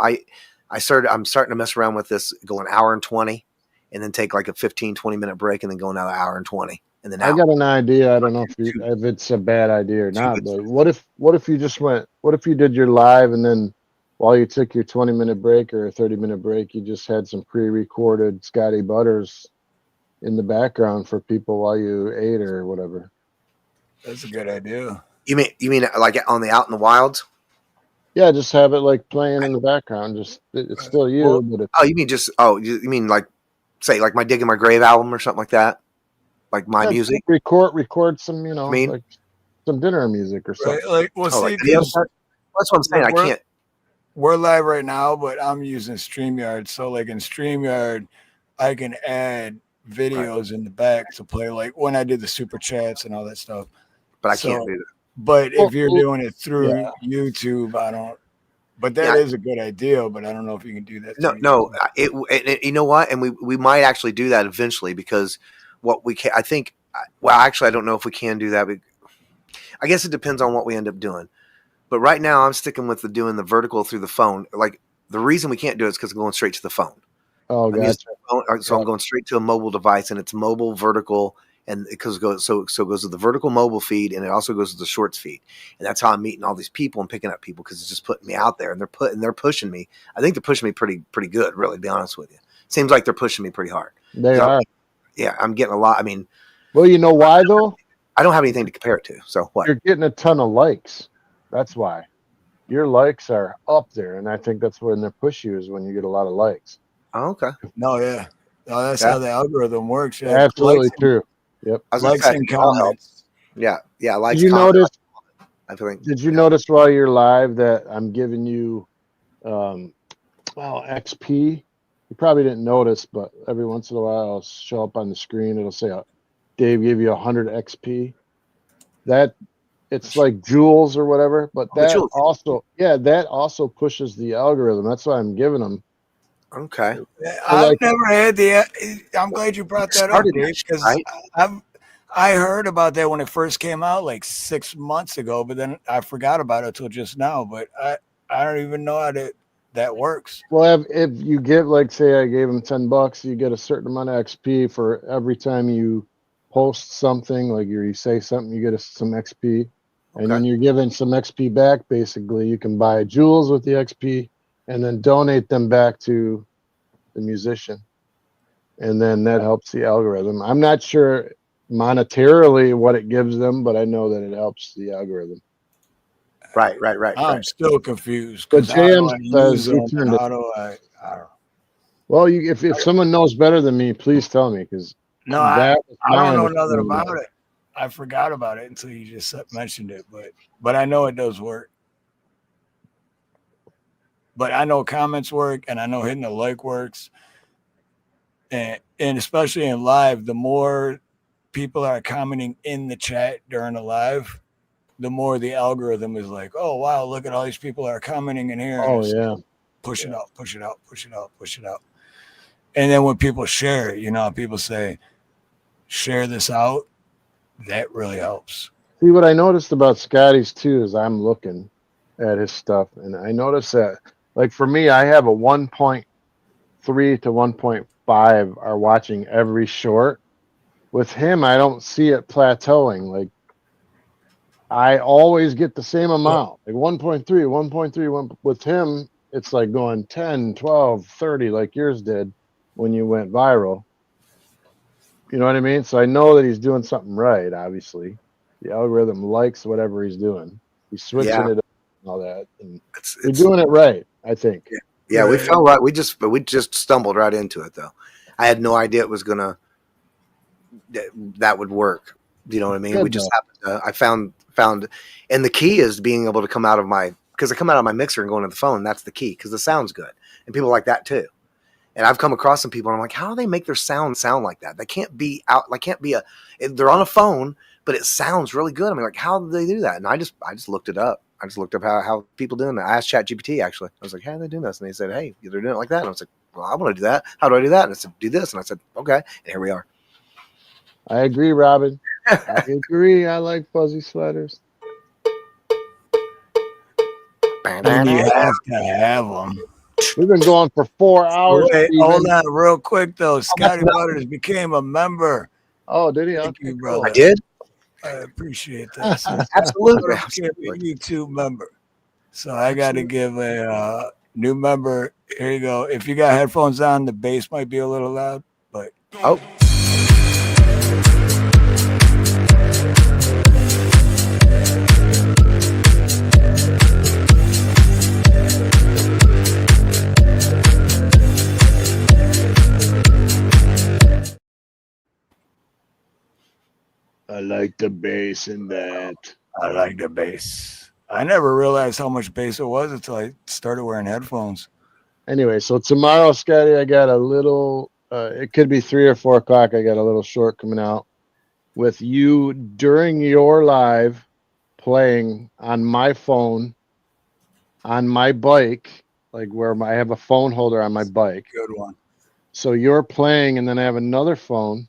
S20: I'm starting to mess around with this, go an hour and 20 and then take like a 15, 20-minute break and then go another hour and 20. And then
S14: I got an idea. I don't know if it's a bad idea or not, but what if you did your live and then while you took your 20-minute break or a 30-minute break, you just had some pre-recorded Scotty Butters in the background for people while you ate or whatever.
S3: That's a good idea.
S20: You mean like on the Out in the Wilds?
S14: Yeah, just have it like playing in the background. Just it's still you, but
S20: you mean like say like my Dig in My Grave album or something like that? Like my music?
S14: Record some, like some dinner music or something.
S3: Right, that's
S20: what I'm saying. I can't.
S3: We're live right now, but I'm using StreamYard. So like in StreamYard, I can add videos in the back to play like when I did the super chats and all that stuff.
S20: But I can't do that.
S3: But if you're doing it through YouTube, I don't. But that is a good idea. But I don't know if you can do that.
S20: No. You know what? And we might actually do that eventually because what we can. I think. Well, actually, I don't know if we can do that. But I guess it depends on what we end up doing. But right now, I'm sticking with doing the vertical through the phone. Like the reason we can't do it is because I'm going straight to the phone.
S14: Oh, gotcha.
S20: So I'm going straight to a mobile device, and it's mobile vertical. And because it goes it goes to the vertical mobile feed, and it also goes to the shorts feed, and that's how I'm meeting all these people and picking up people because it's just putting me out there, and they're pushing me. I think they're pushing me pretty good, really. To be honest with you, seems like they're pushing me pretty hard.
S14: They are.
S20: Yeah, I'm getting a lot. I mean,
S14: well, you know why though?
S20: I don't have anything to compare it to. So what?
S14: You're getting a ton of likes. That's why your likes are up there, and I think that's when they push you is when you get a lot of likes.
S20: Oh, okay.
S3: No, yeah. No, that's
S20: Yeah.
S3: how the algorithm works. Yeah.
S14: Absolutely
S3: Likes and-
S14: true. Yep.
S20: I was gonna
S3: Likes
S20: say, I
S3: and
S20: think it all
S3: comments.
S20: helps. Yeah. Likes.
S14: Did you
S20: comments,
S14: notice?
S20: I think.
S14: Did you notice while you're live that I'm giving you, XP? You probably didn't notice, but every once in a while, I'll show up on the screen. It'll say, "Dave gave you 100 XP." That it's like jewels or whatever, but
S20: Oh,
S14: that
S20: jewels.
S14: also pushes the algorithm. That's why I'm giving them.
S20: Okay.
S3: I've never had the. I'm glad you brought that up,
S20: Started
S3: Dave,
S20: that shit,
S3: because
S20: right?
S3: I heard about that when it first came out like 6 months ago, but then I forgot about it till just now. But I don't even know how that works.
S14: Well, if you give, like, say, I gave him $10, you get a certain amount of XP for every time you post something, like you say something, you get some XP, and then you're giving some XP back. Basically, you can buy jewels with the XP, and then donate them back to the musician, and then that helps the algorithm. I'm not sure monetarily what it gives them, but I know that it helps the algorithm.
S20: Right.
S3: I'm still confused
S14: But
S3: because how do
S14: James
S3: I
S14: says
S3: use
S14: he
S3: them? And
S14: turned it.
S3: how do I don't know.
S14: Well, if someone knows better than me, please tell me, because
S3: No, I
S14: that was
S3: don't
S14: my
S3: know nothing
S14: understanding.
S3: about it. I forgot about it until you just mentioned it, but I know it does work. But I know comments work, and I know hitting the like works, and especially in live, the more people are commenting in the chat during the live, the more the algorithm is like, oh wow, look at all these people are commenting in here, and
S14: Oh
S3: it's
S14: yeah,
S3: push it out, push it out, push it out, push it out. And then when people share it, people say, share this out. That really helps.
S14: See, what I noticed about Scotty's too is I'm looking at his stuff, and I noticed that, like for me, I have a 1.3 to 1.5 are watching every short. With him, I don't see it plateauing. Like I always get the same amount, like 1.3, 1.3. With him, it's like going 10, 12, 30, like yours did when you went viral. You know what I mean? So I know that he's doing something right. Obviously, the algorithm likes whatever he's doing. He's switching it up and all that, and we're doing it right. I think.
S20: Yeah, we fell right. We just stumbled right into it, though. I had no idea it was gonna that would work. You know what I mean?
S14: Good,
S20: We just happened to. I found, and the key is being able to come out of because I come out of my mixer and go into the phone. That's the key because the sound's good, and people like that too. And I've come across some people, and I'm like, how do they make their sound like that? They can't be out. Like, can't be they're on a phone, but it sounds really good. I mean, like, how do they do that? And I just looked it up. I just looked up how people doing that. I asked ChatGPT actually. I was like, how are they doing this? And they said, hey, they're doing it like that. And I was like, well, I want to do that. How do I do that? And I said, do this. And I said, okay. And here we are.
S14: I agree, Robin. I agree. I like fuzzy sweaters.
S3: And you have to have them.
S14: We've been going for 4 hours.
S3: Wait,
S14: Steven.
S3: hold on, real quick though. Scotty Butters became a member.
S14: Oh, did he?
S3: Thank you, brother.
S20: I did.
S3: I appreciate that.
S20: Absolutely.
S3: Became a YouTube member. So I got to give a new member. Here you go. If you got headphones on, the bass might be a little loud, but
S14: I like the bass in that.
S3: I like the bass. I never realized how much bass it was until I started wearing headphones.
S14: Anyway, so tomorrow, Scotty, I got a little, it could be 3 or 4 o'clock. I got a little short coming out with you during your live playing on my phone, on my bike, like where I have a phone holder on my bike.
S3: Good one.
S14: So you're playing, and then I have another phone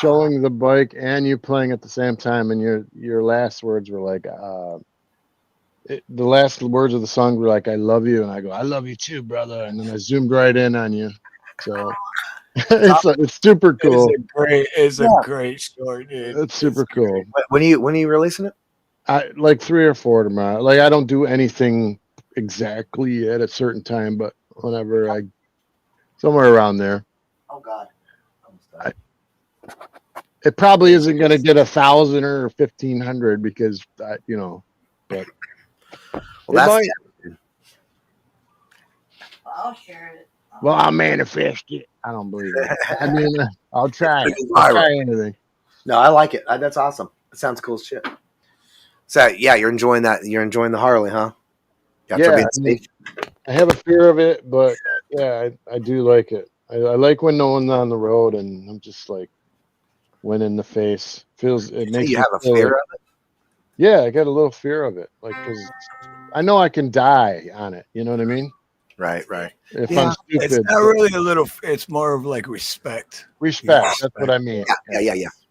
S14: showing the bike and you playing at the same time. And your last words were like, the last words of the song were like, I love you. And I go, I love you too, brother. And then I zoomed right in on you. So it's super cool.
S3: It's a great short, dude.
S14: It's super cool.
S20: When are you releasing it?
S14: I like 3 or 4 tomorrow. Like I don't do anything exactly at a certain time, but whenever somewhere around there.
S20: Oh God.
S14: It probably isn't going to get 1,000 or 1,500 because but
S20: Well,
S14: it
S20: that's
S14: might.
S15: I'll share it.
S14: Well, I'll manifest it. I don't believe it. I mean, I'll try it.
S20: Viral.
S14: I'll try anything.
S20: No, I like it. That's awesome. It sounds cool as shit. So yeah, you're enjoying that. You're enjoying the Harley, huh? After
S14: Yeah,
S20: being
S14: I mean,
S20: safe.
S14: I have a fear of it, but yeah, I do like it. I like when no one's on the road and I'm just like wind in the face. It makes
S20: You
S14: me
S20: have a
S14: feel
S20: fear
S14: like,
S20: of it?
S14: yeah, I got a little fear of it, like because I know I can die on it. You know what I mean?
S20: Right.
S14: If
S3: Yeah,
S14: I'm stupid,
S3: it's not really a little. It's more of like respect.
S14: respect.
S3: Yeah,
S14: That's what I mean.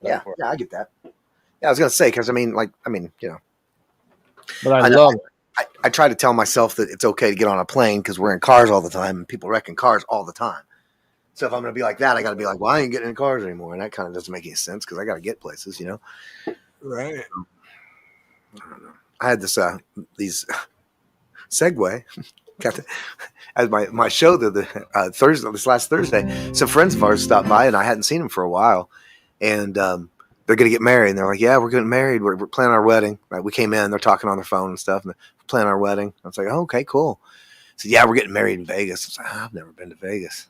S20: Yeah. I get that. Yeah, I was gonna say because
S14: But I
S20: I know.
S14: love it.
S20: I try to tell myself that it's okay to get on a plane because we're in cars all the time and people wreck in cars all the time. So if I'm going to be like that, I got to be like, well, I ain't getting in cars anymore. And that kind of doesn't make any sense because I got to get places, you know?
S3: Right.
S20: I don't know. I had these segue as my show this last Thursday. Some friends of ours stopped by and I hadn't seen them for a while. And, they're going to get married. And they're like, yeah, we're getting married. We're planning our wedding. Right? We came in, they're talking on their phone and stuff. And we're planning our wedding. I was like, oh, okay, cool. I said, yeah, we're getting married in Vegas. I was like, I've never been to Vegas.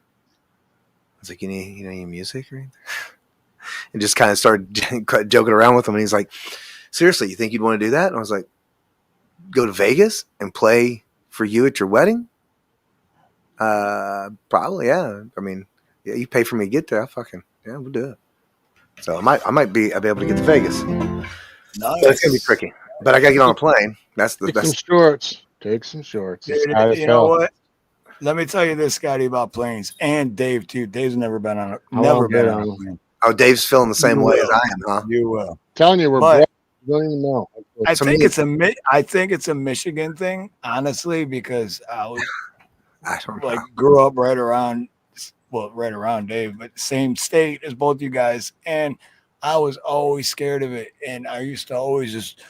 S20: I was like, you need any music or anything? And just kind of started joking around with him. And he's like, seriously, you think you'd want to do that? And I was like, go to Vegas and play for you at your wedding? Probably, yeah. I mean, yeah, you pay for me to get there. We'll do it. So I might be able to get to Vegas.
S3: Nice.
S20: But it's gonna be tricky. But I gotta get on a plane.
S14: Take some shorts. Take some shorts.
S3: Dude, you know what? Let me tell you this, Scotty, about planes, and Dave too. Dave's never been on a plane.
S20: Oh, Dave's feeling the same way as I am, huh?
S3: You will.
S14: Telling you, we're
S3: But-
S14: broke. You don't even know.
S3: I think it's a Michigan thing, honestly, because I don't like grew up right around Dave, but same state as both you guys, and I was always scared of it, and I used to always just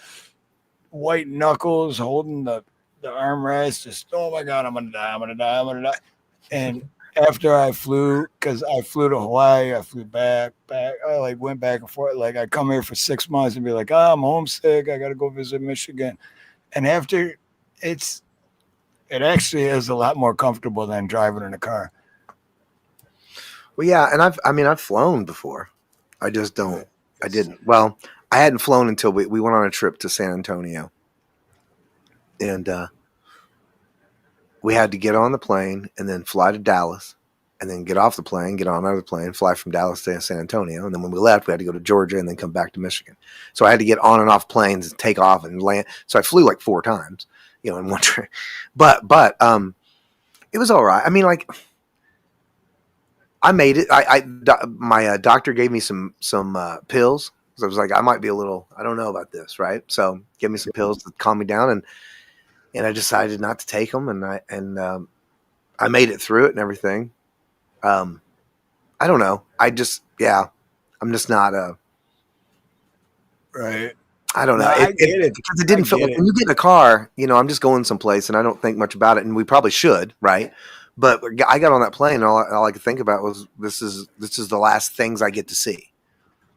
S3: white knuckles holding the armrest, just oh my god, I'm gonna die, and after I flew, because I flew to Hawaii, I flew back. I like went back and forth. Like I come here for 6 months and be like, oh, I'm homesick. I got to go visit Michigan. And after it actually is a lot more comfortable than driving in a car.
S20: Well, yeah, and I've flown before. I just don't. I didn't. Well, I hadn't flown until we went on a trip to San Antonio, and we had to get on the plane and then fly to Dallas, and then get off the plane, get on another plane, fly from Dallas to San Antonio, and then when we left, we had to go to Georgia and then come back to Michigan. So I had to get on and off planes and take off and land. So I flew like 4 times, in one trip. But it was all right. I mean, like. I made it. My doctor gave me some pills. So I was like, I might be a little, I don't know about this, right? So give me some pills to calm me down, and I decided not to take them, and I made it through it and everything. I don't know. I'm just not
S3: right.
S20: I don't know.
S3: No, I get it
S20: because it didn't feel like when you get in a car, I'm just going someplace and I don't think much about it, and we probably should, right? But I got on that plane, and all I could think about was this is the last things I get to see.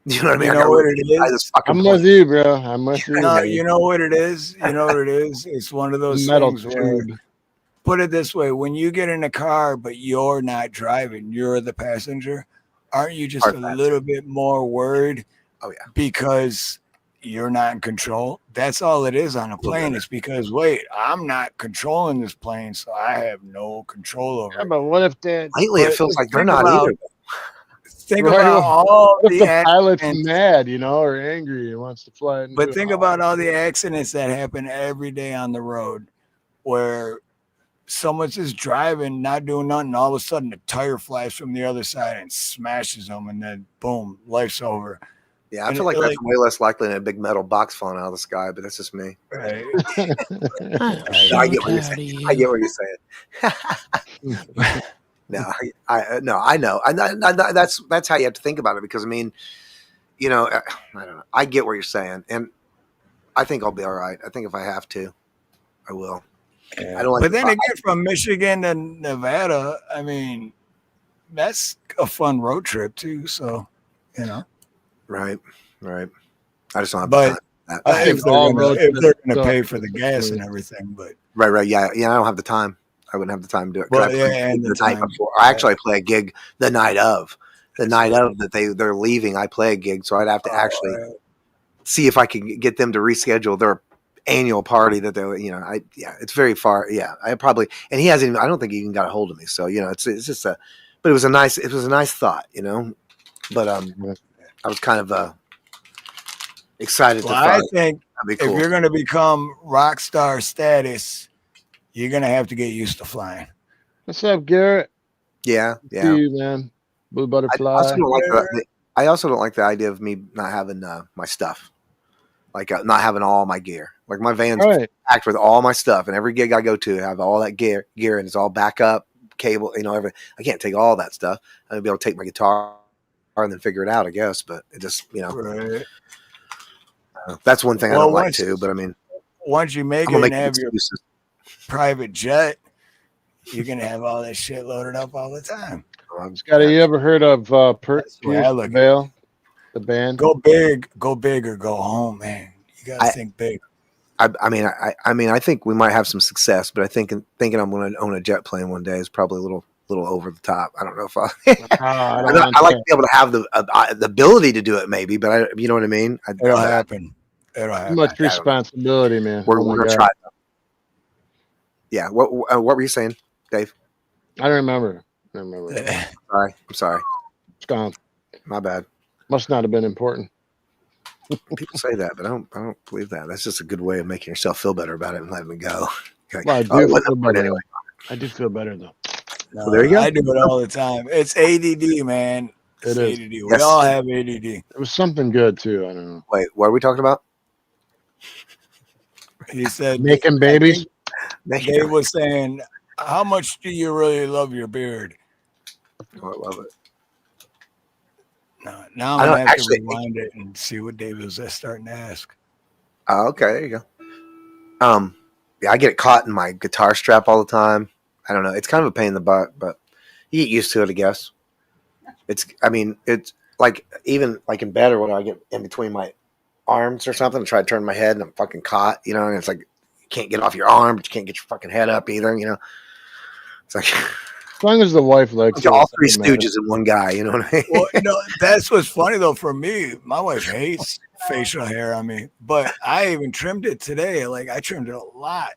S20: You know what I mean?
S3: You know what it is?
S14: I'm with you, bro. I'm with you.
S3: No, you know what it is? You know what it is? It's one of those
S14: Metal
S3: things where,
S14: tube.
S3: put it this way, when you get in a car, but you're not driving, you're the passenger, aren't you just a little bit more worried?
S20: Oh, yeah.
S3: Because you're not in control. That's all it is on a plane. It's because, wait, I'm not controlling this plane, so I have no control over it.
S14: But what if that
S20: lately it feels like they're not either.
S3: Think about all
S14: what if
S3: the
S14: the pilot's
S3: accidents.
S14: mad, or angry and wants to fly.
S3: But think about all the accidents that happen every day on the road where someone's just driving, not doing nothing. All of a sudden, a tire flies from the other side and smashes them, and then boom, life's over.
S20: Yeah, I feel like that's way less likely than a big metal box falling out of the sky, but that's just me.
S3: Right.
S20: I get what you're saying. I get what you're saying. No, I know. That's how you have to think about it, because I mean, I don't know. I get what you're saying, and I think I'll be all right. I think if I have to, I will.
S3: Yeah.
S20: I don't like.
S3: But then again, from Michigan to Nevada, I mean, that's a fun road trip too. So,
S20: Right. I just don't have
S3: But
S20: the time.
S14: I think
S3: if they're gonna pay for the gas and everything, but
S20: Right. Yeah. I don't have the time. I wouldn't have the time to do it. 'Cause
S3: well,
S20: I
S3: yeah,
S20: play
S3: and
S20: the
S3: the
S20: night
S3: time.
S20: before. I play a gig the night of. The night of that they're leaving, I play a gig, so I'd have to actually see if I could get them to reschedule their annual party that they're, it's very far. Yeah, I probably, and he hasn't even, I don't think he even got a hold of me. So, it's just but it was a nice thought, but, I was kind of, excited
S3: Well,
S20: to
S3: I
S20: find
S3: think
S20: that'd be cool.
S3: if you're gonna become rock star status, you're gonna have to get used to flying.
S14: What's up, Garrett?
S20: Yeah.
S14: See you, man. Blue butterfly.
S20: I also don't like the idea of me not having my stuff, like not having all my gear. Like my van's packed with all my stuff, and every gig I go to, I have all that gear, and it's all backup cable. I can't take all that stuff. I'd be able to take my guitar and then figure it out, I guess. But it just, that's one thing I don't like too. But I mean,
S3: once you make
S20: I'm
S3: it
S20: gonna
S3: and
S20: make
S3: have your
S20: excuses.
S3: private jet, you're gonna have all that shit loaded up all the time.
S14: Scotty, you ever heard of Pierce Vale, the band?
S3: Go big or go home, man. You gotta think big.
S20: I mean, I think we might have some success, but I think thinking I'm going to own a jet plane one day is probably a little over the top. I don't know if I like to be able to have the ability to do it, maybe, but you know what I mean.
S3: It'll happen.
S14: Too much responsibility, man.
S20: We're going to try. Yeah. What were you saying, Dave?
S14: I don't remember.
S20: I'm sorry.
S14: It's gone.
S20: My bad.
S14: Must not have been important.
S20: People say that, but I don't believe that. That's just a good way of making yourself feel better about it and letting it go. Like,
S14: well, I do feel better anyway. I do feel better though.
S20: Well, there you go.
S3: I do it all the time. It's ADD, man.
S14: It is.
S3: ADD. We all have ADD.
S14: It was something good too. I don't know.
S20: Wait, what are we talking about?
S3: He said
S14: making babies.
S3: Dave was saying, "How much do you really love your beard?"
S20: Oh, I love it.
S3: No, now I'm gonna have to rewind it and see what Dave was starting to ask.
S20: Oh, okay, there you go. Yeah, I get it caught in my guitar strap all the time. I don't know. It's kind of a pain in the butt, but you get used to it, I guess. It's like even like in bed or when I get in between my arms or something and try to turn my head and I'm fucking caught, and it's like you can't get off your arm, but you can't get your fucking head up either, It's like
S14: as long as the wife likes it,
S20: all three stooges in one guy, you know what I mean?
S3: Well, no, that's what's funny though. For me, my wife hates facial hair on me, but I even trimmed it today. Like I trimmed it a lot,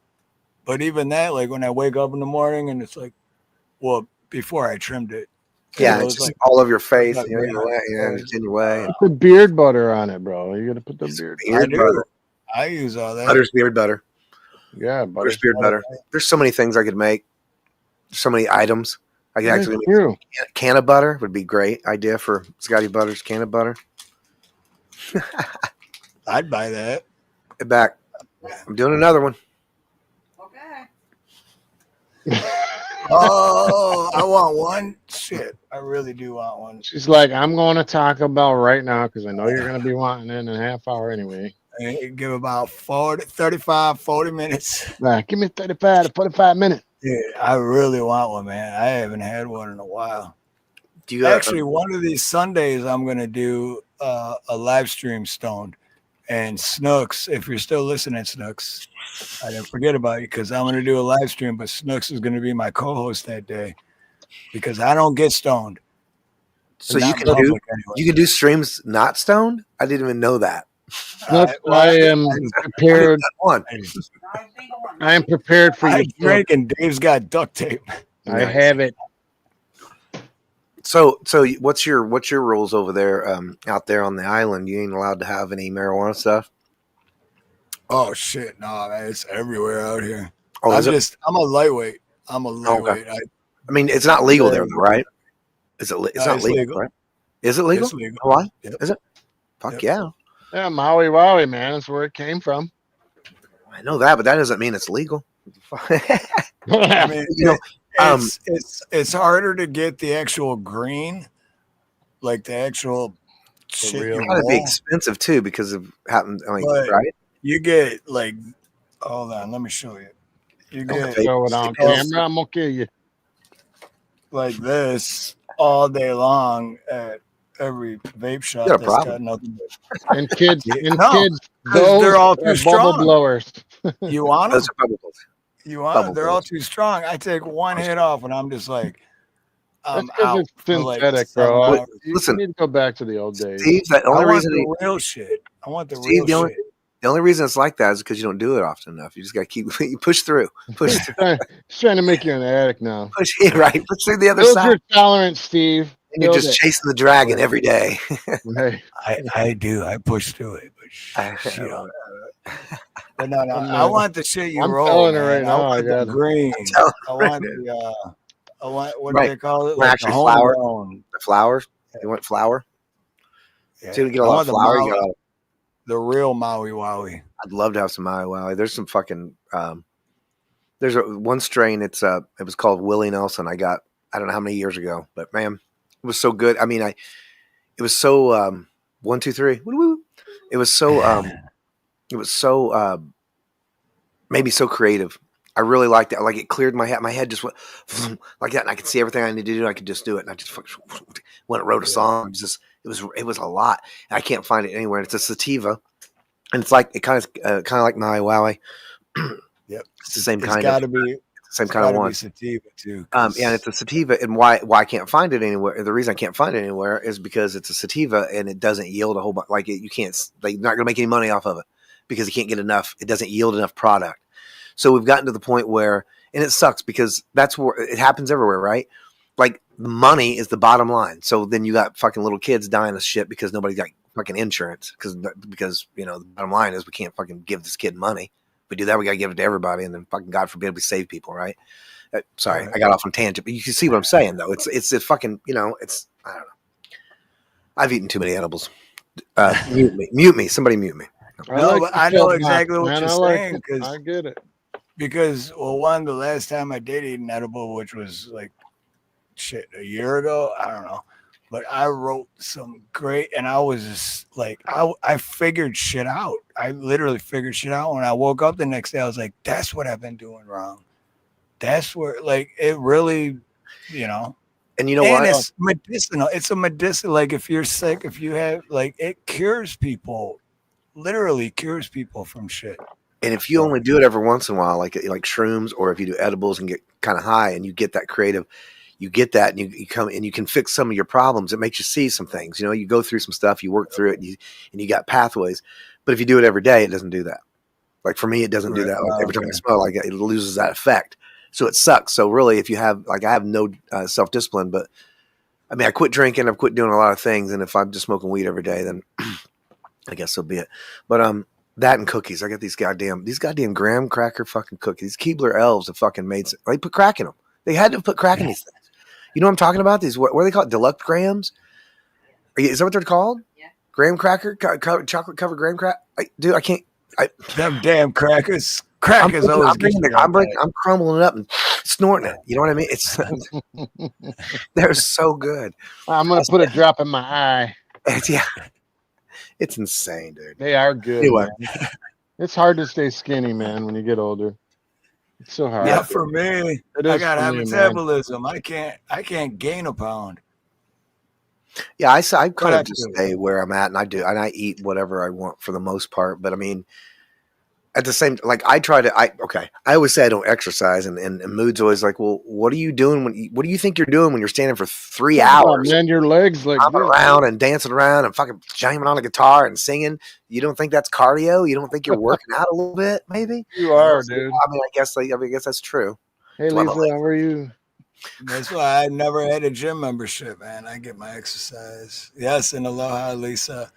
S3: but even that, like when I wake up in the morning and it's like, well, before I trimmed it,
S20: yeah, it's just like, all over your face, it's in your way.
S14: Put beard butter on it, bro. You gotta put the beard
S20: butter.
S3: I use all that.
S20: Butter's beard butter.
S14: Yeah,
S20: butter's beard butter. There's so many things I could make. So many items. I could actually make a can of butter would be great idea for Scotty Butter's can of butter.
S3: I'd buy that.
S20: Get back. I'm doing another one.
S3: Oh, I want one. Shit, I really do want one.
S14: She's like, I'm going to Taco Bell right now because I know you're going to be wanting it in a half hour anyway.
S3: Give about 35, 40 minutes.
S14: Right, give me 35 to 45 minutes.
S3: Yeah, I really want one, man. I haven't had one in a while.
S20: Do you
S3: actually one of these Sundays I'm gonna do a live stream stoned, and Snooks, if you're still listening, Snooks, I didn't forget about you because I'm gonna do a live stream, but Snooks is gonna be my co-host that day because I don't get stoned.
S20: So you can do streams not stoned? I didn't even know that.
S14: I am prepared. I am prepared for you.
S3: Drink and Dave's got duct tape.
S14: I have it.
S20: So what's your rules over there? Out there on the island, you ain't allowed to have any marijuana stuff.
S3: Oh shit, no, man, it's everywhere out here.
S20: Oh,
S3: I'm a lightweight.
S20: Okay. I mean, it's not legal there, though, right? It's not legal, right? Is it legal?
S3: It's legal.
S20: Why?
S3: Yep.
S20: Is it? Fuck yeah.
S14: Yeah, Maui Wowie, man. That's where it came from.
S20: I know that, but that doesn't mean it's legal.
S3: I mean, it's harder to get the actual green, like the actual shit.
S20: It's gotta be expensive too because of happened. I mean,
S3: But
S20: right?
S3: You get like, hold on, let me show you. You get
S14: Throw it on camera. I'm gonna kill you.
S3: like this all day long at every vape shop
S20: got a
S3: that's got
S20: problem.
S3: nothing but
S14: And kids,
S3: no,
S14: kids,
S3: 'cause
S14: those
S3: they're all
S14: are
S3: too
S14: bubble
S3: strong.
S14: blowers.
S3: You want them?
S20: Those are bubbles.
S3: You want them?
S20: Bubble
S3: They're all
S20: blowers.
S3: too strong. I take one hit off, and I'm just like,
S14: That's
S3: I'm
S14: because
S3: out
S14: it's
S3: for like
S14: synthetic,
S3: 7
S14: bro.
S3: hours.
S14: You
S20: Listen,
S14: need to go back to the old days.
S20: Steve, the
S3: I
S20: only
S3: want
S20: reason
S3: the real shit. I want the
S20: Steve,
S3: real
S20: the
S3: shit.
S20: only reason it's like that is because you don't do it often enough. You just got to keep you push through, push through,
S14: He's trying to make you an addict now.
S20: push right, push through the other
S14: Build
S20: side.
S14: your tolerance, Steve.
S20: And you're
S14: Build
S20: just
S14: it.
S20: chasing the dragon every day.
S14: Right.
S3: I do. I push through it, but shit. But no,
S14: I'm
S3: I want the shit you
S14: I'm
S3: roll,
S14: telling her
S3: man.
S14: right now. I
S3: want the
S14: got it.
S3: green.
S20: telling
S3: I
S20: her
S3: want
S20: right
S3: the I want what do
S20: Right.
S3: they call it?
S20: Well,
S3: Like
S20: actually,
S3: the
S20: flour.
S3: homegrown.
S20: The flowers. You want flour?
S3: Yeah.
S20: So you get a
S3: I
S20: lot
S3: want
S20: of
S3: the
S20: flour. You
S3: Maui,
S20: got a lot of,
S3: the real Maui Wowie.
S20: I'd love to have some Maui Wowie. There's some fucking. There's one strain. It was called Willie Nelson. I don't know how many years ago, but man, it was so good. I mean, it was so 1, 2, 3. Woo-woo. It was so made me so creative. I really liked it. Like it cleared my head. My head just went like that, and I could see everything I needed to do. I could just do it, and I just went and wrote a song. It was a lot. And I can't find it anywhere. And it's a sativa, and it's like it kind of like Maui Wowie.
S3: Yep,
S20: it's the same
S3: it's
S20: kind
S3: gotta
S20: of
S3: be
S20: same kind of one.
S3: Sativa too.
S20: And it's a sativa, and why I can't find it anywhere. The reason I can't find it anywhere is because it's a sativa, and it doesn't yield a whole bunch. Like you can't. They're not going to make any money off of it because you can't get enough. It doesn't yield enough product. So we've gotten to the point where, and it sucks because that's where it happens everywhere, right? Like the money is the bottom line. So then you got fucking little kids dying of shit because nobody's got fucking insurance because the bottom line is we can't fucking give this kid money. If we do that, we got to give it to everybody, and then fucking God forbid we save people, right? Sorry, I got off on tangent, but you can see what I'm saying though. It's a fucking it's I don't know. I've eaten too many edibles. Mute me. Somebody mute me.
S3: No, but I know exactly what you're saying because
S14: I get it.
S3: Because the last time I did eat an edible, which was like a year ago, I don't know, but I wrote some great, and I was just like, I figured shit out. I literally figured shit out. When I woke up the next day, I was like, that's what I've been doing wrong. That's where, like, it really,
S20: And you know what?
S3: It's medicinal. It's a medicinal. Like, if you're sick, if you have, like, it cures people. Literally cures people from shit.
S20: And if you only do it every once in a while, like shrooms, or if you do edibles and get kind of high and you get that creative, you get that and you come and you can fix some of your problems. It makes you see some things. You go through some stuff, you work through it, and you got pathways. But if you do it every day, it doesn't do that. Like for me, it doesn't do that. Like every time I smell, like it loses that effect. So it sucks. So really, if you have I have no self-discipline, but I mean, I quit drinking, I've quit doing a lot of things, and if I'm just smoking weed every day, then I guess so be it. But that and cookies. I got these goddamn graham cracker fucking cookies. These Keebler elves have fucking made. They put crack in them. They had to put crack in these things. You know what I'm talking about? These what are they called? Deluxe grams? Is that what they're called? Yeah. Graham cracker, chocolate covered graham cracker. Dude, I can't.
S3: Them damn crackers. Crackers always.
S20: I'm crumbling it up and snorting it. You know what I mean? It's they're so good.
S14: I'm gonna put a drop in my eye.
S20: Yeah. It's insane, dude.
S14: They are good.
S20: Anyway.
S14: It's hard to stay skinny, man, when you get older. It's so hard.
S3: Yeah, for me, I got
S14: for me,
S3: metabolism. I can't gain a pound.
S20: Yeah, I kind of just stay where I'm at, and I eat whatever I want for the most part. But I mean, at the same, like I always say I don't exercise, and Mood's always like, well, what are you doing what do you think you're doing when you're standing for 3 hours?
S14: Man, your legs like
S20: hopping around and dancing around and fucking jamming on a guitar and singing. You don't think that's cardio? You don't think you're working out a little bit? Maybe
S14: you are, dude.
S20: I mean, I guess that's true.
S14: Hey, Lisa, how are you?
S3: That's why I never had a gym membership, man. I get my exercise. Yes, and aloha, Lisa.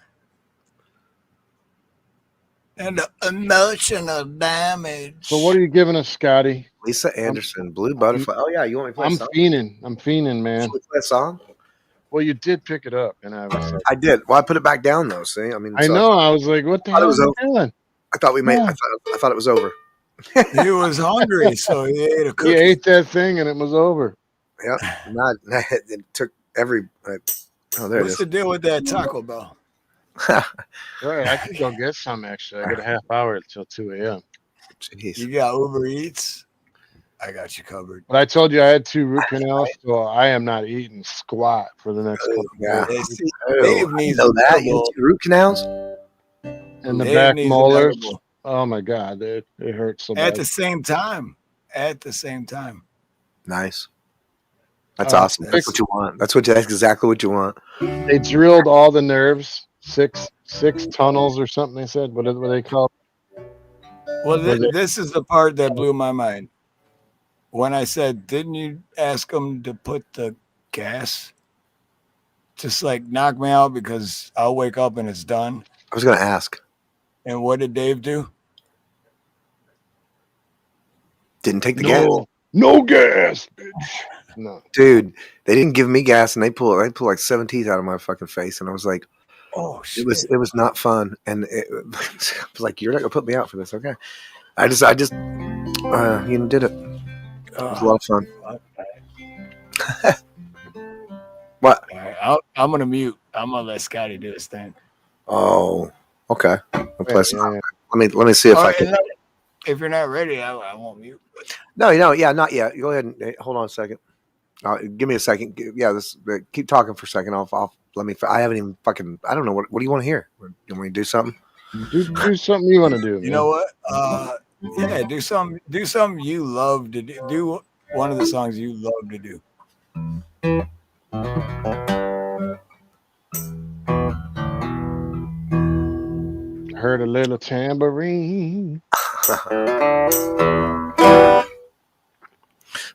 S3: And the emotional damage.
S14: So what are you giving us, Scotty?
S20: Lisa Anderson, Blue Butterfly. Oh yeah, you want me to play a song?
S14: I'm fiending, man.
S20: Should we play a song?
S14: Well, you did pick it up, and I was like,
S20: I did. Well, I put it back down though. See, I mean,
S14: I know. I was like, what the hell are you doing?
S20: I thought we made.
S14: Yeah.
S20: I thought it was over.
S3: He was hungry, so he ate a cookie.
S14: He ate that thing, and it was over.
S20: Yep. It took every. There it
S3: What's
S20: is.
S3: the deal with that Taco Bell?
S14: Right, I could go get some. Actually, I got a half hour until 2 a.m.
S20: Jeez.
S3: You got Uber Eats. I got you covered.
S14: But I told you I had 2 root canals, so I am not eating squat for the next couple
S20: Yeah.
S14: of days.
S3: See,
S20: Oh,
S3: Dave
S20: I
S3: needs
S20: know
S3: an
S20: that. You
S3: edible.
S20: have 2 root canals?
S14: And the
S3: Dave
S14: back
S3: needs an
S14: molars.
S3: edible.
S14: Oh my god, dude. It hurts so
S3: At
S14: bad.
S3: the same time. At the same time.
S20: Nice. That's awesome. That's what you want. That's exactly what you want.
S14: They drilled all the nerves, six tunnels or something. They said. What they call?
S3: Well, this is the part that blew my mind. When I said, "Didn't you ask them to put the gas?" Just like knock me out because I'll wake up and it's done.
S20: I was going to ask.
S3: And what did Dave do?
S20: Didn't take the gas.
S14: No gas, bitch. No,
S20: dude, they didn't give me gas, and they pulled like 7 teeth out of my fucking face, and I was like,
S3: "Oh shit!"
S20: It was not fun, and I was like, "You're not gonna put me out for this, okay?" I just you did it. It was a lot of fun. What?
S3: All right, I'm gonna mute. I'm gonna let Scotty do his thing.
S20: Oh, okay.
S14: Yeah.
S20: Let me see if I can.
S3: If you're not ready, I won't mute.
S20: No, yeah, not yet. Go ahead and hold on a second. Give me a second. Yeah, keep talking for a second. I haven't even fucking. I don't know what do you want to hear? You want me to do something?
S14: Do something you want to do.
S3: You know what? Yeah, do something you love to do. Do one of the songs you love to do.
S14: Heard a little tambourine.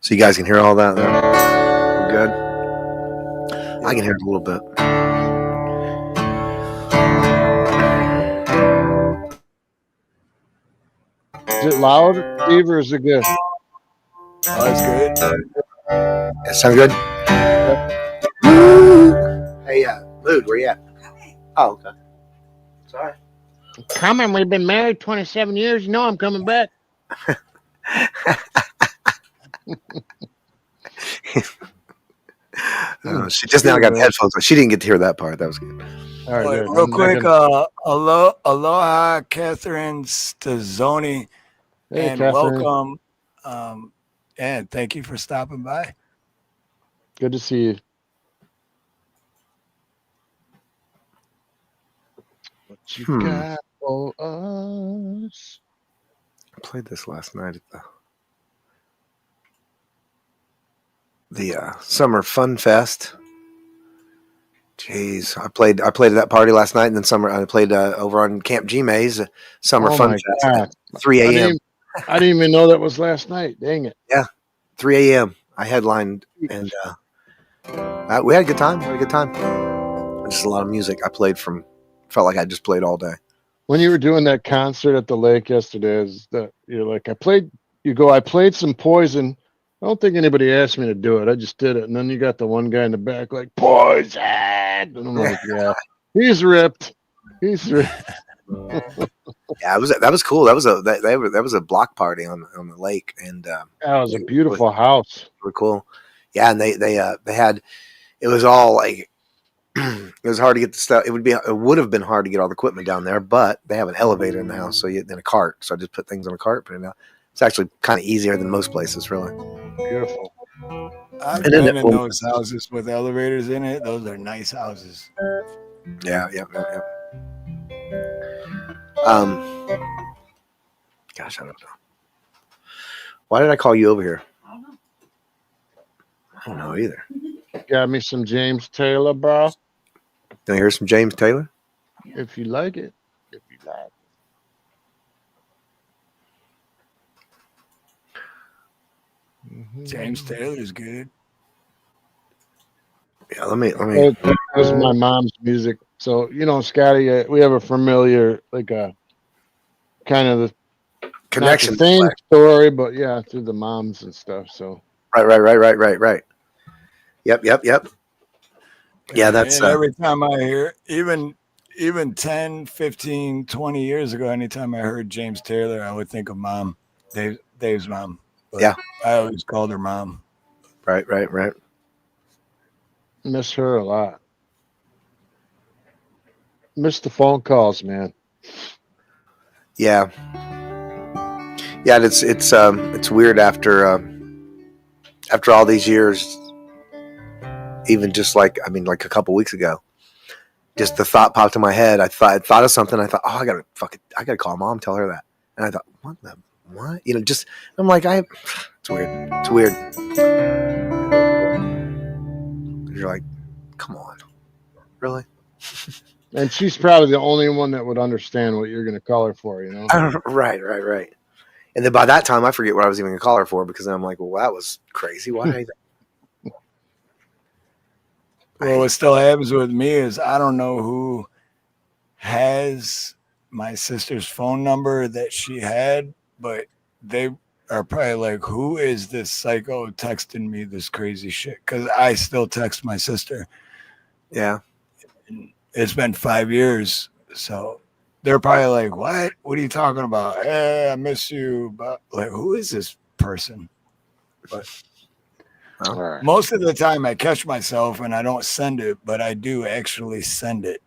S20: So you guys can hear all that there? We're good? I can hear it a little bit.
S14: Is it loud, Steve, or is it good?
S3: Oh, it's good.
S20: That sound good? Hey, Lude, where you at? Oh, okay. Sorry.
S9: Coming. We've been married 27 years. You know I'm coming back.
S20: She just now got the headphones, but she didn't get to hear that part. That was good.
S14: All right, good.
S3: Real quick, aloha, Catherine Stazzoni,
S14: Hey,
S3: and
S14: Catherine.
S3: welcome. And thank you for stopping by.
S14: Good to see you. What you got for us?
S20: I played this last night at the Summer Fun Fest. Jeez, I played at that party last night, and then I played over on Camp G Mays Summer Fun Fest at 3 a.m.
S14: I didn't even know that was last night. Dang it!
S20: Yeah, 3 a.m. I headlined, and we had a good time. Just a lot of music. Felt like I just played all day.
S14: When you were doing that concert at the lake yesterday, you're like, I played some Poison. I don't think anybody asked me to do it. I just did it. And then you got the one guy in the back like, Poison! And I'm like, yeah, he's ripped. Yeah,
S20: that was cool. That was a block party on the lake, and
S14: that was a beautiful house.
S20: Really cool. Yeah, and they had, it was all like, it was hard to get the stuff. It would have been hard to get all the equipment down there, but they have an elevator in the house, then a cart. So I just put things on a cart, put it out. It's actually kind of easier than most places, really.
S14: Beautiful.
S3: I've been in those houses with elevators in it. Those are nice houses.
S20: Yeah. Gosh, I don't know. Why did I call you over here? I don't know either.
S14: Got me some James Taylor, bro.
S20: Can I hear some James Taylor?
S14: If you like it.
S3: James Taylor's good.
S20: Yeah, let me.
S14: That was my mom's music. So, Scotty, we have a familiar, like a kind of the
S20: connection.
S14: Not the same story, but yeah, through the moms and stuff. So
S20: Right. Yep. Yeah, that's
S3: and every time I hear, even 10, 15, 20 years ago, anytime I heard James Taylor, I would think of mom, Dave's mom. But
S20: yeah,
S3: I always called her mom.
S20: Right.
S14: Miss her a lot. Miss the phone calls, man.
S20: Yeah. It's weird after after all these years, even just like a couple weeks ago, just the thought popped in my head. I thought of something. I thought, oh, I gotta call Mom, tell her that. And I thought, what? You know, just I'm like, it's weird. It's weird. You're like, come on, really?
S14: And she's probably the only one that would understand what you're going to call her for, you know?
S20: Right. And then by that time, I forget what I was even going to call her for, because then I'm like, well, that was crazy. Why did I?
S3: Well, what still happens with me is I don't know who has my sister's phone number that she had, but they are probably like, who is this psycho texting me this crazy shit? Because I still text my sister.
S20: Yeah.
S3: It's been 5 years, so they're probably like, what? What are you talking about? Hey, I miss you. But like, who is this person? But most of the time I catch myself and I don't send it, but I do actually send it.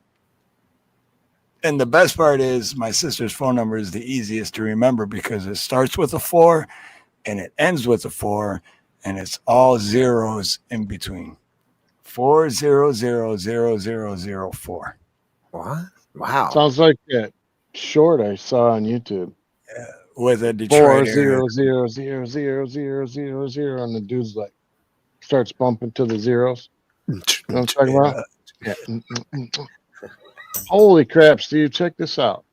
S3: And the best part is my sister's phone number is the easiest to remember because it starts with a 4 and it ends with a 4, and it's all zeros in between. 4000004.
S20: What? Wow.
S14: Sounds like that short I saw on YouTube.
S3: Yeah, with a Detroit
S14: 4000000, and the dude's like starts bumping to the zeros. You know what I'm talking about? Yeah. Holy crap, Steve! Check this out.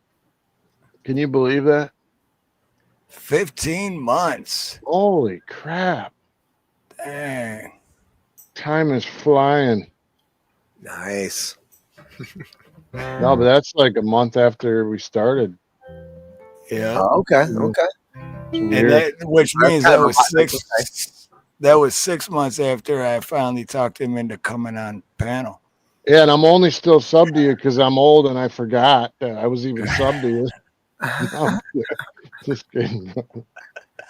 S14: Can you believe that?
S3: 15 months.
S14: Holy crap!
S3: Dang.
S14: Time is flying.
S20: Nice.
S14: No, but that's like a month after we started.
S3: Yeah.
S20: Oh, okay.
S3: And that, which means that was six. That was 6 months after I finally talked him into coming on panel.
S14: Yeah, and I'm only still sub to you because I'm old and I forgot that I was even sub to you. No, just kidding.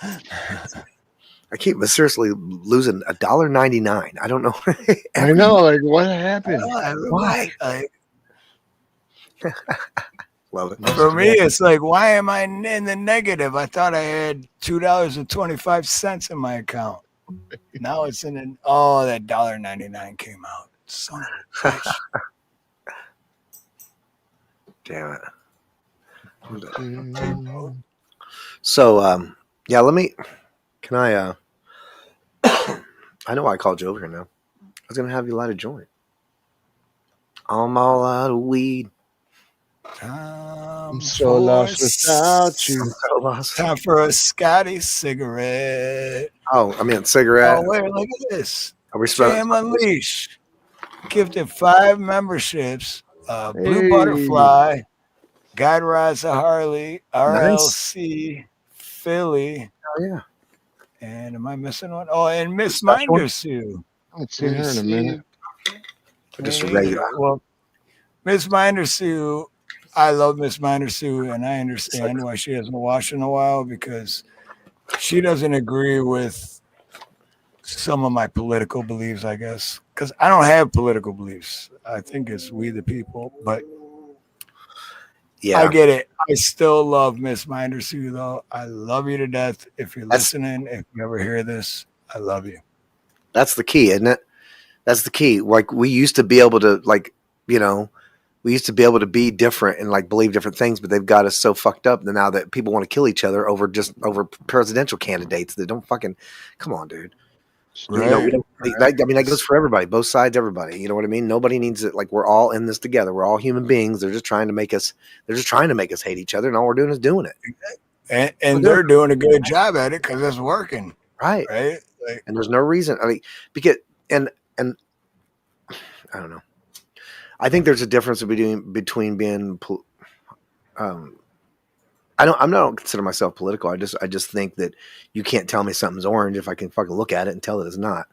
S20: I keep seriously losing $1.99. I don't know.
S14: I know, like what happened?
S20: Why? Love it.
S3: For me, it's like, why am I in the negative? I thought I had $2.25 in my account. Now it's in that $1.99 came out. Son of a bitch.
S20: Damn it. So, yeah, can I I know why I called you over here now. I was going to have you light a joint. I'm all out of weed.
S14: I'm so lost without you.
S20: So lost.
S3: Time for a Scotty cigarette.
S20: Oh, I mean, cigarette.
S3: Oh, wait, look at this.
S20: Are we
S3: Jam Unleash. Gifted 5 memberships. Blue
S14: Hey.
S3: Butterfly. Guide Rides to Harley. RLC. Philly.
S20: Oh, yeah.
S3: And am I missing one? Oh, and Miss Minder Sue.
S14: I haven't seen her in a minute.
S20: Just a regular.
S3: Well, Miss Minder Sue, I love Miss Minder Sue, and I understand why she hasn't watched in a while, because she doesn't agree with some of my political beliefs, I guess. Because I don't have political beliefs. I think it's we the people, but
S20: yeah,
S3: I get it. I still love Miss Minder Sue, though. I love you to death. If you're listening, if you ever hear this, I love you.
S20: That's the key, isn't it? That's the key. Like, we used to be able to, like, you know, we used to be able to be different and like believe different things, but they've got us so fucked up now that people want to kill each other over presidential candidates that don't fucking come on, dude.
S3: Right.
S20: You know, that goes for everybody, both sides, everybody. You know what I mean? Nobody needs it. Like, we're all in this together. We're all human beings. They're just trying to make us. They're just trying to make us hate each other, and all we're doing is doing it.
S3: And they're doing a good job at it because it's working.
S20: Right.
S3: Right. Like,
S20: and there's no reason. I mean, because and I don't know. I think there's a difference between being. I don't consider myself political. I just think that you can't tell me something's orange if I can fucking look at it and tell it it's not.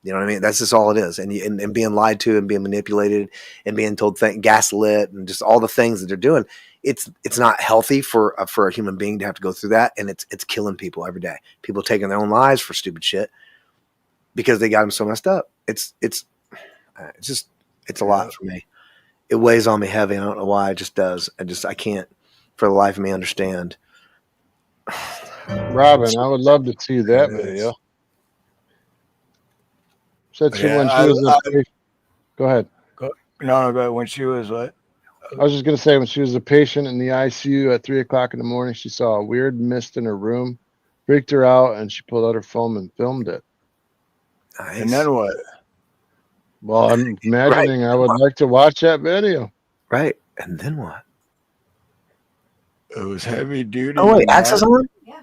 S20: You know what I mean? That's just all it is. And being lied to and being manipulated and being told gaslit and just all the things that they're doing. It's not healthy for a human being to have to go through that, and it's killing people every day. People taking their own lives for stupid shit because they got them so messed up. It's a lot for me. It weighs on me heavy. I don't know why. It just does. I can't for the life of me understand.
S14: Robin, I would love to see that video. Said she
S3: Yeah,
S14: when she was. Go ahead.
S3: No, when she was what?
S14: I was just gonna say when she was a patient in the ICU at 3 o'clock in the morning, she saw a weird mist in her room, freaked her out, and she pulled out her phone and filmed it.
S20: Nice.
S3: And then what?
S14: Well, I'm imagining I would like to watch that video.
S20: Right. And then what?
S3: It was heavy duty.
S20: Oh wait, Axe is on? Yeah.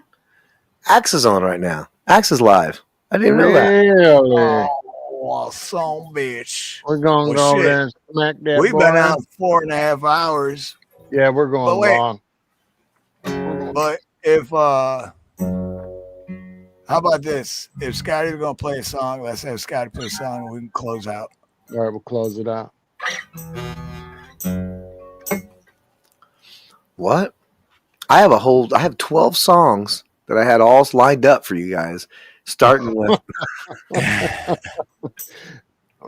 S20: Axe is on right now. Axe is live. I didn't know that.
S14: Really?
S3: Oh, son bitch.
S14: We're gonna go over there and smack that
S3: We've
S14: boy.
S3: been out 4.5 hours.
S14: Yeah, we're going long.
S3: But if how about this? If Scotty's gonna play a song, let's have Scotty play a song and we can close out.
S14: All right, we'll close it out.
S20: What? I have 12 songs that I had all lined up for you guys, starting with.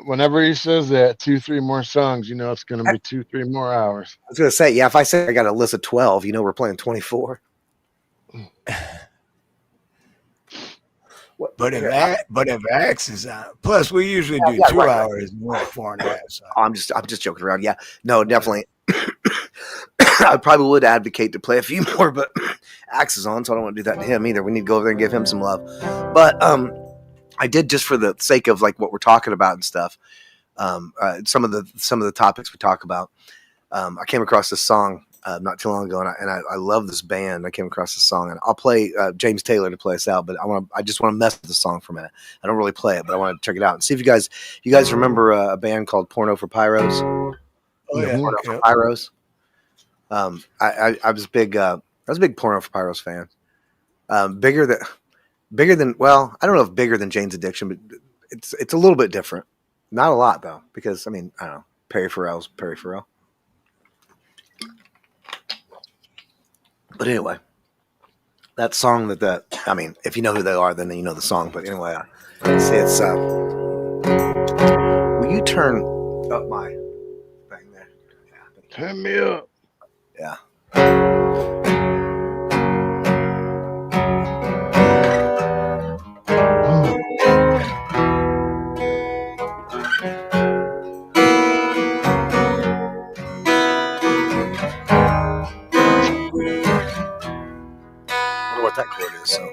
S14: Whenever he says that, 2-3 more songs, you know it's going to be 2-3 more hours.
S20: I was going to say, yeah, if I say I got a list of 12, you know we're playing 24.
S3: But if Axe is on, plus we usually do 2 hours, more 4.5. So.
S20: I'm just joking around. Yeah, no, definitely. I probably would advocate to play a few more, but Axe is on, so I don't want to do that to him either. We need to go over there and give him some love. But I did, just for the sake of like what we're talking about and stuff. Some of the topics we talk about. I came across this song not too long ago, and I love this band. I came across this song, and I'll play James Taylor to play us out. But I just want to mess with the song for a minute. I don't really play it, but I want to check it out and see if you guys remember a band called Porno for Pyros.
S3: Oh yeah,
S20: Porno for Pyros. I was a big Porno for Pyros fan. Bigger than well, I don't know if bigger than Jane's Addiction, but it's a little bit different. Not a lot though, because I mean, I don't know. Perry Farrell's Perry Farrell. But anyway, that song I mean, if you know who they are, then you know the song. But anyway, it's will you turn up my thing there? Yeah.
S14: Turn me up.
S20: Yeah. I wonder what that chord is. So.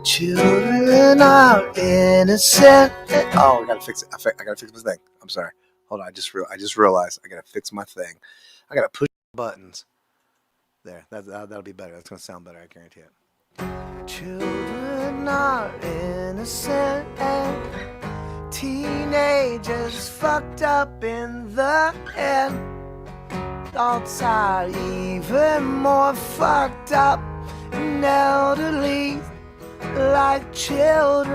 S20: Children are innocent. Oh, I gotta fix it. I gotta fix my thing. I'm sorry. Hold on. I just realized I gotta fix my thing. I gotta push buttons. There. That'll be better. That's gonna sound better. I guarantee it. Children are innocent and teenagers fucked up in the head. Adults are even more fucked up and elderly. Like children,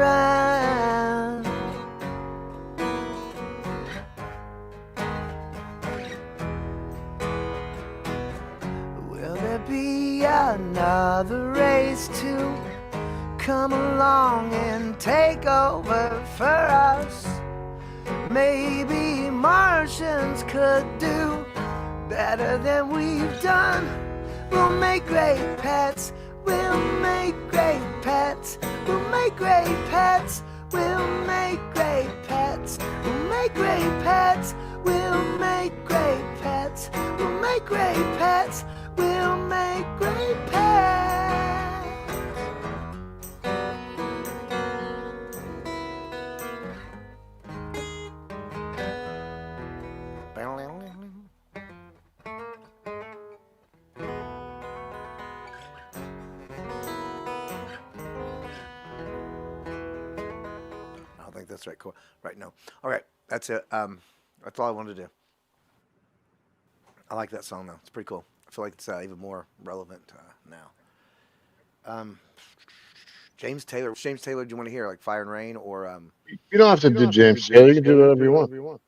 S20: will there be another race to come along and take over for us? Maybe Martians could do better than we've done. We'll make great pets. We'll make great pets. We'll make great pets. We'll make great pets. We'll make great pets. We'll make great pets. We'll make great pets. We'll make great pets. That's right. Cool. Right. No. All right. That's it. That's all I wanted to do. I like that song though. It's pretty cool. I feel like it's even more relevant now. James Taylor. Which James Taylor do you want to hear? Like Fire and Rain or?
S14: You don't have to do James Taylor. You can do whatever you want.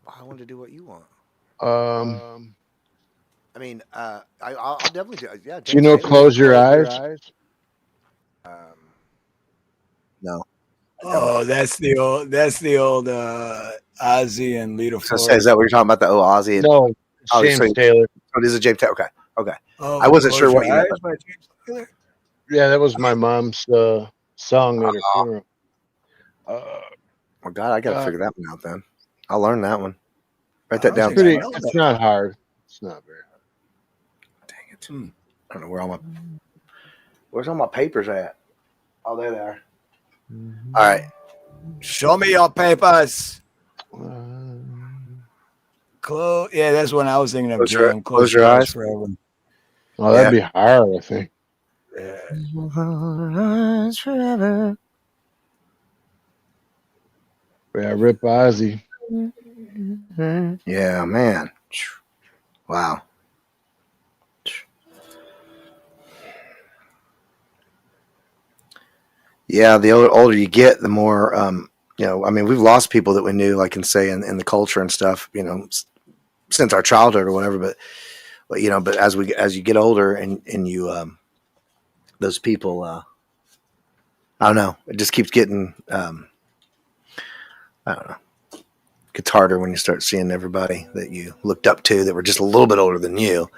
S20: I want to do what you want. I mean, I'll definitely do. Yeah. James
S14: Do you know
S20: Taylor.
S14: Close Your Eyes?
S20: No.
S3: Oh, that's the old Ozzy and Lita Ford.
S20: Is that what you're talking about? The Ozzy?
S14: No,
S20: Oh,
S14: James
S20: so
S14: Taylor.
S20: it is a James Taylor. Okay, okay.
S3: Oh,
S20: I wasn't sure
S3: Close
S20: what
S3: Your
S20: you meant.
S3: Eyes by James Taylor?
S14: Yeah, that was my mom's song at her funeral.
S20: Well, God, I got to figure that one out then. I'll learn that one. Write that
S3: I don't
S20: down.
S3: think I know
S14: It's
S3: that.
S14: not hard. It's not very hard.
S20: Dang it. I don't know where's all my papers at? Oh, there they are. All right.
S3: Show me your papers. Yeah, that's what I was thinking of, Jim.
S20: Close your eyes
S3: forever.
S14: Oh, that'd be hard, I think.
S3: Yeah.
S20: Forever.
S14: Yeah, Rip Ozzy.
S20: Yeah, man. Wow. Yeah, the older you get, the more, I mean, we've lost people that we knew, like, in the culture and stuff, since our childhood or whatever. But as you get older and you, those people, I don't know, it just keeps getting, I don't know. Gets harder when you start seeing everybody that you looked up to that were just a little bit older than you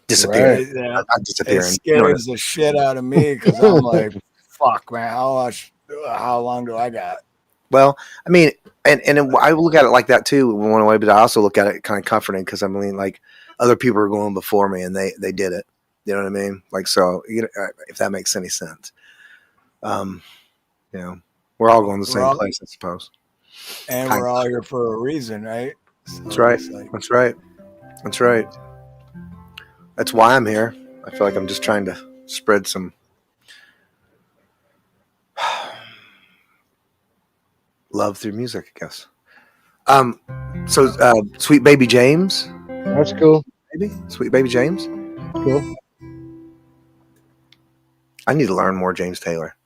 S20: disappearing.
S3: Right. Yeah.
S20: Disappearing.
S3: It scares the shit out of me because I'm like, fuck, man, how long do I got?
S20: Well, I mean, and I look at it like that too in one way, but I also look at it kind of comforting because I mean, like, other people are going before me and they did it. You know what I mean? Like, so if that makes any sense, we're all going to the same place, I suppose.
S3: And we're all here for a reason, right? So
S20: That's right. That's right. That's right. That's why I'm here. I feel like I'm just trying to spread some love through music, I guess. So Sweet Baby James.
S14: That's cool.
S20: Maybe Sweet Baby James.
S14: Cool.
S20: I need to learn more James Taylor.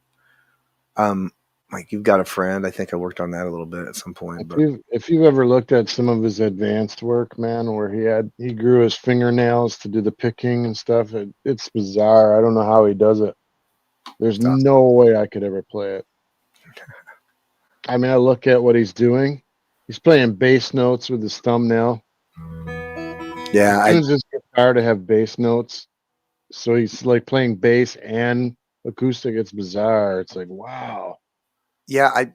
S20: Like, You've Got a Friend. I think I worked on that a little bit at some point.
S14: If you've ever looked at some of his advanced work, man, where he grew his fingernails to do the picking and stuff, it's bizarre. I don't know how he does it. There's no way I could ever play it. I mean, I look at what he's doing. He's playing bass notes with his thumbnail.
S20: Yeah,
S14: I use his guitar to have bass notes, so he's like playing bass and acoustic. It's bizarre. It's like, wow.
S20: Yeah, I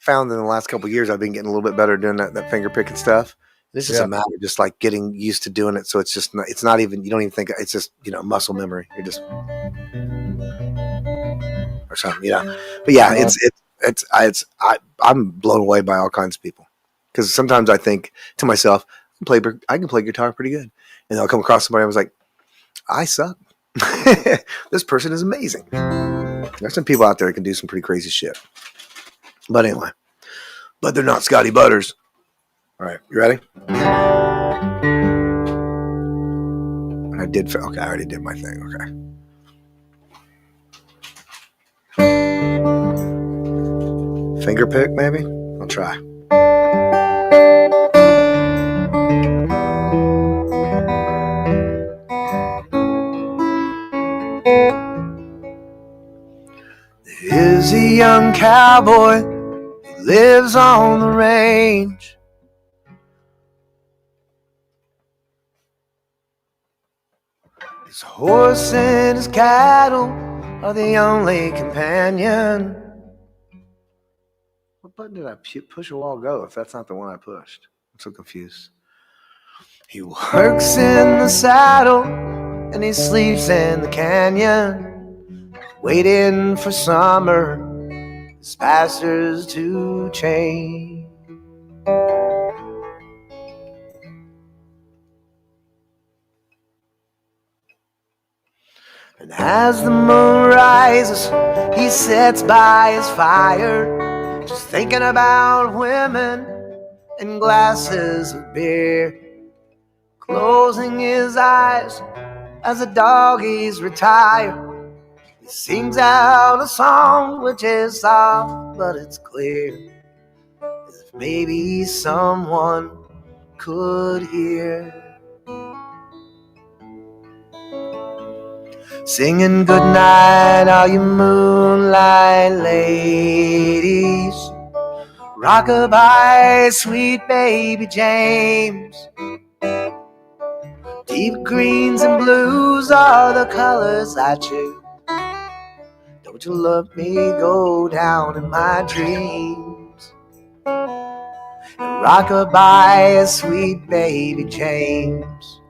S20: found in the last couple of years I've been getting a little bit better doing that finger picking stuff. It's just a matter of just like getting used to doing it. So it's not even, you don't even think, it's just, muscle memory. You're just, or something, But yeah, I'm blown away by all kinds of people. Because sometimes I think to myself, I can play guitar pretty good. And I'll come across somebody I was like, I suck. This person is amazing. There's some people out there that can do some pretty crazy shit. But anyway. But they're not Scotty Butters. All right, you ready? And I already did my thing. Okay. Finger pick, maybe? I'll try. There is a young cowboy who lives on the range. His horse and his cattle are the only companion. What button did I push a while ago if that's not the one I pushed? I'm so confused. He works in the saddle and he sleeps in the canyon, waiting for summer, his pastures to change. And as the moon rises, he sits by his fire, just thinking about women and glasses of beer, closing his eyes as the doggies retire. He sings out a song which is soft, but it's clear, as if maybe someone could hear. Singing goodnight, all you moonlight ladies. Rockabye, sweet baby James. Deep greens and blues are the colors I choose. Don't you let me go down in my dreams. And rockabye, sweet baby James.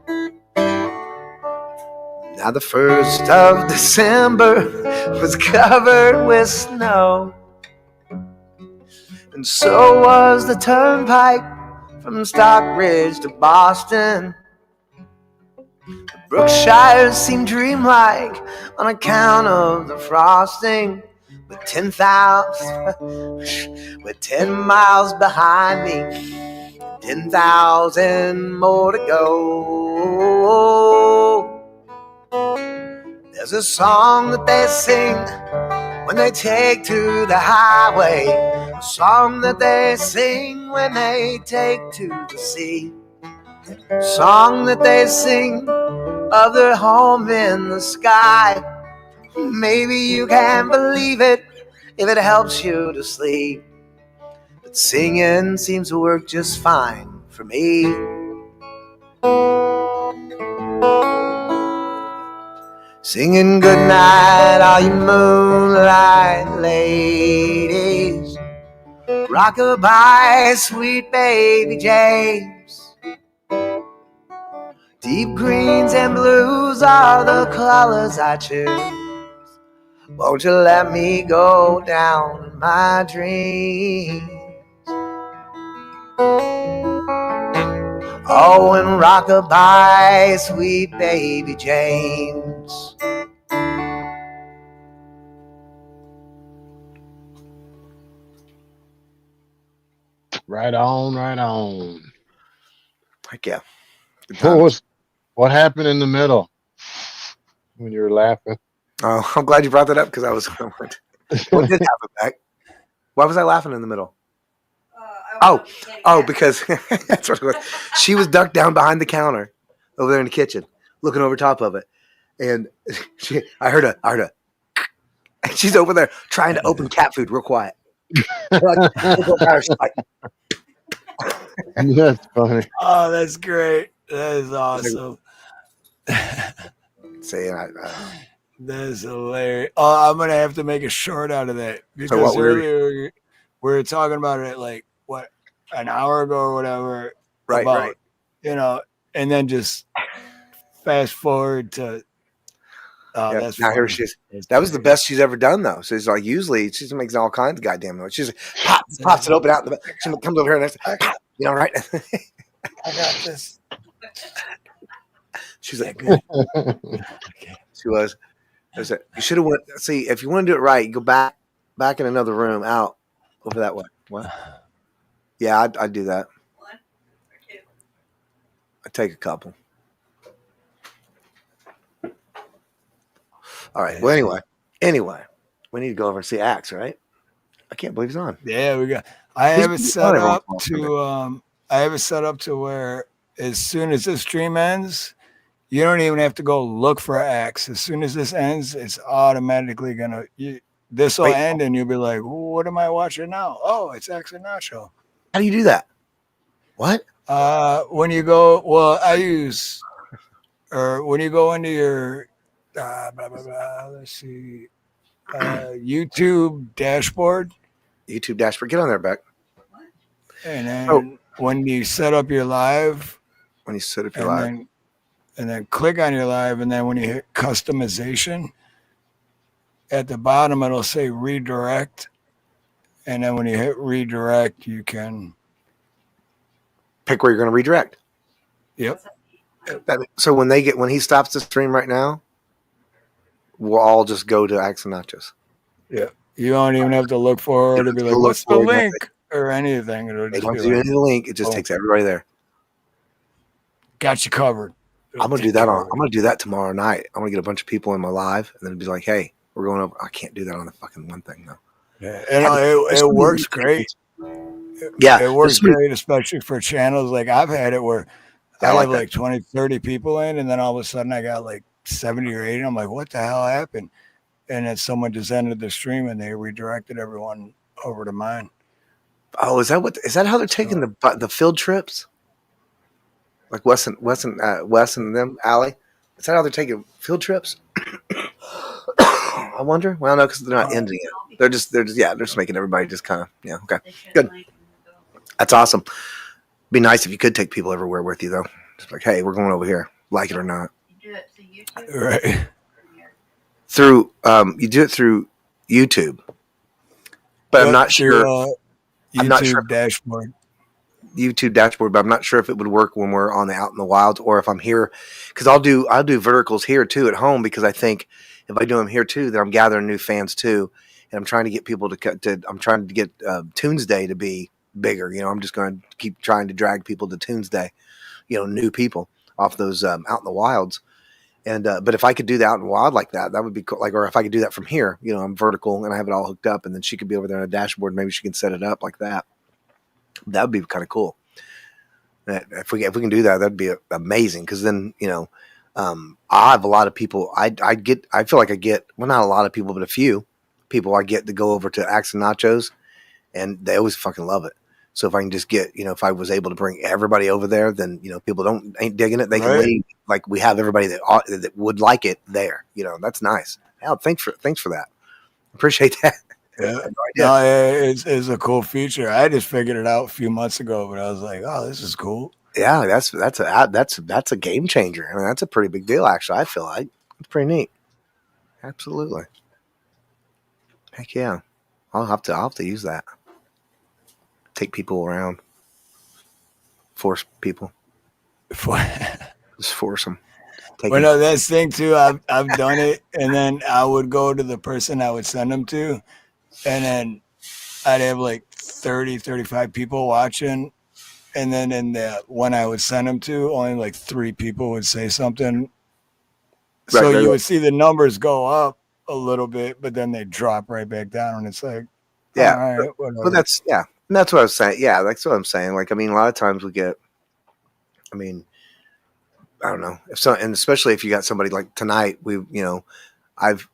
S20: Now the 1st of December was covered with snow, and so was the turnpike from Stockbridge to Boston. The Brookshires seemed dreamlike on account of the frosting. With 10 miles behind me, 10,000 more to go. There's a song that they sing when they take to the highway, a song that they sing when they take to the sea, a song that they sing of their home in the sky. Maybe you can believe it if it helps you to sleep, but singing seems to work just fine for me. Singing goodnight, all you moonlight ladies. Rockabye, sweet baby James. Deep greens and blues are the colors I choose. Won't you let me go down in my dreams? Oh, and rockabye, sweet baby James.
S14: Right on, right on.
S20: Heck yeah. Good times.
S14: What happened in the middle when you were laughing?
S20: Oh, I'm glad you brought that up because I was. What did happen back? Why was I laughing in the middle? Because that's what it was. She was ducked down behind the counter over there in the kitchen, looking over top of it, and I heard a, and she's over there trying to open cat food real quiet.
S14: That's funny.
S3: Oh, that's great. That is awesome.
S20: Saying
S3: that is hilarious. Oh, I'm gonna have to make a short out of that because earlier we were talking about it like what an hour ago or whatever.
S20: Right.
S3: You know, and then just fast forward to. That's
S20: now here she is. That was the best she's ever done though. So it's like usually she makes all kinds of goddamn noise. She's pops it open out. She comes over here next. You know, right?
S3: I got this.
S20: She's like, she was. You should have went. See, if you want to do it right, you go back in another room, out over that way. What? Yeah, I'd do that.
S15: One or two?
S20: I'd take a couple. All right. Well, anyway, we need to go over and see Axe, right? I can't believe he's on.
S3: Yeah, we got. I have it set up to where as soon as this stream ends, you don't even have to go look for Axe. As soon as this ends, it's automatically gonna. This will end, and you'll be like, "What am I watching now? Oh, it's Axe and Nacho."
S20: How do you do that? What?
S3: When you go, when you go into your, let's see, YouTube dashboard.
S20: YouTube dashboard. Get on there, Beck.
S3: And then when you set up your live.
S20: And
S3: then click on your live, and then when you hit customization, at the bottom it'll say redirect. And then when you hit redirect, you can
S20: pick where you're going to redirect.
S3: Yep.
S20: So when he stops the stream right now, we'll all just go to Axe and Nachos.
S3: Yeah. You don't even have to look for it to be like, what's the link or anything. It'll just
S20: don't do any link. It just takes everybody there.
S3: Got you covered.
S20: I'm gonna do that tomorrow night. I'm gonna get a bunch of people in my live and then be like, "Hey, we're going over." I can't do that on the fucking one thing though.
S3: Yeah, and it works great.
S20: Yeah,
S3: it works great, especially for channels like I've had it where I have like 20, 30 people in, and then all of a sudden I got like 70 or 80. I'm like, what the hell happened? And then someone just ended the stream and they redirected everyone over to mine.
S20: Oh, is that how they're taking the field trips? Like Wes and them, Allie. Is that how they're taking field trips? I wonder. Well, no, because they're not ending it. They're just making everybody just kind of, okay, good. That's awesome. Be nice if you could take people everywhere with you, though. Just like, hey, we're going over here, like it or not.
S3: Right.
S20: Through you do it through YouTube, but I'm not sure. I'm not sure
S3: dashboard.
S20: YouTube dashboard, but I'm not sure if it would work when we're on the out in the wilds or if I'm here, because I'll do verticals here too at home, because I think if I do them here too, then I'm gathering new fans too, and I'm trying to get people I'm trying to get Tuesday to be bigger. I'm just going to keep trying to drag people to Tuesday, new people off those out in the wilds. And but if I could do that out in wild like that, that would be cool. Like, or if I could do that from here, I'm vertical and I have it all hooked up, and then she could be over there on a dashboard. Maybe she can set it up like that. That would be kind of cool. If we can do that, that'd be amazing. Because then I have a lot of people. I feel like I get, well, not a lot of people, but a few people I get to go over to Axe and Nachos, and they always fucking love it. So if I can just get, if I was able to bring everybody over there, then people ain't digging it. They can leave. Like, we have everybody that would like it there. That's nice. Hell, thanks for that. Appreciate that.
S3: Yeah, no, it's a cool feature. I just figured it out a few months ago, but I was like, oh, this is cool.
S20: Yeah, that's a game changer. I mean, that's a pretty big deal, actually. I feel like it's pretty neat. Absolutely. Heck yeah, I'll have to use that. Take people around. Force people. Just force them.
S3: Well, no, that's the thing too. I've done it, and then I would go to the person I would send them to, and then I'd have like 30, 35 people watching, and then in the one I would send them to, only like 3 people would say something. So you would see the numbers go up a little bit, but then they drop right back down, and it's like,
S20: yeah,
S3: all right,
S20: but that's and that's what I was saying. Yeah, that's what I'm saying. Like, I mean, a lot of times we get, I mean, I don't know, and especially if you got somebody like tonight, I've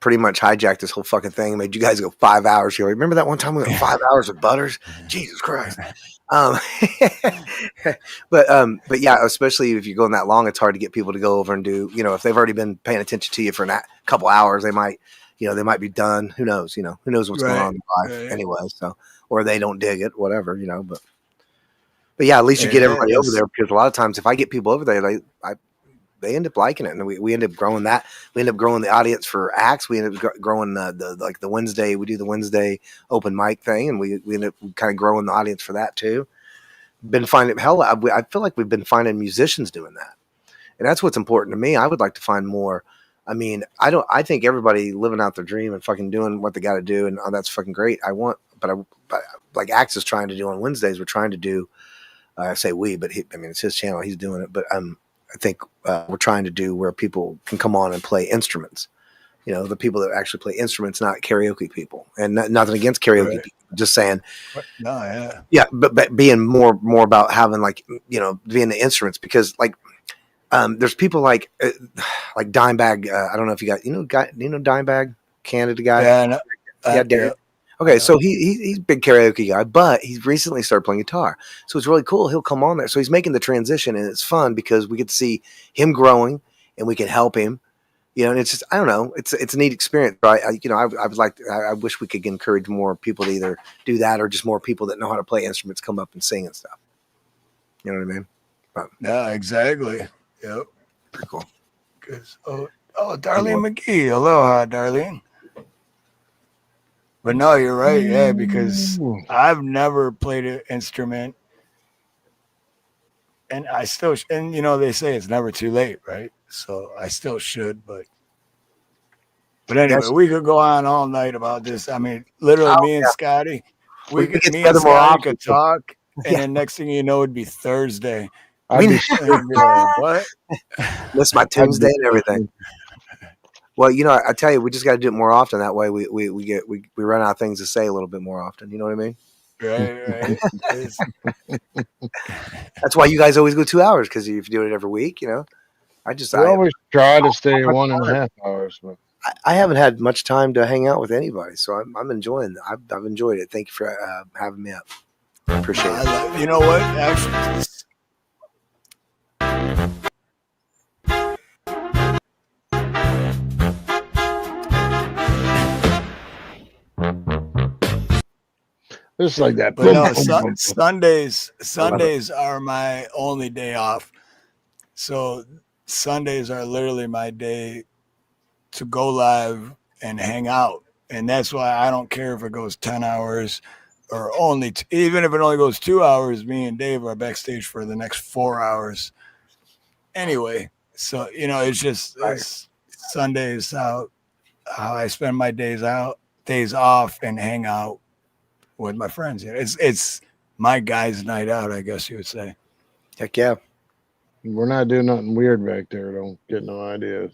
S20: pretty much hijacked this whole fucking thing and made you guys go 5 hours here. Remember that one time we went 5 hours with Butters? Jesus Christ. But yeah, especially if you're going that long, it's hard to get people to go over and do, if they've already been paying attention to you for a couple hours, they might be done. Who knows, who knows what's going on in life anyway. So, or they don't dig it, whatever, but yeah, at least you get everybody over there, because a lot of times if I get people over there, they end up liking it, and we end up growing that. We end up growing the audience for Axe. We end up growing the Wednesday. We do the Wednesday open mic thing, and we end up kind of growing the audience for that too. Been finding I feel like we've been finding musicians doing that, and that's what's important to me. I would like to find more. I mean, I think everybody living out their dream and fucking doing what they got to do, and that's fucking great. But like Axe is trying to do on Wednesdays. We're trying to do. I say we, but it's his channel. He's doing it. But I think we're trying to do where people can come on and play instruments. The people that actually play instruments, not karaoke people. And nothing against karaoke people. Just saying.
S3: No, yeah.
S20: Yeah, but being more about having being the instruments, because there's people like Dimebag. I don't know if you got Dimebag, Canada guy.
S3: Yeah,
S20: Derek. Okay, so he's a big karaoke guy, but he's recently started playing guitar. So it's really cool. He'll come on there. So he's making the transition, and it's fun because we get to see him growing, and we can help him. And it's just, I don't know, it's a neat experience. Right? I wish we could encourage more people to either do that or just more people that know how to play instruments come up and sing and stuff. You know what I mean? But,
S3: yeah, exactly. Yep.
S20: Pretty cool.
S3: Darlene McGee. Aloha, Darlene. But no, you're right. Yeah, because I've never played an instrument, and I still, they say it's never too late, right? So I still should, but anyway, we could go on all night about this. I mean, literally, me and Scotty, me and Scotty could talk, and then next thing you know, it'd be Thursday.
S20: I'd be
S3: like, what?
S20: Miss my Tuesday and everything. Well, I tell you, we just got to do it more often. That way, we run out of things to say a little bit more often. You know what I mean?
S3: Right.
S20: That's why you guys always go 2 hours, because if you do it every week, I
S14: always try to stay 1.5 hours. But
S20: I haven't had much time to hang out with anybody, so I'm enjoying it. I've enjoyed it. Thank you for having me up. I appreciate it.
S3: You know what? Actually,
S14: Just like that.
S3: But no, Sundays are my only day off. So Sundays are literally my day to go live and hang out. And that's why I don't care if it goes 10 hours or even if it only goes 2 hours, me and Dave are backstage for the next 4 hours. Anyway, so, it's just Sundays how I spend my days off and hang out with my friends. It's my guys' night out, I guess you would say.
S20: Heck yeah.
S14: We're not doing nothing weird back there. Don't get no ideas.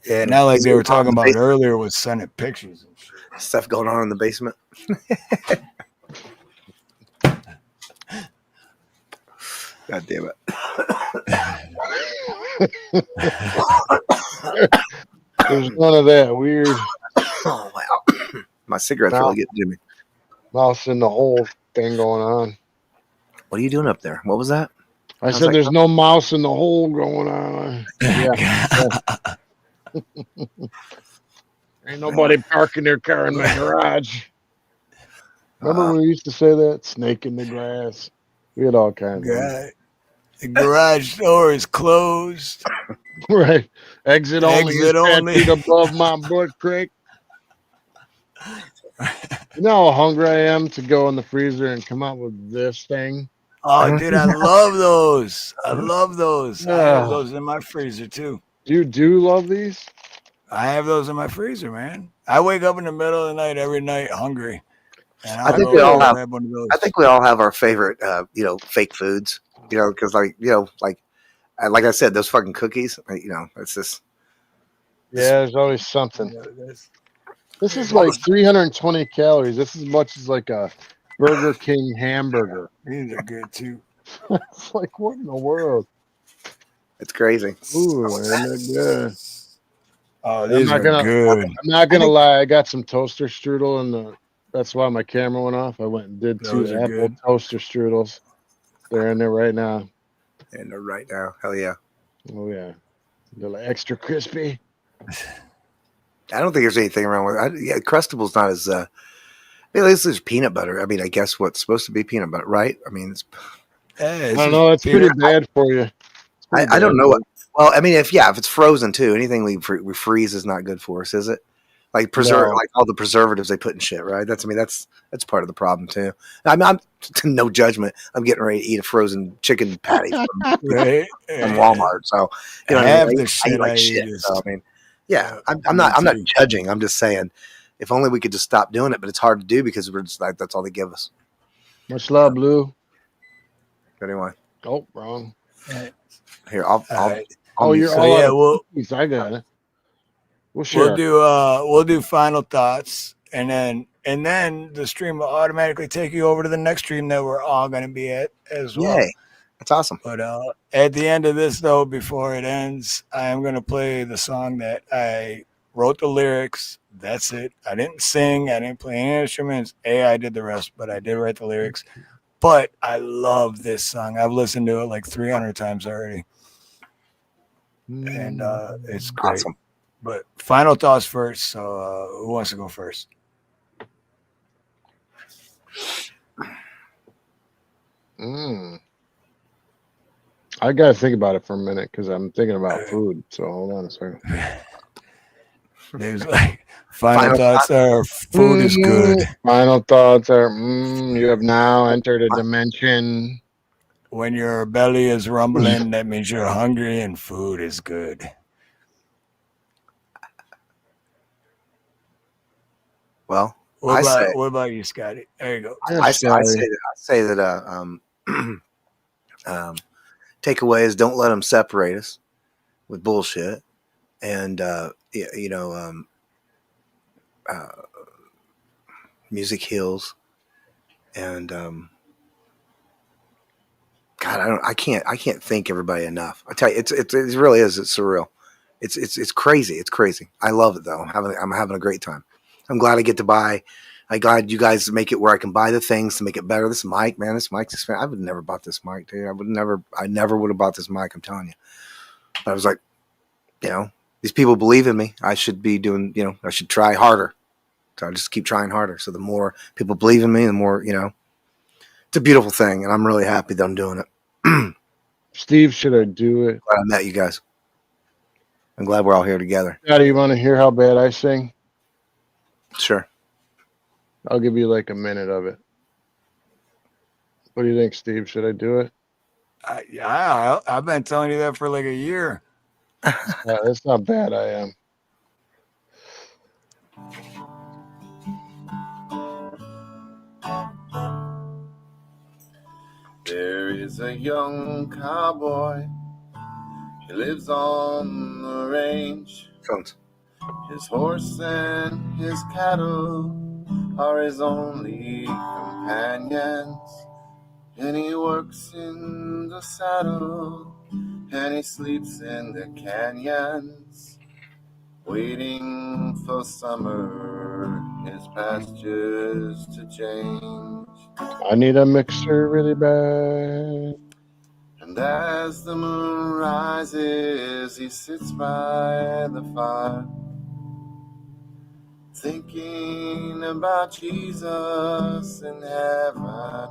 S3: Yeah, not like they were talking about earlier with sending pictures and shit.
S20: Stuff going on in the basement. God damn it.
S14: There's none of that weird.
S20: Oh, wow. My cigarette's really getting to me.
S14: Mouse in the hole thing going on.
S20: What are you doing up there? What was that?
S14: I said there's no mouse in the hole going on. Yeah. Ain't nobody parking their car in my garage. Remember when we used to say that? Snake in the grass. We had all kinds of.
S3: The garage door is closed.
S14: Right. Exit only.
S3: Exit only.
S14: Feet above my butt crack. You know how hungry I am to go in the freezer and come out with this thing?
S3: Oh, dude, I love those. I love those. I have those in my freezer, too.
S14: You do love these?
S3: I have those in my freezer, man. I wake up in the middle of the night every night hungry. And
S20: I think we all have our favorite, fake foods. Because like I said, those fucking cookies. It's just.
S14: Yeah, there's always something. This is like 320 calories. This is as much as like a Burger King hamburger.
S3: These are good too.
S14: It's like, what in the world?
S20: It's crazy.
S14: Ooh, man, they're good.
S3: Oh, these are good.
S14: I'm not gonna lie. I got some toaster strudel, and that's why my camera went off. I went and did
S3: Those
S14: 2
S3: are
S14: apple
S3: good.
S14: toaster strudels. They're in there right now.
S20: In there right now. Hell yeah.
S14: Oh yeah, they're like extra crispy.
S20: I don't think there's anything wrong with it. Yeah, Crustable's not as. At least there's peanut butter. I mean, I guess what's supposed to be peanut butter, right? I mean,
S14: I don't know. It's pretty bad for you.
S20: I don't know. Well, I mean, if it's frozen too, anything we freeze is not good for us, is it? Like like all the preservatives they put in shit, right? That's part of the problem too. I'm no judgment. I'm getting ready to eat a frozen chicken patty from Walmart, so
S3: I eat
S20: shit. So, I mean, yeah, I'm not judging. I'm just saying, if only we could just stop doing it, but it's hard to do because we're just like that's all they give us.
S14: Much love, Blue.
S20: Anyway.
S14: Oh, wrong.
S20: Here, I'll
S14: you're
S3: so
S14: all
S3: yeah,
S14: I got it.
S3: We'll do final thoughts, and then the stream will automatically take you over to the next stream that we're all going to be at as well.
S20: Yay. That's awesome.
S3: But at the end of this, though, before it ends, I am going to play the song that I wrote the lyrics. That's it. I didn't sing. I didn't play any instruments. I did the rest, but I did write the lyrics. But I love this song. I've listened to it like 300 times already. And it's great.
S20: Awesome.
S3: But final thoughts first. So who wants to go first?
S14: I got to think about it for a minute because I'm thinking about food. So hold on a second.
S3: There's like final thoughts are food is good.
S14: Final thoughts are you have now entered a dimension.
S3: When your belly is rumbling, that means you're hungry and food is good.
S20: Well,
S3: what about you, Scotty? There you go.
S20: I say that takeaways, don't let them separate us with bullshit, and music heals, and God, I can't thank everybody enough. I tell you, it really is. It's surreal. It's crazy. It's crazy. I love it though. I'm having a great time. I'm glad I get to buy I'm glad you guys make it where I can buy the things to make it better. This mic, man, this mic's expensive. I would never bought this mic, dude. I never would have bought this mic. I'm telling you. But I was like, these people believe in me. I should be doing, I should try harder. So I just keep trying harder. So the more people believe in me, the more, it's a beautiful thing. And I'm really happy that I'm doing it.
S14: Steve, should I do it?
S20: Glad I met you guys. I'm glad we're all here together.
S14: Daddy, you want to hear how bad I sing?
S20: Sure.
S14: I'll give you like a minute of it. What do you think, Steve? Should I do it?
S3: Yeah, I've been telling you that for like a year.
S14: That's not bad. I am.
S2: There is a young cowboy. He lives on the range. His horse and his cattle are his only companions. And he works in the saddle, and he sleeps in the canyons, waiting for summer, his pastures to change.
S14: I need a mixer really bad.
S2: And as the moon rises, he sits by the fire, thinking about Jesus in heaven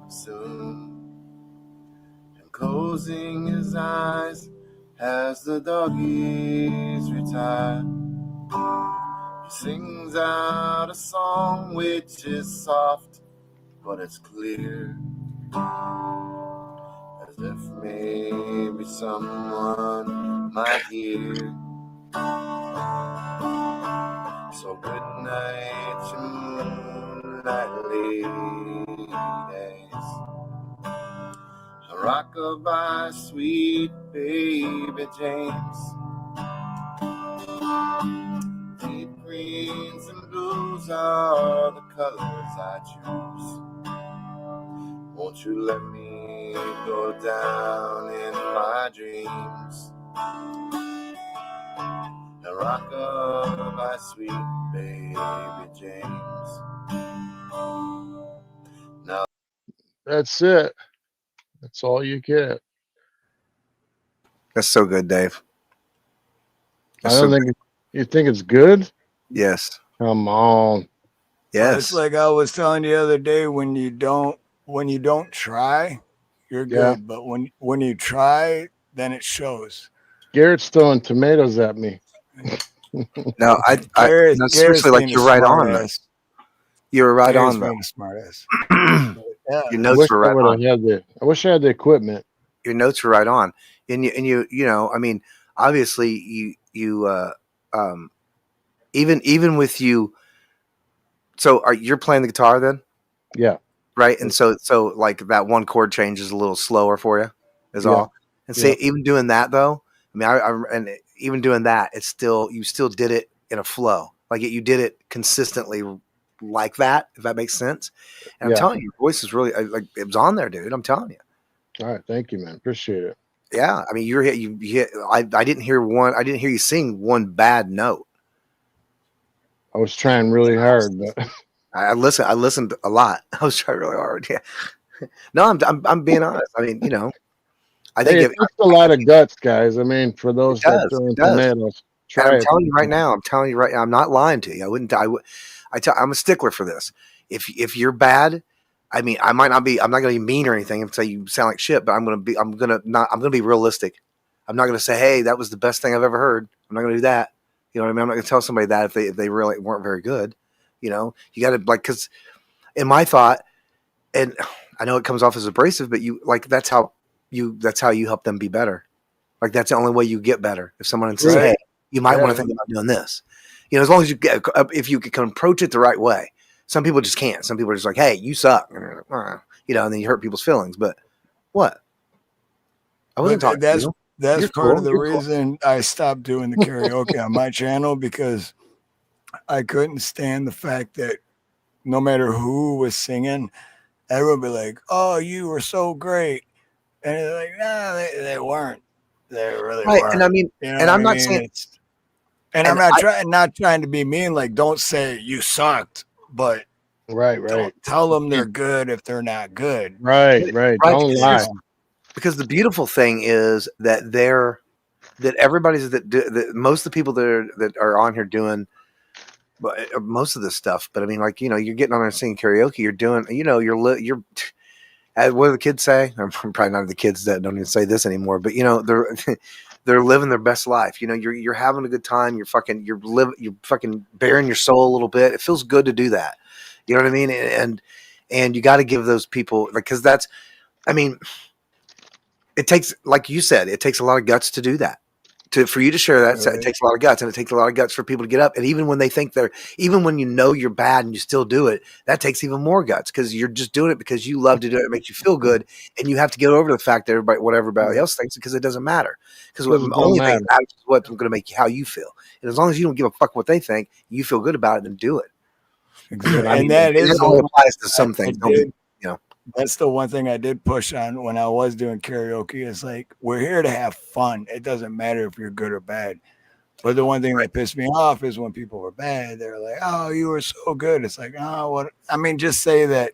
S2: soon, and closing his eyes as the doggies retire. He sings out a song which is soft, but it's clear, as if maybe someone might hear. So good night, you moonlight ladies. Rock-a-bye, sweet baby James. Deep greens and blues are the colors I choose. Won't you let me go down in my dreams? Rock-a-bye, sweet baby James. Now
S14: That's it. That's all you get.
S20: That's so good, Dave.
S14: I don't think you think it's good.
S20: Yes.
S14: Come on.
S20: Yes.
S3: It's like I was telling you the other day, when you don't try, you're good.
S14: Yeah.
S3: But when you try, then it shows.
S14: Garrett's throwing tomatoes at me.
S20: No, no, seriously, like you're right on. Man. You were right on, though.
S3: Smart ass.
S20: Your notes were right on.
S14: I wish I had the equipment.
S20: Your notes were right on, and you know, I mean, obviously, even with you. So, you're playing the guitar then?
S14: Yeah.
S20: Right, and so like that one chord change is a little slower for you, is all. And say even doing that though, I mean, and even doing that, it's still you still did it in a flow, like you did it consistently like that. If that makes sense. And I'm telling you, your voice is really like it was on there, dude. I'm telling you.
S14: All right, thank you, man. Appreciate it.
S20: Yeah, I mean, you hit. I didn't hear you sing one bad note.
S14: I was trying really hard, but.
S20: I listened a lot. I was trying really hard. Yeah. No, I'm being honest. I mean, you know, I think
S14: it takes a lot of guts, guys. I mean, for those that throw in tomatoes,
S20: I'm telling you right now. I'm not lying to you. I wouldn't. I'm a stickler for this. If you're bad, I mean, I'm not going to be mean or anything and say you sound like shit. But I'm going to be realistic. I'm not going to say, hey, that was the best thing I've ever heard. I'm not going to do that. You know what I mean? I'm not going to tell somebody that if they really weren't very good. You know, you got to because in my thought, and I know it comes off as abrasive, but that's how you help them be better. Like that's the only way you get better. If someone says, hey, you might want to think about doing this, you know, as long as if you can approach it the right way. Some people just can't. Some people are just like, hey, you suck. And you know, and then you hurt people's feelings. But what? I wasn't talking to you.
S3: That's part of the reason I stopped doing the karaoke on my channel, because I couldn't stand the fact that no matter who was singing, everyone would be like, oh, you were so great. And they're like, no, they weren't. They really weren't.
S20: And I mean,
S3: you know
S20: and I'm not
S3: mean?
S20: saying,
S3: I'm not trying to be mean. Like, don't say you sucked, but
S14: Right.
S3: don't tell them they're good if they're not good.
S14: Right. Don't lie.
S20: Because the beautiful thing is that everybody's that most of the people that are on here doing most of this stuff. But I mean, like, you're getting on there and singing karaoke. You're doing, you're what do the kids say? I'm probably not the kids that don't even say this anymore, but they're living their best life. You're having a good time. You're fucking bearing your soul a little bit. It feels good to do that. You know what I mean? And you got to give those people, because it takes, like you said, it takes a lot of guts to do that. For you to share that, it takes a lot of guts, and it takes a lot of guts for people to get up. And even when they think even when you're bad and you still do it, that takes even more guts, because you're just doing it because you love to do it. It makes you feel good, and you have to get over the fact that what everybody else thinks, because it doesn't matter. Because the only thing that matters is what's going to make how you feel. And as long as you don't give a fuck what they think, you feel good about it, then do it.
S3: Exactly.
S20: And that only applies to some things.
S3: That's the one thing I did push on when I was doing karaoke. Is like, we're here to have fun. It doesn't matter if you're good or bad. But the one thing that pissed me off is when people were bad. They're like, "Oh, you were so good." It's like, "Oh, what?" I mean, just say that.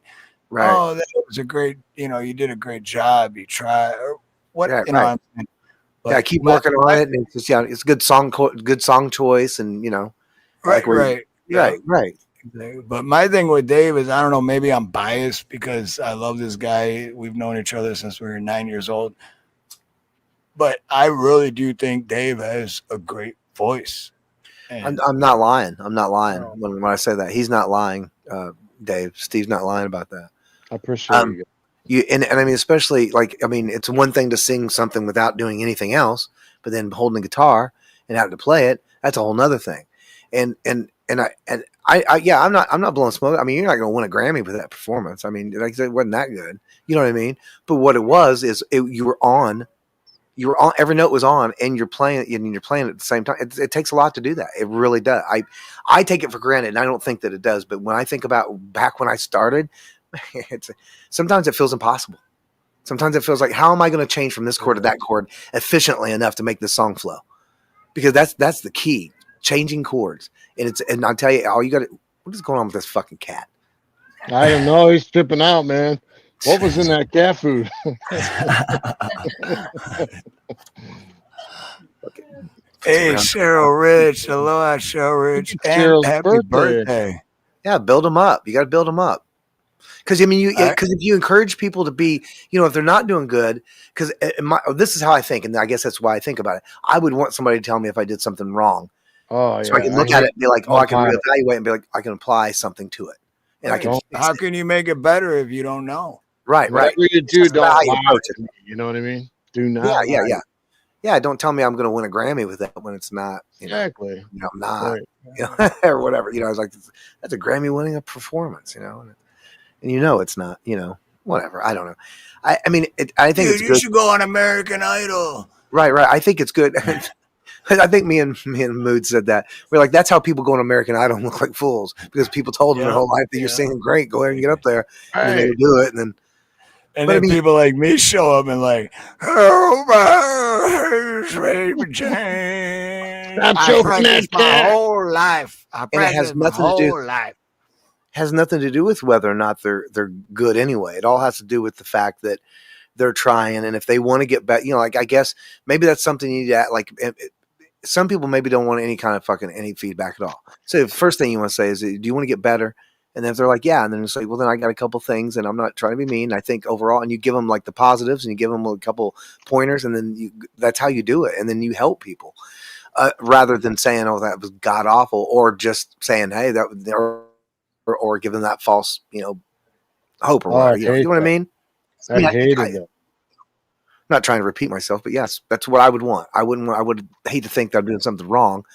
S20: Right.
S3: Oh, that was a great. You did a great job. You tried. Or what?
S20: Yeah,
S3: you know.
S20: right.
S3: But
S20: keep working on it. And it's just, it's a good song choice, and
S3: right.
S20: Right.
S3: But my thing with Dave is, I don't know, maybe I'm biased because I love this guy. We've known each other since we were 9 years old. But I really do think Dave has a great voice.
S20: I'm not lying. When I say that. He's not lying, Dave. Steve's not lying about that.
S14: I appreciate you.
S20: And I mean, especially, it's one thing to sing something without doing anything else, but then holding a guitar and having to play it, that's a whole nother thing. I'm not blowing smoke. I mean, you're not going to win a Grammy with that performance. I mean, like I said, it wasn't that good. You know what I mean? But what it was is you were on, every note was on, and you're playing at the same time. It takes a lot to do that. It really does. I take it for granted, and I don't think that it does. But when I think about back when I started, sometimes it feels impossible. Sometimes it feels like, how am I going to change from this chord to that chord efficiently enough to make this song flow? Because that's the key. Changing chords, and I'll tell you, what is going on with this fucking cat?
S14: I don't know. He's tripping out, man. What was in that cat food?
S3: Hey, Cheryl Rich. Aloha, Cheryl Rich. And happy birthday.
S20: Yeah, build them up. You got to build them up. Because if you encourage people to be, if they're not doing good, because this is how I think, and I guess that's why I think about it. I would want somebody to tell me if I did something wrong.
S14: Oh, yeah.
S20: So I can look at it and be like, I can reevaluate and be like, I can apply something to it. And
S3: how can you make it better if you don't know?
S20: Right.
S14: Whatever you do, don't lie. You know what I mean? Do not.
S20: Yeah. Don't tell me I'm going to win a Grammy with that when it's not.
S14: Exactly.
S20: I'm not. Right. Or whatever. I was like, that's a Grammy winning a performance. And it's not. Whatever. I don't know. I mean, I think it's good.
S3: You should go on American Idol.
S20: Right. I think it's good. I think me and Mood said that. We're like, that's how people go on American Idol and look like fools, because people told them their whole life that you're singing great. Go ahead and get up there, and then they would do it, and then
S3: people like me show up and like, oh my baby Jane.
S14: Stop choking that
S3: my
S14: cat.
S3: whole life. I practiced my whole life.
S20: Has nothing to do with whether or not they're good anyway. It all has to do with the fact that they're trying, and if they want to get better, I guess maybe that's something you need to some people maybe don't want any kind of any feedback at all. So the first thing you want to say is, do you want to get better? And then if they're like, yeah, and then it's like, well, then I got a couple things, and I'm not trying to be mean. I think overall, and you give them like the positives, and you give them a couple pointers, and then that's how you do it. And then you help people rather than saying, oh, that was god awful, or just saying, hey, or give them that false, hope or whatever. You know what I mean?
S14: I hated that.
S20: I'm not trying to repeat myself, but yes, that's what I would want. I would hate to think that I'm doing something wrong.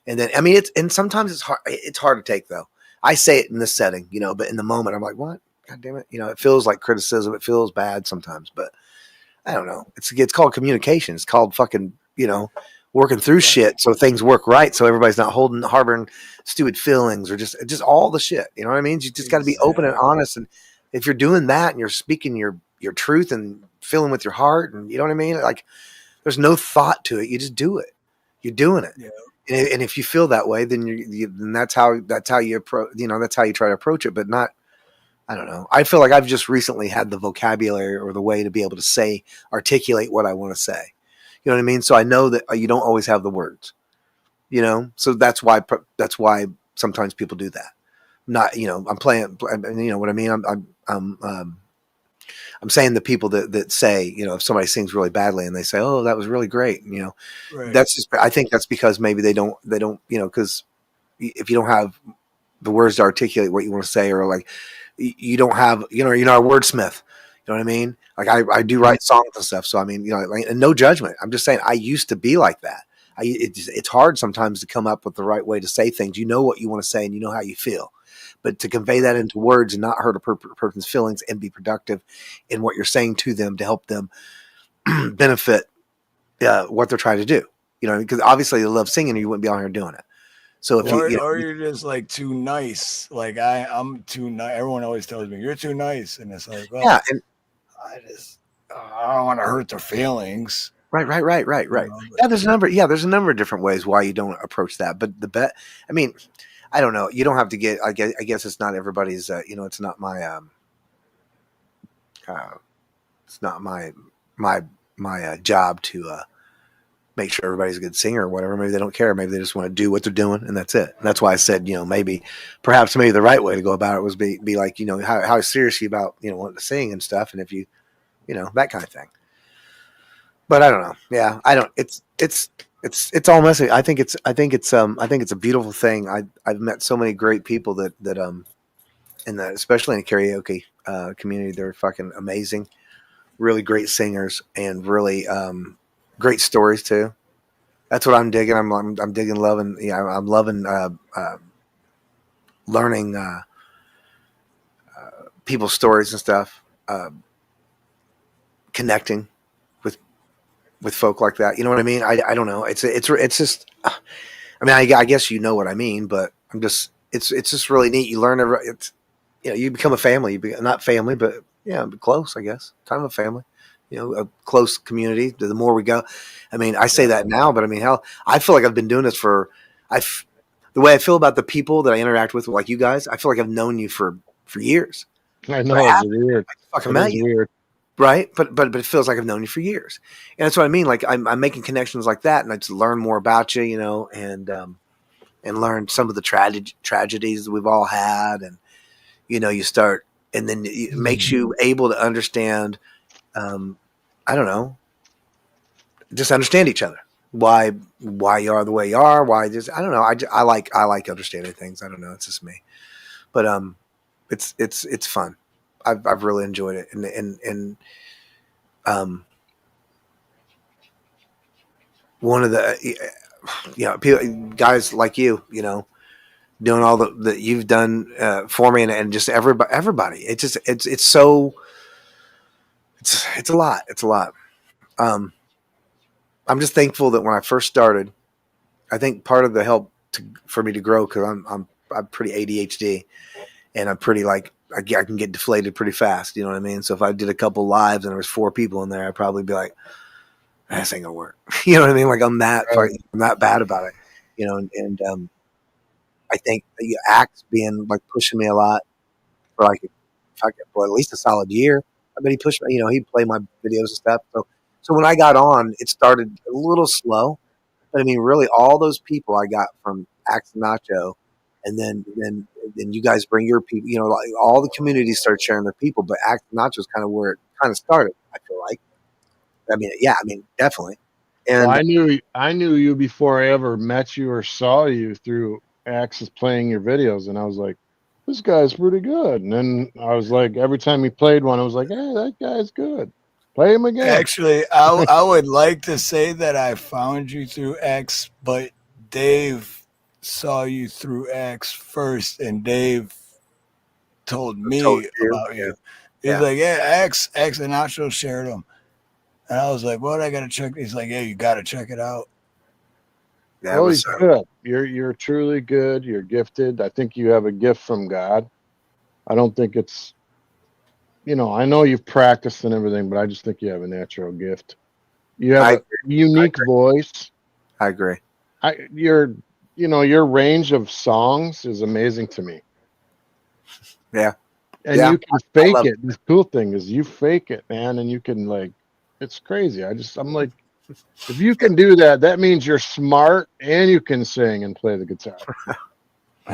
S20: And then, sometimes it's hard to take though. I say it in this setting, but in the moment I'm like, what? God damn it. It feels like criticism. It feels bad sometimes, but I don't know. It's called communication. It's called fucking, working through shit so things work right. So everybody's not harboring stupid feelings or just all the shit. You know what I mean? You just got to be open and honest. And if you're doing that and you're speaking your truth and feeling with your heart, and you know what I mean? Like, there's no thought to it. You just do it. You're doing it. Yeah. And if you feel that way, then then that's how you approach. That's how you try to approach it. But not. I don't know. I feel like I've just recently had the vocabulary or the way to be able to articulate what I want to say. You know what I mean? So I know that you don't always have the words. So that's why sometimes people do that. Not, I'm playing. You know what I mean? I'm saying the people that say, if somebody sings really badly and they say, "Oh, that was really great,"
S3: Right.
S20: that's just. I think that's because maybe they don't. Because if you don't have the words to articulate what you want to say, or like you don't have, you're not a wordsmith. You know what I mean? Like I do write songs and stuff. So I mean, and no judgment. I'm just saying I used to be like that. It's hard sometimes to come up with the right way to say things. You know what you want to say and you know how you feel. But to convey that into words and not hurt a person's feelings and be productive in what you're saying to them to help them benefit what they're trying to do. Because obviously they love singing or you wouldn't be out here doing it. So if
S3: or you're just like too nice. Like I'm too nice. Everyone always tells me you're too nice. And it's like, well,
S20: yeah, and
S3: I don't want to hurt their feelings.
S20: Right. Yeah, there's a number of different ways why you don't approach that. But I mean, I don't know. You don't have to get. I guess it's not everybody's. It's not my. It's not my job to make sure everybody's a good singer or whatever. Maybe they don't care. Maybe they just want to do what they're doing, and that's it. And that's why I said, perhaps the right way to go about it was be like, how serious are you about wanting to sing and stuff, and if you, that kind of thing. But I don't know. Yeah, I don't. It's all messy. I think it's a beautiful thing. I've met so many great people that especially in the karaoke community, they're fucking amazing, really great singers and really great stories too. That's what I'm digging. I'm digging, loving. Yeah, I'm loving learning people's stories and stuff, connecting with folk like that. You know what I mean? I don't know. It's just, I mean, I guess you know what I mean, but it's just really neat. You learn, you become a family, not family, but close, I guess, kind of a family, a close community. The more we go, I mean, I say that now, but I mean, hell, I feel like I've been doing this the way I feel about the people that I interact with, like you guys, I feel like I've known you for years.
S14: I know, it's weird.
S20: I fucking met you.
S14: Weird.
S20: Right. But it feels like I've known you for years. And that's what I mean. Like I'm making connections like that, and I just learn more about you, and learn some of the tragedies that we've all had. And, you start, and then it makes you able to understand, I don't know, just understand each other. Why you are the way you are. Why just, I don't know. I like understanding things. I don't know. It's just me, but, it's fun. I've really enjoyed it, and one of the people, guys like you, doing all that you've done for me, and just everybody. It's a lot. It's a lot. I'm just thankful that when I first started, I think part of the help for me to grow, because I'm pretty ADHD, and I'm pretty like. I can get deflated pretty fast. You know what I mean? So if I did a couple lives and there was 4 people in there, I'd probably be like, this ain't gonna work. You know what I mean? Like I'm that bad about it, and I think Axe being like pushing me a lot for like, at least a solid year. I bet he pushed me, he'd play my videos and stuff. So when I got on, it started a little slow, but I mean, really all those people I got from Axe and Nacho. And then you guys bring your people, like all the communities start sharing their people, but Axe Nacho is kind of where it kind of started, I feel like. I mean, definitely. And
S14: I knew you before I ever met you or saw you through Axe's playing your videos, and I was like, this guy's pretty good. And then I was like, every time he played one, I was like, hey, that guy's good. Play him again.
S3: Actually, I would like to say that I found you through X, but Dave saw you through X first, and Dave told me about you. He's like, yeah, X and Nacho shared them. And I was like, what? I got to check. He's like, yeah, you got to check it out.
S14: He's good. You're truly good. You're gifted. I think you have a gift from God. I don't think it's, I know you've practiced and everything, but I just think you have a natural gift. You have a unique voice.
S20: I agree.
S14: your range of songs is amazing to me.
S20: Yeah.
S14: And
S20: Yeah,
S14: you can
S20: I
S14: fake
S20: love
S14: it. The cool thing is you fake it, man, and you can like, it's crazy. I'm like, if you can do that, that means you're smart and you can sing and play the guitar.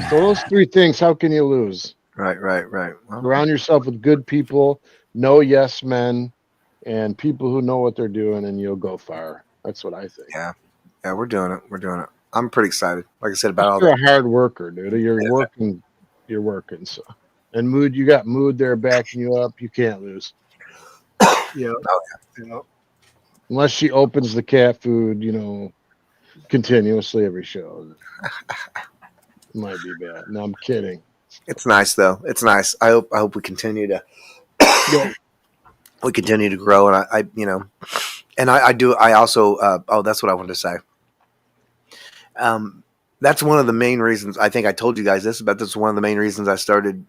S14: So those three things, how can you lose?
S20: Right. Well,
S14: Surround yourself with good people, no yes men, and people who know what they're doing, and you'll go far. That's what I think.
S20: yeah, we're doing it. I'm pretty excited. Like I said about all
S14: You're
S20: that.
S14: a hard worker, dude. You're working. So, and mood, you got mood there backing you up. You can't lose.
S3: Yeah.
S20: Oh,
S3: yeah.
S14: Unless she opens the cat food, continuously every show. Might be bad. No, I'm kidding.
S20: It's nice though. It's nice. I hope we continue to grow, and I also that's what I wanted to say. That's one of the main reasons. I think I told you guys this, but that's one of the main reasons I started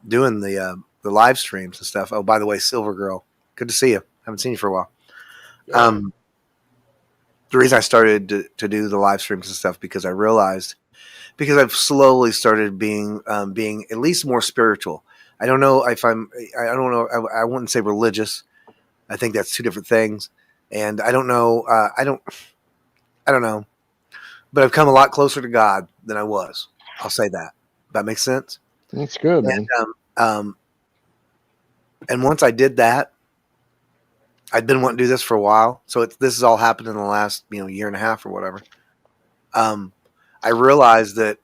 S20: doing the live streams and stuff. Oh, by the way, Silver Girl, good to see you. Haven't seen you for a while. The reason I started to do the live streams and stuff because I've slowly started being at least more spiritual. I don't know. I wouldn't say religious. I think that's two different things. And I don't know. I don't know. But I've come a lot closer to God than I was. I'll say that. That makes sense.
S14: That's good, man.
S20: And once I did that, I'd been wanting to do this for a while. So this has all happened in the last year and a half or whatever. I realized that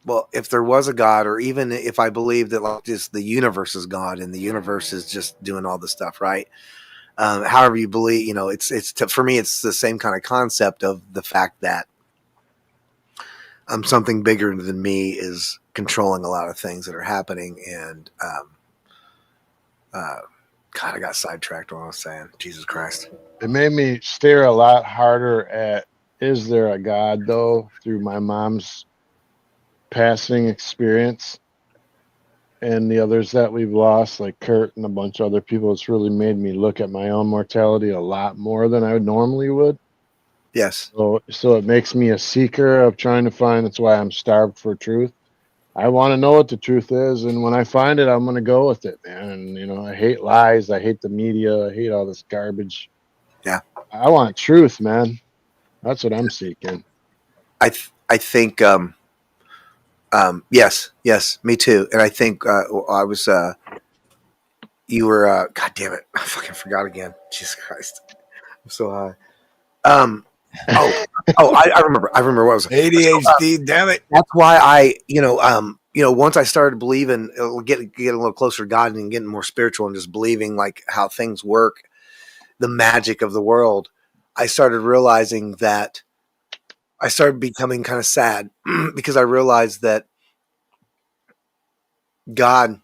S20: well, if there was a God, or even if I believe that like just the universe is God and the universe is just doing all this stuff, right? However you believe, for me, it's the same kind of concept of the fact that something bigger than me is controlling a lot of things that are happening. And God, I got sidetracked on what I was saying. Jesus Christ.
S14: It made me stare a lot harder at, is there a God though, through my mom's passing experience and the others that we've lost, like Kurt and a bunch of other people. It's really made me look at my own mortality a lot more than I normally would.
S20: Yes.
S14: So it makes me a seeker of trying to find. That's why I'm starved for truth. I want to know what the truth is, and when I find it, I'm going to go with it, man. And I hate lies. I hate the media. I hate all this garbage.
S20: Yeah.
S14: I want truth, man. That's what I'm seeking.
S20: I think yes, me too. And I think you were God damn it, I fucking forgot again. Jesus Christ, I'm so high. I remember what was
S3: ADHD. Damn it.
S20: That's why I once I started believing, getting a little closer to God and getting more spiritual and just believing like how things work, the magic of the world, I started realizing that I started becoming kind of sad because I realized that God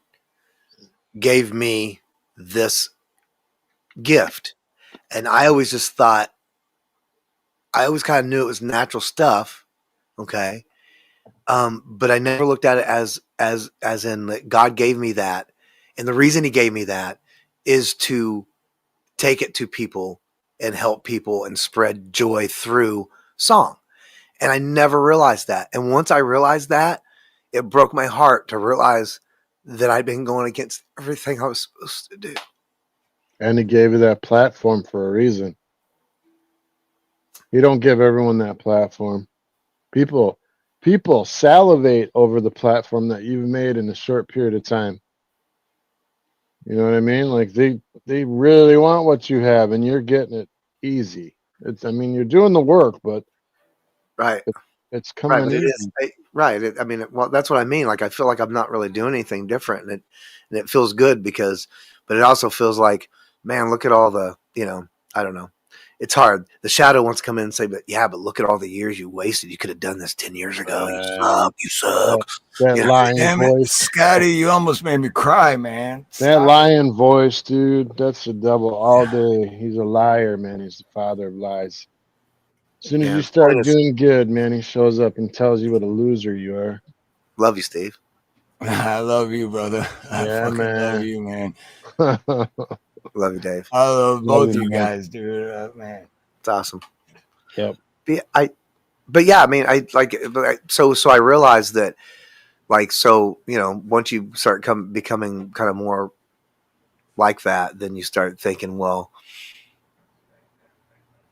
S20: gave me this gift. And I always just thought, I always kind of knew it was natural stuff. Okay. But I never looked at it as in that God gave me that. And the reason he gave me that is to take it to people and help people and spread joy through song. And I never realized that. And once I realized that, it broke my heart to realize that I'd been going against everything I was supposed to do.
S14: And he gave you that platform for a reason. You don't give everyone that platform. People salivate over the platform that you've made in a short period of time. You know what I mean? Like they really want what you have, and you're getting it easy. You're doing the work, but
S20: right,
S14: it's coming
S20: right,
S14: easy.
S20: Right. That's what I mean. Like I feel like I'm not really doing anything different, and it feels good but it also feels like, man, look at all the, I don't know. It's hard. The shadow wants to come in and say, but look at all the years you wasted. You could have done this 10 years ago. You suck.
S14: That lying voice.
S3: Scotty, you almost made me cry, man.
S14: That lying voice, dude. That's the devil all day. He's a liar, man. He's the father of lies. As soon as you start doing good, man, he shows up and tells you what a loser you are.
S20: Love you, Steve.
S3: I love you, brother. I fucking love you, man.
S20: Love you, Dave.
S3: I love both you guys, dude. Man,
S20: it's awesome.
S14: Yep.
S20: but yeah, I mean, so I realized that, like, so, you know, once you start becoming kind of more like that, then you start thinking, well,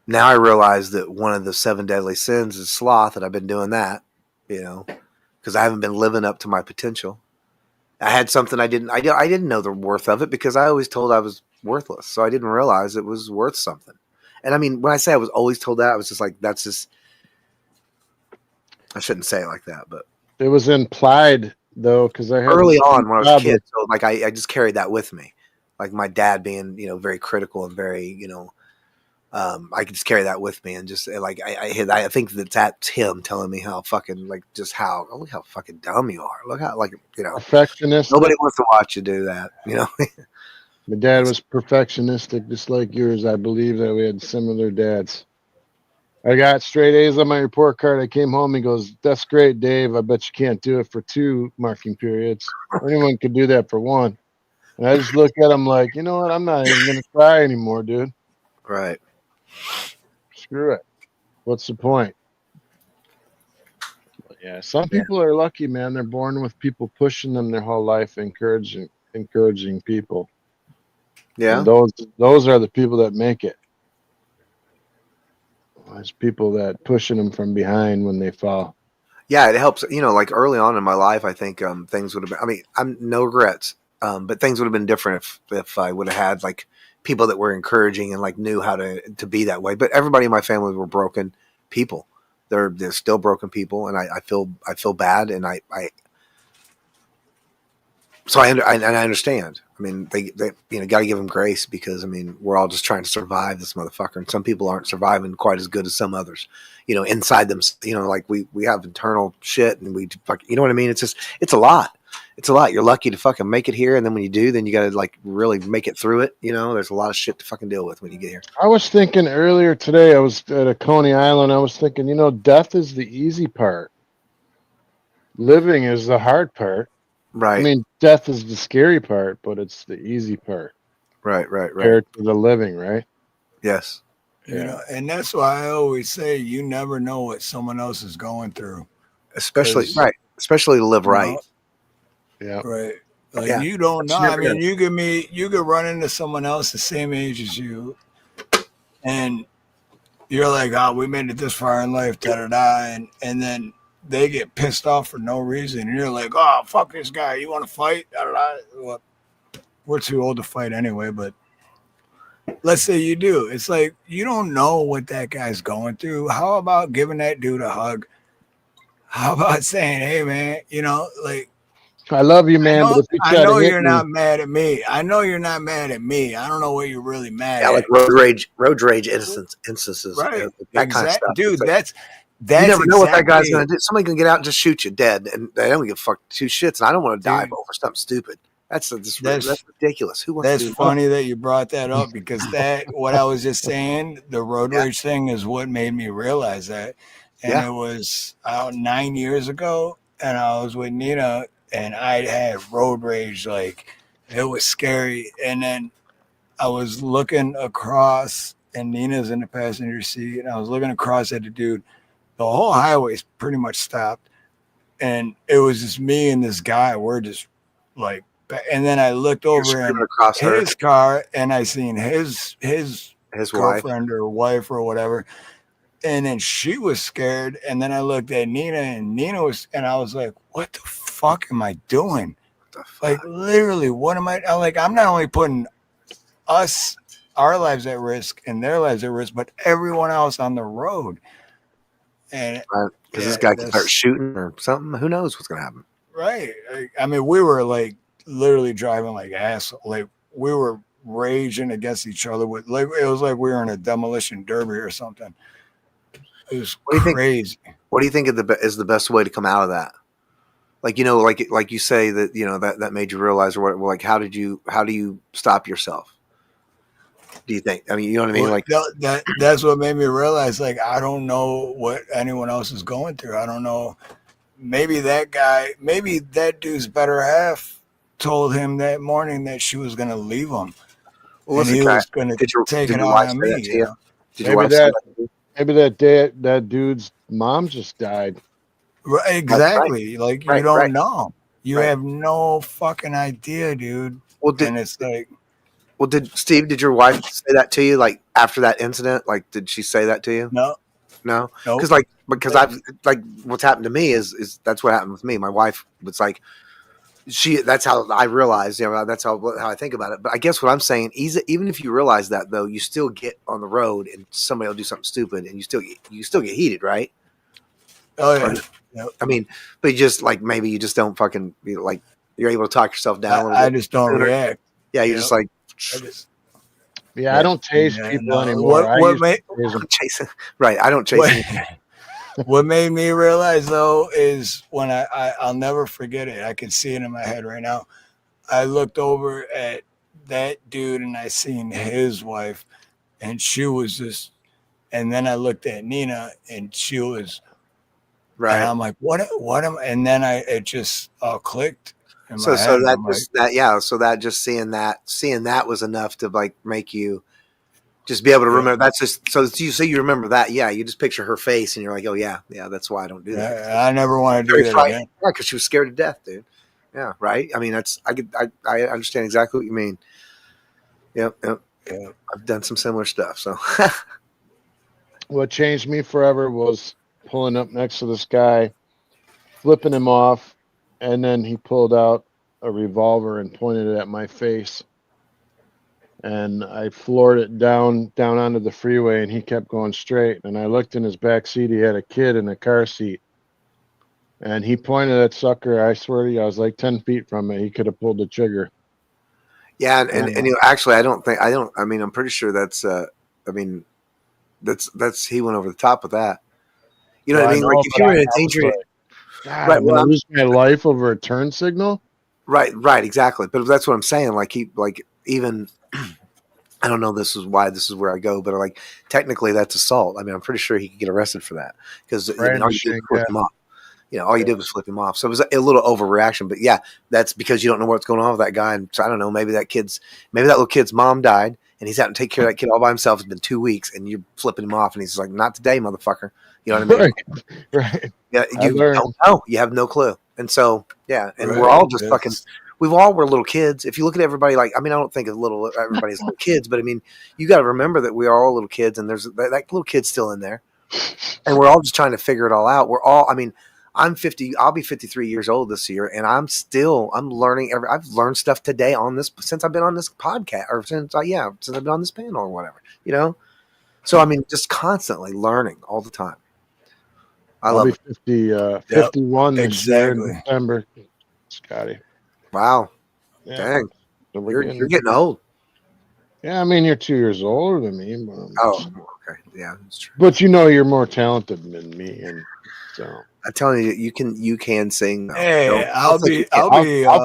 S20: now I realize that one of the 7 deadly sins is sloth, and I've been doing that, you know, because I haven't been living up to my potential. I had something I didn't know the worth of it, because I always told I was worthless, so I didn't realize it was worth something. And I mean, when I say I was always told that, I was just like, that's just, I shouldn't say it like that, but
S14: It was implied though, because I had
S20: early on when I was a kid, so like I just carried that with me, like my dad being, you know, very critical and very, you know, I could just carry that with me, and just like I think that's him telling me how fucking, like, just how, look how fucking dumb you are. Look how, like, you know,
S14: perfectionist.
S20: Nobody wants to watch you do that, you know.
S14: My dad was perfectionistic, just like yours. I believe that we had similar dads. I got straight A's on my report card. I came home. He goes, "That's great, Dave. I bet you can't do it for 2 marking periods. Anyone could do that for 1." And I just look at him like, you know what? I'm not even gonna try anymore, dude.
S20: Right.
S14: Screw it. What's the point? But yeah, some people are lucky, man. They're born with people pushing them their whole life, encouraging people.
S20: Yeah.
S14: And those are the people that make it. There's people that pushing them from behind when they fall.
S20: Yeah, it helps. You know, like early on in my life, I think things would have been. I mean, I'm no regrets, but things would have been different if I would have had like people that were encouraging and like knew how to be that way. But everybody in my family were broken people. They're still broken people, and I feel bad, and so I understand. I mean, they you know, got to give them grace, because I mean, we're all just trying to survive this motherfucker, and some people aren't surviving quite as good as some others. You know, inside them, you know, like we have internal shit, and you know what I mean? It's a lot. It's a lot. You're lucky to fucking make it here, and then when you do, then you got to like really make it through it. You know, there's a lot of shit to fucking deal with when you get here.
S14: I was thinking earlier today, I was at a Coney Island. I was thinking, you know, death is the easy part. Living is the hard part.
S20: Right.
S14: I mean, death is the scary part, but it's the easy part.
S20: Right.
S14: Compared to the living, right?
S20: Yes.
S3: You know, and that's why I always say you never know what someone else is going through.
S20: Especially to live right.
S14: Yeah.
S3: Right. Like you don't know. I mean, you could run into someone else the same age as you, and you're like, "Oh, we made it this far in life, da da da," and then they get pissed off for no reason, and you're like, "Oh, fuck this guy! You want to fight?" Da da da. Well, we're too old to fight anyway, but let's say you do. It's like you don't know what that guy's going through. How about giving that dude a hug? How about saying, "Hey, man, you know, like."
S14: I love you, man.
S3: I know you're not mad at me. I know you're not mad at me. I don't know what you're really mad at.
S20: Like road rage instances,
S3: right?
S20: That kind of stuff,
S3: dude.
S20: Like,
S3: that's
S20: you never know what that guy's gonna do. Somebody can get out and just shoot you dead, and they don't give a fuck 2 shits. And I don't want to die over something stupid. That's ridiculous. Who wants to do that?
S3: That's funny that you brought that up, because what I was just saying, the road rage thing is what made me realize that. And it was 9 years ago, and I was with Nina. And I had road rage, like it was scary. And then I was looking across, and Nina's in the passenger seat, and I was looking across at the dude. The whole highway's pretty much stopped, and it was just me and this guy. We're just like, and then I looked over in his car, and I seen his girlfriend or wife or whatever. And then she was scared. And then I looked at Nina, and Nina was, and I was like, what the fuck am I doing? Like, literally, what am I? I'm not only putting our lives at risk and their lives at risk, but everyone else on the road. And
S20: because this guy can start shooting or something. Who knows what's going to happen?
S3: Right. I mean, we were like literally driving like assholes. Like, we were raging against each other with, like, it was like we were in a demolition derby or something. It was crazy.
S20: What do you think is the best way to come out of that? Like, you know, like you say that, you know, that made you realize, or what, like, how do you stop yourself? Do you think? I mean, you know what I mean? Like
S3: that's what made me realize, like, I don't know what anyone else is going through. I don't know. Maybe that dude's better half told him that morning that she was going to leave him.
S20: Well,
S3: and he was going to take it out on me.
S20: Did your wife say that to you?
S14: Maybe that dude's mom just died.
S3: Right, exactly. Like you
S20: Right,
S3: don't
S20: right.
S3: know. You
S20: Right.
S3: have no fucking idea, dude.
S20: Well,
S3: and it's like,
S20: did your wife say that to you? Like after that incident, like did she say that to you?
S3: no,
S20: No,
S3: nope.
S20: because I've like what's happened to me is that's what happened with me. My wife was like, that's how I realized, that's how I think about it. But I guess what I'm saying is, even if you realize that though, you still get on the road and somebody will do something stupid, and you still get heated, right?
S3: Oh yeah. Yep.
S20: I mean, but you just like maybe you just don't fucking like you're able to talk yourself down a little bit.
S3: I just don't react.
S20: Yeah, you just like.
S14: I don't chase people
S3: no.
S14: anymore. Right,
S20: I don't chase.
S3: What made me realize though is when I'll never forget it. I can see it in my head right now. I looked over at that dude and I seen his wife, and she was just. And then I looked at Nina and she was.
S20: Right.
S3: And I'm like, what am? And then it just all clicked.
S20: So that just seeing that was enough to like make you just be able to remember. That's just so you remember that. Yeah, you just picture her face and you're like, oh yeah, that's why I don't do that.
S3: I never want to do that again.
S20: Yeah, because she was scared to death, dude. Yeah, right. I mean, I understand exactly what you mean. Yep. I've done some similar stuff. So
S14: what changed me forever was pulling up next to this guy, flipping him off, and then he pulled out a revolver and pointed it at my face. And I floored it down onto the freeway, and he kept going straight. And I looked in his back seat. He had a kid in a car seat. And he pointed at sucker. I swear to you, I was like 10 feet from it. He could have pulled the trigger.
S20: Yeah, and actually, I mean, I'm pretty sure that's that's he went over the top of that. You know what I mean? Like if you're in a danger,
S14: right? I'm gonna lose my life over a turn signal.
S20: Right, exactly. But that's what I'm saying. Like even I don't know. This is where I go, but like technically that's assault. I mean, I'm pretty sure he could get arrested for that because all you did was flip him off. All you did was flip him off. So it was a little overreaction. But yeah, that's because you don't know what's going on with that guy. And so I don't know. Maybe that little kid's mom died, and he's having to take care of that kid all by himself. It's been 2 weeks, and you're flipping him off, and he's like, "Not today, motherfucker." You know what I mean?
S14: Right.
S20: Yeah, you don't know. You have no clue. And so, yeah, and we're all just fucking. We're little kids. If you look at everybody, like I don't think everybody's little kids, but I mean, you got to remember that we are all little kids, and there's that little kid's still in there, and we're all just trying to figure it all out. I'm 50. I'll be 53 years old this year, and I'm learning. I've learned stuff today since I've been on this podcast, or since I've been on this panel or whatever. So I mean, just constantly learning all the time.
S14: I'll be 51 this year in December, Scotty.
S20: Wow. Yeah. Dang. So you're getting old.
S14: Yeah, I mean, you're 2 years older than me.
S20: Okay. Yeah, that's true.
S14: But you're more talented than me, and so
S20: I'm telling you, you can sing.
S3: Hey, I'll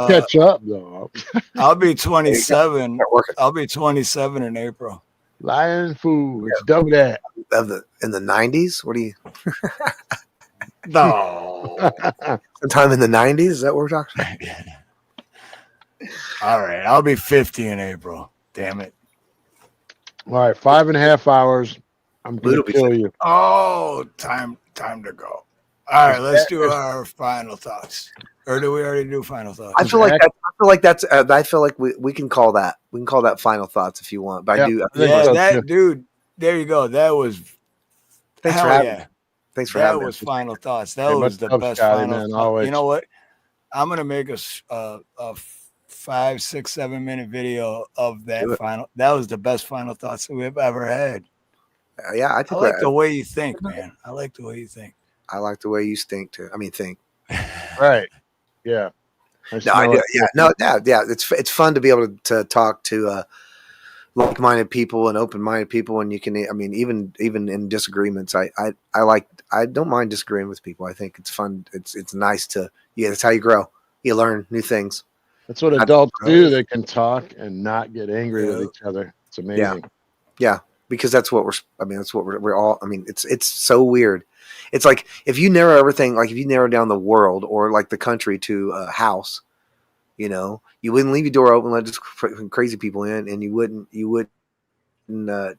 S14: catch up though.
S3: I'll be 27. I'll be 27 in April.
S14: Lying fool. It's double that.
S20: In the 90s? What do you?
S3: No.
S20: Sometime in the 90s? Is that what we're talking about?
S3: All right. I'll be 50 in April. Damn it.
S14: All right. 5.5 hours. I'm going to kill you.
S3: Oh, time to go. All right. Let's do our final thoughts. Or do we already do final thoughts?
S20: I feel like we can call that. We can call that final thoughts if you want. But
S3: dude. There you go. That was.
S20: Thanks for having me. Thanks for having me.
S3: That was final thoughts. That was the best final thought. You know what? I'm gonna make a 5, 6, 7 minute video of that final. That was the best final thoughts that we've ever had.
S20: Yeah, I
S3: like the way you think, man. I like the way you think.
S20: I like the way you think too. I mean, think.
S14: Right. Yeah.
S20: It's fun to be able to talk to like-minded people and open-minded people, and you can. I mean, even in disagreements, I don't mind disagreeing with people. I think it's fun. It's nice to. Yeah, that's how you grow. You learn new things.
S14: That's what adults do. They can talk and not get angry with each other. It's amazing.
S20: Yeah, because that's what we're all. I mean, it's so weird. It's like if you narrow everything, like if you narrow down the world or like the country to a house, you wouldn't leave your door open, let just crazy people in, and you wouldn't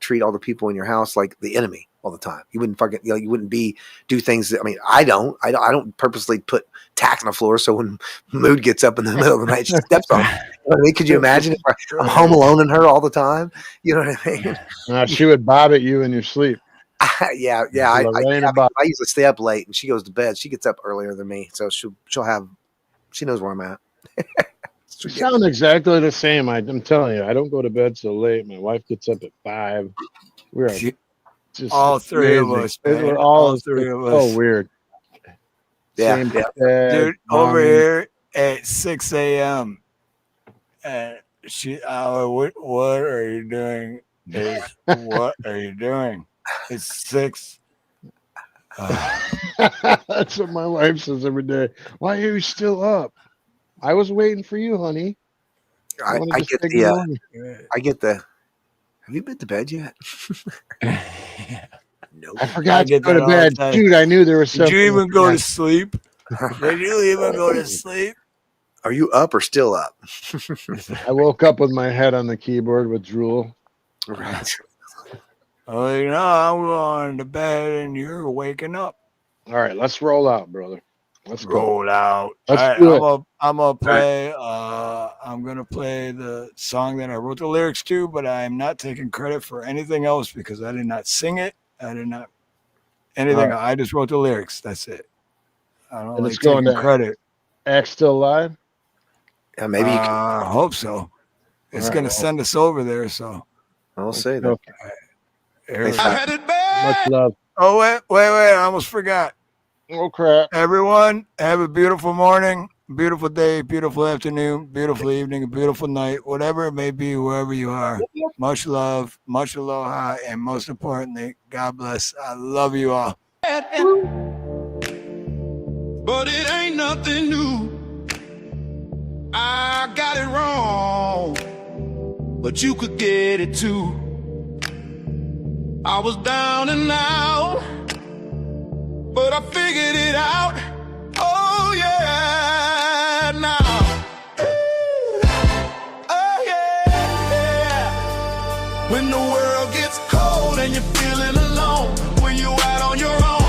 S20: treat all the people in your house like the enemy all the time. You wouldn't fucking, you wouldn't do things that, I mean, I don't purposely put tacks on the floor so when Mood gets up in the middle of the night, she steps on it. You know what I mean? Could you imagine if I'm home alone in her all the time? You know what I mean?
S14: She would bob at you in your sleep.
S20: Yeah. I usually stay up late and she goes to bed. She gets up earlier than me. So she knows where I'm at.
S14: You sound exactly the same. I'm telling you, I don't go to bed so late. My wife gets up at 5. We're just
S3: all three of us.
S14: We're all three of us. Oh, weird.
S20: Yeah,
S3: dude. Over here at 6 a.m. What are you doing? What are you doing? It's 6.
S14: That's what my wife says every day. Why are you still up? I was waiting for you, honey.
S20: I get the. Have you been to bed yet? No.
S14: I forgot to go to bed. Dude, I knew there was something.
S3: Did you even go to sleep? Did you even go to sleep?
S20: Are you up or still up?
S14: I woke up with my head on the keyboard with drool.
S20: Right.
S3: Oh, I'm going to bed and you're waking up.
S14: All right, let's roll out, brother. Let's
S3: roll out.
S14: Let's do it.
S3: I'm gonna play. I'm gonna play the song that I wrote the lyrics to, but I am not taking credit for anything else because I did not sing it. I did not anything. Right. I just wrote the lyrics. That's it. I don't like taking credit.
S14: Act Still Live.
S20: Yeah, maybe.
S3: I hope so. It's gonna send us over there. So
S20: I'll say that.
S3: I
S14: had it bad. Much love.
S3: Oh wait! I almost forgot.
S14: Oh crap!
S3: Everyone, have a beautiful morning, beautiful day, beautiful afternoon, beautiful evening, beautiful night, whatever it may be, wherever you are. Much love, much aloha, and most importantly, God bless. I love you all.
S2: But it ain't nothing new. I got it wrong, but you could get it too. I was down and out, but I figured it out. Oh yeah, now. Oh yeah. When the world gets cold and you're feeling alone, when you're out on your own.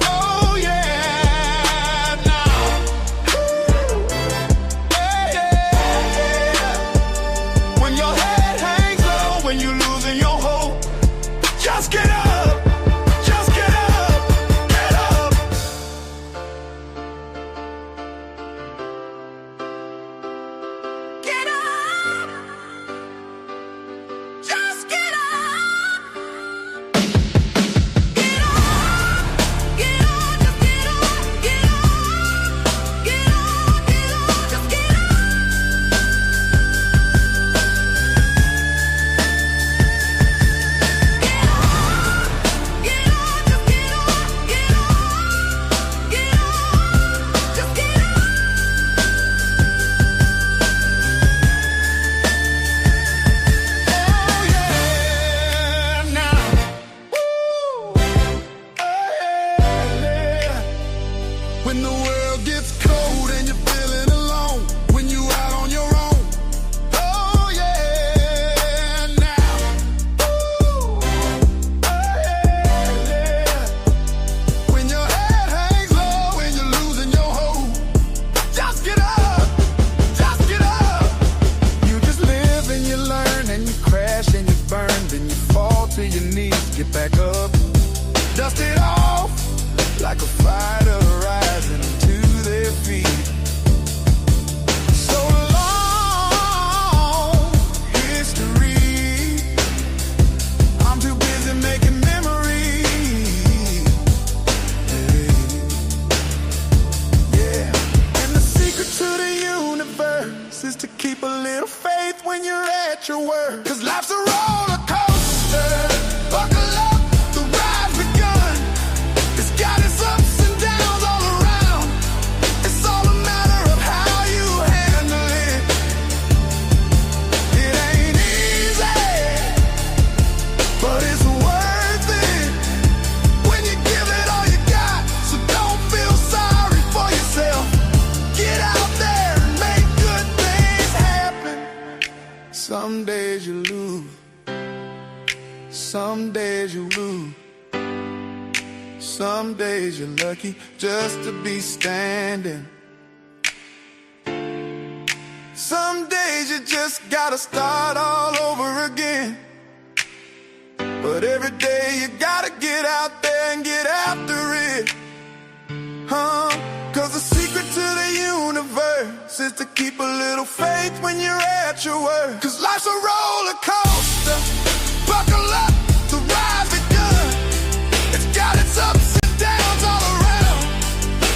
S2: Oh yeah, now. Yeah. When your head hangs low, when you're losing your hope, just get up. Some days you lose, some days you lose. Some days you're lucky just to be standing. Some days you just gotta start all over again. But every day you gotta get out there and get after it. Cause the secret to the universe is to keep a little faith when you're at your worst. Cause life's a roller coaster, buckle up, the ride begun. It's got its ups and downs all around.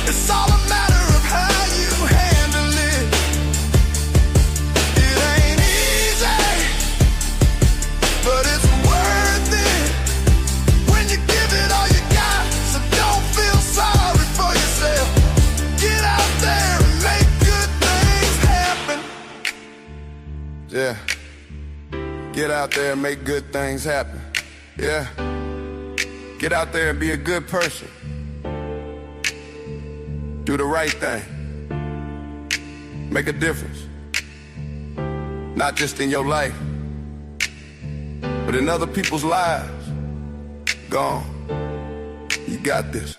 S2: It's all a matter of how you handle it. It ain't easy, but it's worth it when you give it all you got. So don't feel sorry for yourself. Get out there and make good things happen. Yeah. Get out there and make good things happen. Yeah. Get out there and be a good person. Do the right thing. Make a difference. Not just in your life, but in other people's lives. Go on. You got this.